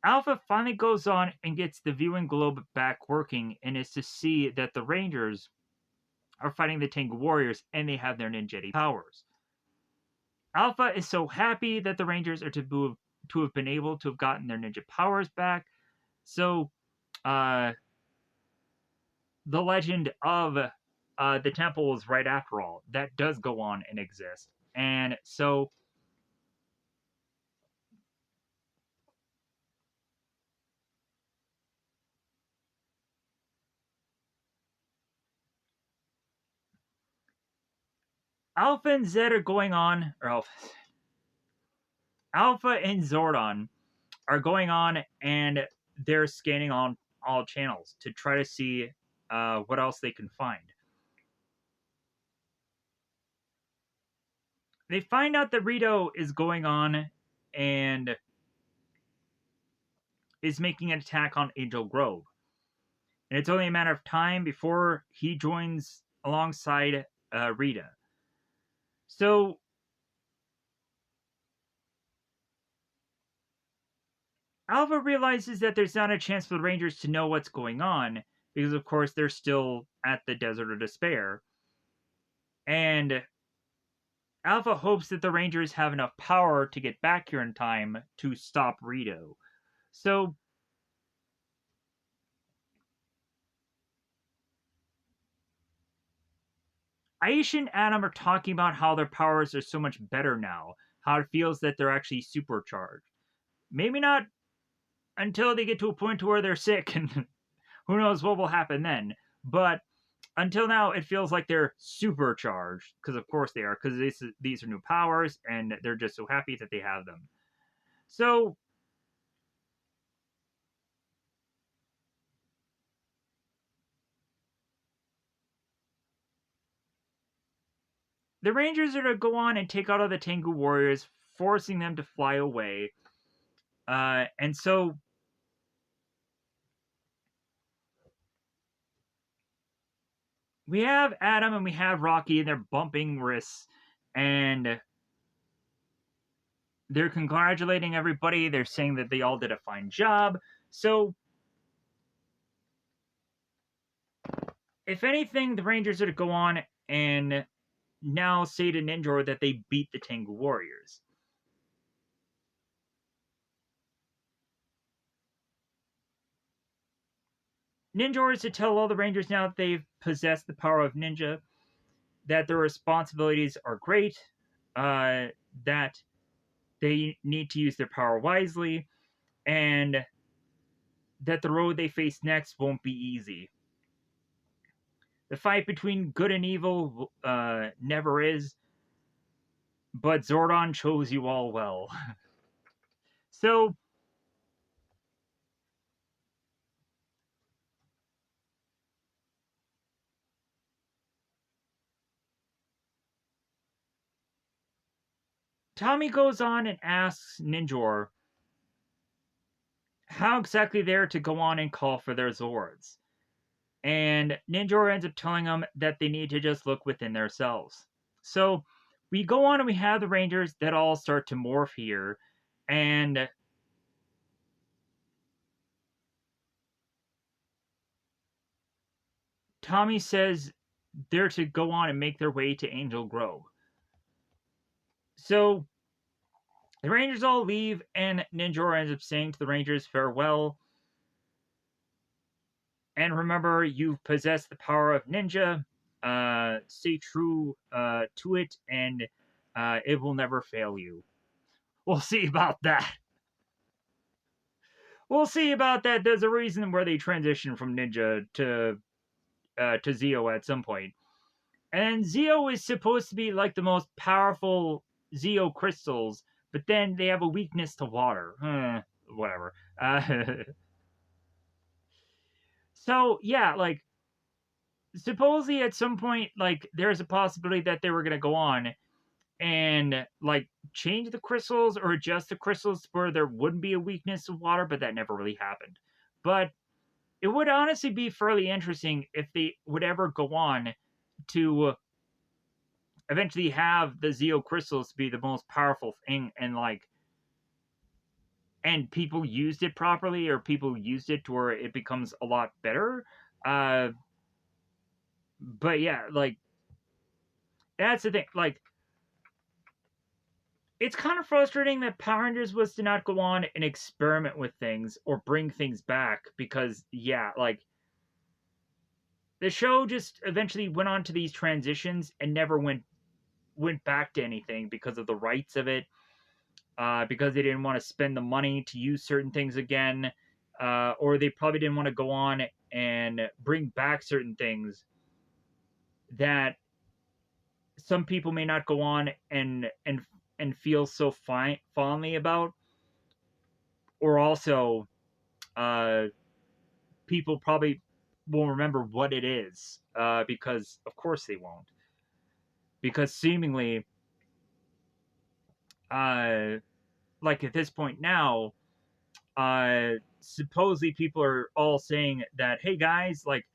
Alpha finally goes on and gets the viewing globe back working, and is to see that the Rangers are fighting the Tengu Warriors and they have their ninjetti powers. Alpha is so happy that the Rangers are to have been able to have gotten their ninja powers back. So, uh, the legend of the temple is right after all. That does go on and exist. And so Alpha and Zed are going on, or Alpha and Zordon are going on, and they're scanning on all channels to try to see what else they can find. They find out that Rito is going on and is making an attack on Angel Grove. And it's only a matter of time before he joins alongside Rita. So Alpha realizes that there's not a chance for the Rangers to know what's going on, because of course they're still at the Desert of Despair. And Alpha hopes that the Rangers have enough power to get back here in time to stop Rito. So Aisha and Adam are talking about how their powers are so much better now, how it feels that they're actually supercharged. Maybe not until they get to a point to where they're sick, and who knows what will happen then. But until now, it feels like they're supercharged, because of course they are, because these are new powers, and they're just so happy that they have them. So the Rangers are to go on and take out all the Tengu warriors, forcing them to fly away. And so we have Adam and we have Rocky, and they're bumping wrists, and they're congratulating everybody. They're saying that they all did a fine job. So, if anything, the Rangers are to go on and now say to Ninjor that they beat the Tengu warriors. Ninjor is to tell all the Rangers now that they've possessed the power of ninja, that their responsibilities are great, that they need to use their power wisely, and that the road they face next won't be easy. The fight between good and evil never is, but Zordon chose you all well. So, Tommy goes on and asks Ninjor how exactly they're to go on and call for their Zords. And Ninjor ends up telling them that they need to just look within themselves. So we go on and we have the Rangers that all start to morph here. And Tommy says they're to go on and make their way to Angel Grove. So the Rangers all leave, and Ninjor ends up saying to the Rangers, farewell. And remember, you possess the power of ninja. Stay true to it, and it will never fail you. We'll see about that. We'll see about that. There's a reason where they transition from ninja to Zeo at some point. And Zeo is supposed to be like the most powerful Zeo crystals, but then they have a weakness to water. Whatever. So yeah, like supposedly at some point, like there's a possibility that they were gonna go on and like change the crystals or adjust the crystals where there wouldn't be a weakness to water, but that never really happened. But it would honestly be fairly interesting if they would ever go on to eventually have the Zeo crystals be the most powerful thing, and like and people used it properly, or people used it to where it becomes a lot better. uh but yeah, like that's the thing. Like it's kind of frustrating that Power Rangers was to not go on and experiment with things or bring things back, because yeah, like the show just eventually went on to these transitions and never went back to anything because of the rights of it, because they didn't want to spend the money to use certain things again, or they probably didn't want to go on and bring back certain things that some people may not go on and feel so fondly about, or also uh, people probably won't remember what it is, because of course they won't, because seemingly uh, like at this point now, supposedly people are all saying that, hey guys, like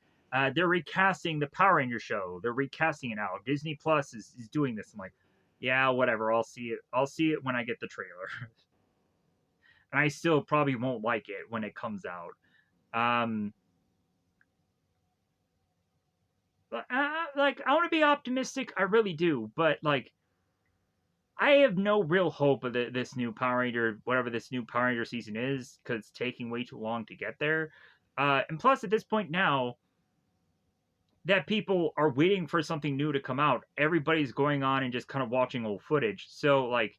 they're recasting the Power Ranger show. They're recasting it now. Disney Plus is doing this. I'm like, yeah, whatever. I'll see it. I'll see it when I get the trailer. And I still probably won't like it when it comes out. Um, like I want to be optimistic. I really do, but like I have no real hope of this new Power Ranger, whatever this new Power Ranger season is, because it's taking way too long to get there. And plus, at this point now, that people are waiting for something new to come out, everybody's going on and just kind of watching old footage. So, like,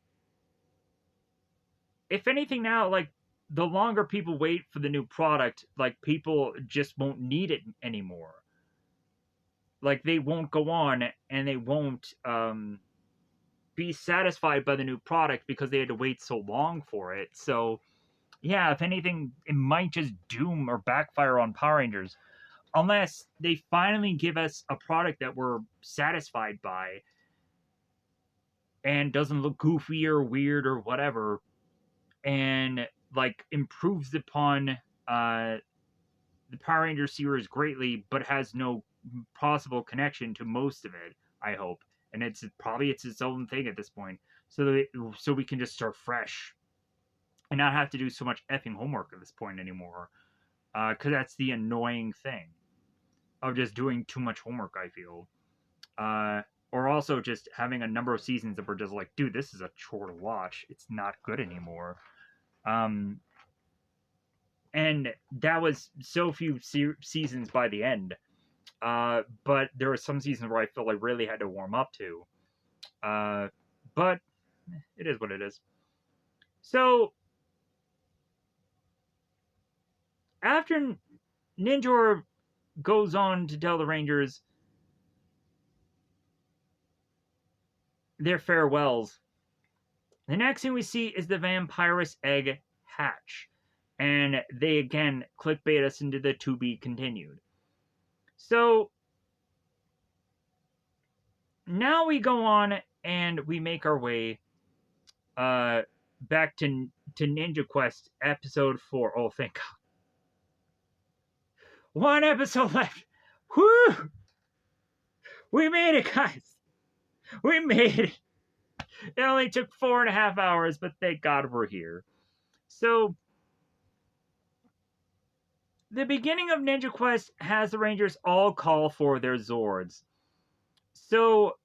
if anything now, like, the longer people wait for the new product, like, people just won't need it anymore. Like, they won't go on and they won't be satisfied by the new product because they had to wait so long for it. So, yeah, if anything, it might just doom or backfire on Power Rangers, unless they finally give us a product that we're satisfied by. and doesn't look goofy or weird or whatever, and like improves upon the Power Ranger series greatly, but has no possible connection to most of it. I hope, and it's its own thing at this point, so we can just start fresh and not have to do so much effing homework at this point anymore. Because that's the annoying thing of just doing too much homework. I feel, uh, or also just having a number of seasons that we're just like, dude, this is a chore to watch. It's not good anymore. Um, and that was so few seasons by the end. But there were some seasons where I felt I really had to warm up to. But it is what it is. So after Ninjor goes on to tell the Rangers their farewells, the next thing we see is the vampirus egg hatch. And they again clickbait us into the to be continued. So now we go on and we make our way back to Ninja Quest episode 4. Oh, thank God. One episode left. Whoo! We made it, guys. We made it. It only took 4.5 hours, but thank God we're here. So, the beginning of Ninja Quest has the Rangers all call for their Zords. So,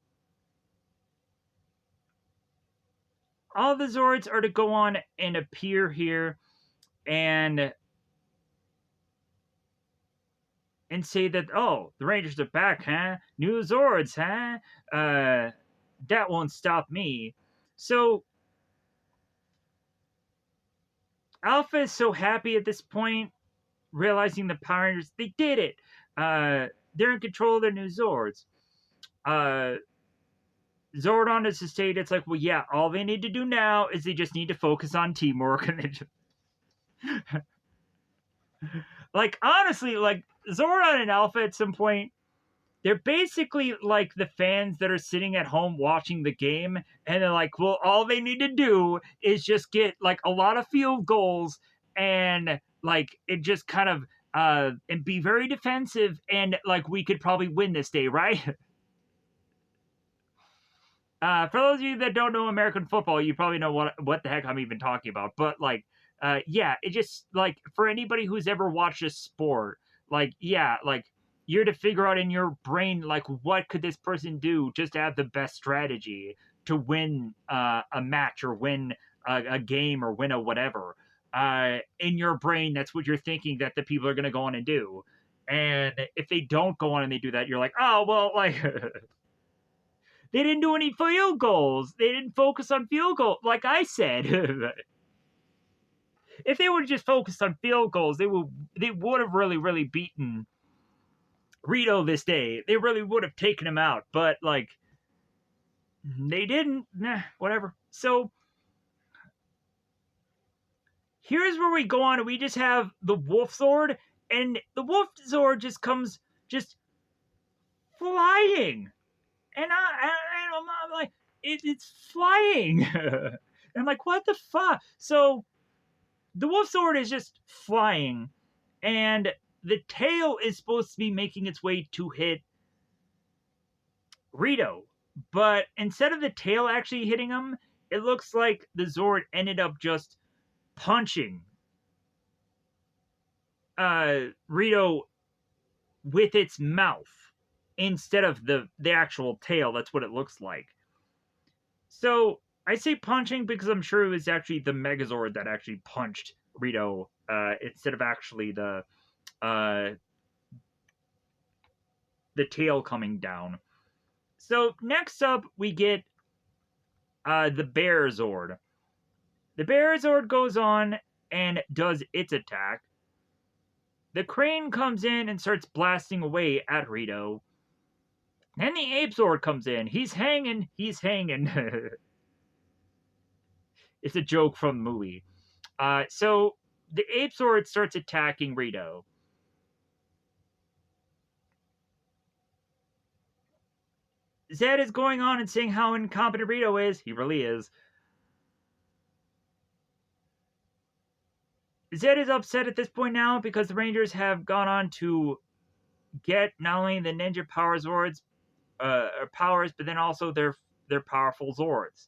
all the Zords are to go on and appear here and say that, oh, the Rangers are back, huh? New Zords, huh? That won't stop me. So, Alpha is so happy at this point, realizing the Power Rangers, they did it. They're in control of their new Zords. Zordon is to state, it's like, well, yeah, all they need to do now is they just need to focus on teamwork. And they just... like, honestly, like, Zordon and Alpha at some point, they're basically like the fans that are sitting at home watching the game, and they're like, well, all they need to do is just get like a lot of field goals and like it just kind of and be very defensive, and like we could probably win this day, right? For those of you that don't know American football, you probably know what the heck I'm even talking about. But like, yeah, it just like for anybody who's ever watched a sport, like, yeah, like you're to figure out in your brain like what could this person do just to have the best strategy to win a match or win a game or win a whatever. In your brain, that's what you're thinking that the people are going to go on and do. And if they don't go on and they do that, you're like, oh well, like. They didn't do any field goals. They didn't focus on field goals, like I said. If they would have just focused on field goals, they would have really beaten Rito this day. They really would have taken him out. But like they didn't. Nah, whatever. So here's where we go on and we just have the Wolf Zord, and the Wolf Zord just comes just flying. And I'm like, it's flying. And I'm like, what the fuck? So the Wolf Sword is just flying, and the tail is supposed to be making its way to hit Rito. But instead of the tail actually hitting him, it looks like the Zord ended up just punching Rito with its mouth instead of the actual tail. That's what it looks like. So I say punching because I'm sure it was actually the Megazord that actually punched Rito instead of actually the tail coming down. So next up we get the Bear Zord. The Bear Zord goes on and does its attack. The Crane comes in and starts blasting away at Rito. Then the Ape Zord comes in. He's hanging. He's hanging. It's a joke from the movie. So the Ape Zord starts attacking Rito. Zed is going on and saying how incompetent Rito is. He really is. Zed is upset at this point now because the Rangers have gone on to get not only the Ninja Power Zords powers, but then also their powerful Zords.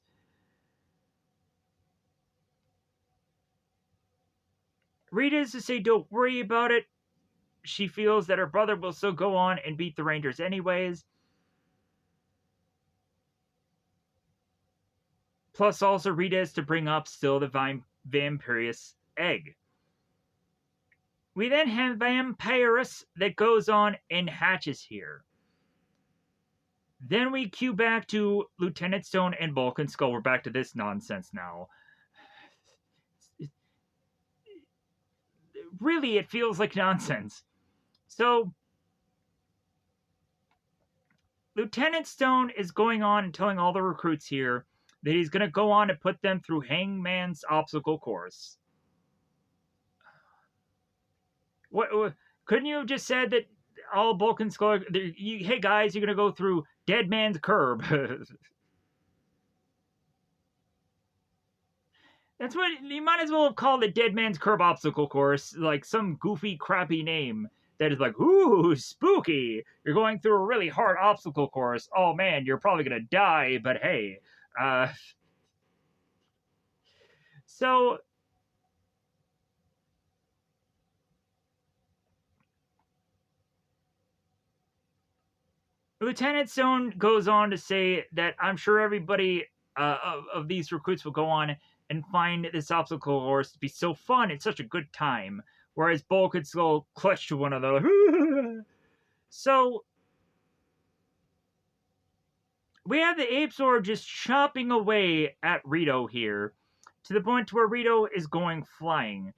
Rita is to say, "Don't worry about it." She feels that her brother will still go on and beat the Rangers anyways. Plus, also Rita is to bring up still the Vampirus egg. We then have Vampirus that goes on and hatches here. Then we cue back to Lieutenant Stone and Bulk and Skull. We're back to this nonsense now. Really, it feels like nonsense. So, Lieutenant Stone is going on and telling all the recruits here that he's going to go on and put them through Hangman's obstacle course. What couldn't you have just said that all Bulk and Skull, hey guys, you're going to go through Dead Man's Curb? That's what you might as well have called it, Dead Man's Curb obstacle course, like some goofy, crappy name that is like, ooh, spooky. You're going through a really hard obstacle course. Oh man, you're probably gonna die, but hey. Uh, so Lieutenant Stone goes on to say that I'm sure everybody of these recruits will go on and find this obstacle course to be so fun and such a good time. Whereas Bulk and Skull clutch to one another. So we have the Ape Sword just chopping away at Rito here, to the point where Rito is going flying.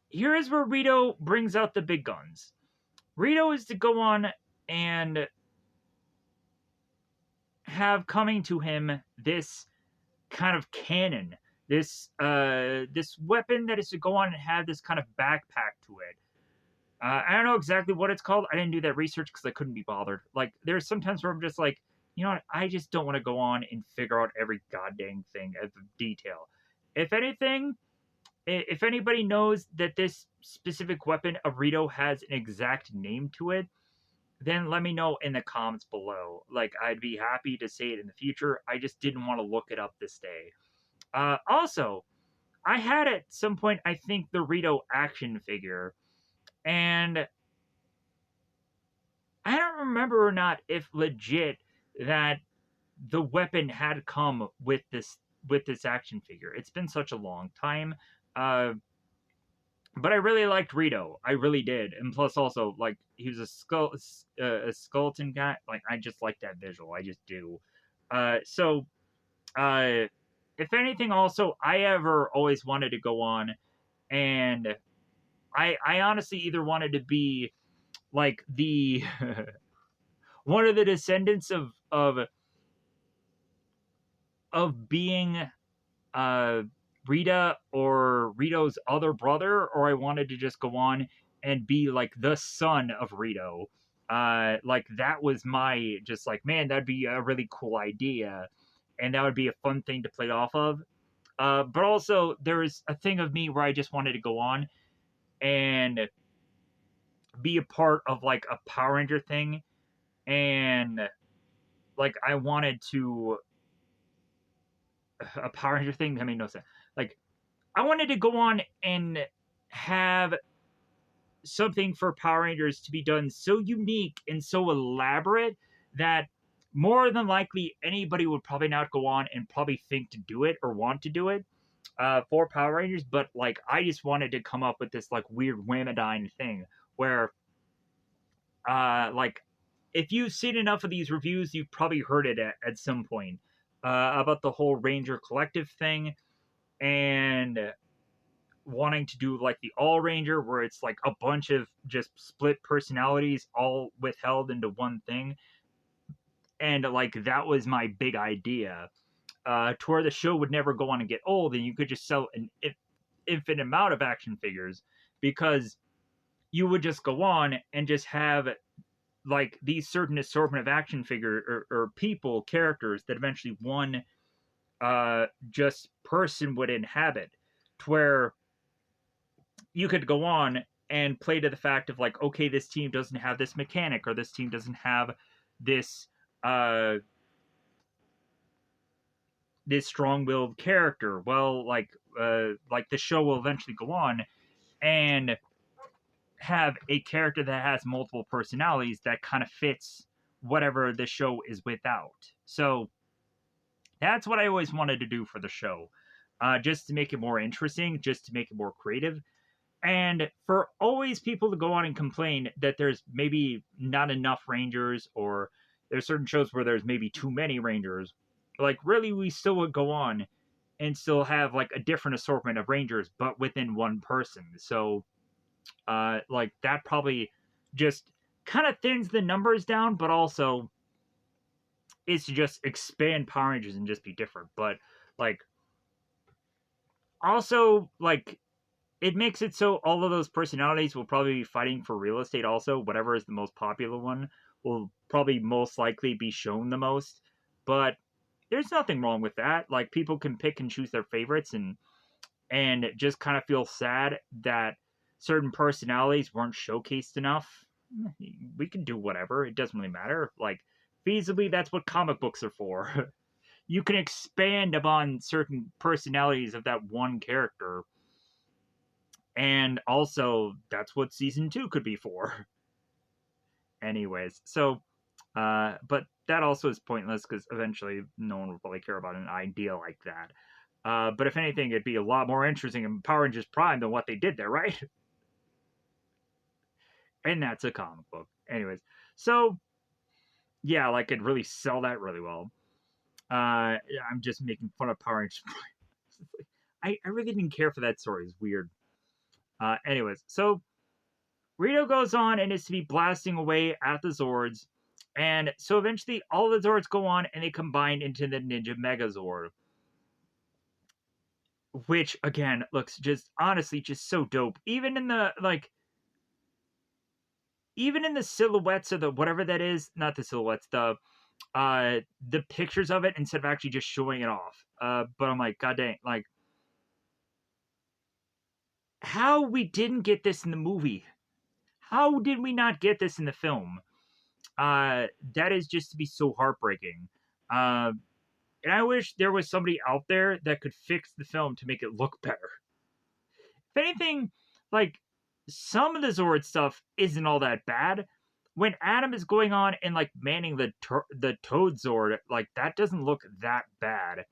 Here is where Rito brings out the big guns. Rito is to go on and have coming to him this kind of cannon, this weapon that is to go on and have this kind of backpack to it. I don't know exactly what it's called. I didn't do that research because I couldn't be bothered. Like, there's sometimes where I'm just like, you know what? I just don't want to go on and figure out every goddamn thing of detail. If anything, if anybody knows that this specific weapon of Rito has an exact name to it, then let me know in the comments below. Like, I'd be happy to say it in the future. I just didn't want to look it up this day. Also, I had at some point, I think, the Rito action figure. And I don't remember or not if legit that the weapon had come with this action figure. It's been such a long time. But I really liked Rito. I really did. And plus also, like, he was a skeleton guy. Like, I just like that visual. I just do. So if anything, also, I ever always wanted to go on and I honestly either wanted to be like the one of the descendants of being Rita or Rito's other brother, or I wanted to just go on and be like the son of Rito. Like that was my just like, man, that'd be a really cool idea, and that would be a fun thing to play off of. But also, there is a thing of me where I just wanted to go on and be a part of like a Power Ranger thing, and like I wanted to a Power Ranger thing that made no sense. Like I wanted to go on and have something for Power Rangers to be done so unique and so elaborate that more than likely anybody would probably not go on and probably think to do it or want to do it for Power Rangers. But like I just wanted to come up with this like weird whammadine thing where like if you've seen enough of these reviews, you've probably heard it at some point about the whole Ranger Collective thing and wanting to do like the All Ranger, where it's like a bunch of just split personalities all withheld into one thing. And like that was my big idea, to where the show would never go on and get old, and you could just sell an infinite amount of action figures because you would just go on and just have like these certain assortment of action figure or people characters that eventually one just person would inhabit, to where you could go on and play to the fact of like, okay, this team doesn't have this mechanic, or this team doesn't have this uh this strong-willed character. Well, like the show will eventually go on and have a character that has multiple personalities that kind of fits whatever the show is without. So that's what I always wanted to do for the show, just to make it more interesting, just to make it more creative, and for always people to go on and complain that there's maybe not enough Rangers, or there's certain shows where there's maybe too many Rangers. Like, really, we still would go on and still have like a different assortment of Rangers, but within one person. So, like that probably just kind of thins the numbers down, but also is to just expand Power Rangers and just be different. But like, also like it makes it so all of those personalities will probably be fighting for real estate also. Whatever is the most popular one will probably most likely be shown the most. But there's nothing wrong with that. Like, people can pick and choose their favorites, and just kind of feel sad that certain personalities weren't showcased enough. We can do whatever. It doesn't really matter. Like, feasibly, that's what comic books are for. You can expand upon certain personalities of that one character, and also that's what season 2 could be for. Anyways, so but that also is pointless because eventually no one will probably care about an idea like that. But if anything, it'd be a lot more interesting in Power Rangers Prime than what they did there, right? And that's a comic book. Anyways, so yeah, like it'd really sell that really well. I'm just making fun of Power Rangers Prime. I really didn't care for that story. It's weird. Anyways, so Rito goes on and is to be blasting away at the Zords. And so eventually all the Zords go on and they combine into the Ninja Megazord. Which again looks just honestly just so dope. Even in the silhouettes of the whatever that is, not the silhouettes, the pictures of it instead of actually just showing it off. But I'm like, god dang, like how we didn't get this in the movie. How did we not get this in the film? That is just to be so heartbreaking. Uh, and I wish there was somebody out there that could fix the film to make it look better. If anything, like some of the Zord stuff isn't all that bad. When Adam is going on and like manning the Toad Zord, like that doesn't look that bad.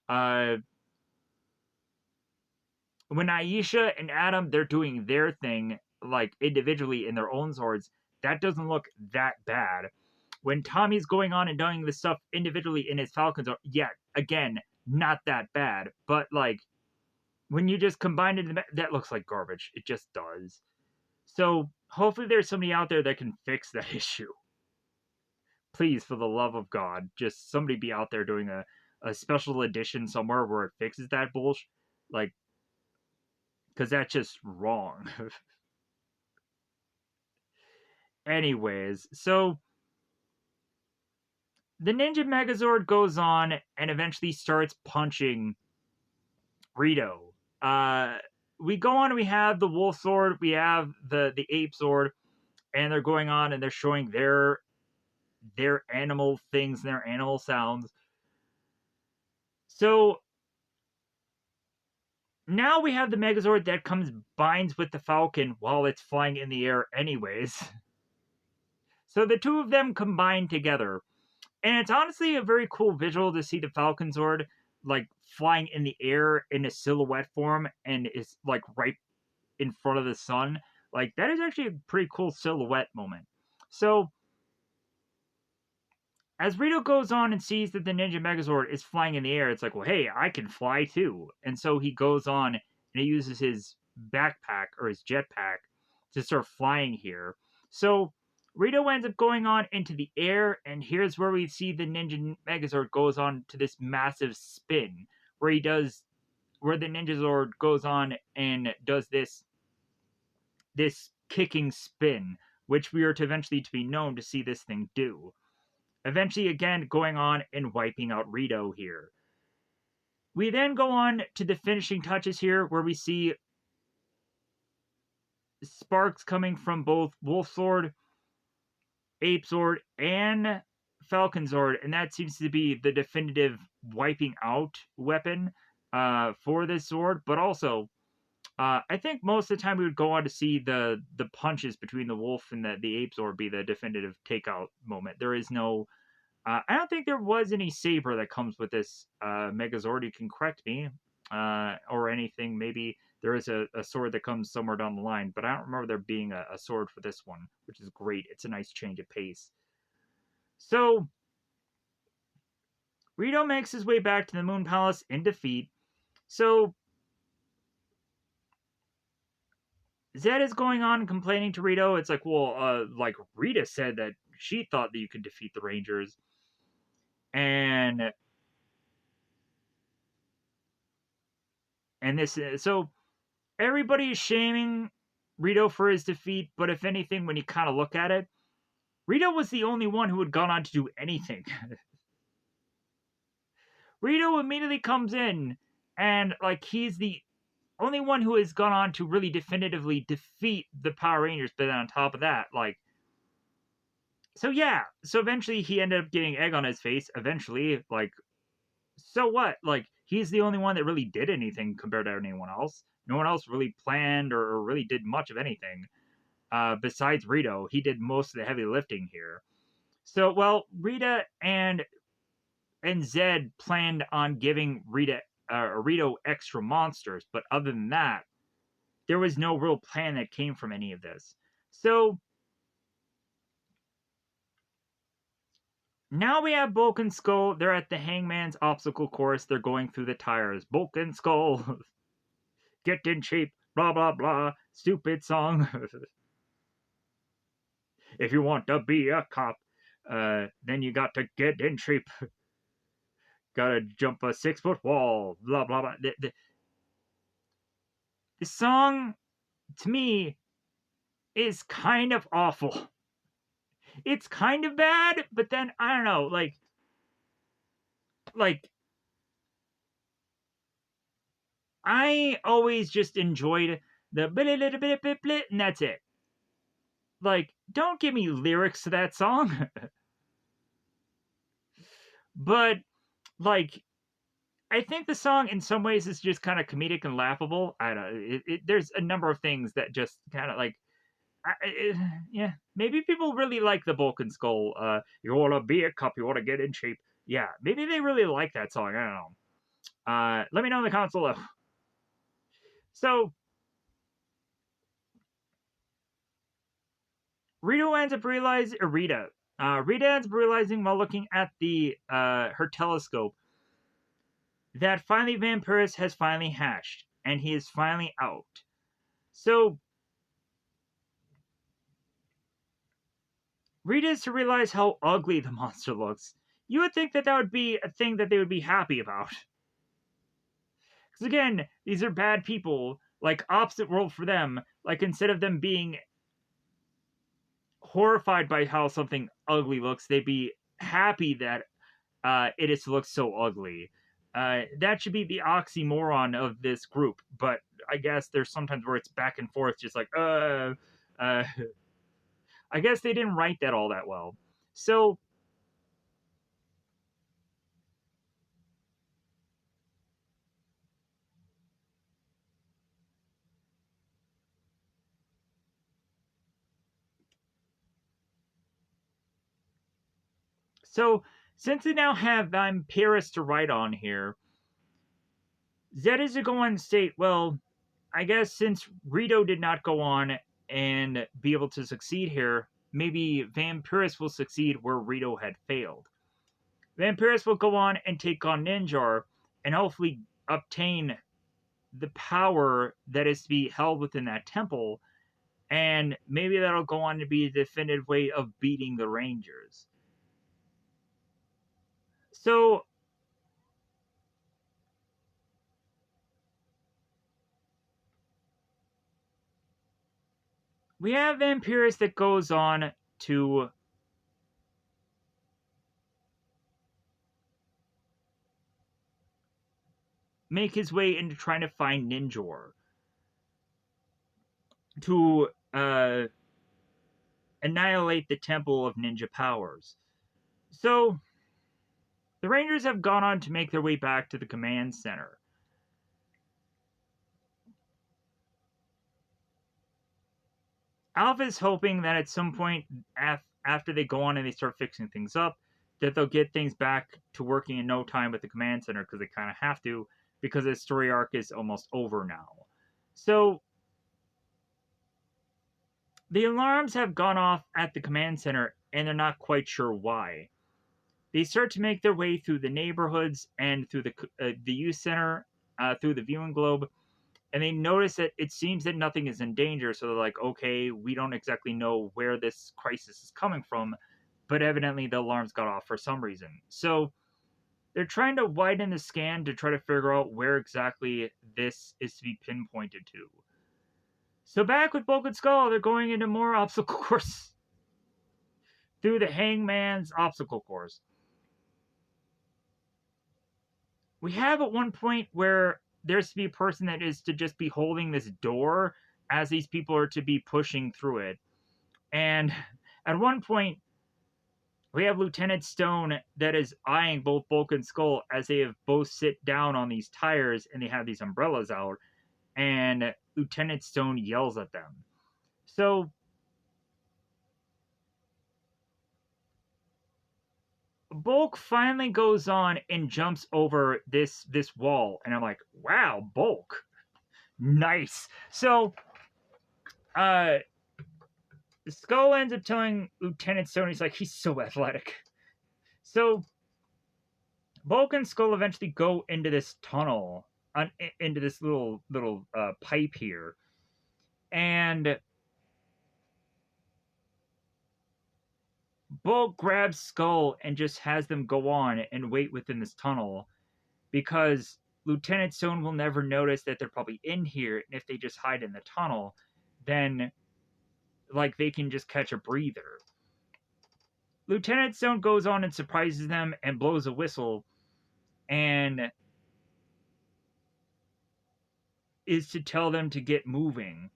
Uh, when Aisha and Adam they're doing their thing like individually in their own Zords, that doesn't look that bad. When Tommy's going on and doing this stuff individually in his Falcon Zord, yeah, again, not that bad. But like when you just combine it, that looks like garbage. It just does. So hopefully there's somebody out there that can fix that issue. Please, for the love of God, just somebody be out there doing a special edition somewhere where it fixes that bullshit. Like, because that's just wrong. Anyways, so the Ninja Megazord goes on and eventually starts punching Rito. We go on and we have the Wolf Sword, we have the Ape Sword, and they're going on and they're showing their animal things and their animal sounds. So now we have the Megazord that binds with the Falcon while it's flying in the air anyways. So the two of them combine together. And it's honestly a very cool visual to see the Falcon Zord like flying in the air in a silhouette form and is like right in front of the sun. Like that is actually a pretty cool silhouette moment. So as Rito goes on and sees that the Ninja Megazord is flying in the air, it's like, well, hey, I can fly too. And so he goes on and he uses his backpack or his jetpack to start flying here. So Rito ends up going on into the air, and here's where we see the Ninja Megazord goes on to this massive spin, where the Ninja Zord goes on and does this kicking spin, which we are to eventually to be known to see this thing do. Eventually, again, going on and wiping out Rito here. We then go on to the finishing touches here, where we see sparks coming from both Wolf Sword, Ape Sword, and Falcon Sword, and that seems to be the definitive wiping out weapon for this sword. But also, I think most of the time we would go on to see the punches between the wolf and the ape sword be the definitive takeout moment. There is no. I don't think there was any saber that comes with this Megazord. You can correct me, or anything. Maybe there is a sword that comes somewhere down the line, but I don't remember there being a sword for this one, which is great. It's a nice change of pace. So Rito makes his way back to the Moon Palace in defeat. So Zed is going on and complaining to Rito. It's like, well, like Rita said that she thought that you could defeat the Rangers, and this. So everybody is shaming Rito for his defeat, but if anything, when you kind of look at it, Rito was the only one who had gone on to do anything. Rito immediately comes in, and like he's the only one who has gone on to really definitively defeat the Power Rangers. But on top of that, like, so yeah, so eventually he ended up getting egg on his face. Eventually, like, so what? Like, he's the only one that really did anything compared to anyone else. No one else really planned or really did much of anything. Besides Rito, he did most of the heavy lifting here. So, well, Rita and Zed planned on giving Rito extra monsters, but other than that, there was no real plan that came from any of this. So now we have Bulk and Skull. They're at the Hangman's obstacle course. They're going through the tires. Bulk and Skull, get in shape, blah, blah, blah. Stupid song. If you want to be a cop, then you got to get in shape. Gotta jump a 6-foot wall, blah, blah, blah. The song, to me, is kind of awful. It's kind of bad, but then, I don't know, like, I always just enjoyed the bit, and that's it. Like, don't give me lyrics to that song. But, like, I think the song in some ways is just kind of comedic and laughable. I don't know. There's a number of things that just kind of like, yeah, maybe people really like the Bulk and Skull. You want to be a cop, you want to get in shape. Yeah, maybe they really like that song. I don't know. Let me know in the comments below. So, Rita ends up realizing, Rita ends up realizing while looking at the her telescope that finally Vampirus has finally hatched and he is finally out. So Rita is to realize how ugly the monster looks. You would think that that would be a thing that they would be happy about. Because again, these are bad people, like opposite world for them. Like instead of them being horrified by how something ugly looks, they'd be happy that it is looks so ugly. That should be the oxymoron of this group, but I guess there's sometimes where it's back and forth, just like, I guess they didn't write that all that well. So, since we now have Paris to write on here, Zed is to go on and state, well, I guess since Rito did not go on and be able to succeed here, maybe Vampiris will succeed where Rito had failed. Vampiris will go on and take on Ninjar and hopefully obtain the power that is to be held within that temple, and maybe that'll go on to be a definitive way of beating the Rangers. So, We have Vampirus that goes on to make his way into trying to find Ninjor to annihilate the Temple of Ninja Powers. So, the Rangers have gone on to make their way back to the command center. Alpha is hoping that at some point after they go on and they start fixing things up, that they'll get things back to working in no time with the command center because they kind of have to because the story arc is almost over now. So the alarms have gone off at the command center and they're not quite sure why. They start to make their way through the neighborhoods and through the youth center, through the viewing globe, and they notice that it seems that nothing is in danger. So they're like, okay, we don't exactly know where this crisis is coming from, but evidently the alarms got off for some reason. So they're trying to widen the scan to try to figure out where exactly this is to be pinpointed to. So back with Bulk and Skull, they're going into more obstacle course through the Hangman's obstacle course. We have at one point where there's to be a person that is to just be holding this door as these people are to be pushing through it. And at one point, we have Lieutenant Stone that is eyeing both Bulk and Skull as they have both sit down on these tires and they have these umbrellas out. And Lieutenant Stone yells at them. So Bulk finally goes on and jumps over this wall, and I'm like, wow, Bulk, nice. So Skull ends up telling Lieutenant Stone, he's like, he's so athletic. So Bulk and Skull eventually go into this tunnel, into this little pipe here, and Bulk grabs Skull and just has them go on and wait within this tunnel because Lieutenant Stone will never notice that they're probably in here, and if they just hide in the tunnel, then like they can just catch a breather. Lieutenant Stone goes on and surprises them and blows a whistle and is to tell them to get moving.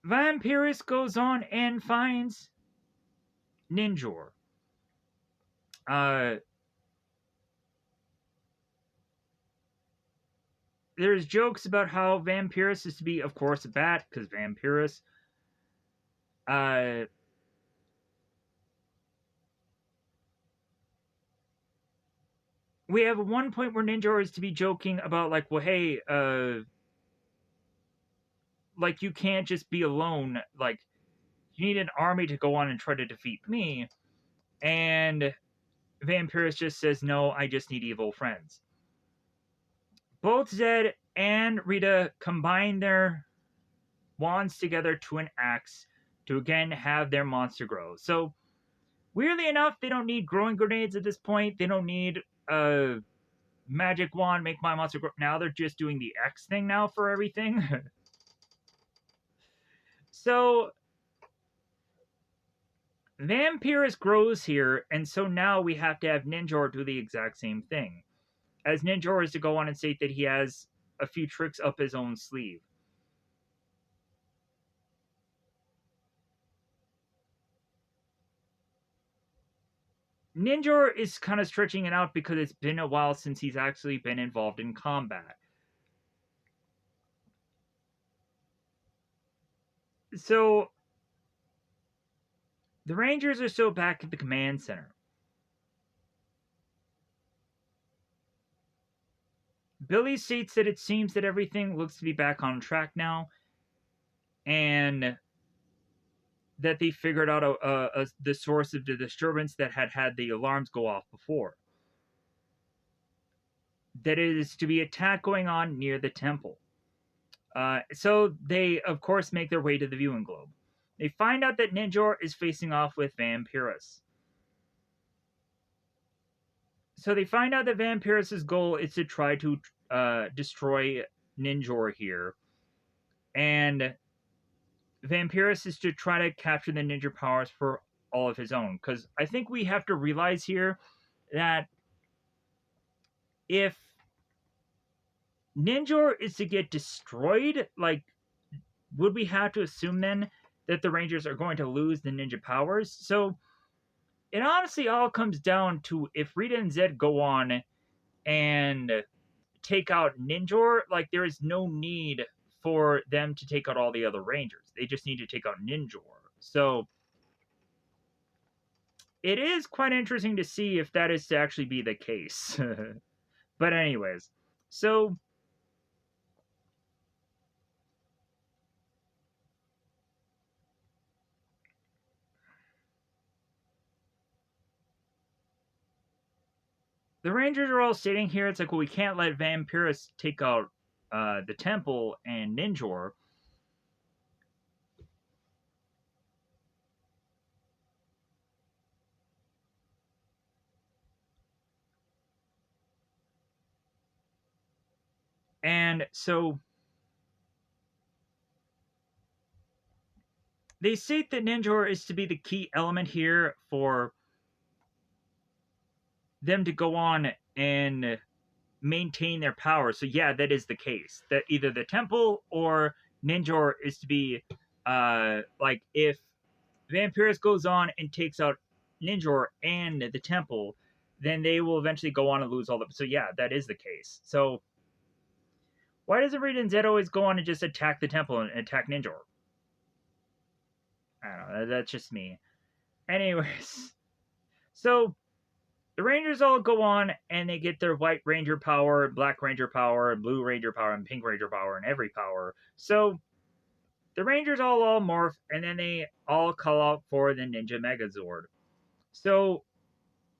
Vampirus goes on and finds Ninjor. There's jokes about how Vampirus is to be, of course, a bat, because Vampirus. We have one point where Ninjor is to be joking about, like, well, hey, like, you can't just be alone. Like, you need an army to go on and try to defeat me. And Vampirus just says, no, I just need evil friends. Both Zed and Rita combine their wands together to an axe to again have their monster grow. So, weirdly enough, they don't need growing grenades at this point. They don't need a magic wand, make my monster grow. Now they're just doing the X thing now for everything. So, Vampirus grows here, and so now we have to have Ninjor do the exact same thing. As Ninjor is to go on and state that he has a few tricks up his own sleeve. Ninjor is kind of stretching it out because it's been a while since he's actually been involved in combat. So, the Rangers are still back at the command center. Billy states that it seems that everything looks to be back on track now, and that they figured out the source of the disturbance that had the alarms go off before. That it is to be attack going on near the temple. So they, of course, make their way to the viewing globe. They find out that Ninjor is facing off with Vampirus. So they find out that Vampirus' goal is to try to destroy Ninjor here. and Vampirus is to try to capture the ninja powers for all of his own. Because I think we have to realize here that if Ninjor is to get destroyed, like, would we have to assume then that the Rangers are going to lose the ninja powers? So it honestly all comes down to if Rita and Zed go on and take out Ninjor, like, there is no need for them to take out all the other Rangers. They just need to take out Ninjor. So it is quite interesting to see if that is to actually be the case. But anyways, so the Rangers are all sitting here. It's like, well, we can't let Vampirus take out the temple and Ninjor. And so they state that Ninjor is to be the key element here for them to go on and maintain their power. So yeah, that is the case. That either the temple or Ninjor is to be like, if Vampirus goes on and takes out Ninjor and the temple, then they will eventually go on and lose all the. So yeah, that is the case. So why doesn't Rita and Zed always go on and just attack the temple and attack Ninjor? I don't know. That's just me. Anyways, so the Rangers all go on and they get their White Ranger power, Black Ranger power, Blue Ranger power, and Pink Ranger power, and every power. So the Rangers all morph, and then they all call out for the Ninja Megazord. So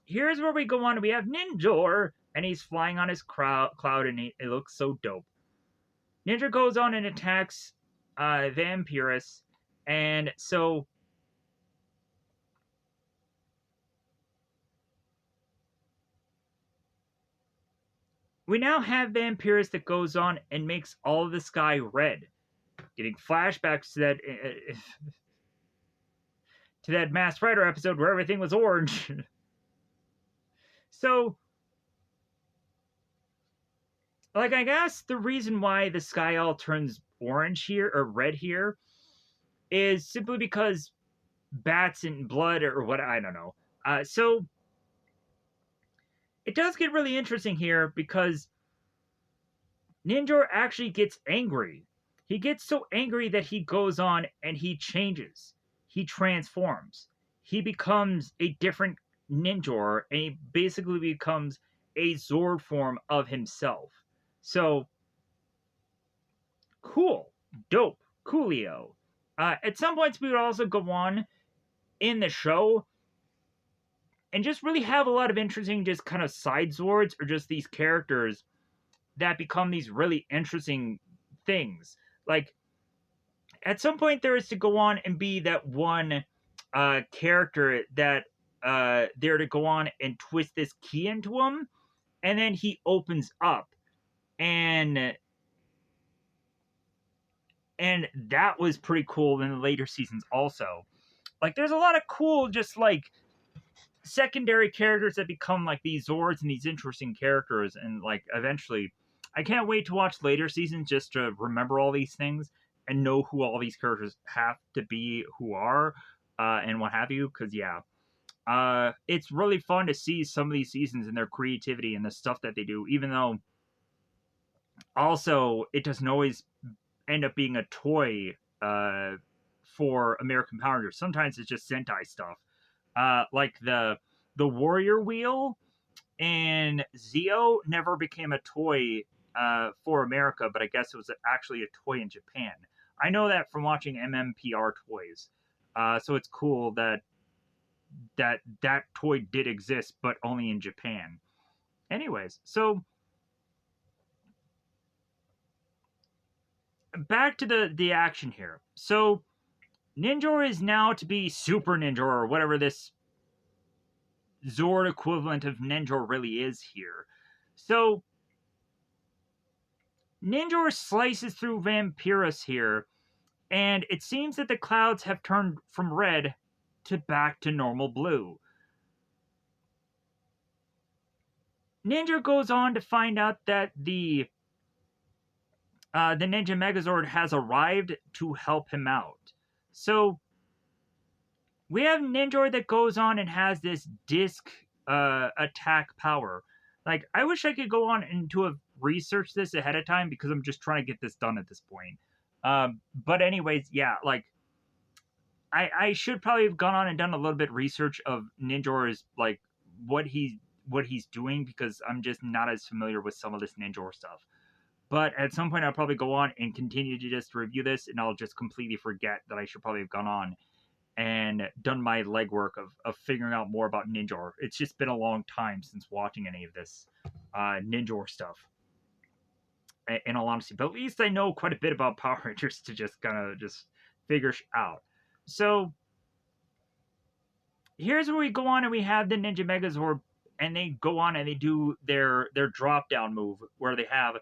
here's where we go on. We have Ninjor, and he's flying on his cloud, and it looks so dope. Ninja goes on and attacks Vampirus, and so we now have Vampirus that goes on and makes all of the sky red, getting flashbacks to that Masked Rider episode where everything was orange. So, like, I guess the reason why the sky all turns orange here, or red here, is simply because bats and blood, or what, I don't know. So, it does get really interesting here because Ninjor actually gets angry. He gets so angry that he goes on and he changes. He transforms. He becomes a different Ninjor, and he basically becomes a Zord form of himself. So, cool. Dope. Coolio. At some points, we would also go on in the show and just really have a lot of interesting, just kind of side Zords, or just these characters that become these really interesting things. Like, at some point, there is to go on and be that one character that they're to go on and twist this key into him, and then he opens up, and that was pretty cool in the later seasons also. Like, there's a lot of cool, just like, secondary characters that become like these Zords and these interesting characters, and like, eventually, I can't wait to watch later seasons just to remember all these things and know who all these characters have to be, who are, and what have you. Because yeah, it's really fun to see some of these seasons and their creativity and the stuff that they do. Even though, also, it doesn't always end up being a toy for American Power Rangers. Sometimes it's just Sentai stuff, like the Warrior Wheel and Zeo never became a toy for America, but I guess it was actually a toy in Japan. I know that from watching MMPR toys. So it's cool that that toy did exist, but only in Japan. Anyways, so back to the action here. So Ninjor is now to be Super Ninjor, or whatever this Zord equivalent of Ninjor really is here. So Ninjor slices through Vampirus here, and it seems that the clouds have turned from red to back to normal blue. Ninja goes on to find out that the Ninja Megazord has arrived to help him out. So we have Ninjor that goes on and has this disc attack power. Like, I wish I could go on and to have researched this ahead of time because I'm just trying to get this done at this point. But anyways, yeah, like I should probably have gone on and done a little bit research of Ninjor's like what he's doing because I'm just not as familiar with some of this Ninjor stuff. But at some point, I'll probably go on and continue to just review this, and I'll just completely forget that I should probably have gone on and done my legwork of figuring out more about Ninjor. It's just been a long time since watching any of this Ninjor stuff, in all honesty. But at least I know quite a bit about Power Rangers to just kind of just figure out. So here's where we go on and we have the Ninja Megazord, and they go on and they do their drop down move where they have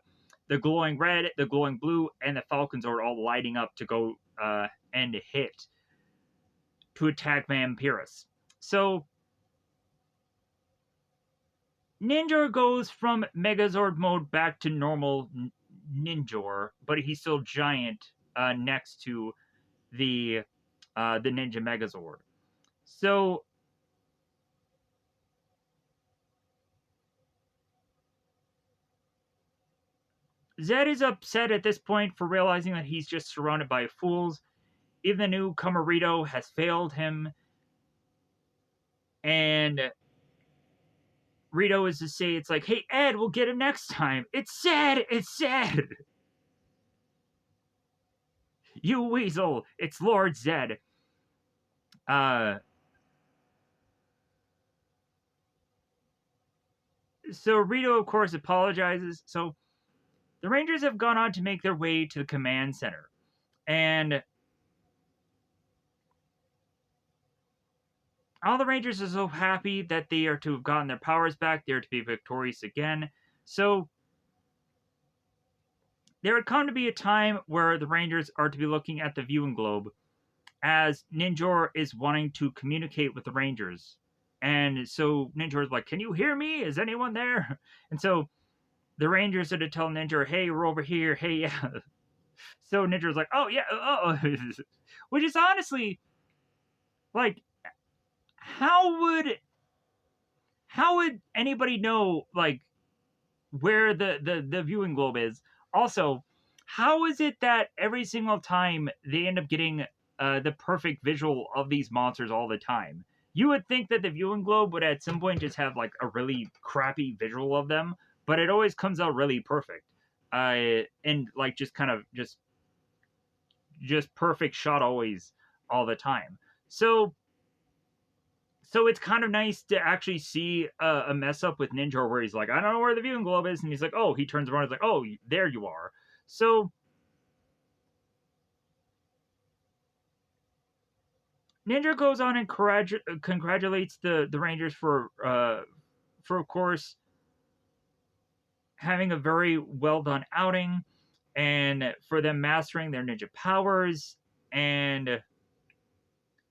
the glowing red, the glowing blue, and the Falcons are all lighting up to go and hit to attack Vampirus. So Ninjor goes from Megazord mode back to normal Ninjor, but he's still giant next to the Ninja Megazord. So Zed is upset at this point for realizing that he's just surrounded by fools. Even the newcomer Rito has failed him, and Rito is to say, it's like, hey, Ed, we'll get him next time. It's Zed! It's Zed! You weasel! It's Lord Zed. So Rito, of course, apologizes. So the Rangers have gone on to make their way to the command center. And all the Rangers are so happy that they are to have gotten their powers back. They are to be victorious again. So there had come to be a time where the Rangers are to be looking at the viewing globe as Ninjor is wanting to communicate with the Rangers. And so Ninjor is like, can you hear me? Is anyone there? And so the Rangers are to tell Ninjor, hey, we're over here. Hey, yeah. So Ninja's like, oh, yeah. Oh. Which is honestly, like, how would anybody know, like, where the viewing globe is? Also, how is it that every single time they end up getting the perfect visual of these monsters all the time? You would think that the viewing globe would at some point just have like a really crappy visual of them, but it always comes out really perfect. And like just kind of just perfect shot always all the time. So it's kind of nice to actually see a mess up with Ninja where he's like, I don't know where the viewing globe is, and he's like, oh, he turns around, he's like, oh, there you are. So Ninja goes on and congratulates the Rangers for of course having a very well done outing, and for them mastering their ninja powers, and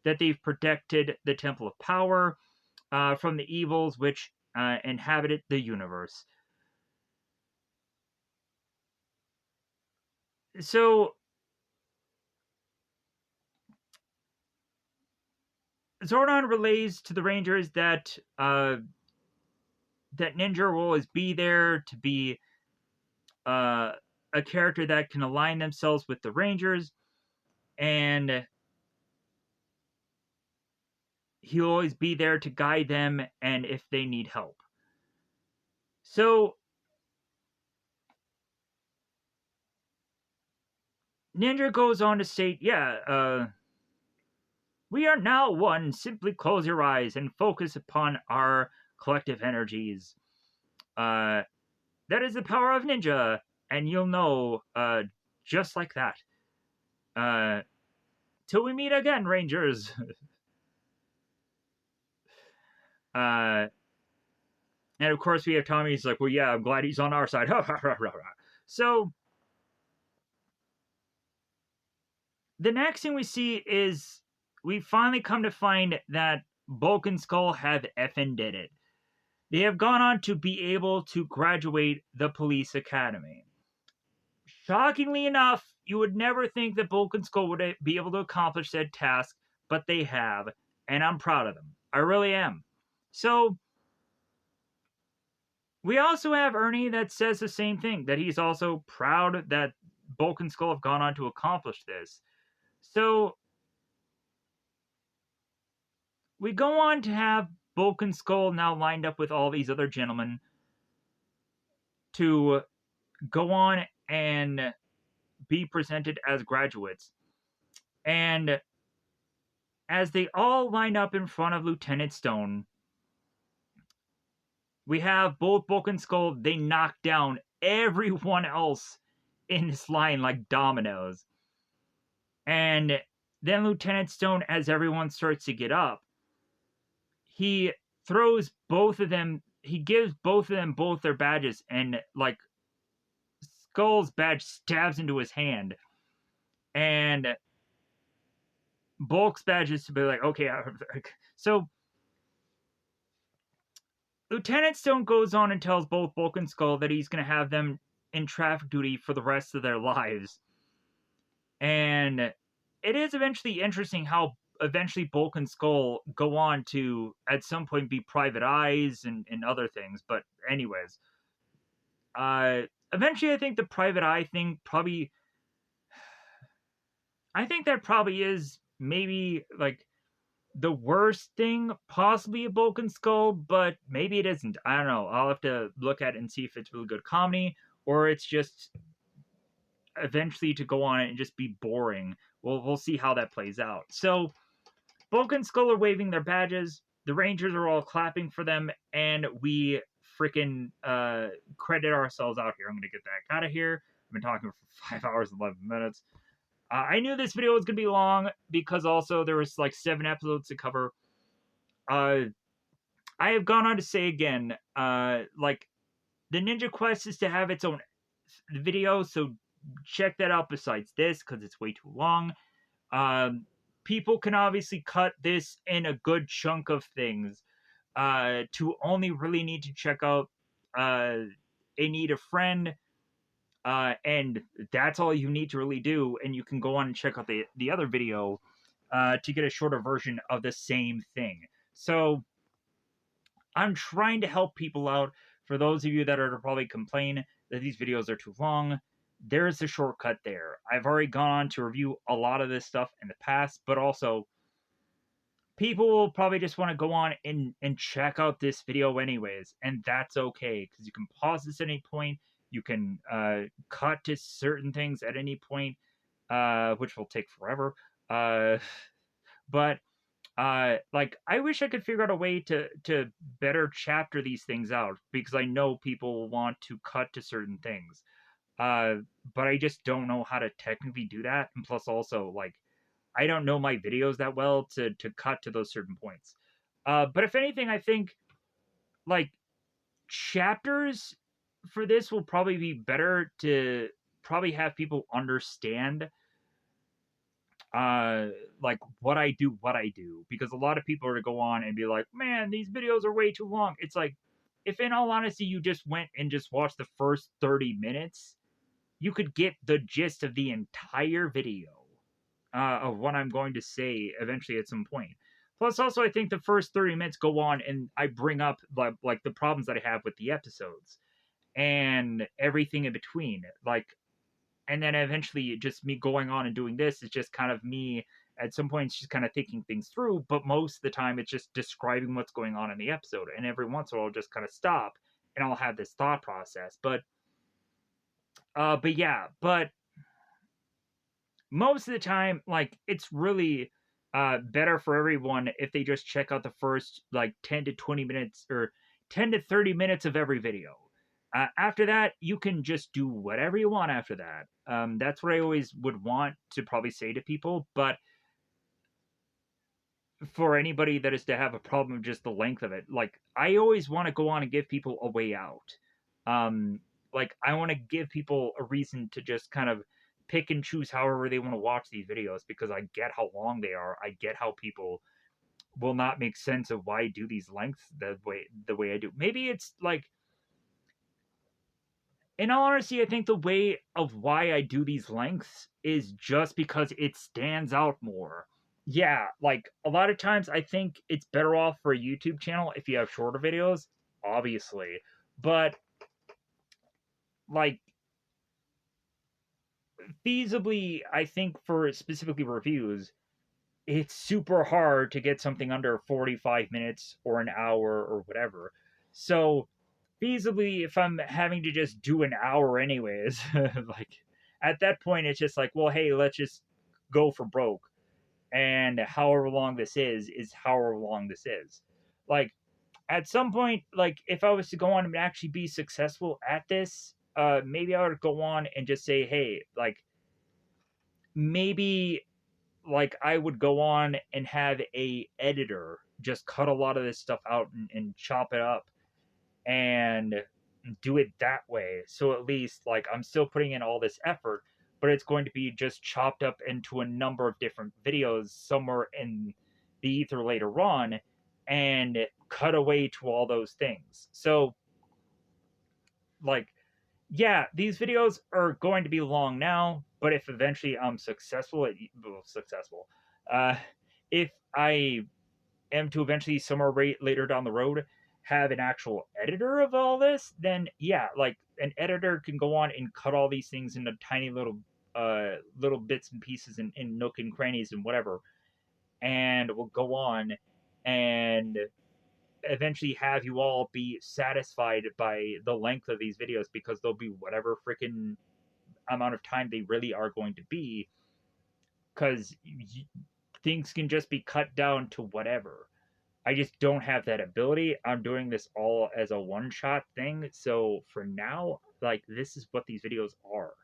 that they've protected the Temple of Power from the evils which inhabited the universe. So Zordon relays to the Rangers that that Ninja will always be there to be uh, a character that can align themselves with the Rangers, and he'll always be there to guide them and if they need help. So Ninja goes on to state, yeah, we are now one. Simply close your eyes and focus upon our collective energies. That is the power of Ninja, and you'll know just like that. Till we meet again, Rangers. And of course, we have Tommy. He's like, well, yeah, I'm glad he's on our side. So the next thing we see is we finally come to find that Bulk and Skull have effing did it. They have gone on to be able to graduate the police academy. Shockingly enough, you would never think that Bulk and Skull would be able to accomplish said task, but they have, and I'm proud of them. I really am. So, we also have Ernie that says the same thing, that he's also proud that Bulk and Skull have gone on to accomplish this. So, we go on to have Bulk and Skull now lined up with all these other gentlemen to go on and be presented as graduates. And as they all line up in front of Lieutenant Stone, we have both Bulk and Skull, they knock down everyone else in this line like dominoes. And then Lieutenant Stone, as everyone starts to get up, he throws both of them, he gives both of them both their badges, and like Skull's badge stabs into his hand. And Bulk's badge is to be like, okay. So Lieutenant Stone goes on and tells both Bulk and Skull that he's going to have them in traffic duty for the rest of their lives. And it is eventually interesting how eventually Bulk and Skull go on to, at some point, be private eyes and other things. But anyways, eventually I think the private eye thing probably, I think that probably is maybe like the worst thing possibly a Bulk and Skull, but maybe it isn't. I don't know. I'll have to look at it and see if it's really good comedy or it's just eventually to go on it and just be boring. We'll see how that plays out. So Bulk and Skull are waving their badges. The Rangers are all clapping for them, and we freaking credit ourselves out here. I'm gonna get that out of here. I've been talking for 5 hours and 11 minutes. I knew this video was going to be long because also there was like 7 episodes to cover. I have gone on to say again, like the Ninja Quest is to have its own video, so check that out besides this because it's way too long. People can obviously cut this in a good chunk of things to only really need to check out A Need a Friend. And that's all you need to really do. And you can go on and check out the other video to get a shorter version of the same thing. So I'm trying to help people out. For those of you that are to probably complain that these videos are too long, there's a shortcut there. I've already gone on to review a lot of this stuff in the past, but also people will probably just want to go on and check out this video anyways. And that's okay because you can pause this at any point. You can cut to certain things at any point, which will take forever. But like I wish I could figure out a way to better chapter these things out because I know people want to cut to certain things. But I just don't know how to technically do that. And plus, also like I don't know my videos that well to cut to those certain points. But if anything, I think like chapters for this will probably be better to probably have people understand like what I do because a lot of people are to go on and be like, man, these videos are way too long. It's like if in all honesty you just went and just watched the first 30 minutes, you could get the gist of the entire video of what I'm going to say eventually at some point. Plus, also, I think the first 30 minutes go on and I bring up like the problems that I have with the episodes and everything in between. Like, and then eventually just me going on and doing this is just kind of me at some points just kind of thinking things through. But most of the time, it's just describing what's going on in the episode. And every once in a while, I'll just kind of stop and I'll have this thought process. But yeah, but most of the time, like it's really better for everyone if they just check out the first like 10 to 20 minutes or 10 to 30 minutes of every video. After that, you can just do whatever you want after that. That's what I always would want to probably say to people. But for anybody that is to have a problem with just the length of it, like I always want to go on and give people a way out. Like I want to give people a reason to just kind of pick and choose however they want to watch these videos, because I get how long they are. I get how people will not make sense of why I do these lengths the way I do. Maybe it's like, in all honesty, I think the way of why I do these lengths is just because it stands out more. Yeah, like a lot of times I think it's better off for a YouTube channel if you have shorter videos, obviously. But like feasibly, I think for specifically reviews, it's super hard to get something under 45 minutes or an hour or whatever. So, feasibly, if I'm having to just do an hour anyways, like at that point, it's just like, well, hey, let's just go for broke. And however long this is however long this is. Like, at some point, like, if I was to go on and actually be successful at this, maybe I would go on and just say, hey, like, maybe like I would go on and have a editor just cut a lot of this stuff out and chop it up and do it that way. So at least like I'm still putting in all this effort, but it's going to be just chopped up into a number of different videos somewhere in the ether later on and cut away to all those things. So like yeah, these videos are going to be long now, but if eventually I'm successful successful, uh, if I am to eventually somewhere later down the road have an actual editor of all this, then yeah, like an editor can go on and cut all these things into tiny little bits and pieces in nook and crannies and whatever, and will go on and eventually have you all be satisfied by the length of these videos, because they'll be whatever freaking amount of time they really are going to be, because things can just be cut down to whatever. I just don't have that ability. I'm doing this all as a one shot thing. So for now, like, this is what these videos are.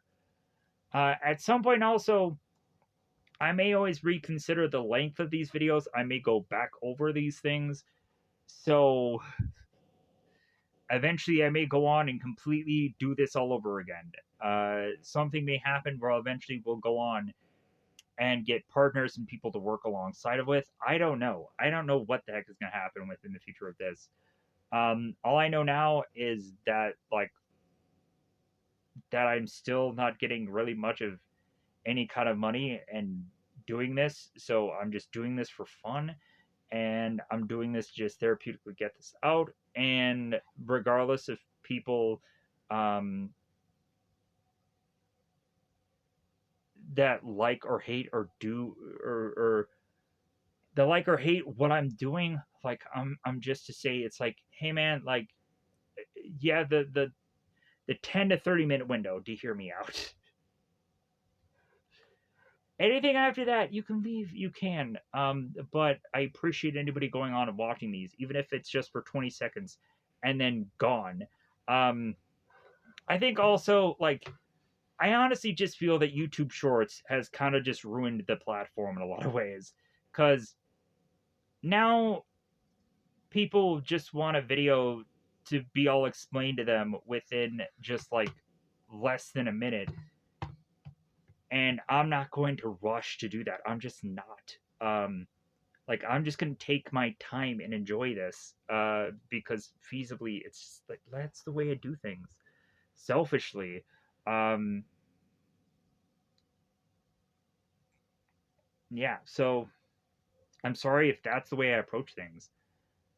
At some point, also, I may always reconsider the length of these videos. I may go back over these things. So eventually, I may go on and completely do this all over again. Something may happen where eventually we'll go on and get partners and people to work alongside of with. I don't know. I don't know what the heck is going to happen within the future of this. All I know now is that like that I'm still not getting really much of any kind of money and doing this. So I'm just doing this for fun, and I'm doing this just therapeutically get this out. And regardless of people um, that like or hate or do or that like or hate what I'm doing, like I'm just to say it's like, hey man, like yeah, the 10 to 30 minute window to hear me out. Anything after that, you can leave, you can. But I appreciate anybody going on and watching these, even if it's just for 20 seconds and then gone. Um, I think also, like, I honestly just feel that YouTube Shorts has kind of just ruined the platform in a lot of ways. Because now people just want a video to be all explained to them within just like less than a minute, and I'm not going to rush to do that. I'm just not. Like I'm just gonna take my time and enjoy this, because feasibly, it's just like that's the way I do things. Selfishly, um, yeah. So I'm sorry if that's the way I approach things.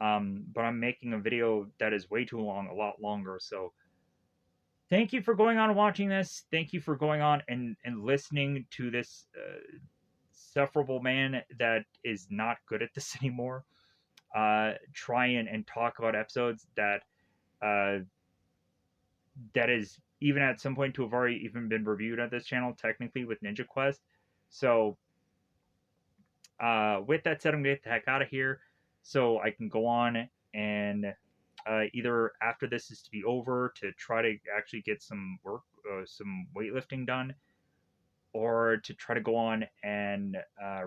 But I'm making a video that is way too long, a lot longer. So thank you for going on and watching this. Thank you for going on and listening to this sufferable man that is not good at this anymore. Try and talk about episodes uh, that is even at some point to have already even been reviewed on this channel, technically with Ninja Quest. So, with that said, I'm gonna get the heck out of here so I can go on and either after this is to be over to try to actually get some work, some weightlifting done, or to try to go on and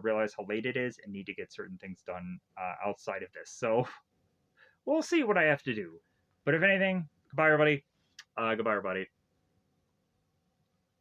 realize how late it is and need to get certain things done outside of this. So we'll see what I have to do. But if anything, goodbye, everybody. Goodbye, everybody.